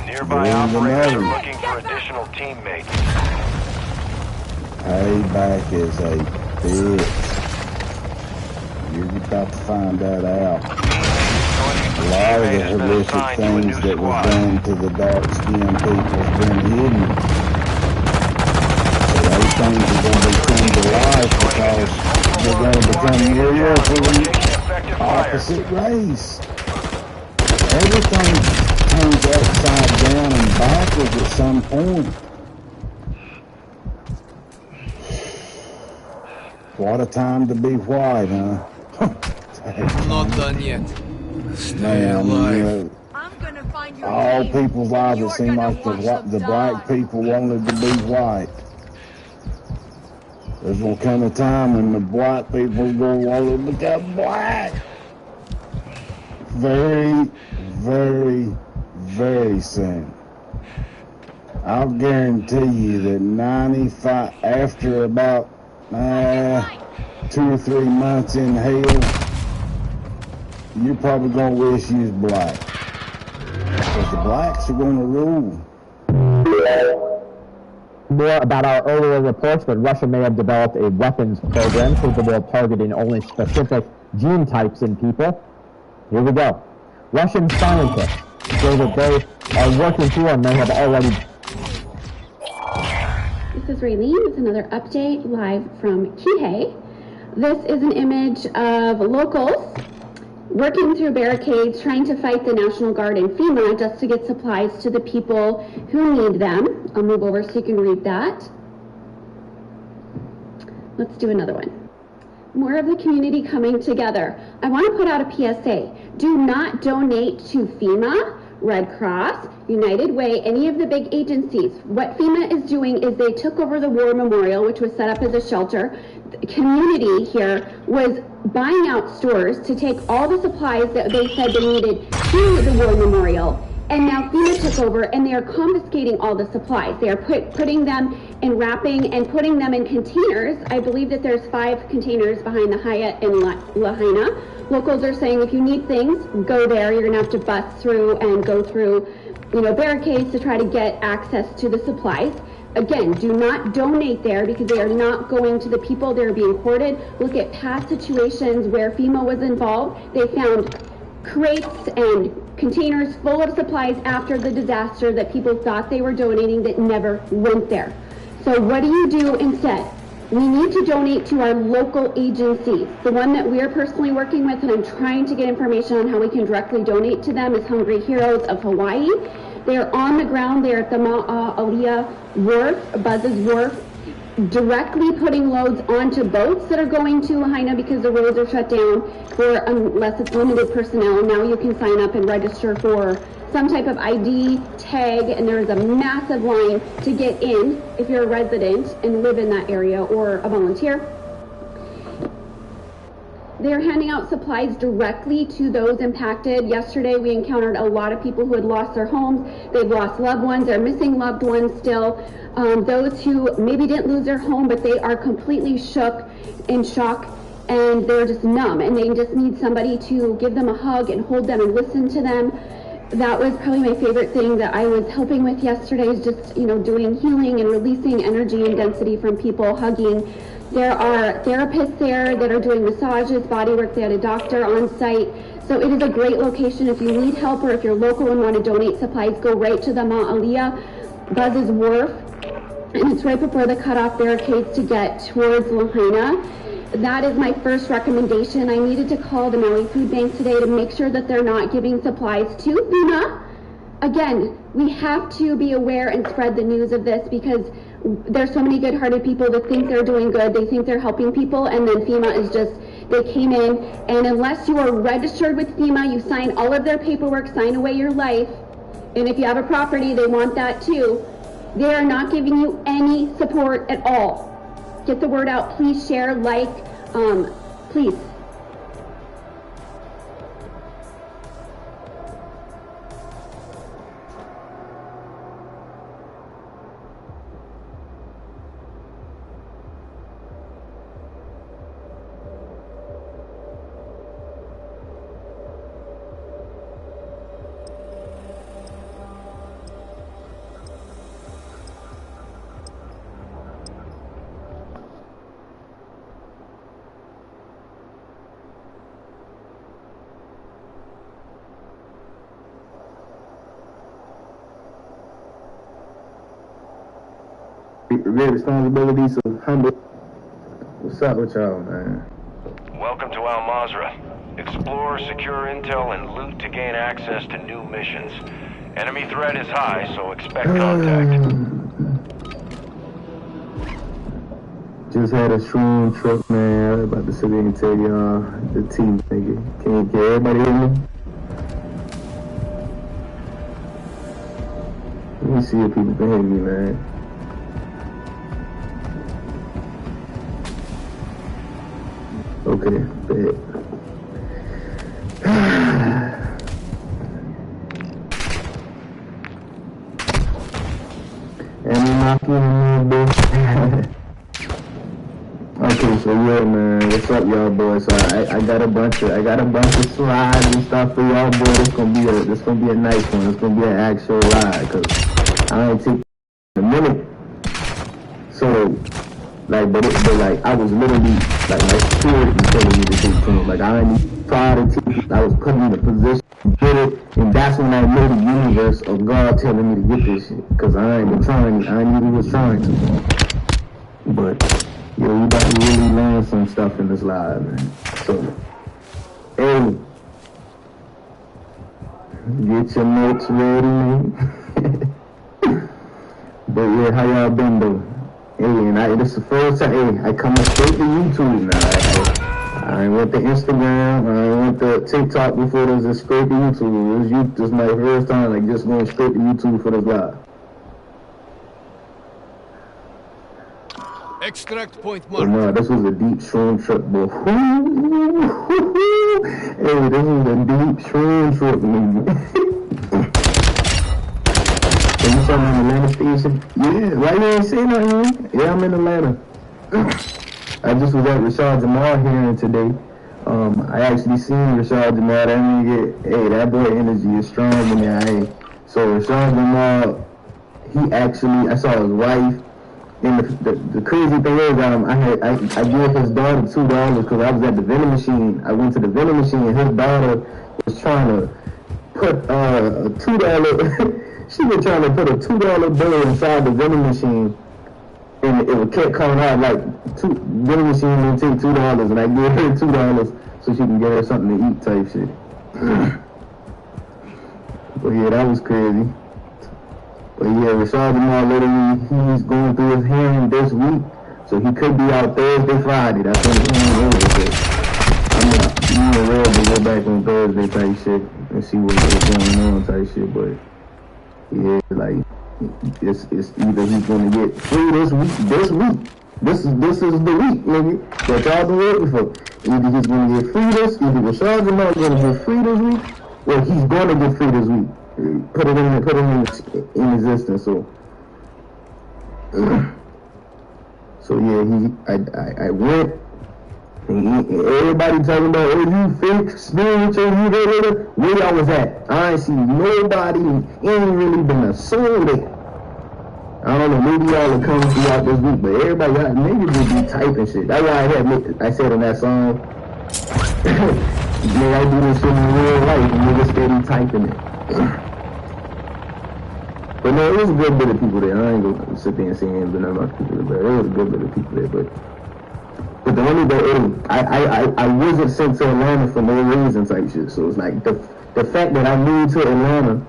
Nearby operators are looking for additional teammates. Payback is a bitch. You're about to find that out. A lot of the horrific things that were done to the dark-skinned people has been hidden. So those things are going to come to life because they're going to become real for the opposite race. Everything turns upside down and backwards at some point. What a time to be white, huh? I'm not done yet. Stay Man, alive. all people's lives, it seemed like the black people wanted to be white. There's going to come a time when the white people are going to want to become black. Very, very, very soon. I'll guarantee you that 95, after about 2 or 3 months in hell, you're probably going to wish you was black. Because the blacks are going to rule. More about our earlier reports that Russia may have developed a weapons program capable of targeting only specific gene types in people. Here we go. Russian scientists say that they are working through and may have already... This is Raylene with another update live from Kihei. This is an image of locals working through barricades, trying to fight the National Guard and FEMA just to get supplies to the people who need them. I'll move over so you can read that. Let's do another one. More of the community coming together. I want to put out a PSA. Do not donate to FEMA, Red Cross, United Way, any of the big agencies. What FEMA is doing is they took over the War Memorial, which was set up as a shelter. The community here was buying out stores to take all the supplies that they said they needed to the War Memorial. And now FEMA took over and they are confiscating all the supplies. They are putting them in wrapping and putting them in containers. I believe that there's 5 containers behind the Hyatt in Lahaina. Locals are saying if you need things, go there. You're gonna have to bust through and go through, barricades to try to get access to the supplies. Again, do not donate there because they are not going to the people. They're being hoarded. Look at past situations where FEMA was involved. They found crates and containers full of supplies after the disaster that people thought they were donating that never went there. So what do you do instead? We need to donate to our local agencies. The one that we're personally working with, and I'm trying to get information on how we can directly donate to them, is Hungry Heroes of Hawaii. They're on the ground there at the Ma'alia Wharf, Buzz's Wharf, directly putting loads onto boats that are going to Lahaina because the roads are shut down unless it's limited personnel. Now you can sign up and register for some type of ID tag, and there is a massive line to get in if you're a resident and live in that area or a volunteer. They're handing out supplies directly to those impacted. Yesterday we encountered a lot of people who had lost their homes. They've lost loved ones. They're missing loved ones still. Those who maybe didn't lose their home, but they are completely in shock, and they're just numb, and they just need somebody to give them a hug and hold them and listen to them. That was probably my favorite thing that I was helping with yesterday, is just, doing healing and releasing energy and density from people, hugging. There are therapists there that are doing massages, body work. They had a doctor on site. So it is a great location. If you need help or if you're local and want to donate supplies, go right to the Ma'alia Buzz's Wharf. And it's right before the cutoff barricades to get towards Lahaina. That is my first recommendation. I needed to call the Maui Food Bank today to make sure that they're not giving supplies to FEMA. Again, we have to be aware and spread the news of this, because there's so many good-hearted people that think they're doing good, they think they're helping people, and then FEMA is just, they came in, and unless you are registered with FEMA, you sign all of their paperwork, sign away your life, and if you have a property, they want that too. They are not giving you any support at all. Get the word out, please share, like, please. Real responsibilities of humble. What's up with y'all, man? Welcome to Al Mazrah. Explore, secure intel, and loot to gain access to new missions. Enemy threat is high, so expect contact. Just had a shroom trip, man. I was about to sit there and tell y'all the team, nigga. Can everybody hear me? Let me see if people can hear me, man. Okay, bet. And we knocking in there, bitch. Okay, so yeah, man, what's up, y'all boys? So I got a bunch of slides and stuff for y'all boys. This gonna be a nice one. It's gonna be an actual ride, cause I ain't take a minute. So, like, but I was literally, like, my spirit was telling me to take to him. Like, I ain't tried to teach. I was put in a position to get it, and that's when I knew the universe of God telling me to get this shit. Cause I ain't been trying. I knew he was trying to. But yo, we about to really learn some stuff in this live, man. So, hey, get your notes ready, man. But yeah, how y'all been though? Hey, and this is the first time, hey, I come straight to YouTube now. I ain't went to Instagram, I ain't went to TikTok before. This is straight to YouTube. This is my first time, like, just going straight to YouTube for this live. Extract point mark. mark. No, this was a deep shroom trip, boy. Hey, this was a deep shroom trip, nigga. So you saw me in Atlanta station? Yeah, why you ain't say nothing? Yeah, I'm in Atlanta. I just was at Rashad Jamal hearing today. I actually seen Rashad Jamal. That nigga, hey, that boy energy is strong in there. Hey. So Rashad Jamal, he actually, I saw his wife. And the crazy thing is, I gave his daughter $2 because I was at the vending machine. I went to the vending machine and his daughter was trying to put a $2. She was trying to put a $2 bill inside the vending machine, and it kept coming out like vending machine will take $2, and I gave her $2 so she can get her something to eat type shit. But yeah, that was crazy. But yeah, Rashad Jamal literally, he's going through his hearing this week, so he could be out Thursday, Friday. That's when the hearing over. So I'm not ready to go back on Thursday type shit and see what's going on type shit. But yeah, like it's either he's gonna get free this week. This is the week, nigga, that y'all been waiting for. Either he's gonna get free either Rashad Jamal gonna get free this week, or he's gonna get free this week. Put it in existence. So yeah, I went. And everybody talking about, oh, you fake spiritual, you there. Where y'all was at? I ain't seen nobody. Ain't really been a soul there. I don't know, maybe y'all will come throughout this week, but everybody got niggas just be typing shit. That's why I said in that song, man, I do this shit in real life, and niggas steady typing it. But no, it was a good bit of people there. I ain't gonna sit there and say ain't been enough people there, but it was a good bit of people there. But the only I wasn't sent to Atlanta for no reason type shit. So it's like the fact that I moved to Atlanta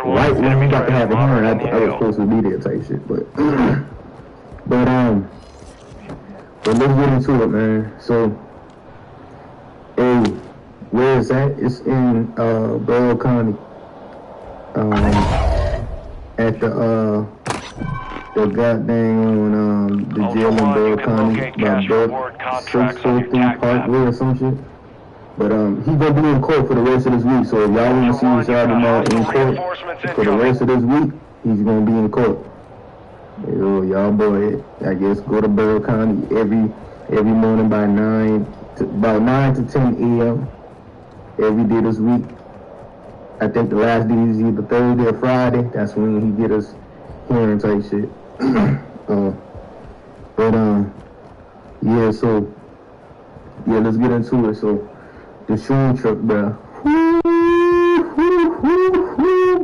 right when we got to have a hearing, I was supposed to be there type shit. But let's get into it, man. So, where is that? It's in Bell County. At the goddamn the jail in Bell County by 643 Parkway or some shit. But he gonna be in court for the rest of this week. So if y'all wanna see Rashad Jamal in court for the rest of this week, he's gonna be in court. Yo, y'all boy, I guess go to Bell County every morning by 9 to 10 a.m. every day this week. I think the last day is either Thursday or Friday. That's when he get us hearing type shit. Yeah, so yeah, let's get into it. So the shooting truck, bro.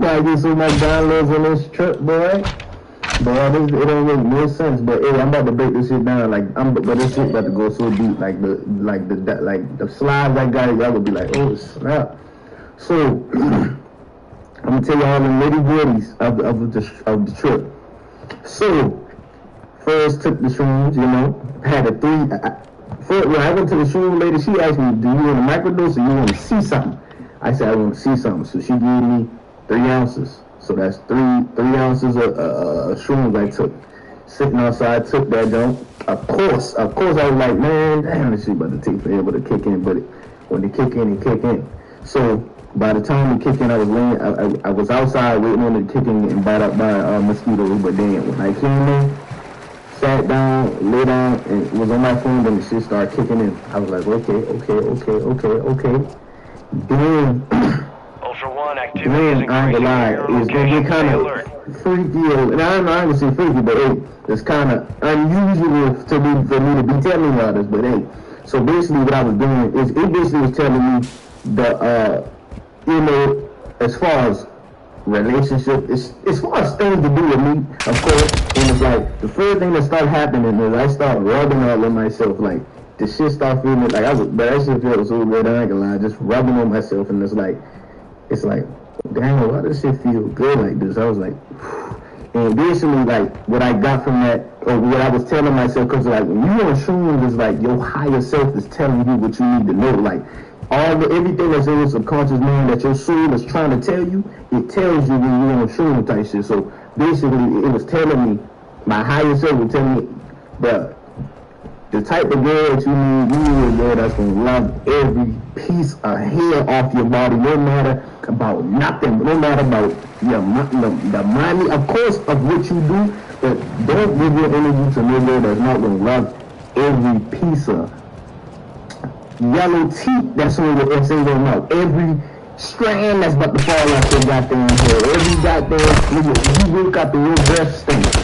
I get so much downloads on this truck, boy. But it don't make no sense. But hey, I'm about to break this shit down. But this shit about to go so deep. Like the slides I got, y'all will be like, oh snap. So I'm gonna tell you all the nitty gritties of the trip. So first took the shrooms, you know, had a when I went to the shroom lady, she asked me, do you want a microdose or you want to see something? I said I want to see something. So she gave me 3 ounces. So that's 3 ounces of shrooms I took. Sitting outside, took that jump. Of course I was like, man, damn, this shit about to take forever to kick in. But when they kick in, it kick in. So by the time it kicked in, I was outside waiting on it to kick in and bite up by mosquitoes. But then when I came in, sat down, lay down, and was on my phone, then the shit started kicking in. I was like, okay. Then Ultra One activity is I ain't gonna lie, it's gonna get kind of freaky, and I'm not gonna say freaky, but hey, it's kind of unusual for me to be telling y'all this, but hey, so basically what I was doing is, it basically was telling me as far as relationship, as far as things to do with me, of course, and it's like, the first thing that started happening is I started rubbing all on myself, like, the shit started feeling like but that shit felt so good, I ain't gonna lie, just rubbing on myself, and it's like, damn, why does shit feel good like this? I was like, and basically, like, what I got from that, or what I was telling myself, because like, when you on shrooms, it's like, your higher self is telling you what you need to know, like, everything that's in your subconscious mind that your soul is trying to tell you, it tells you when you're on shroom type shit. So basically, it was telling me, my higher self was telling me that the type of girl that you need a girl that's gonna love every piece of hair off your body, no matter about nothing, no matter about the money, of course, of what you do, but don't give your energy to no girl that's not gonna love every piece of yellow teeth that's on your single mouth. Every strand that's about to fall off your goddamn hair. Every goddamn you wake up and your breath stinks.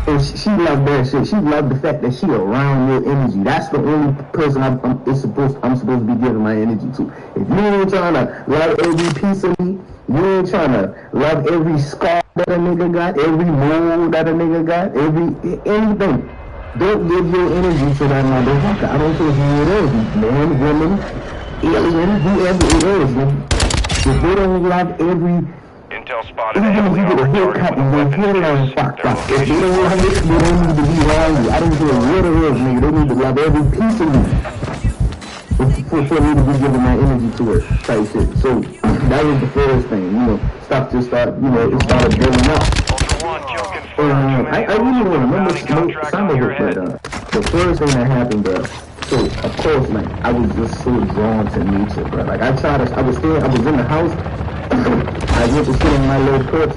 And she loved that shit. She loved the fact that she around your energy. That's the only person I'm supposed to be giving my energy to. If you ain't trying to love every piece of me, you ain't trying to love every scar that a nigga got, every mole that a nigga got, anything. Don't give your energy to that motherfucker. I don't care who it is, man, woman, alien, whoever it is, man. If they don't love every... Intel spotted Even a if heavily you get a armored target haircut with a and your weapons hairline fuse. fucked Their up, if they location don't is love marked. it, they don't need to be around you. I don't care what it is, nigga. They need to love every piece of you. For me to be giving my energy to it, type shit. So that was the first thing, you know. Stuff just started, you know, it started building up. I really don't remember some of it, but the first thing that happened, so of course, like I was just so drawn to nature, bro. Like I was in the house. I went to sit on my little porch.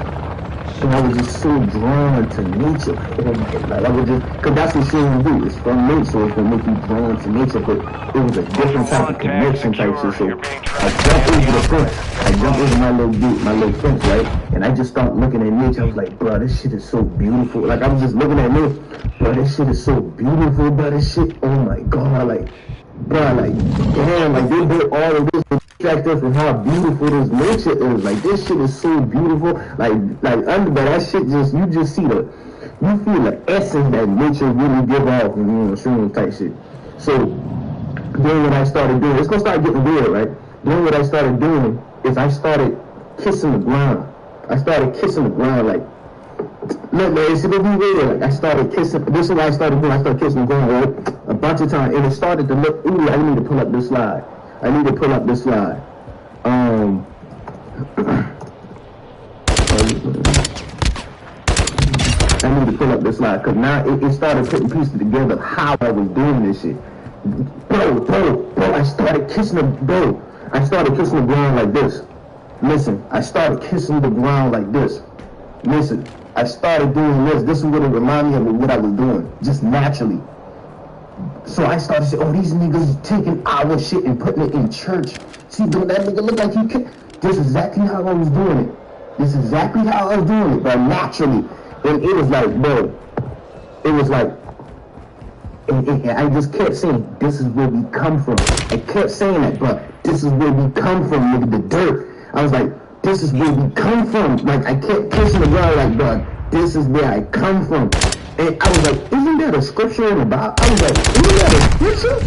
And I was just so drawn to nature. Like I was just, cause that's what children do. It's from nature, so it's gonna make you drawn to nature. But it was a different type of connection type shit. So I jumped over the fence. I jumped over my little fence, right? And I just started looking at nature. I was like, bro, this shit is so beautiful. Like I was just looking at nature. Bro, this shit is so beautiful. Bro, this shit, oh my god, like, bro, like, damn, like they did all of this. Distract us from how beautiful this nature is. Like this shit is so beautiful. Like under that shit just you just see you feel the essence that nature really give off, and you know, shroom type shit. So then what I started doing, it's gonna start getting weird, right? Then what I started doing is I started kissing the ground. I started kissing the ground like look man, it's gonna be weird. Like I started kissing. This is what I started doing. I started kissing the ground right a bunch of times, and it started to look. Ooh, I need to pull up this slide. I need to pull up this slide. I need to pull up this slide because now it started putting pieces together of how I was doing this shit. Bro, I started kissing the ground like this. Listen, I started kissing the ground like this. Listen, I started doing this. This is what it reminded me of what I was doing, just naturally. So I started saying, oh, these niggas taking our shit and putting it in church. See, don't that nigga look like he could? This is exactly how I was doing it. This is exactly how I was doing it, but naturally. And it was like, bro, it was like, and I just kept saying, this is where we come from. I kept saying that, but this is where we come from, nigga, the dirt. I was like, this is where we come from. Like, I kept kissing the ground like, bro, this is where I come from. And I was like, isn't that a scripture in the Bible? I was like, isn't that a scripture?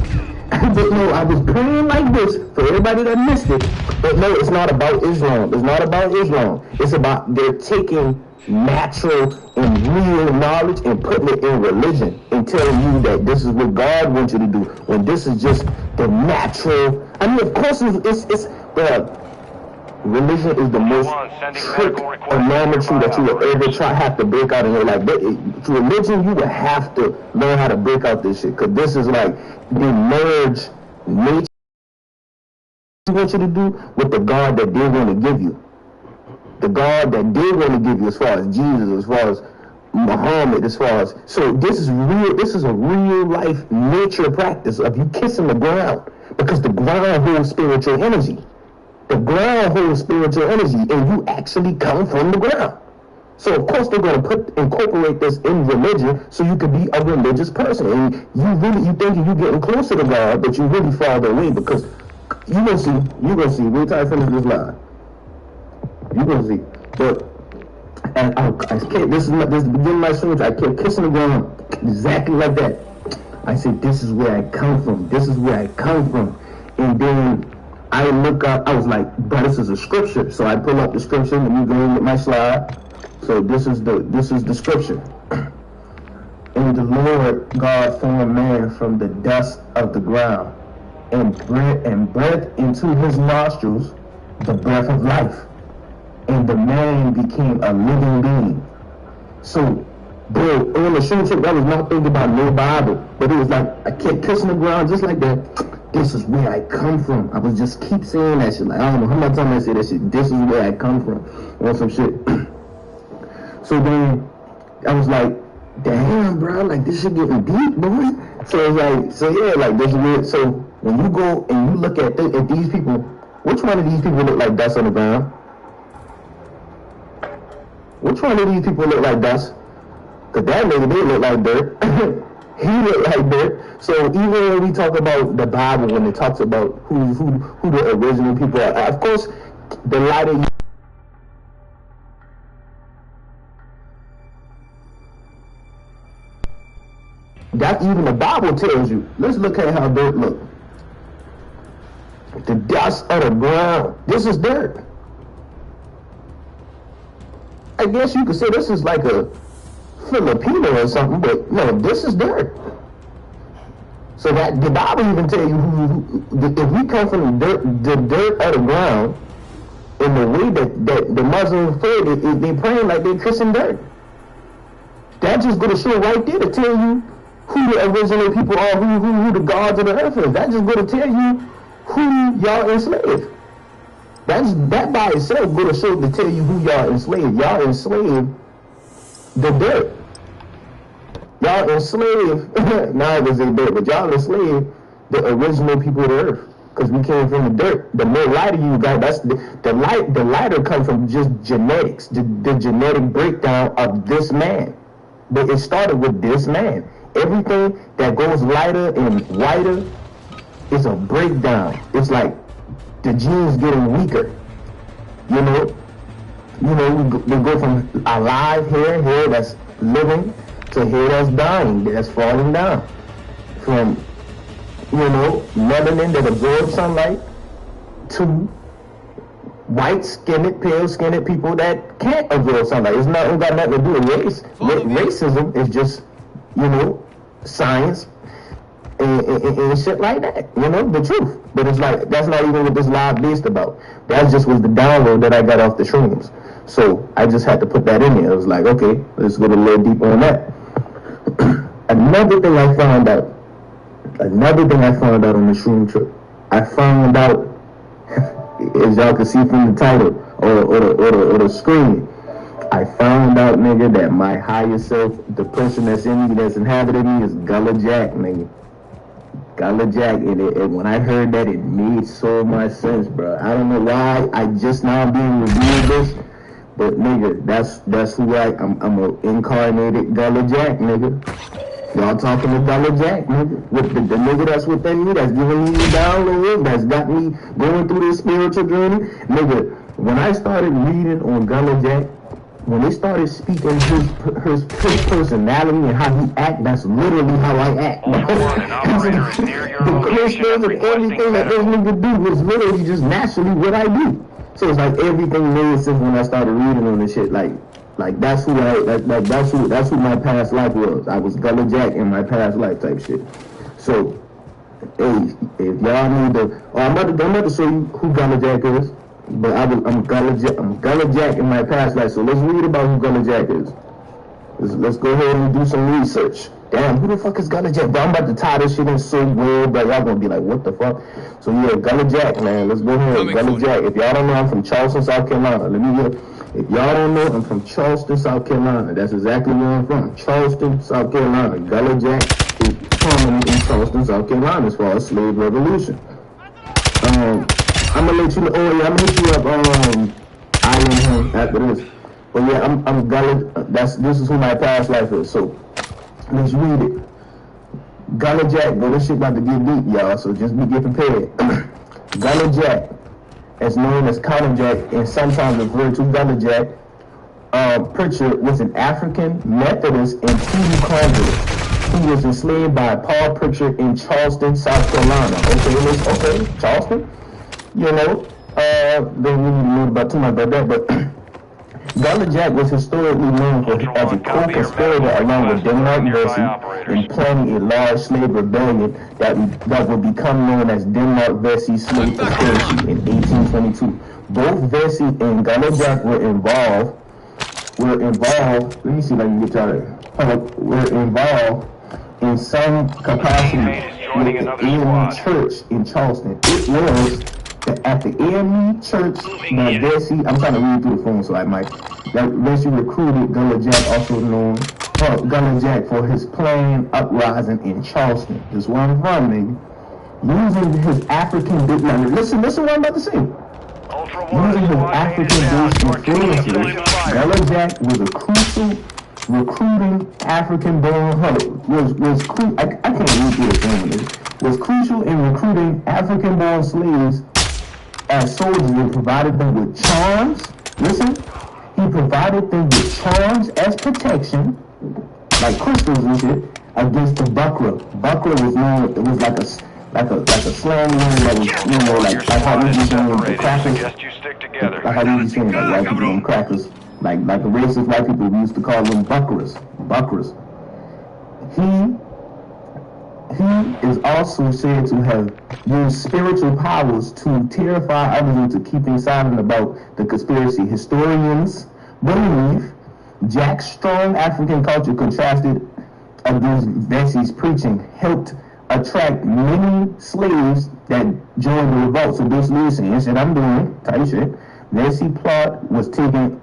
But no, I was praying like this for everybody that missed it. But no, it's not about Islam. It's not about Islam. It's about they're taking natural and real knowledge and putting it in religion and telling you that this is what God wants you to do. When this is just the natural. I mean, of course, it's religion is the most trick analogy that you will ever have to break out in your life. But to religion, you will have to learn how to break out this shit. Because this is like the merge nature want you to do with the God that they want to give you. The God that they want to give you as far as Jesus, as far as Muhammad, as far as... So this is real. This is a real life nature practice of you kissing the ground. Because the ground holds spiritual energy. The ground holds spiritual energy, and you actually come from the ground. So of course they're going to incorporate this in religion, so you can be a religious person. And you thinking you getting closer to God, but you really farther away because you gonna see. Wait till I finish this line. You gonna see. But and I kept this is the beginning of my story. I kept kissing the ground exactly like that. I said, this is where I come from. This is where I come from, and then. I look up, I was like, but this is a scripture. So I pull up the scripture, and you go in with my slide. So this is the scripture. And the Lord God formed man from the dust of the ground, and breathed into his nostrils the breath of life. And the man became a living being. So, bro, on the shooting trip, I was not thinking about no Bible. But it was like, I kept kissing the ground just like that. This is where I come from. I was just keep saying that shit. Like, I don't know how much time I say that shit. This is where I come from. Or some shit. So then, I was like, damn, bro, like, this shit getting deep, boy. So it's like, so yeah, like, this is weird. So when you go and you look at these people, which one of these people look like dust on the ground? Which one of these people look like dust? Because that nigga did look like dirt. He looked like dirt. So even when we talk about the Bible, when it talks about who the original people are, of course, the lighter even the Bible tells you. Let's look at how dirt look. The dust of the ground. This is dirt. I guess you could say this is like a Filipino or something, but no, this is dirt. So that the Bible even tell you if we come from the dirt of the ground, in the way that the Muslims pray, they praying like they're kissing dirt. That's just going to show right there to tell you who the original people are, who the gods of the earth is. That's just going to tell you who y'all enslaved. That by itself going to show to tell you who y'all enslaved. Y'all enslaved the dirt. Y'all enslaved, now it was a dirt, but y'all enslaved the original people of the earth. Because we came from the dirt. The more lighter you got, that's the lighter comes from just genetics, the genetic breakdown of this man. But it started with this man. Everything that goes lighter and whiter is a breakdown. It's like the genes getting weaker. You know, we go from alive hair that's living, to hair that's dying, that's falling down. From, melanin that absorbs sunlight to white-skinned, pale-skinned people that can't absorb sunlight. It's not got nothing to do with race. Racism is just, science and shit like that. The truth. But it's like, that's not even what this live based about. That just was the download that I got off the shrooms. So I just had to put that in there. I was like, okay, let's go a little deeper on that. Another thing I found out on the shroom trip, I found out, as y'all can see from the title or the screen, I found out, nigga, that my higher self, the person that's in me, that's inhabited me, is Gullah Jack, nigga. Gullah Jack, and when I heard that, it made so much sense, bro. I don't know why I just now being reviewed this, but nigga, that's who I'm an incarnated Gullah Jack, nigga. Y'all talking to Gullah Jack, nigga. With the nigga that's within me, that's giving me the download, that's got me going through this spiritual journey. Nigga, when I started reading on Gullah Jack, when they started speaking his personality and how he act, that's literally how I act. The Christians and everything that those niggas do was literally just naturally what I do. So it's like everything made sense when I started reading on this shit. Like that's who that's who my past life was. I was Gullah Jack in my past life type shit. So, hey, if y'all need I'm about to show you who Gullah Jack is. But I'm Gullah Jack in my past life. So let's read about who Gullah Jack is. Let's go ahead and do some research. Damn, who the fuck is Gullah Jack? Bro, I'm about to tie this shit in so weird, but y'all gonna be like, what the fuck? So yeah, Gullah Jack, man. Let's go ahead. Gullah Jack. If y'all don't know, I'm from Charleston, South Carolina. If y'all don't know, I'm from Charleston, South Carolina. That's exactly where I'm from. Charleston, South Carolina. Gullah Jack is prominent in Charleston, South Carolina as far as slave revolution. I'm gonna let you know. Oh yeah, I'm gonna hit you up. I am him after this. But yeah, I'm Gullah. This is who my past life is. So let's read it. Gullah Jack. Bro, this shit about to get deep, y'all. So just get prepared. Gullah Jack, as known as Counter Jack, and sometimes referred to Gullah Jack, Pritchard was an African Methodist and Hebrew convert who was enslaved by Paul Pritchard in Charleston, South Carolina. Okay, Charleston. Don't really know about too much about that, but Gullah Jack was historically known as a co-conspirator along with Denmark Vesey in planning a large slave rebellion that would become known as Denmark Vesey Slave Conspiracy in 1822. Both Vesey and Gullah Jack were involved. Let me see if I can get y'all. Were involved in some capacity with the AME Church in Charleston. It was at the AME Church that Vesey, I'm trying to read through the phone so I might, that Vesey recruited Gullah Jack, also known Gullah Jack, for his planned uprising in Charleston. This is where I'm from, nigga. Using his African, now listen what I'm about to say. Using his African-based influences, Gullah Jack was a crucial recruiting African-born, I can't read through the phone, nigga. Was crucial in recruiting African-born slaves as soldiers and provided them with charms. Listen, he provided them with charms as protection, like crystals and shit, against the buckler. Buckler was known, it was like a slang word that was, like how we be doing the crackers. Like how we be saying like white people doing crackers. Like the racist white people, we used to call them bucklers. He is also said to have used spiritual powers to terrify others into keeping silent about the conspiracy. Historians believe Jack's strong African culture contrasted against Vesey's preaching helped attract many slaves that joined the revolt. So this news saying shit I'm doing, type shit. Vesey plot was taking,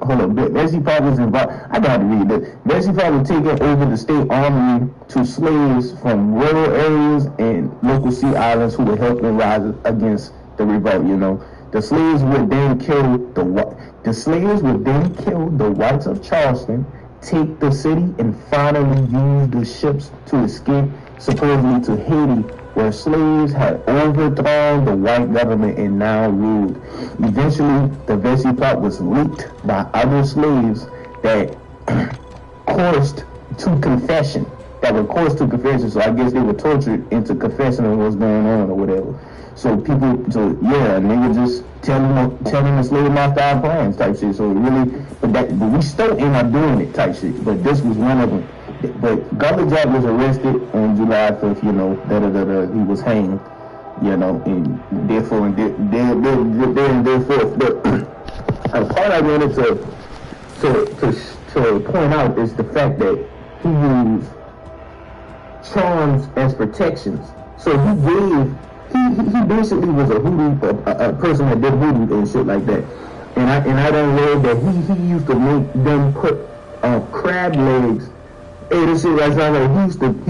Vesey plot was involved, I gotta read this. Vesey plot was taking over the state army to slaves from rural areas and local sea islands who were helping rise against the revolt, The slaves would then kill the whites of Charleston, take the city, and finally use the ships to escape supposedly to Haiti, where slaves had overthrown the white government and now ruled. Eventually, the Vesey plot was leaked by other slaves that coerced to confession. So I guess they were tortured into confessing on what's going on or whatever. So nigga just telling the slave master our plans type shit. So really, but we still end up doing it type shit. But this was one of them. But Gullah Jack was arrested on July 5th, he was hanged, and therefore, but a part I wanted to point out is the fact that he used charms as protections. So he basically was a person that did voodoo and shit like that. And I don't know that he used to make them put crab legs. Hey, this shit right now, he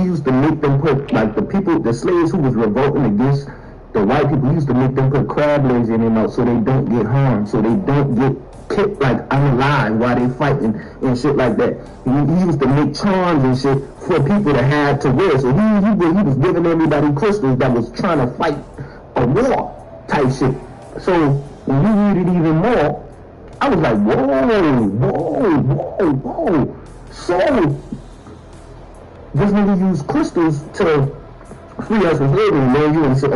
used to make them put, like, the slaves who was revolting against the white people, he used to make them put crab legs in their mouth so they don't get harmed, so they don't get kicked like unalive while they fighting and shit like that. He used to make charms and shit for people to have to wear. So he was giving everybody crystals that was trying to fight a war type shit. So when you read it even more, I was like, whoa. So this nigga used crystals to free us from slavery, man. You and say,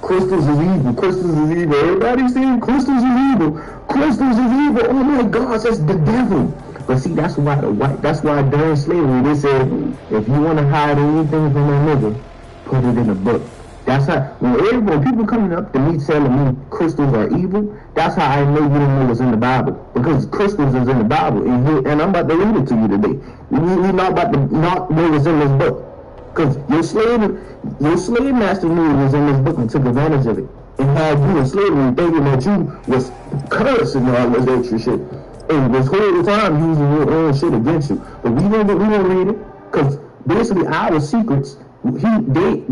crystals is evil. Everybody's saying crystals is evil. Oh my gosh, that's the devil. But see, that's why during slavery they said, if you want to hide anything from a nigga, put it in a book. That's how, when people coming up to me telling me crystals are evil, that's how I know you don't know what's in the Bible. Because crystals is in the Bible, and I'm about to read it to you today. We're not about to not know what's in this book. Because your slave master knew it was in this book and took advantage of it. And had you in slavery thinking that you was cursed and all this extra shit. And this whole time using your own shit against you. But we don't read it. Because basically our secrets, the reason they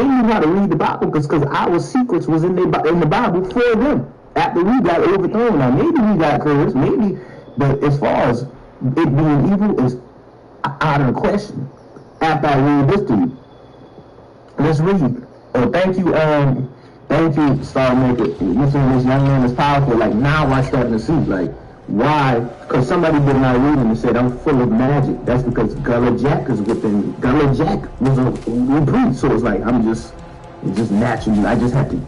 knew how to read the Bible because our secrets was in the Bible for them. After we got overthrown. Now maybe we got cursed, but as far as it being evil is out of the question. After I read this to you. Let's read. Thank you, Star Maker. You saying this young man is powerful. Like now I'm starting to see why? Because somebody did not read him and said I'm full of magic. That's because Gullah Jack is within. Gullah Jack was a priest, so it's like it's just natural. I just had to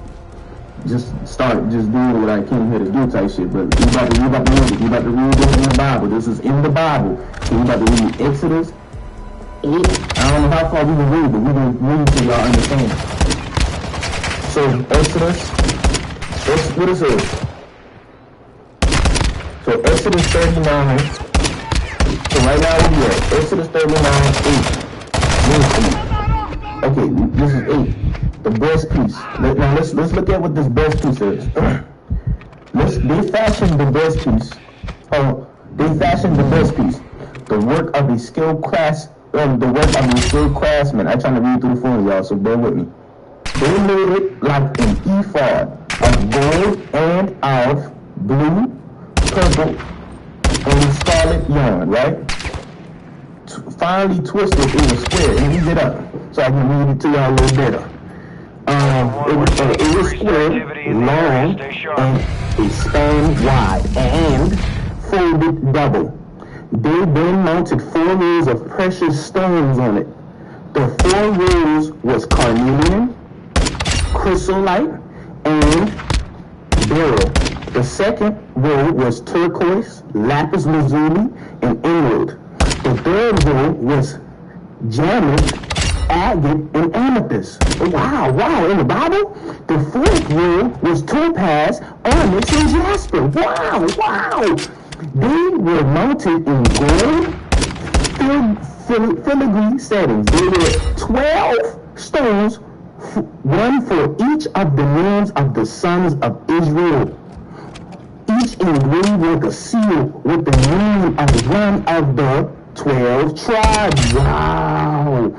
start doing what I came here to do type shit. But we about to read it. We about to read this in the Bible. This is in the Bible. So we about to read Exodus 8. I don't know how far we can read, but we can read till y'all understand. So Exodus, what is it? So Exodus 39. So right now we are Exodus 39, 8. Okay, this is 8. The breast piece. Now let's look at what this breast piece is. They fashioned the breast piece. The work of a skilled craftsman. I'm trying to read through the phone, y'all, so bear with me. They made it like an ephod of gold and of blue, purple, and scarlet yarn, right? Finally twisted in a square and ease it up so I can read it to y'all a little better. It was square, long, and a span wide, and folded double. They then mounted 4 layers of precious stones on it. The 4 rules was carnelian, chrysolite, and beryl. The second rule was turquoise, lapis lazuli, and emerald. The third rule was jamet, agate, and amethyst. Wow, in the Bible. The fourth rule was topaz, onyx, and jasper. Wow. They were mounted in gold, filigree settings. There were 12 stones, one for each of the names of the sons of Israel. Each engraved with a seal with the name of one of the 12 tribes. Wow.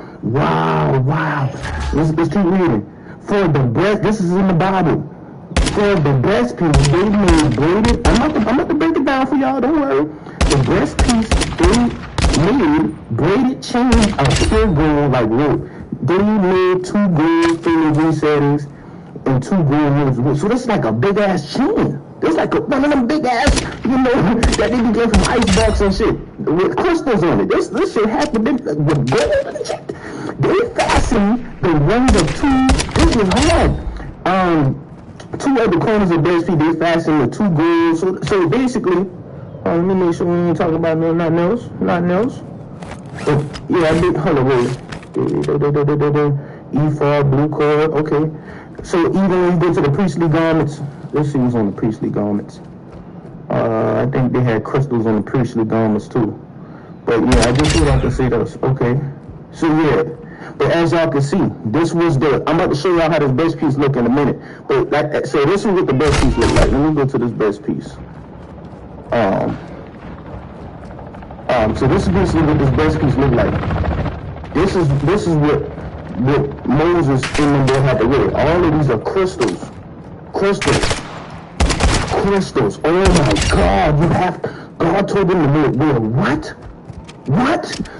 Let's keep reading. For the breast, this is in the Bible. For the breastpiece, they made braided. I'm about to break it down for y'all. Don't worry. The breastpiece, they made braided chains of pure gold like rope. They made 2 gold filigree settings and 2 gold rings. So that's like a big ass chain. It's like one of them big ass, that they can get from icebox and shit with crystals on it. This shit has to be with gold and shit. They fastened the rings of 2. This was hard. 2 at the corners of breastpiece. They fastened the 2 gold. So basically, let me make sure we ain't talking about nothing else. Yeah, I did. Hold on, wait. Ephod, blue cord. Okay. So even when you go to the priestly garments, let's see what's on the priestly garments. I think they had crystals on the priestly garments too. But yeah, I just thought I could say those. Okay. So yeah. But as y'all can see, this was I'm about to show y'all how this breast piece look in a minute. But so this is what the breast piece look like. Let me go to this breast piece. So this is basically what this breast piece look like. This is what Moses and them had to wear. All of these are crystals. Oh my God! God told them to wear what?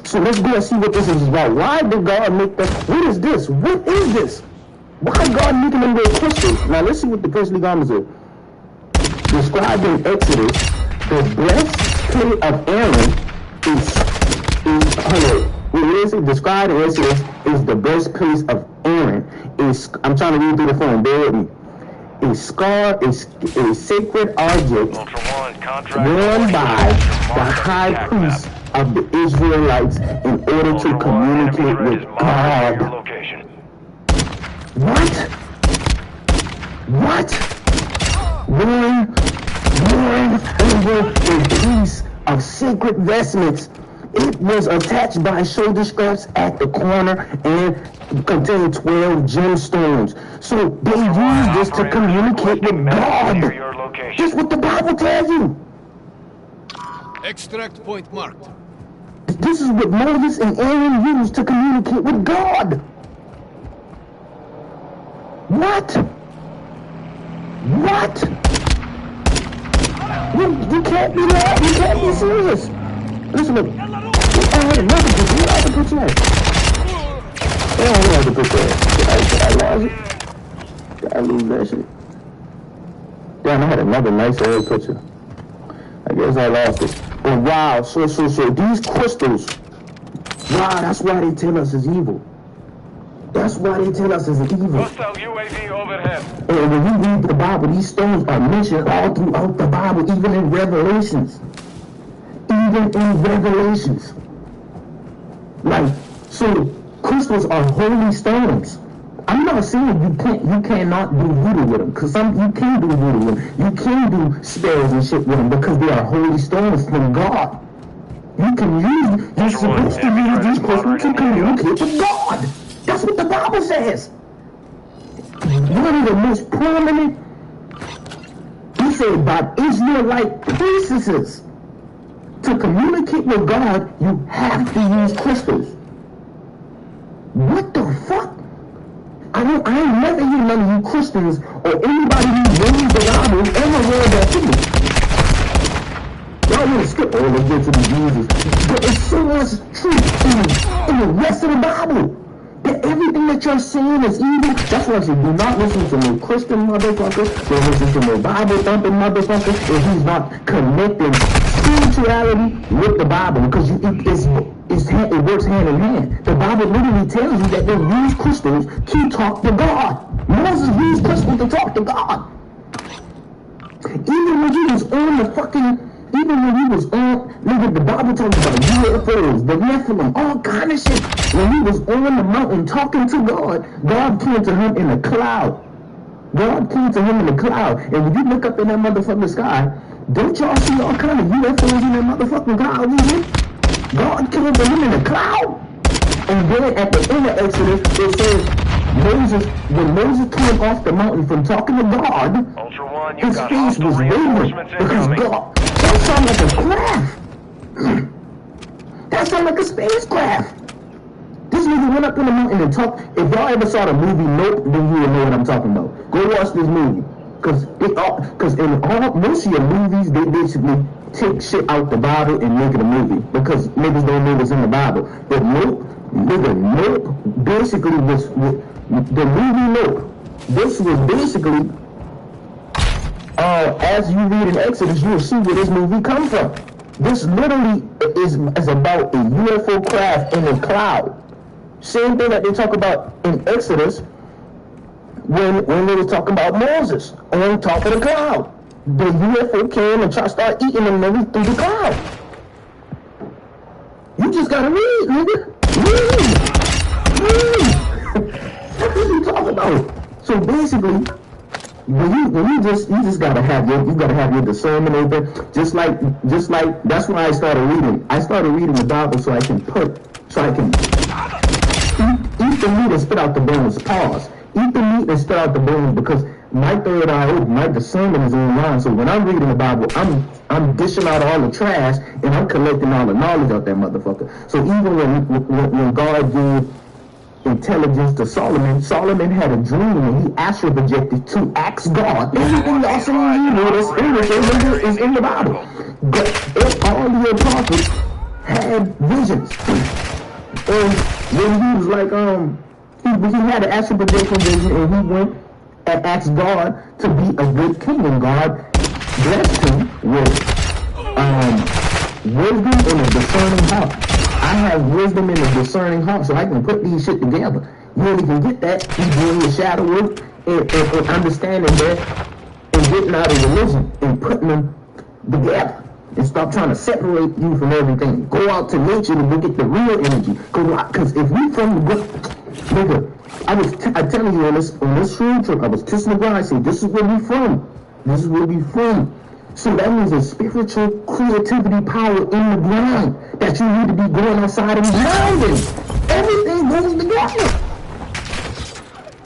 So let's go and see what this is about. Why did God make that? What is this? Why God making them wear crystals? Now let's see what the priestly garments are. Described in Exodus, the breastplate of Aaron described in Exodus is the breastplate of Aaron. I'm trying to read through the phone. Bear with me. A sacred object worn by the high priest of the Israelites in order to communicate with God. What? Worn over a piece of sacred vestments. It was attached by shoulder straps at the corner and contained 12 gemstones. So they used this to communicate with God. That's what the Bible tells you. Extract point marked. This is what Moses and Aaron used to communicate with God. What? You can't be that. You can't be serious. Listen to me. I had another picture. Where the picture at? I had the picture at. I lost it. Did I lose that shit? Damn, I had another nice old picture. I guess I lost it. But wow, so these crystals, wow, that's why they tell us it's evil. Hostile UAV overhead. And when you read the Bible, these stones are mentioned all throughout the Bible, even in Revelations. Like, so crystals are holy stones. I'm not saying you cannot do voodoo with them, because you can do voodoo with them. You can do spells and shit with them because they are holy stones from God. You're supposed to use these crystals to communicate with God. That's what the Bible says. One of the most prominent, he said about Israelite priestesses. To communicate with God, you have to use crystals. What the fuck? I ain't never heard none of you Christians or anybody who reads the Bible ever read that to me. Y'all want to skip all the way to the Jesus. But it's so much truth in the rest of the Bible. That everything that you're saying is evil. That's why I said, do not listen to no Christian motherfucker. Don't listen to no Bible thumping motherfucker. If he's not connecting spirituality with the Bible because it works hand in hand. The Bible literally tells you that they use crystals to talk to God. Moses used crystals to talk to God. Even when he was on the fucking, even when he was on, nigga, the Bible talks about UFOs, the Nephilim, all kind of shit. When he was on the mountain talking to God, God came to him in a cloud. God came to him in the cloud. And when you look up in that motherfucking sky, don't y'all see all kind of UFOs in that motherfucking cloud? God came to him in the cloud. And then at the end of Exodus, it says, when Moses came off the mountain from talking to God, Ultra One, his face was wavering because God, that sounded like a craft. That sounded like a spacecraft. This nigga went up in the mountain and talked. If y'all ever saw the movie Nope, then you will know what I'm talking about. Go watch this movie. Because in most of your movies, they basically take shit out the Bible and make it a movie. Because niggas don't know what's in the Bible. But Nope, basically was the movie Nope. This was basically, as you read in Exodus, you will see where this movie comes from. This literally is about a UFO craft in a cloud. Same thing that they talk about in Exodus when they were talking about Moses on top of the cloud. The UFO came and started eating them through the cloud. You just gotta read, nigga. Read. That's what you talking about. So basically, you just gotta have your discernment over. Just like that's why I started reading. I started reading the Bible so I can eat the meat and spit out the bones. Pause. Eat the meat and spit out the bones because my third eye open, my discernment is online. So when I'm reading the Bible, I'm dishing out all the trash and I'm collecting all the knowledge out that motherfucker. So even when God gave intelligence to Solomon, Solomon had a dream and he astral projected to ask God. Everything y'all see in Hebrew is in the Bible. But all the prophets had visions. And when he was like, he had an astral projection vision and he went and asked God to be a good king, and God blessed him with wisdom and a discerning heart. I have wisdom and a discerning heart, so I can put these shit together. You only can get that through doing your shadow work and understanding that and getting out of religion and putting them together. And stop trying to separate you from everything. Go out to nature to go get the real energy. Because if we from the nigga, I telling you on this field trip, I was kissing the ground. I said, this is where we from. This is where we from. So that means a spiritual creativity power in the ground that you need to be going outside and grounding. Everything goes together.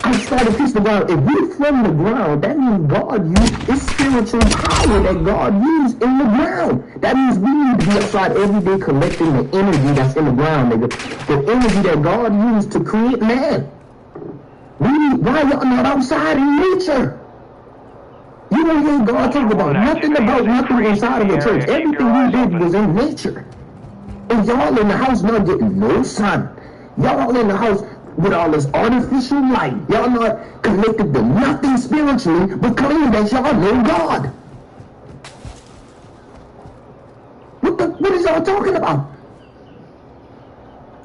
I started piecing the ground. If we're from the ground, that means God used this spiritual power that God used in the ground. That means we need to be outside every day collecting the energy that's in the ground, nigga. The energy that God used to create man. Why y'all not outside in nature? You don't hear God talk about nothing inside of the church. Everything we did was in nature. And y'all in the house not getting no sun. Y'all in the house with all this artificial light. Y'all not connected to nothing spiritually, but claiming that y'all know God. What is y'all talking about?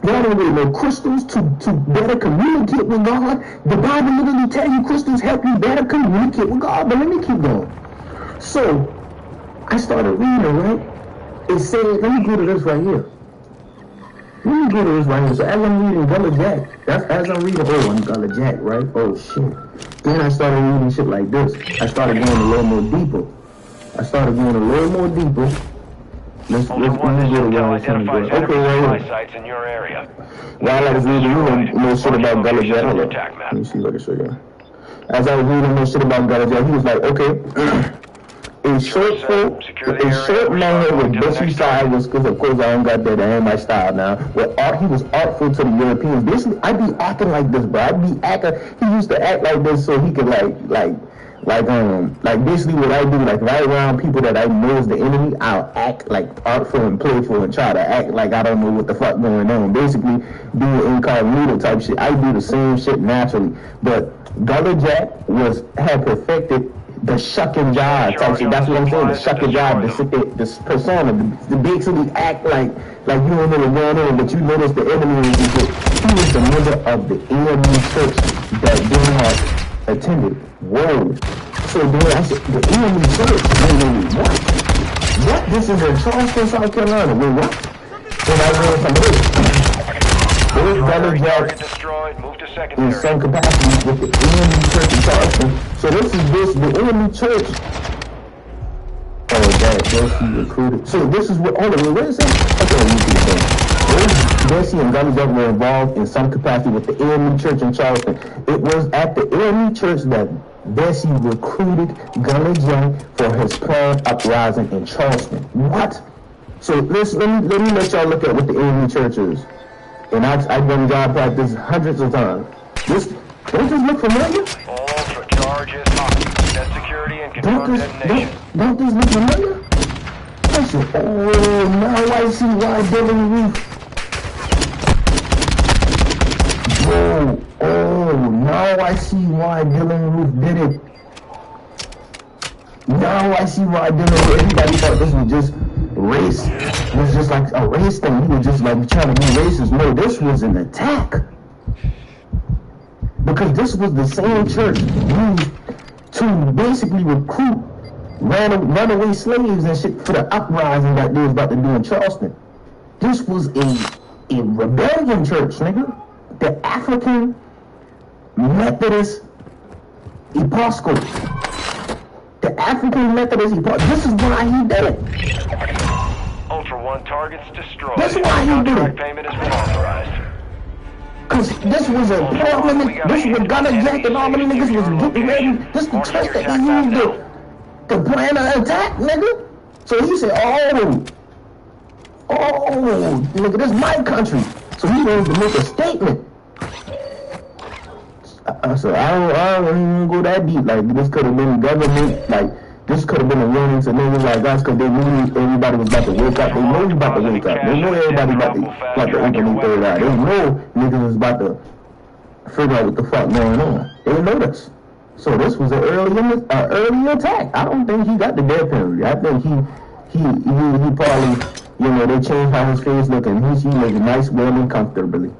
Y'all don't really know crystals to better communicate with God. The Bible literally tells you crystals help you better communicate with God. But let me keep going. So, I started reading, right? It said, let me go to this right here. So as I'm reading Gullah Jack, as I'm reading, I'm Gullah Jack, right? Oh shit. Then I started reading shit like this. I started going a little more deeper. Let's go to where I was trying to go. Okay, right here. Sites in your area. While I was reading more shit about Gullah Jack, hold on. Let me see if I can show you. As I was reading more shit about Gullah Jack, he was like, okay. A short man with bushy sides, because of course I don't got that, ain't my style now. He was artful to the Europeans. Basically, I'd be acting like this, bro. He used to act like this so he could like basically what I do, like right around people that I know is the enemy, I'll act like artful and playful and try to act like I don't know what the fuck going on. Basically, do incognito type shit. I do the same shit naturally. But Gullah Jack had perfected the shuck and jive type shit. That's what I'm saying. The shuck and jive. This persona, the big city act like you don't know what's going on, but you notice the enemy is he was the member of the enemy church that Denmark attended. Whoa. So then I said, the enemy church. Wait, what? What? This is in Charleston, South Carolina. Wait, what? And I learned from this. Those brothers that in some capacity with the enemy church in Charleston. So this is the enemy church. Oh, that Bessie recruited. So this is what, hold on, wait a second. Okay, you can say. Bessie and Gully Duck were involved in some capacity with the enemy church in Charleston. It was at the enemy church that Bessie recruited Gully Jack for his planned uprising in Charleston. What? So let me let y'all look at what the enemy church is. And I've done job practice hundreds of times. Don't this look familiar? All Ultra, charge is hot. Set security and confirm detonation. Don't this look familiar? I said, oh, now I see why Dylan Roof. Oh, now I see why Dylan Roof did it. Now I see why Dylan Roof. Everybody thought this was just race. It was just like a race thing. He was just like trying to be racist. No, this was an attack. Because this was the same church used to basically recruit runaway slaves and shit for the uprising that they was about to do in Charleston. This was a rebellion church, nigga. The African Methodist Episcopal. The African Methodist Episcopal. This is why he did it. Ultra One, targets destroyed. That's why he did it. Payment has been authorized. Cause this was a problem. This was Gunner Jack and all them niggas was getting ready. This the church that he used to plan an attack, nigga. So he said, oh, nigga, this is my country. So he wanted to make a statement. So I don't even go that deep. Like this could have been government. Like this could have been a warning to niggas like us, cause they knew everybody was about to wake up. They know you about to wake up. They know everybody about to open their third eye. They know niggas was about to figure out what the fuck going on. They know this. So this was an early attack. I don't think he got the death penalty. I think he probably, you know, they changed how his face looked and he looked nice, well, and comfortably.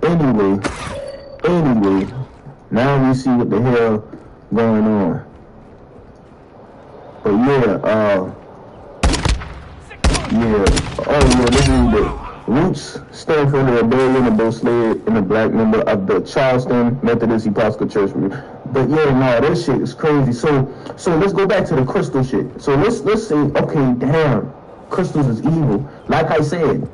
Anyway, now we see what the hell going on. But this is the Roots stand for the rebellion of those slaves and a black member of the Charleston Methodist Episcopal Church. But this shit is crazy. So let's go back to the crystal shit. So let's say, okay, damn, crystals is evil. Like I said,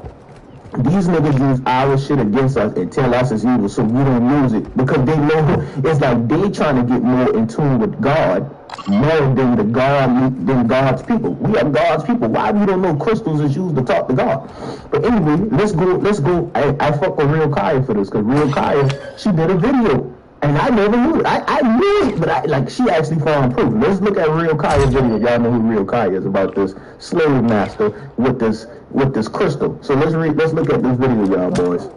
these niggas use our shit against us and tell us it's evil so we don't use it. Because they know it's like they trying to get more in tune with God more than God's people. We are God's people. Why we don't know crystals is used to talk to God? But anyway, let's go. I fuck with Real Kaya for this because Real Kaya, she did a video. And I never knew it. I knew it, but she actually found proof. Let's look at Real Kaya's video. Y'all know who Real Kaya is, about this slave master with this crystal. So let's look at this video, y'all boys.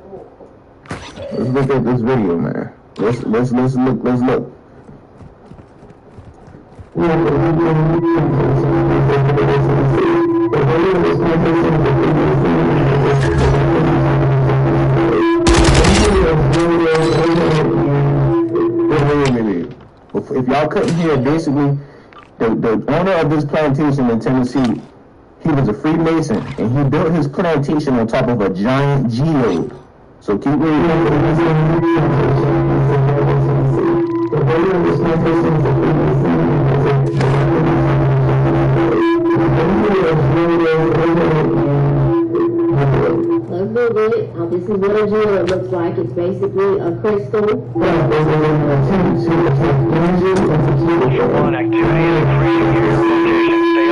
Let's look at this video, man. Let's look. If y'all couldn't hear, basically, the owner of this plantation in Tennessee, he was a Freemason, and he built his plantation on top of a giant geode. So keep reading. Let's Google it. This is what a geode looks like. It's basically a crystal. One activity is increasing near your location. Stay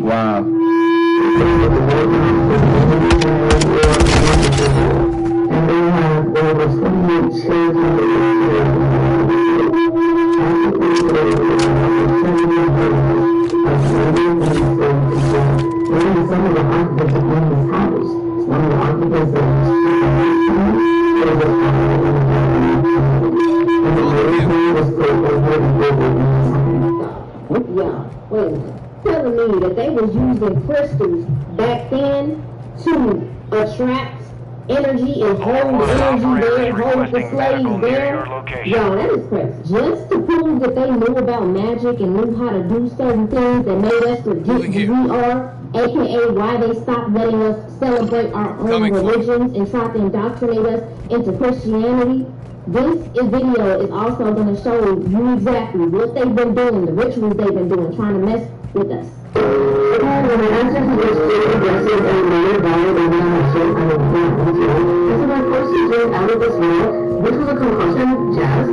Wow. Yeah, wait. Telling me that they was using crystals back then to attract energy and hold the energy there, hold the slaves there. Yo, that is crazy. Just to prove that they knew about magic and knew how to do certain things that made us forget who we are, aka why they stopped letting us celebrate our own religions and tried to indoctrinate us into Christianity. This video is also going to show you exactly what they've been doing, the rituals they've been doing, trying to mess with us. This was a concussion, jazz.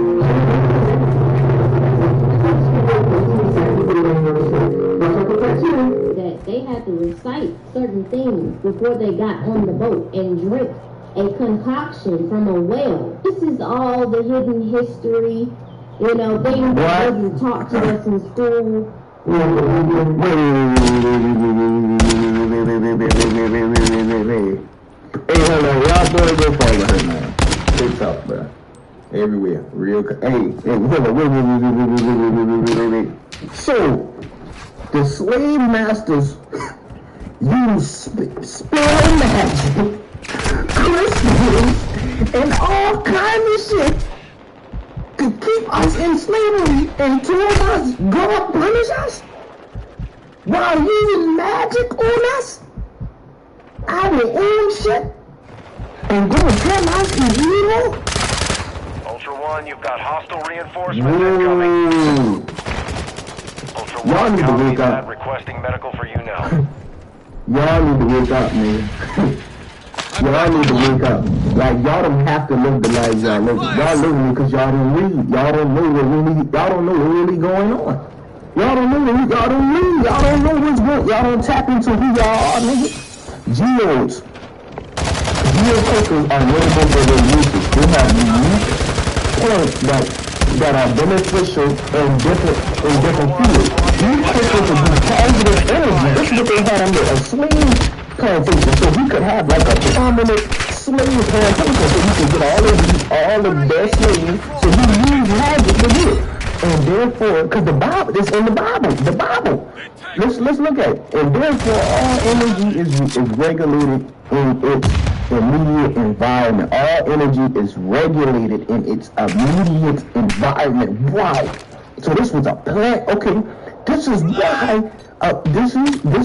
That they had to recite certain things before they got on the boat and drink a concoction from a well. This is all the hidden history, you know, things that wasn't taught to us in school. Hey, hold on, y'all boys go follow her, man. Big talk, bro. Everywhere, real. Hey, hold on, wait. So, the slave masters use spell magic, crystals, and all kind of shit to keep us in slavery and told us God punish us while using magic on us, our own shit, and gonna tell us is evil. Ultra One, you've got hostile reinforcements incoming. Ultra One, need to wake up. Requesting medical for you now. Y'all need to wake up, man. Y'all need to wake up. Like, y'all don't have to live the life y'all live. Y'all living because y'all don't read. Y'all don't know what's really going on. Y'all don't know y'all don't read. Y'all don't know what's going on. Y'all don't tap into who y'all are, nigga. Geos. Geocrystals are notable for their uses. They have unique points that are beneficial in different fields. These crystals will be positive energy. This is what they had under a slave plantation. So we could have like a permanent slave plantation so we could get all of their slaves. So we use magic to do it. And therefore, because the Bible is in the Bible. Let's look at it. And therefore, all energy is regulated in its immediate environment. All energy is regulated in its immediate environment. Why? So this was a plant. Okay, this is why. This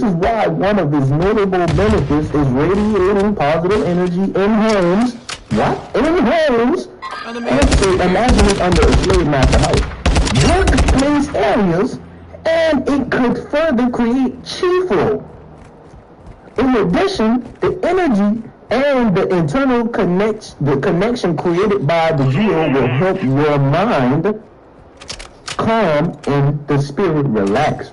is why one of his notable benefits is radiating positive energy in homes. What? In homes. And so imagine it under a slave master house. Workplace areas, and it could further create chi flow. In addition, the energy and the internal connection created by the geo will help your mind calm and the spirit relax.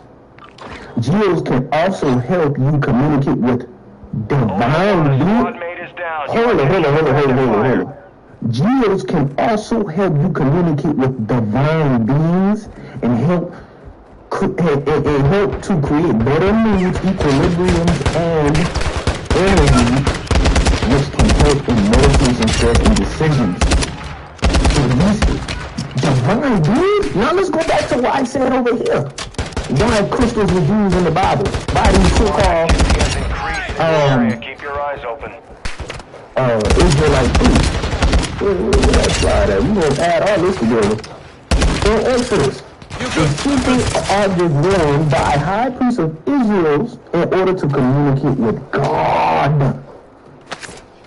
Geos can also help you communicate with divine beings. Hold on. Geos can also help you communicate with divine beings and help to create better moods, equilibriums, and energy, which can help in meditation, stress, and decisions. So these divine beings. Now let's go back to what I said over here. Why crystals were used in the Bible by these so-called keep your eyes open. Israelite priests. Where that slide at? We're gonna add all this together. In Exodus, the people are worn by high priests of Israel in order to communicate with God.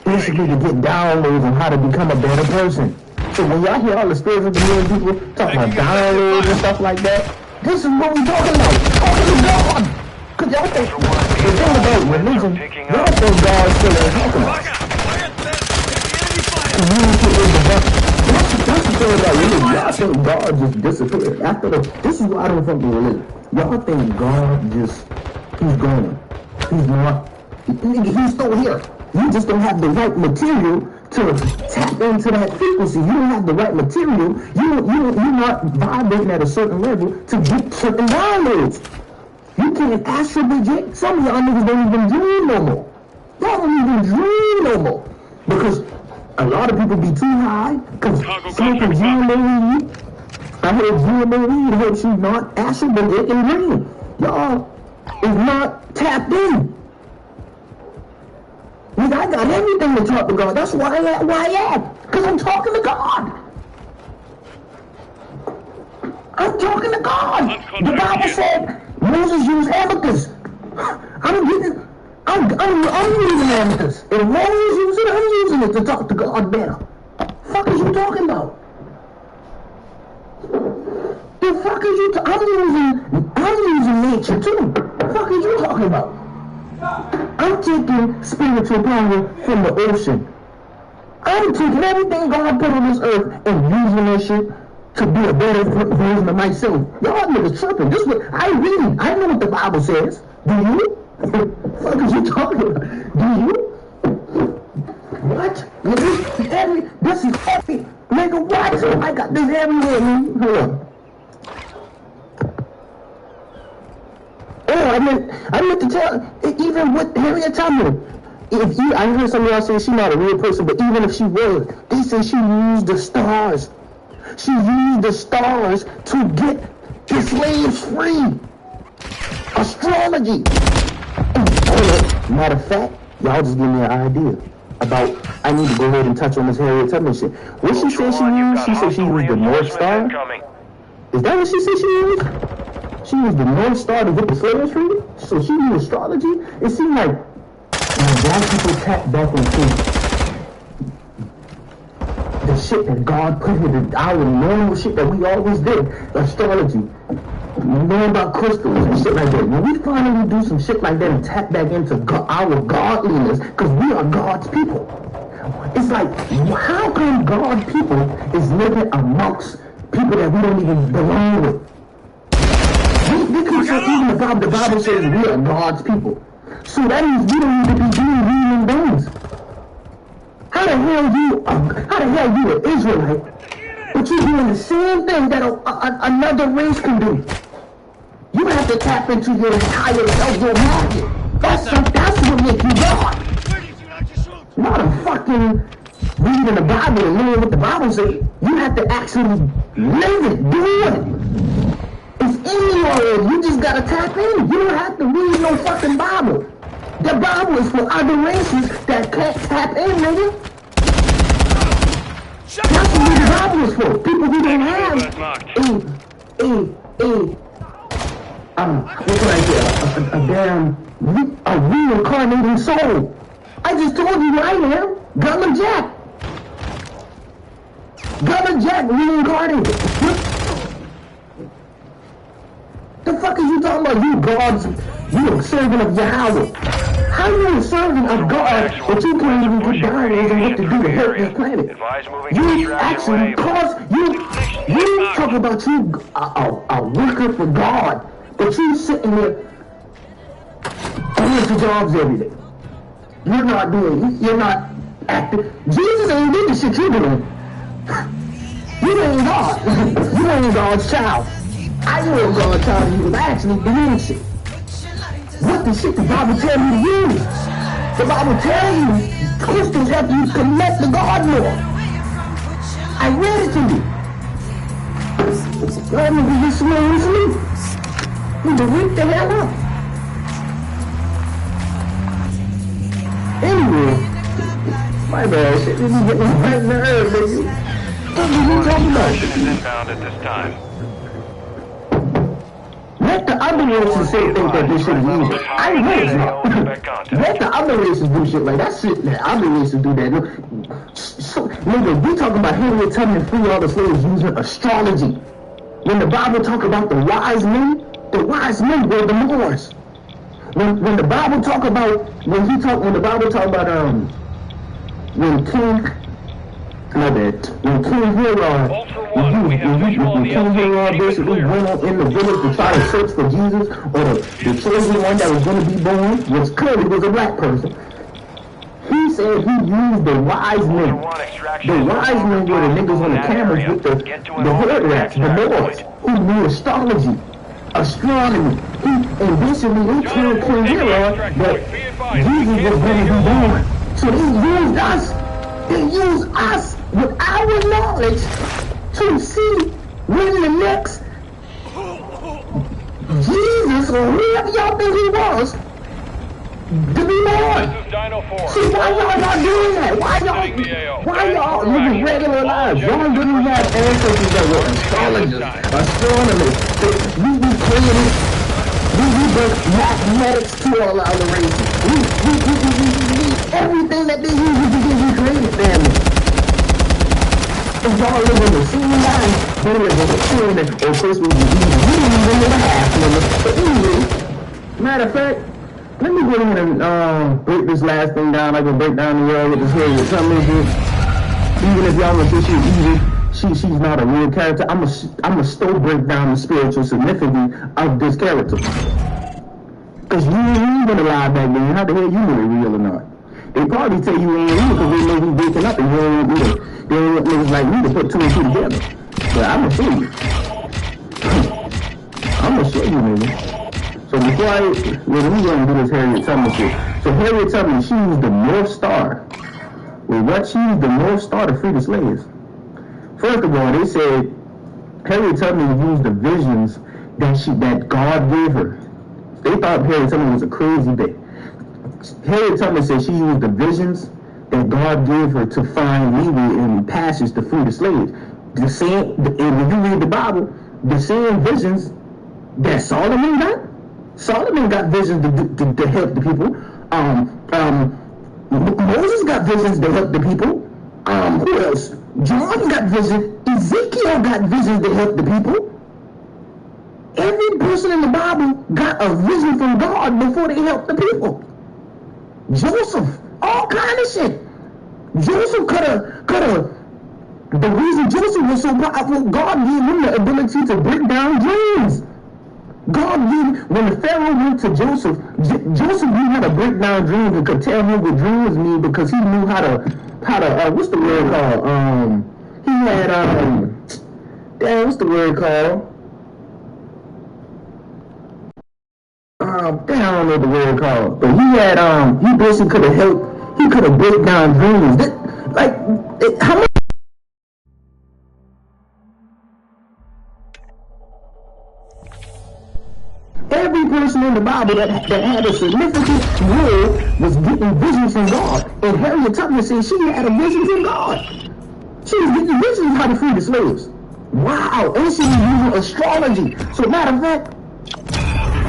Basically to get downloads on how to become a better person. So when y'all hear all the spiritual community people talking about downloads and stuff like that, this is what we're talking about. Talking to God. Because y'all think the thing about religion, y'all think God still ain't talking about. That's the thing about religion. Y'all think God just disappeared after this is why I don't fuck with religion. Y'all think God just, he's gone. He's not, he's still here. You just don't have the right material to tap into that frequency. You don't have the right material. You're not vibrating at a certain level to get certain downloads. You can't astral project. Some of y'all niggas don't even dream no more. Y'all don't even dream no more. Because a lot of people be too high. Because smoking GMO weed, I heard GMO weed helps you not astral project and dream. Y'all is not tapped in. Nigga, I got everything to talk to God. That's why I am. Because I'm talking to God. I'm talking to God. The Bible said Moses used amicus. I'm using amicus. If Moses used it, I'm using it to talk to God better. Fuck is you talking about? The fuck is you I'm using nature too. The fuck is you talking about? I'm taking spiritual power from the ocean. I'm taking everything God put on this earth and using that shit to be a better version of myself. Y'all niggas tripping. This what I read. I know what the Bible says. Do you? What the fuck is you talking about? Do you? What? This is heavy. Nigga, what? I got this everywhere, man. Hold on. Oh, I meant to tell, even with Harriet Tubman, I heard some of y'all say she's not a real person, but even if she was, they say she used the stars. She used the stars to get the slaves free. Astrology. Matter of fact, y'all just give me an idea about, I need to go ahead and touch on this Harriet Tubman shit. What she said she used? She said she used the North Star? Is that what she said she used? She used the North Star to get the slaves free? So she used astrology? It seemed like when black people tap back into the shit that God put in our normal shit that we always did, astrology, knowing about crystals and shit like that. When we finally do some shit like that and tap back into our godliness, because we are God's people. It's like, how come God's people is living amongst people that we don't even belong with? We can say even the Bible says we are God's people. So that means we don't need to be doing human beings. How the hell you an Israelite, but you're doing the same thing that another race can do? You have to tap into your entire self, your market. That's what makes you God. Not a fucking reading the Bible and knowing what the Bible says. You have to actually live it, do it. It's in you. You just gotta tap in. You don't have to read no fucking Bible. The Bible is for other races that can't tap in, nigga. That's what the Bible is for. People who don't have what can I say? A reincarnating soul. I just told you I am. Gunner Jack. Gunner Jack reincarnated. The fuck is you talking about? You gods, you a servant of Yahweh. How are you a servant of God that you can't even get down and what to do to help this planet? You actually you talk about you a worker for God, but you sitting there going to jobs every day. You're not acting. Jesus ain't did the shit you doing. You ain't God. You ain't God's child. I know God's child you was actually doing shit. What the shit the Bible tell you to use? The Bible tell you Christians help you connect to God more. I read it to you. God niggas be slow and sleep. You need to wake the hell up. Anyway, my bad, shit didn't get me right in the earth, baby. What are you talking about? Inbound at this time. Let the other races say think that this shit is easy. I know it's not. Let the other races do shit like that shit. That other races do that. So, nigga, we talking about Harriet Tubman free all the slaves using astrology. When the Bible talk about the wise men were the Moors. when the Bible talk about when the Bible talk about when King Herod basically went out in the village to try to search for Jesus, or the chosen one that was going to be born, which clearly was a black person. He said he used the wise men. The wise men were the niggas on the cameras with the hood rats, the lords, who knew astrology, astronomy. And basically they told King Herod that Jesus was going to be born. So they used us. They used us with our knowledge to see when the next Jesus, or whoever y'all think he was, to be born. See, why y'all not doing that? Why y'all living regular lives? Y'all didn't have ancestors that were astrologers, astronomers. We created, we brought mathematics to all our races. We everything that they use, we created family. If y'all live in the same life, they live in the children, or Christmas Eve, we didn't even live a half number. But anyway, matter of fact, let me go ahead and break this last thing down. I can break down the world with this Harriet Tubman shit. Even if y'all don't think she's evil, she's not a real character. I'm a still break down the spiritual significance of this character. Cause you ain't been alive back then. How the hell you know it real or not? They probably tell you ain't real because they know you waking up and you don't want they don't want niggas like me to put two and two together. But I'ma show you. I'ma show you, nigga. So before we're gonna do this Harriet Tubman shit. So Harriet Tubman, she used the North Star. Well, what? She used the North Star to free the slaves. First of all, they said Harriet Tubman used the visions that God gave her. They thought Harriet Tubman was a crazy bitch. Harriet Tubman said she used the visions that God gave her to find leeway and passage to free the slaves. And when you read the Bible, the same visions that Solomon got. Solomon got visions to help the people. Moses got visions to help the people. Who else? John got visions. Ezekiel got visions to help the people. Every person in the Bible got a vision from God before they helped the people. Joseph, all kind of shit. Joseph could have. The reason Joseph was so powerful, God gave him the ability to break down dreams. When the Pharaoh went to Joseph, Joseph knew how to break down dreams and could tell him what dreams mean because he knew how to what's the word called? He had what's the word called? I don't know the word called, but he had he basically could have helped. He could have break down dreams. How much? Every person in the Bible that had a significant role was getting visions from God. And Harriet Tubman said she had a vision from God. She was getting visions how to free the slaves. Wow, and she was using astrology. So matter of fact,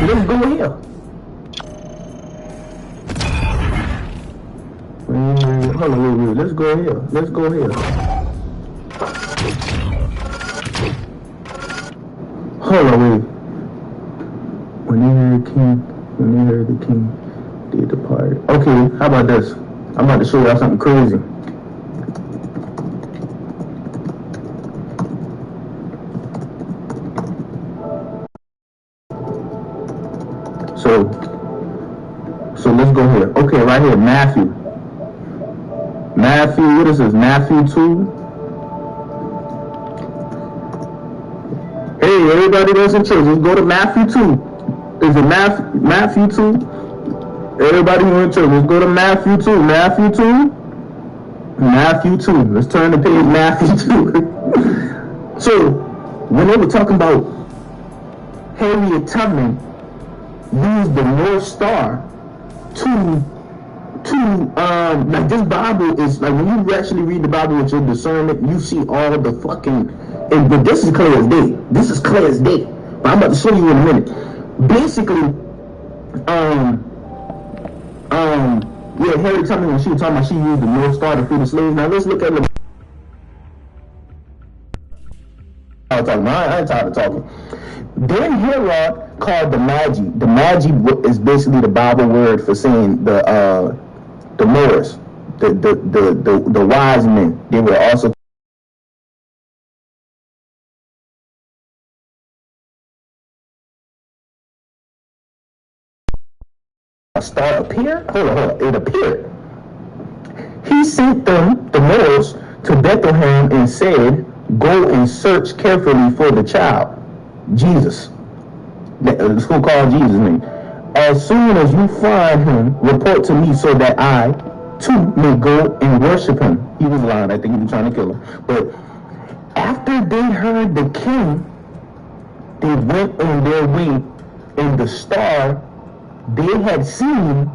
let's go here. Hold on, wait. Let's go here. Hold on, wait. When they heard the king, they departed. Okay, how about this? I'm about to show y'all something crazy. So let's go here. Okay, right here, Matthew, what is this? Matthew 2. Hey, everybody that's in church, let's go to Matthew 2. Is it Matthew 2? Everybody who in church, let's go to Matthew 2. Matthew 2. Let's turn the page, Matthew 2. So, when they were talking about Harriet Tubman used the North Star to like this Bible is like when you actually read the Bible with your discernment, you see all the fucking but this is clear as day. But I'm about to show you in a minute. Basically, Harriet Tubman, when she was talking about she used the North Star to free the slaves. Now let's look at the talking. I ain't tired of talking. Then Herod called the Magi. The Magi is basically the Bible word for saying the Moors, the wise men. They were also a star appeared. Hold on. It appeared. He sent them, the Moors, to Bethlehem and said, "Go and search carefully for the child, Jesus." It's who called Jesus' name. "As soon as you find him, report to me so that I, too, may go and worship him." He was lying. I think he was trying to kill him. But after they heard the king, they went on their way, and the star they had seen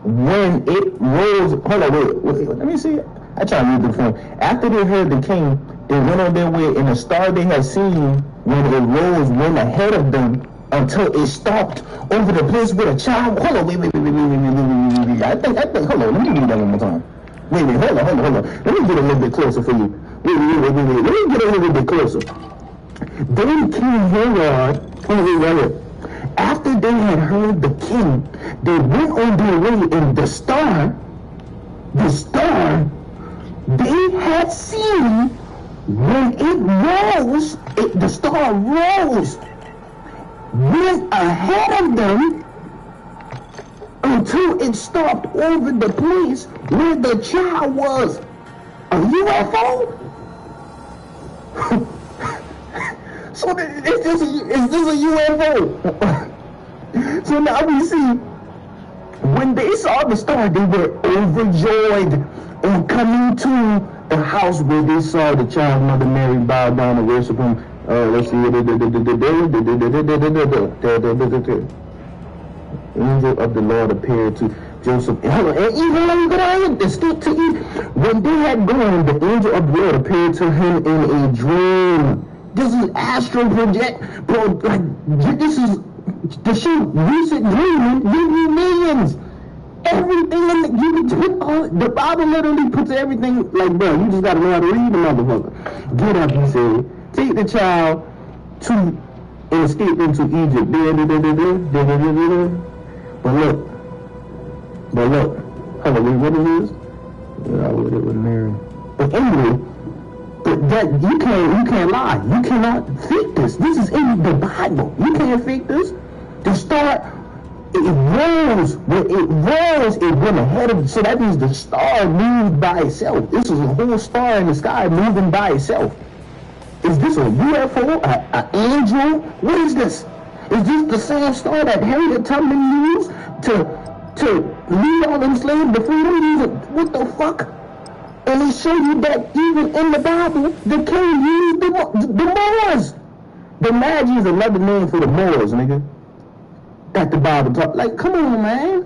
when it rose. Hold on, wait, let me see. I try to read the form. After they heard the king, they went on their way, and the star they had seen when it rose went ahead of them until it stopped over the place with a child. Hold on, wait. I think, hold on, let me read that one more time. Wait, hold on. Let me get a little bit closer for you. Wait. Let me get a little bit closer. Then King Herod, after they had heard the king, they went on their way, and the star they had seen when it rose, the star rose, went ahead of them until it stopped over the place where the child was. A UFO? So is this a UFO? So now we see, when they saw the star, they were overjoyed on coming to the house where they saw the child, Mother Mary, bow down and worship him. Let's see. Angel of the Lord appeared to Joseph. And even when when they had gone, the angel of the Lord appeared to him in a dream. This is astral project, bro. Like, this is the shit. Lucid dreaming give you millions. Everything in the Bible literally puts everything, like, bro, you just gotta know how to read the motherfucker. Get up, he said. Take the child and escape into Egypt. But look. Hold on, what it is? But anyway, that you can't lie. You cannot fake this. This is in the Bible. You can't fake this. The star, it rose. When it rose, it went ahead of it. So that means the star moved by itself. This is a whole star in the sky moving by itself. Is this a UFO? An angel? What is this? Is this the same star that Harriet Tubman used to lead all them slaves to freedom? What the fuck? And they show you that even in the Bible, the king used the Moors. The Magi is another name for the Moors, nigga. That the Bible talk. Like, come on, man.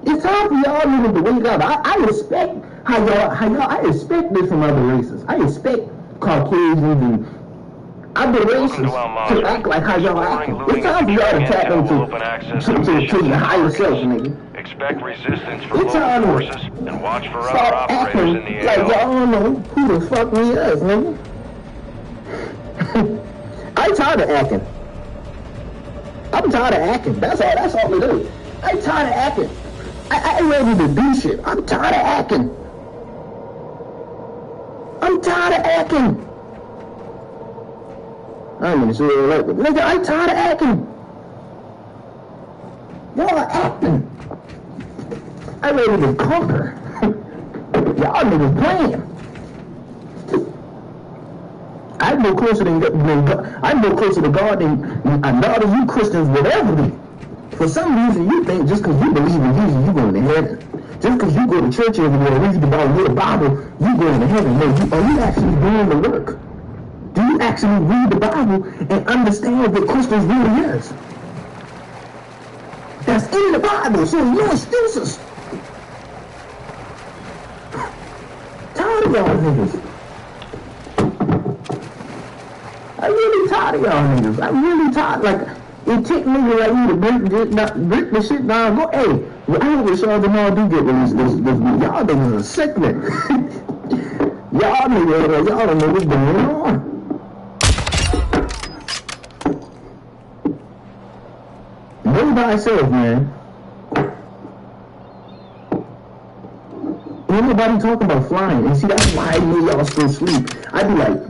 It's time for y'all niggas to wake up. I respect I expect this from other races. I expect Caucasians and other races to act like how y'all act. It's time for y'all to tap into the higher self, nigga. Expect resistance from local forces and watch for other operators in the like AO. y'all don't know who the fuck we is, nigga. I'm tired of acting. I'm tired of acting. That's all it is. I'm tired of acting. I ain't ready to do shit. I'm tired of acting. I'm tired of acting. I ain't gonna say it like that. Nigga, I'm tired of acting. Y'all are acting. I'm ready to conquer. Y'all niggas playing. I'm more closer than God. I'm more closer to God than a lot of you Christians would ever be. For some reason, you think just because you believe in Jesus, you're going to heaven. Just because you go to church every day and read the Bible, you're going to heaven. No, are you actually doing the work? Do you actually read the Bible and understand what Christians really is? That's in the Bible, so no excuses. Tired of y'all niggas. I'm really tired of y'all niggas. I'm really tired. Like, it take niggas like you to break the shit down. Go, hey, well, I hope Rashad Jamal do get released this week. Y'all niggas are sick, man. Y'all don't know what's going on. Know thyself, man. Ain't nobody talking about flying. And see, that's why I knew y'all still sleep. I'd be like,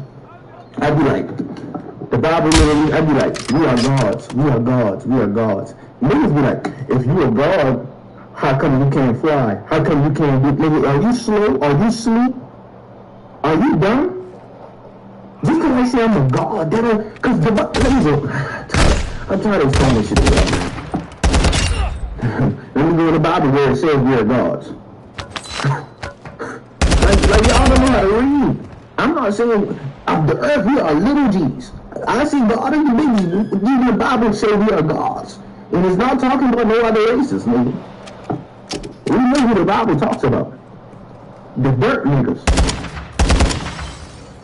the Bible literally, I'd be like, we are gods, we are gods, we are gods. Niggas be like, if you are God, how come you can't fly? How come you can't do, nigga, are you slow? Are you sleep? Are you dumb? Just because I say I'm a God, that don't, because the Bible, I'm tired of explaining this shit to y'all, man. Let me go to the Bible where it says we are gods. Like y'all don't know how to read. I'm not saying of the earth we are little G's. I see God in the biggies. Even the Bible say we are gods. And it's not talking about no other races, nigga. We know who the Bible talks about. The dirt niggas.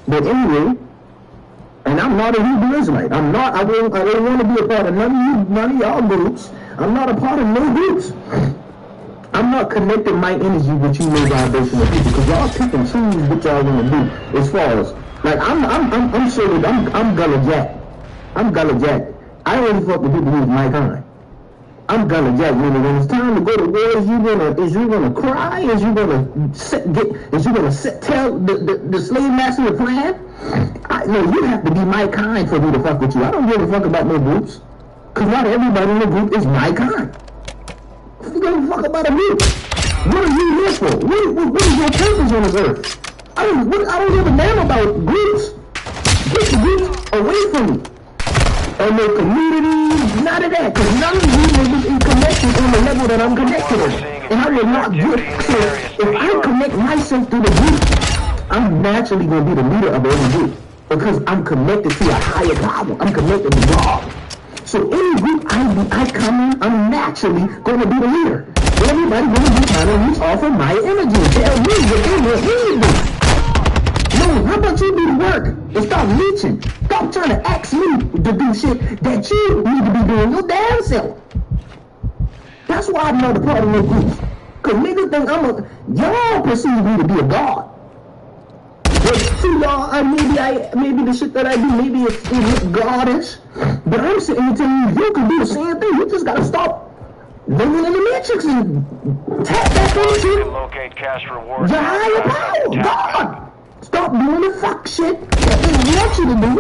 But anyway, and I'm not a Hebrew Israelite. I don't want to be a part of none of y'all groups. I'm not a part of no groups. I'm not connecting my energy with you low vibrational people because y'all pick and choose what y'all want to do. As far as like I'm sure that I'm Gullah Jack. I'm Gullah Jack. I only fuck with people who's my kind. I'm Gullah Jack. When it's time to go to war, is you gonna cry? Is you gonna tell the slave master the plan? No, you have to be my kind for me to fuck with you. I don't give a fuck about no groups, cause not everybody in the group is my kind. You give a fuck about a group. What are you here for? What is your purpose on this earth? I don't give a damn about groups. Get the groups away from me. Or no community, none of that. Because none of you niggas is connected on the level that I'm connected on. And I will not get, so if I connect myself to the group, I'm naturally going to be the leader of every group. Because I'm connected to a higher power. I'm connected to God. So any group I come in, I'm naturally going to be the leader. Everybody going to be trying to reach off of my energy and tell me what they want me to do. No, how about you do the work and stop leeching? Stop trying to ask me to do shit that you need to be doing your damn self. That's why I'm not a part of no groups. Because niggas think y'all perceive me to be a god. But to y'all, maybe the shit that I do, maybe it's godish. But I'm sitting here telling you can do the same thing. You just gotta stop living in the matrix and tap back on shit. Locate cash rewards. Your higher power, God. Stop doing the fuck shit that they want you to do.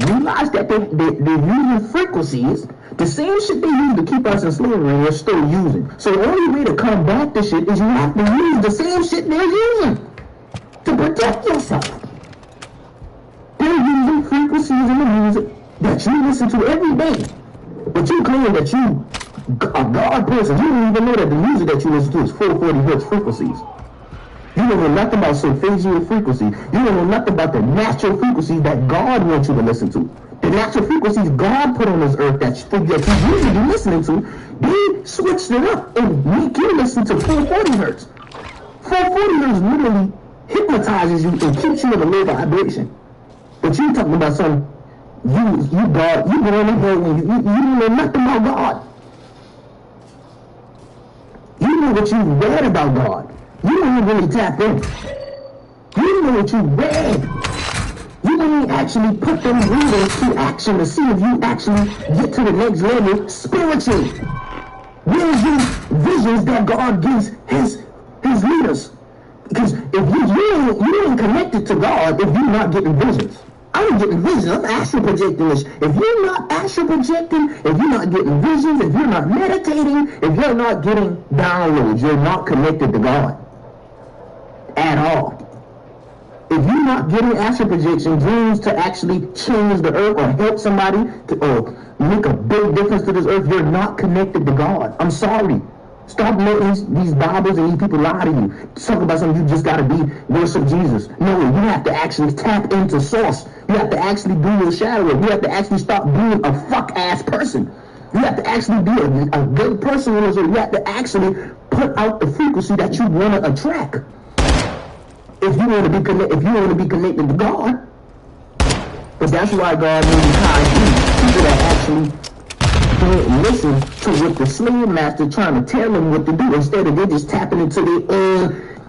Realize that they're using frequencies. The same shit they use to keep us in slavery, they're still using. So the only way to combat this shit is you have to use the same shit they're using to protect yourself. They're using frequencies in the music that you listen to every day. But you claim that you a God person. You don't even know that the music that you listen to is 440 hertz frequencies. You don't know nothing about sulfagial frequency. You don't know nothing about the natural frequencies that God wants you to listen to. The natural frequencies God put on this earth that you usually be listening to, they switched it up and make you listen to 440 hertz. 440 hertz literally hypnotizes you and keeps you in a low vibration. But you talking about some, you God, you go in there when you don't know nothing about God. You know what you read about God. You don't even really tap in. You know what you read. You don't actually put them readings to action to see if you actually get to the next level spiritually. Where's these visions that God gives his leaders? Because if you ain't connected to God if you're not getting visions. I'm getting visions. I'm astral projecting this. If you're not astral projecting, if you're not getting visions, if you're not meditating, if you're not getting downloads, you're not connected to God at all. If you're not getting astral projection, dreams to actually change the earth or help somebody or make a big difference to this earth, you're not connected to God. I'm sorry. Stop letting these Bibles and these people lie to you. Talk about something you just got to be worship Jesus. No, you have to actually tap into source. You have to actually do your shadow work. You have to actually stop being a fuck-ass person. You have to actually be a good person. You have to actually put out the frequency that you want to attract. If you want to be connected to God. But that's why God made people that actually don't listen to what the slave master trying to tell them what to do. Instead of they just tapping into their own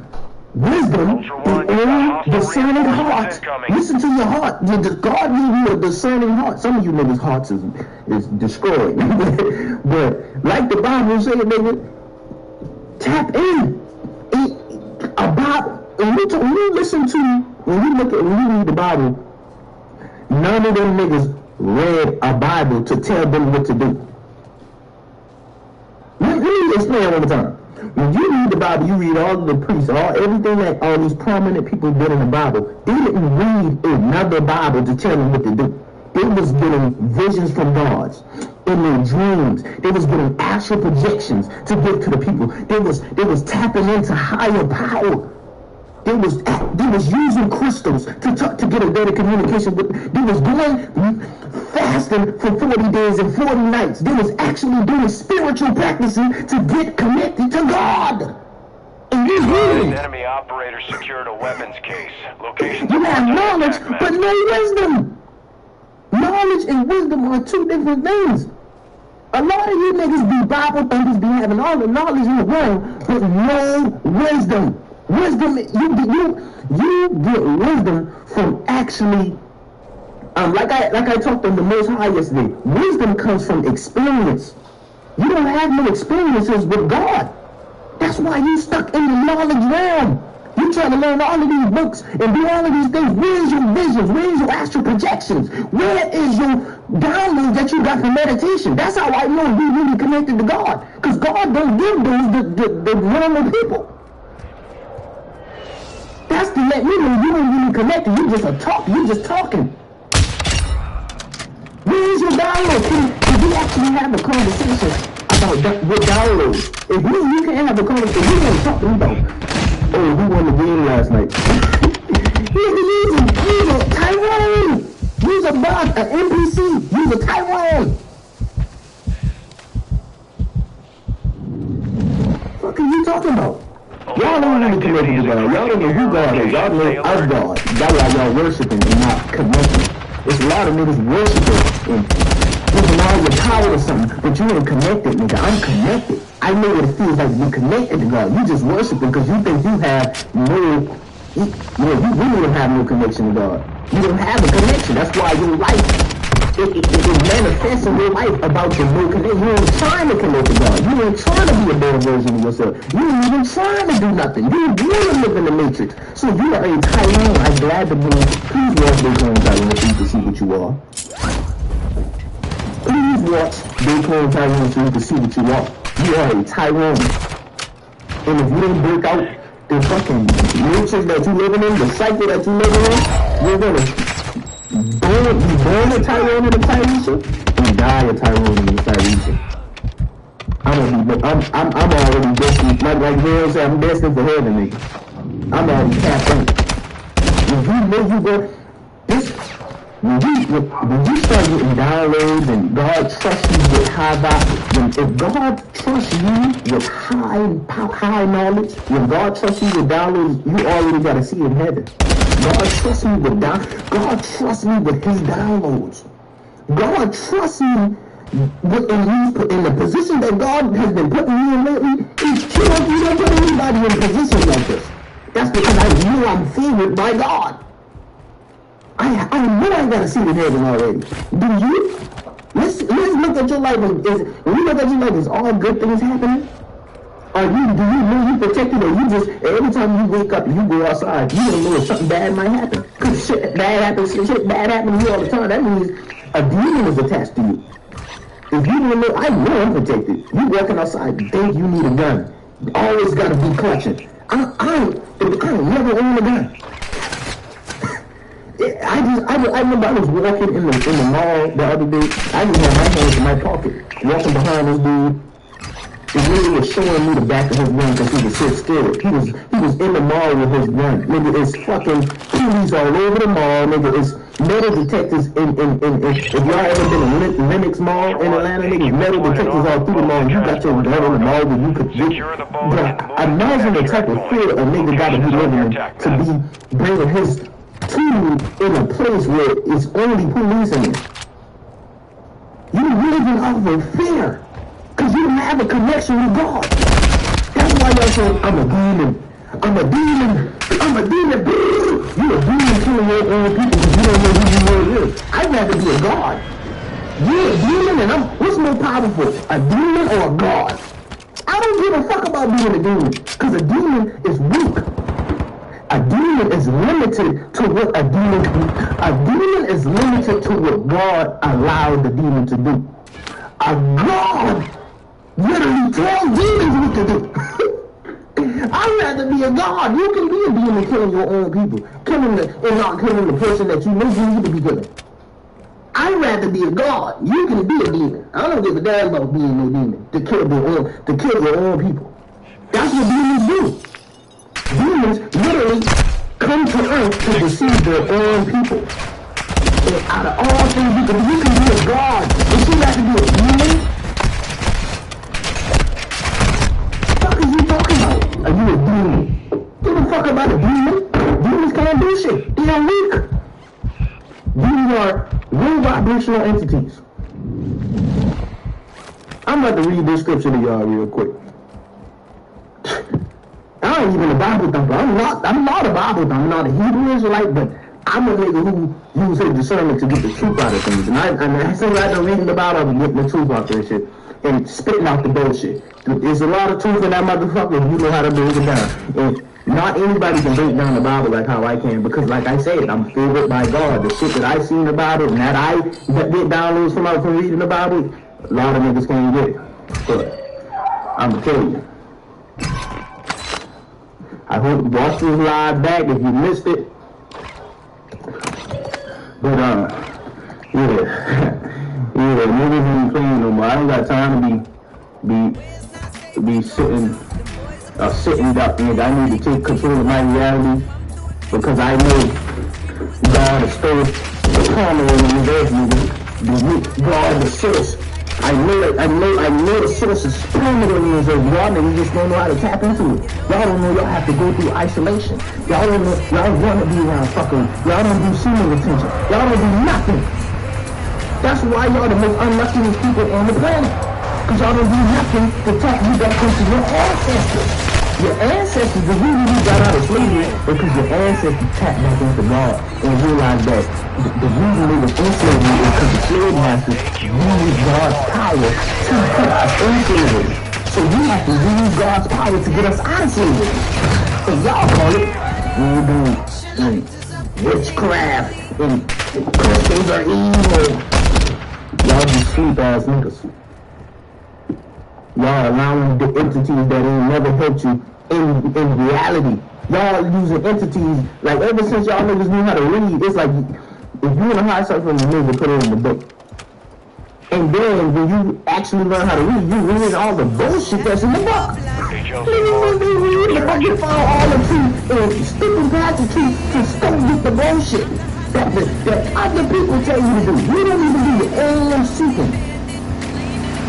Wisdom is all discerning heart. Listen to your heart. God gave you a discerning heart. Some of you niggas' hearts is destroyed. But like the Bible says, nigga, tap in. When you read the Bible, none of them niggas read a Bible to tell them what to do. Let me explain one more time. When you read the Bible, you read all of the priests, everything that all these prominent people did in the Bible. They didn't read another Bible to tell them what to do. They was getting visions from God in their dreams. They was getting actual projections to give to the people. They was tapping into higher power. They was using crystals to get a better communication. They was going fasting for 40 days and 40 nights. They was actually doing spiritual practicing to get connected to God. And enemy operator secured a weapons case. Location. You have knowledge, but no wisdom. Knowledge and wisdom are two different things. A lot of you niggas be Bible thumpers, be having all the knowledge in the world, but no wisdom. Wisdom, you get wisdom from actually, like I talked on the Most High yesterday. Wisdom comes from experience. You don't have no experiences with God. That's why you stuck in the knowledge realm. You trying to learn all of these books and do all of these things. Where's your visions? Where's your astral projections? Where is your download that you got from meditation? That's how I know you really connected to God. Because God don't give those the normal people. That's to let me know you ain't really connected. You just you just talking. Where's your download? Can we actually have a conversation about what downloads? If you can have a conversation, you can talk to me about, oh, who won the game last night? He's a Tyrone. He's a bot, an NPC. He's a Tyrone. What are you talking about? Y'all don't really connect to God. Y'all don't know who God is. Y'all know of God. That's why y'all worshiping and not connecting. There's a lot of niggas worshiping and giving all your power to something, but you ain't connected, nigga. I'm connected. I know what it feels like to be connected to God. You just worshiping because you think you have you really don't have no connection to God. You don't have a connection. That's why your life, it manifests in your life about your no connection. You ain't trying to connect to God. You ain't trying to be a better version of yourself. You ain't even trying to do nothing. You want to live in the matrix. So you are a Tyrone. I'm glad to be. Please watch Daycon Tyrone so you can see what you are. Please watch Daycon Tyrone so you can see what you are. You are a Tyrone. And if you don't break out the fucking matrix that you living in, the cycle that you living in, you're gonna be born a Tyrone in the Tyretion and die a Tyrone in the Tyretion. I'm already destined, like girls say, I'm destined for heaven, nigga. I'm already tapped in. If you know you go, when you start getting downloads and God trusts you with high value, if God trusts you with high knowledge, when God trusts you with downloads, you already got to see in heaven. God trusts me with God trusts me with His downloads. God trusts me in the position that God has been putting me in lately. He's true. You don't put anybody in positions like this. That's because I know I'm favored by God. I know I got a seat in heaven already. Do you? Let's look at your life. When you look at your life, is all good things happening? Do you know you protected, or you just every time you wake up and you go outside, you don't know if something bad might happen? Because shit bad happens to you all the time. That means a demon is attached to you. If you don't know, I know I'm protected. You walking outside, you think you need a gun. You always gotta be clutching. I never own a gun. I remember I was walking in the mall the other day. I just had my hands in my pocket, walking behind this dude. The nigga was showing me the back of his gun because he was so scared. He was in the mall with his gun. Nigga, it's fucking police all over the mall. Nigga, it's metal detectors if y'all ever been in Lenox Mall in Atlanta, nigga, metal detectors all through the mall. You got your gun in the mall where you could get. Imagine the type of fear a nigga got to be living in to be bringing his tool in a place where it's only police in it. You living off of fear. Because you don't have a connection with God. That's why y'all say, I'm a demon. I'm a demon. I'm a demon. You a demon killing your own people because you don't know who you really is. I'd rather be a god. You're a demon and what's more powerful, a demon or a god? I don't give a fuck about being a demon because a demon is weak. A demon is limited to what a demon is limited to what God allowed the demon to do. A god literally tells demons what to do. I'd rather be a god. You can be a demon killing your own people, and not killing the person that you know you need to be killing. I'd rather be a god. You can be a demon. I don't give a damn about being no demon to kill your own people. That's what demons do. Demons literally come to earth to deceive their own people. And out of all things you can be a god. If you have to be a demon, what the fuck are you talking about? Are you a demon? Give a fuck about a demon. Demons can't do shit. They're weak. These are low vibrational entities. I'm about to read this scripture to y'all real quick. I ain't even a Bible thumper. I'm not a Bible thumper. I'm not a Hebrew Israelite, but I'm a nigga who uses his discernment to get the truth out of things. And I say I've been reading the Bible and getting the truth out there shit and spitting out the bullshit. There's a lot of truth in that motherfucker if you know how to break it down. And not anybody can break down the Bible like how I can, because like I said, I'm favored by God. The shit that I seen about it and that I get downloads from reading the Bible, a lot of niggas can't get it. But I'm gonna tell you. I hope you watch this live back if you missed it. But niggas ain't playing no more. I don't got time to be sitting duck, nigga. I need to take control of my reality because I know God is still the karma in the universe, nigga. God is the source. I know the source is permanent in the universe. Y'all niggas just don't know how to tap into it. Y'all don't know y'all have to go through isolation. Y'all don't know, y'all want to be around fucking. Y'all don't do semen retention. Y'all don't do nothing. That's why y'all the most unluckiest people on the planet. Because y'all don't do nothing to tap you back into your ancestors. Your ancestors, the reason you got out of slavery because your ancestors tapped back into God and realized that the reason they was in slavery is because the slave masters used God's power to put us in slavery. So we have to use God's power to get us out of slavery. So y'all call it witchcraft and Christians are evil. Y'all just sleep ass niggas. Y'all allowing the entities that ain't never helped you in reality. Y'all using entities, like ever since y'all niggas knew how to read, it's like if you want to hide something from the movie, put it in the book. And then when you actually learn how to read, you read all the bullshit that's in the book. You follow all the truth and skipping past the truth to still get the bullshit that other people tell you to do. You don't even do your own seeking.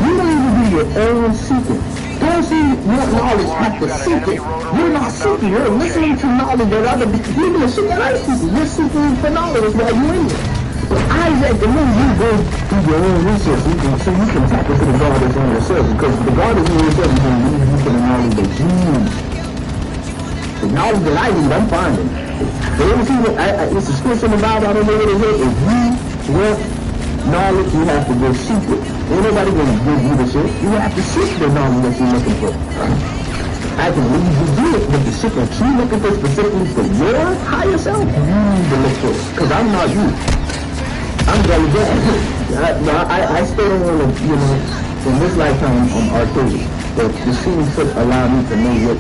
You don't even do your own seeking. Don't see your knowledge have to seek it. You're not seeking. You're listening to knowledge that other people. You're doing shit that I seek. You're seeking for knowledge while you're in it. But I recommend you go do your own research so you can tap into the God that's in yourself. Because the God that's in yourself is going to lead you to the knowledge that you need. The knowledge that I need, I'm finding. The only thing that it's a scripture in the Bible, I don't know what it is. If you want knowledge, you have to go seek it. Ain't nobody gonna give you the shit. You have to seek the knowledge that you're looking for. I can lead you to it, but the shit that you're looking for specifically for your higher self, you need to look for it. Because I'm not you. I'm gonna get I still don't want to, in this lifetime, I'm archaic. But the scene should allow me to know what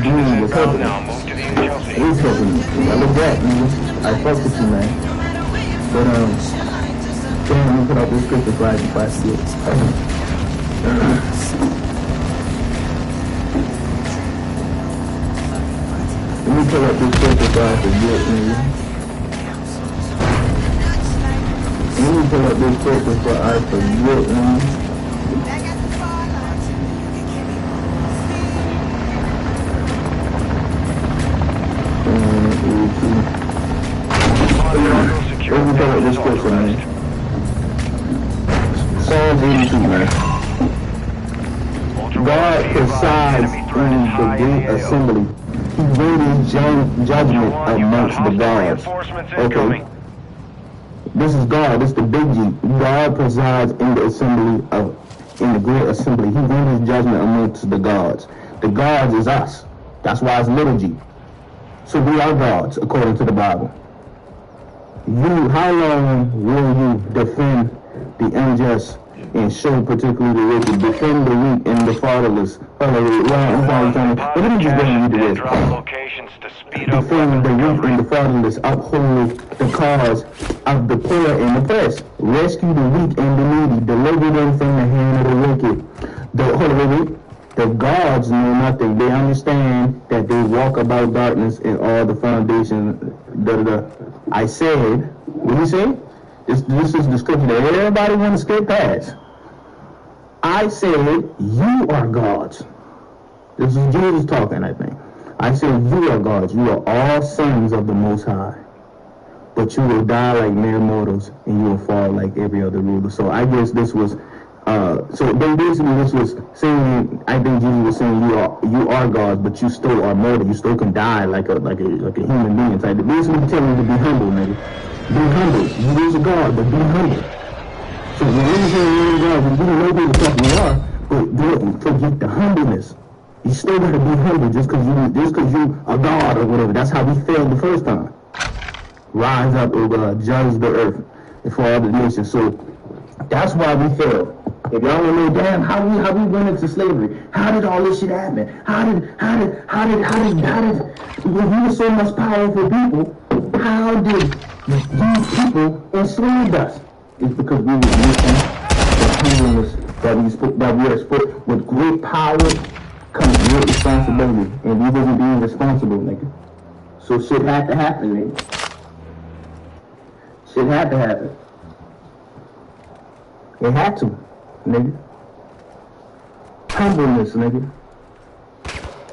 doing was helping me. It's helping me. I look back, I fuck with you, man. But, damn, let me put out this scripture so I can pass it. Let me pull up this scripture so I forget, nigga. Let me pull up this scripture so I forget, nigga. Let me pull up this scripture, man. Psalms 82, man. God presides in the great assembly. He renders judgment amongst the gods. Okay. This is God. This is the big G. God presides in the assembly in the great assembly. He renders judgment amongst the gods. The gods is us. That's why it's little G. So we are gods according to the Bible. How long will you defend the unjust and show particularly the wicked, defend the weak and the fatherless? Let me just go and read the rest. Defend the weak and the fatherless, uphold the cause of the poor and oppressed, rescue the weak and the needy, deliver them from the hand of the wicked. The gods know nothing. They understand that they walk about darkness and all the foundation. I said, what do you say? This is the scripture that everybody wants to skip past. I said, you are gods. This is Jesus talking, I think. I said, you are gods. You are all sons of the Most High. But you will die like mere mortals, and you will fall like every other ruler. So I guess this was, so basically this was saying, I think Jesus was saying you are gods, but you still are mortal. You still can die like a human being type. Basically telling you to be humble, nigga. Be humble. You is a God, but be humble. So when we say we're God, we don't know who the fuck we are, but don't forget the humbleness. You still gotta be humble just cause you are God or whatever. That's how we failed the first time. Rise up, O God, judge the earth and for all the nations. So that's why we failed. If y'all wanna know, damn, how we went into slavery? How did all this shit happen? How did when we were so much powerful people, how did these people enslave us? It's because we were missing the humbleness that we are supposed. With great power comes great responsibility, and we wasn't being responsible, nigga. So shit had to happen, nigga. Shit had to happen. It had to, nigga. Humbleness, nigga.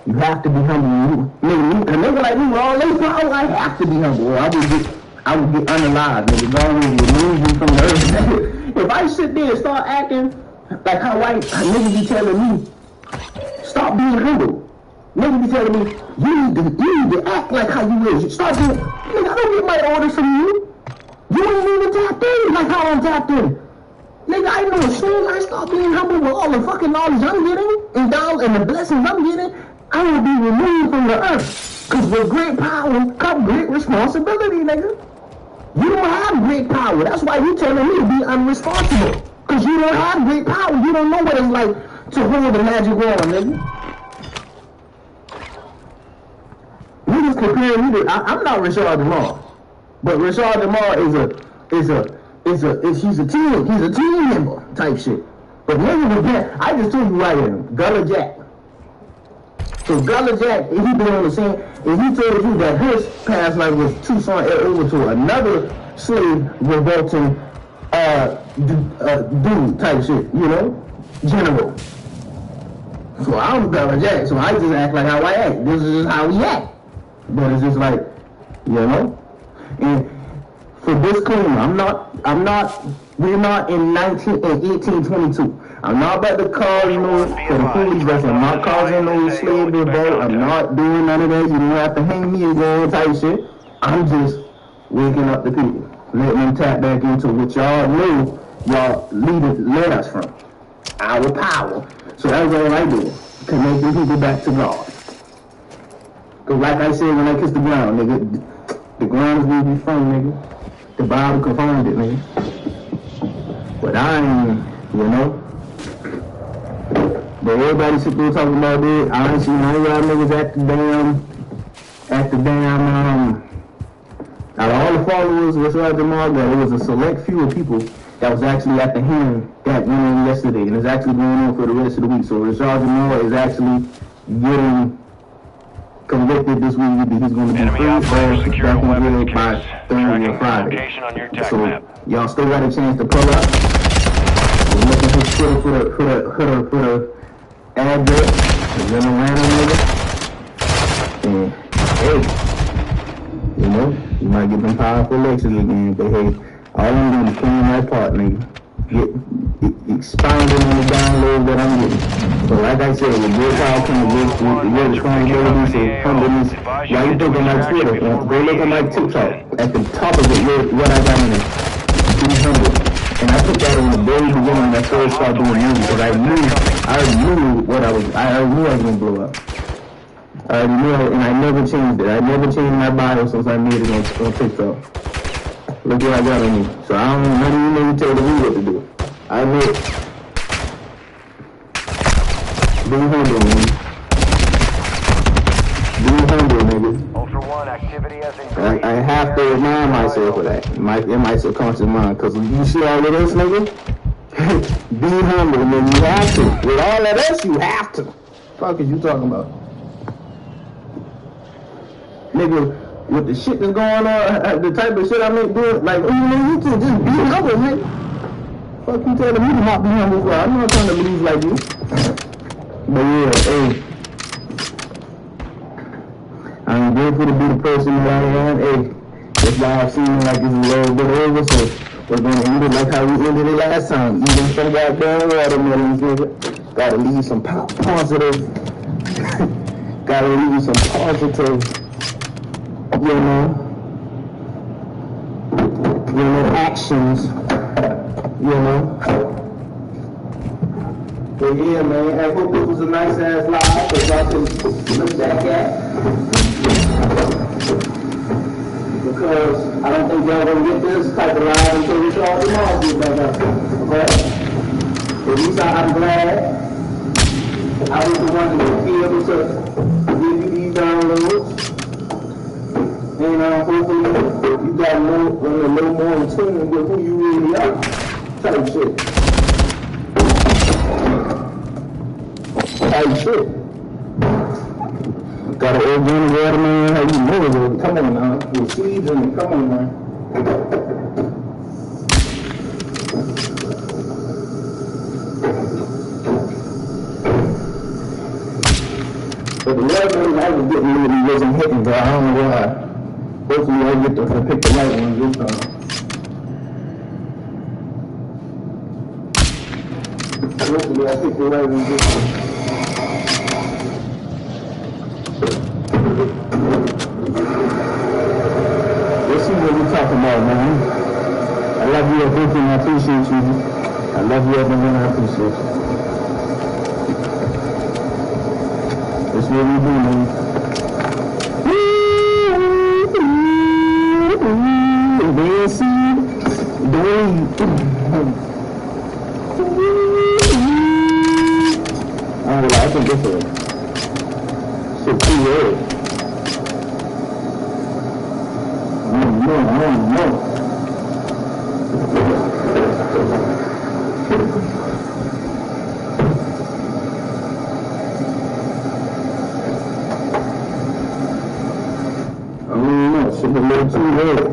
You have to be humble. A nigga like me, all this power, I have to be humble. Or I would get unalive, nigga. God will remove me from the earth, nigga. If I sit there and start acting like how niggas be telling me, stop being humble. Niggas be telling me, you need to act like how you is. Start doing, nigga, I don't get my orders from you. You ain't even tapped in like how I'm tapped in. Nigga, I know as soon as I start being humble with all the fucking knowledge I'm getting and the blessings I'm getting, I will be removed from the earth. Cause with great power comes great responsibility, nigga. You don't have great power. That's why you telling me to be unresponsible. Cause you don't have great power. You don't know what it's like to hold the magic wand, nigga. Niggas comparing me to, I'm not Rashad Jamal. But Rashad Jamal he's a team member type shit. But nigga with that, I just told you right here, Gullah Jack. So Gullah Jack, he been on the scene, and he told you that his past life was Tucson over to another slave revolting dude type shit, you know? General. So I'm Gullah Jack, so I just act like how I act. This is just how we act. But it's just like, you know? And for disclaimer, we're not in 1822. I'm not about to cause for the police lesson. I'm not causing no slave revolt. I'm not doing none of that. You don't have to hang me again type shit. I'm just waking up the people. Letting them tap back into what y'all knew y'all led us from. Our power. So that's all I do. Connecting people back to God. Cause like I said when I kissed the ground, nigga, the ground is where we from, nigga. The Bible confirmed it, nigga. But I ain't, you know. But everybody sit there talking about it. I ain't seen none of y'all niggas out of all the followers of Rashad Jamal, there was a select few of people that was actually at the hearing that went on yesterday, and it's actually going on for the rest of the week. So Rashad Jamal is actually getting convicted this week. He's going to be free or back by Thursday or Friday. So y'all still got a chance to pull up. We're looking for Twitter for the address. It's in Atlanta, nigga. And hey, you know, you might get them powerful lectures again, but hey, all I'm doing is playing my part, nigga. Get expounding on the download that I'm getting. But like I said, with good power comes with responsibilities and humbleness. Why you think on my Twitter? Go look on my TikTok. At the top of it, what I got in it. Be humble. And I put that in the very beginning when I first started doing music because I knew I already knew I was gonna blow up. I already knew it, and I never changed it. I never changed my bio since I made it on TikTok. Look what I got on me. So I don't know, how do you niggas tell me what to do? I admit it. Be humble, man. Be humble, nigga. Ultra One, activity has increased. I have to remind myself of that in my subconscious mind, because you see all of this, nigga? Be humble, nigga. You have to. With all of this, you have to. Fuck is you talking about? Nigga, with the shit that's going on, the type of shit I make doing, like, you can just be humble, nigga. Fuck you telling me to not be humble for? I'm not trying to believe like you. But yeah, hey. I'm grateful to be the person that I am. Hey, that's why I've seen like it's a little bit over, so we're gonna end it like how we ended it last time. Even some goddamn watermelons, nigga. Gotta leave some positive. Gotta leave some positive, actions, But yeah, man, I hope it was a nice ass live because I can look back at. Because I don't think y'all gonna get this type of live until we start tomorrow. Okay? At least I'm glad I was the one to be able to give you these downloads. And hopefully you got a little more in tune with who you really are. Type shit. Type shit. Got an organic watermelon, how you know it? Come on now. With seeds in it, come on man. But the watermelon I was getting really wasn't hitting, but I don't know why. Hopefully I get to pick the right one this time. Hopefully I pick the right one this time. Let's see what we're talking about, man. I love you everything, I appreciate you. I love you everything, I appreciate you. That's what we do, man. I think this is shit too weird. No. Shit a little too weird.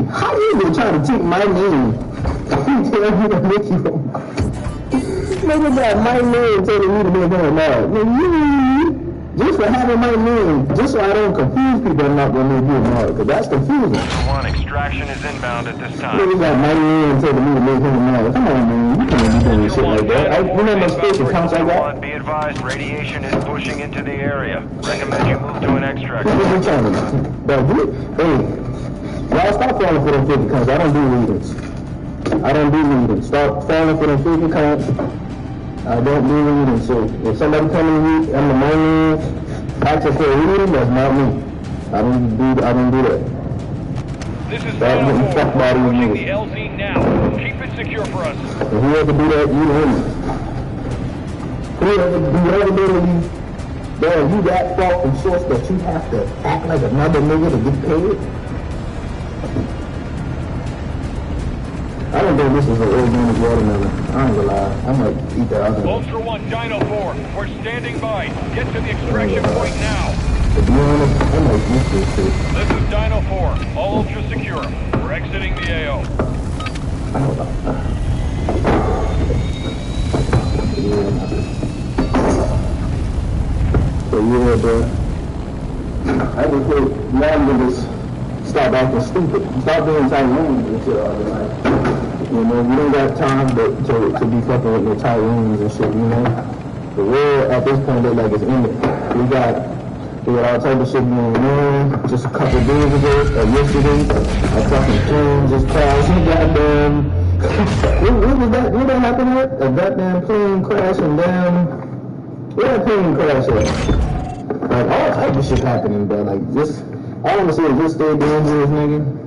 How you even trying to take my name? Tell me to make you nigga got my name telling me to make him mad. Just for having my name, just so I don't confuse people, I'm not gonna make you mad, because that's confusing. One extraction is inbound at this time. Nigga got my name telling me to make him mad. Come on, man, you can't be doing shit like that. You know my space accounts like that? Be advised, radiation is pushing into the area. Recommend you move to an extract. Hey, y'all stop falling for them 50 counts. I don't do readings. Stop falling for them 50 counts. I don't do readings. So if somebody come to me, I'm the main access for a reading, that's not me. I don't do that. This is Stop getting fucked by these pushing niggas. the LZ now. Keep it secure for us. If whoever do that, you win. Whoever do these, man, you that fucking source that you have to act like another nigga to get paid. I don't think this is an organic watermelon. I ain't gonna lie. I might eat that other one. Ultra One, Dino 4, we're standing by. Get to the extraction point now. To be honest, I might eat this shit. This is Dino 4, all ultra secure. We're exiting the AO. So yeah, bro. I just hope y'all niggas stop acting stupid. Stop being Tyrone and shit all the time. You know, we don't got time to be fucking with no Tyroons and shit, you know? The world at this point look like it's ending. We got all type of shit going on. Just a couple days ago, or yesterday, a fucking plane just crashed. Goddamn. What was that? What happened with? A goddamn plane crashing down. Where that plane crash at? Like, all type of shit happening, bro. Like, just, all I want to say is just stay dangerous, nigga.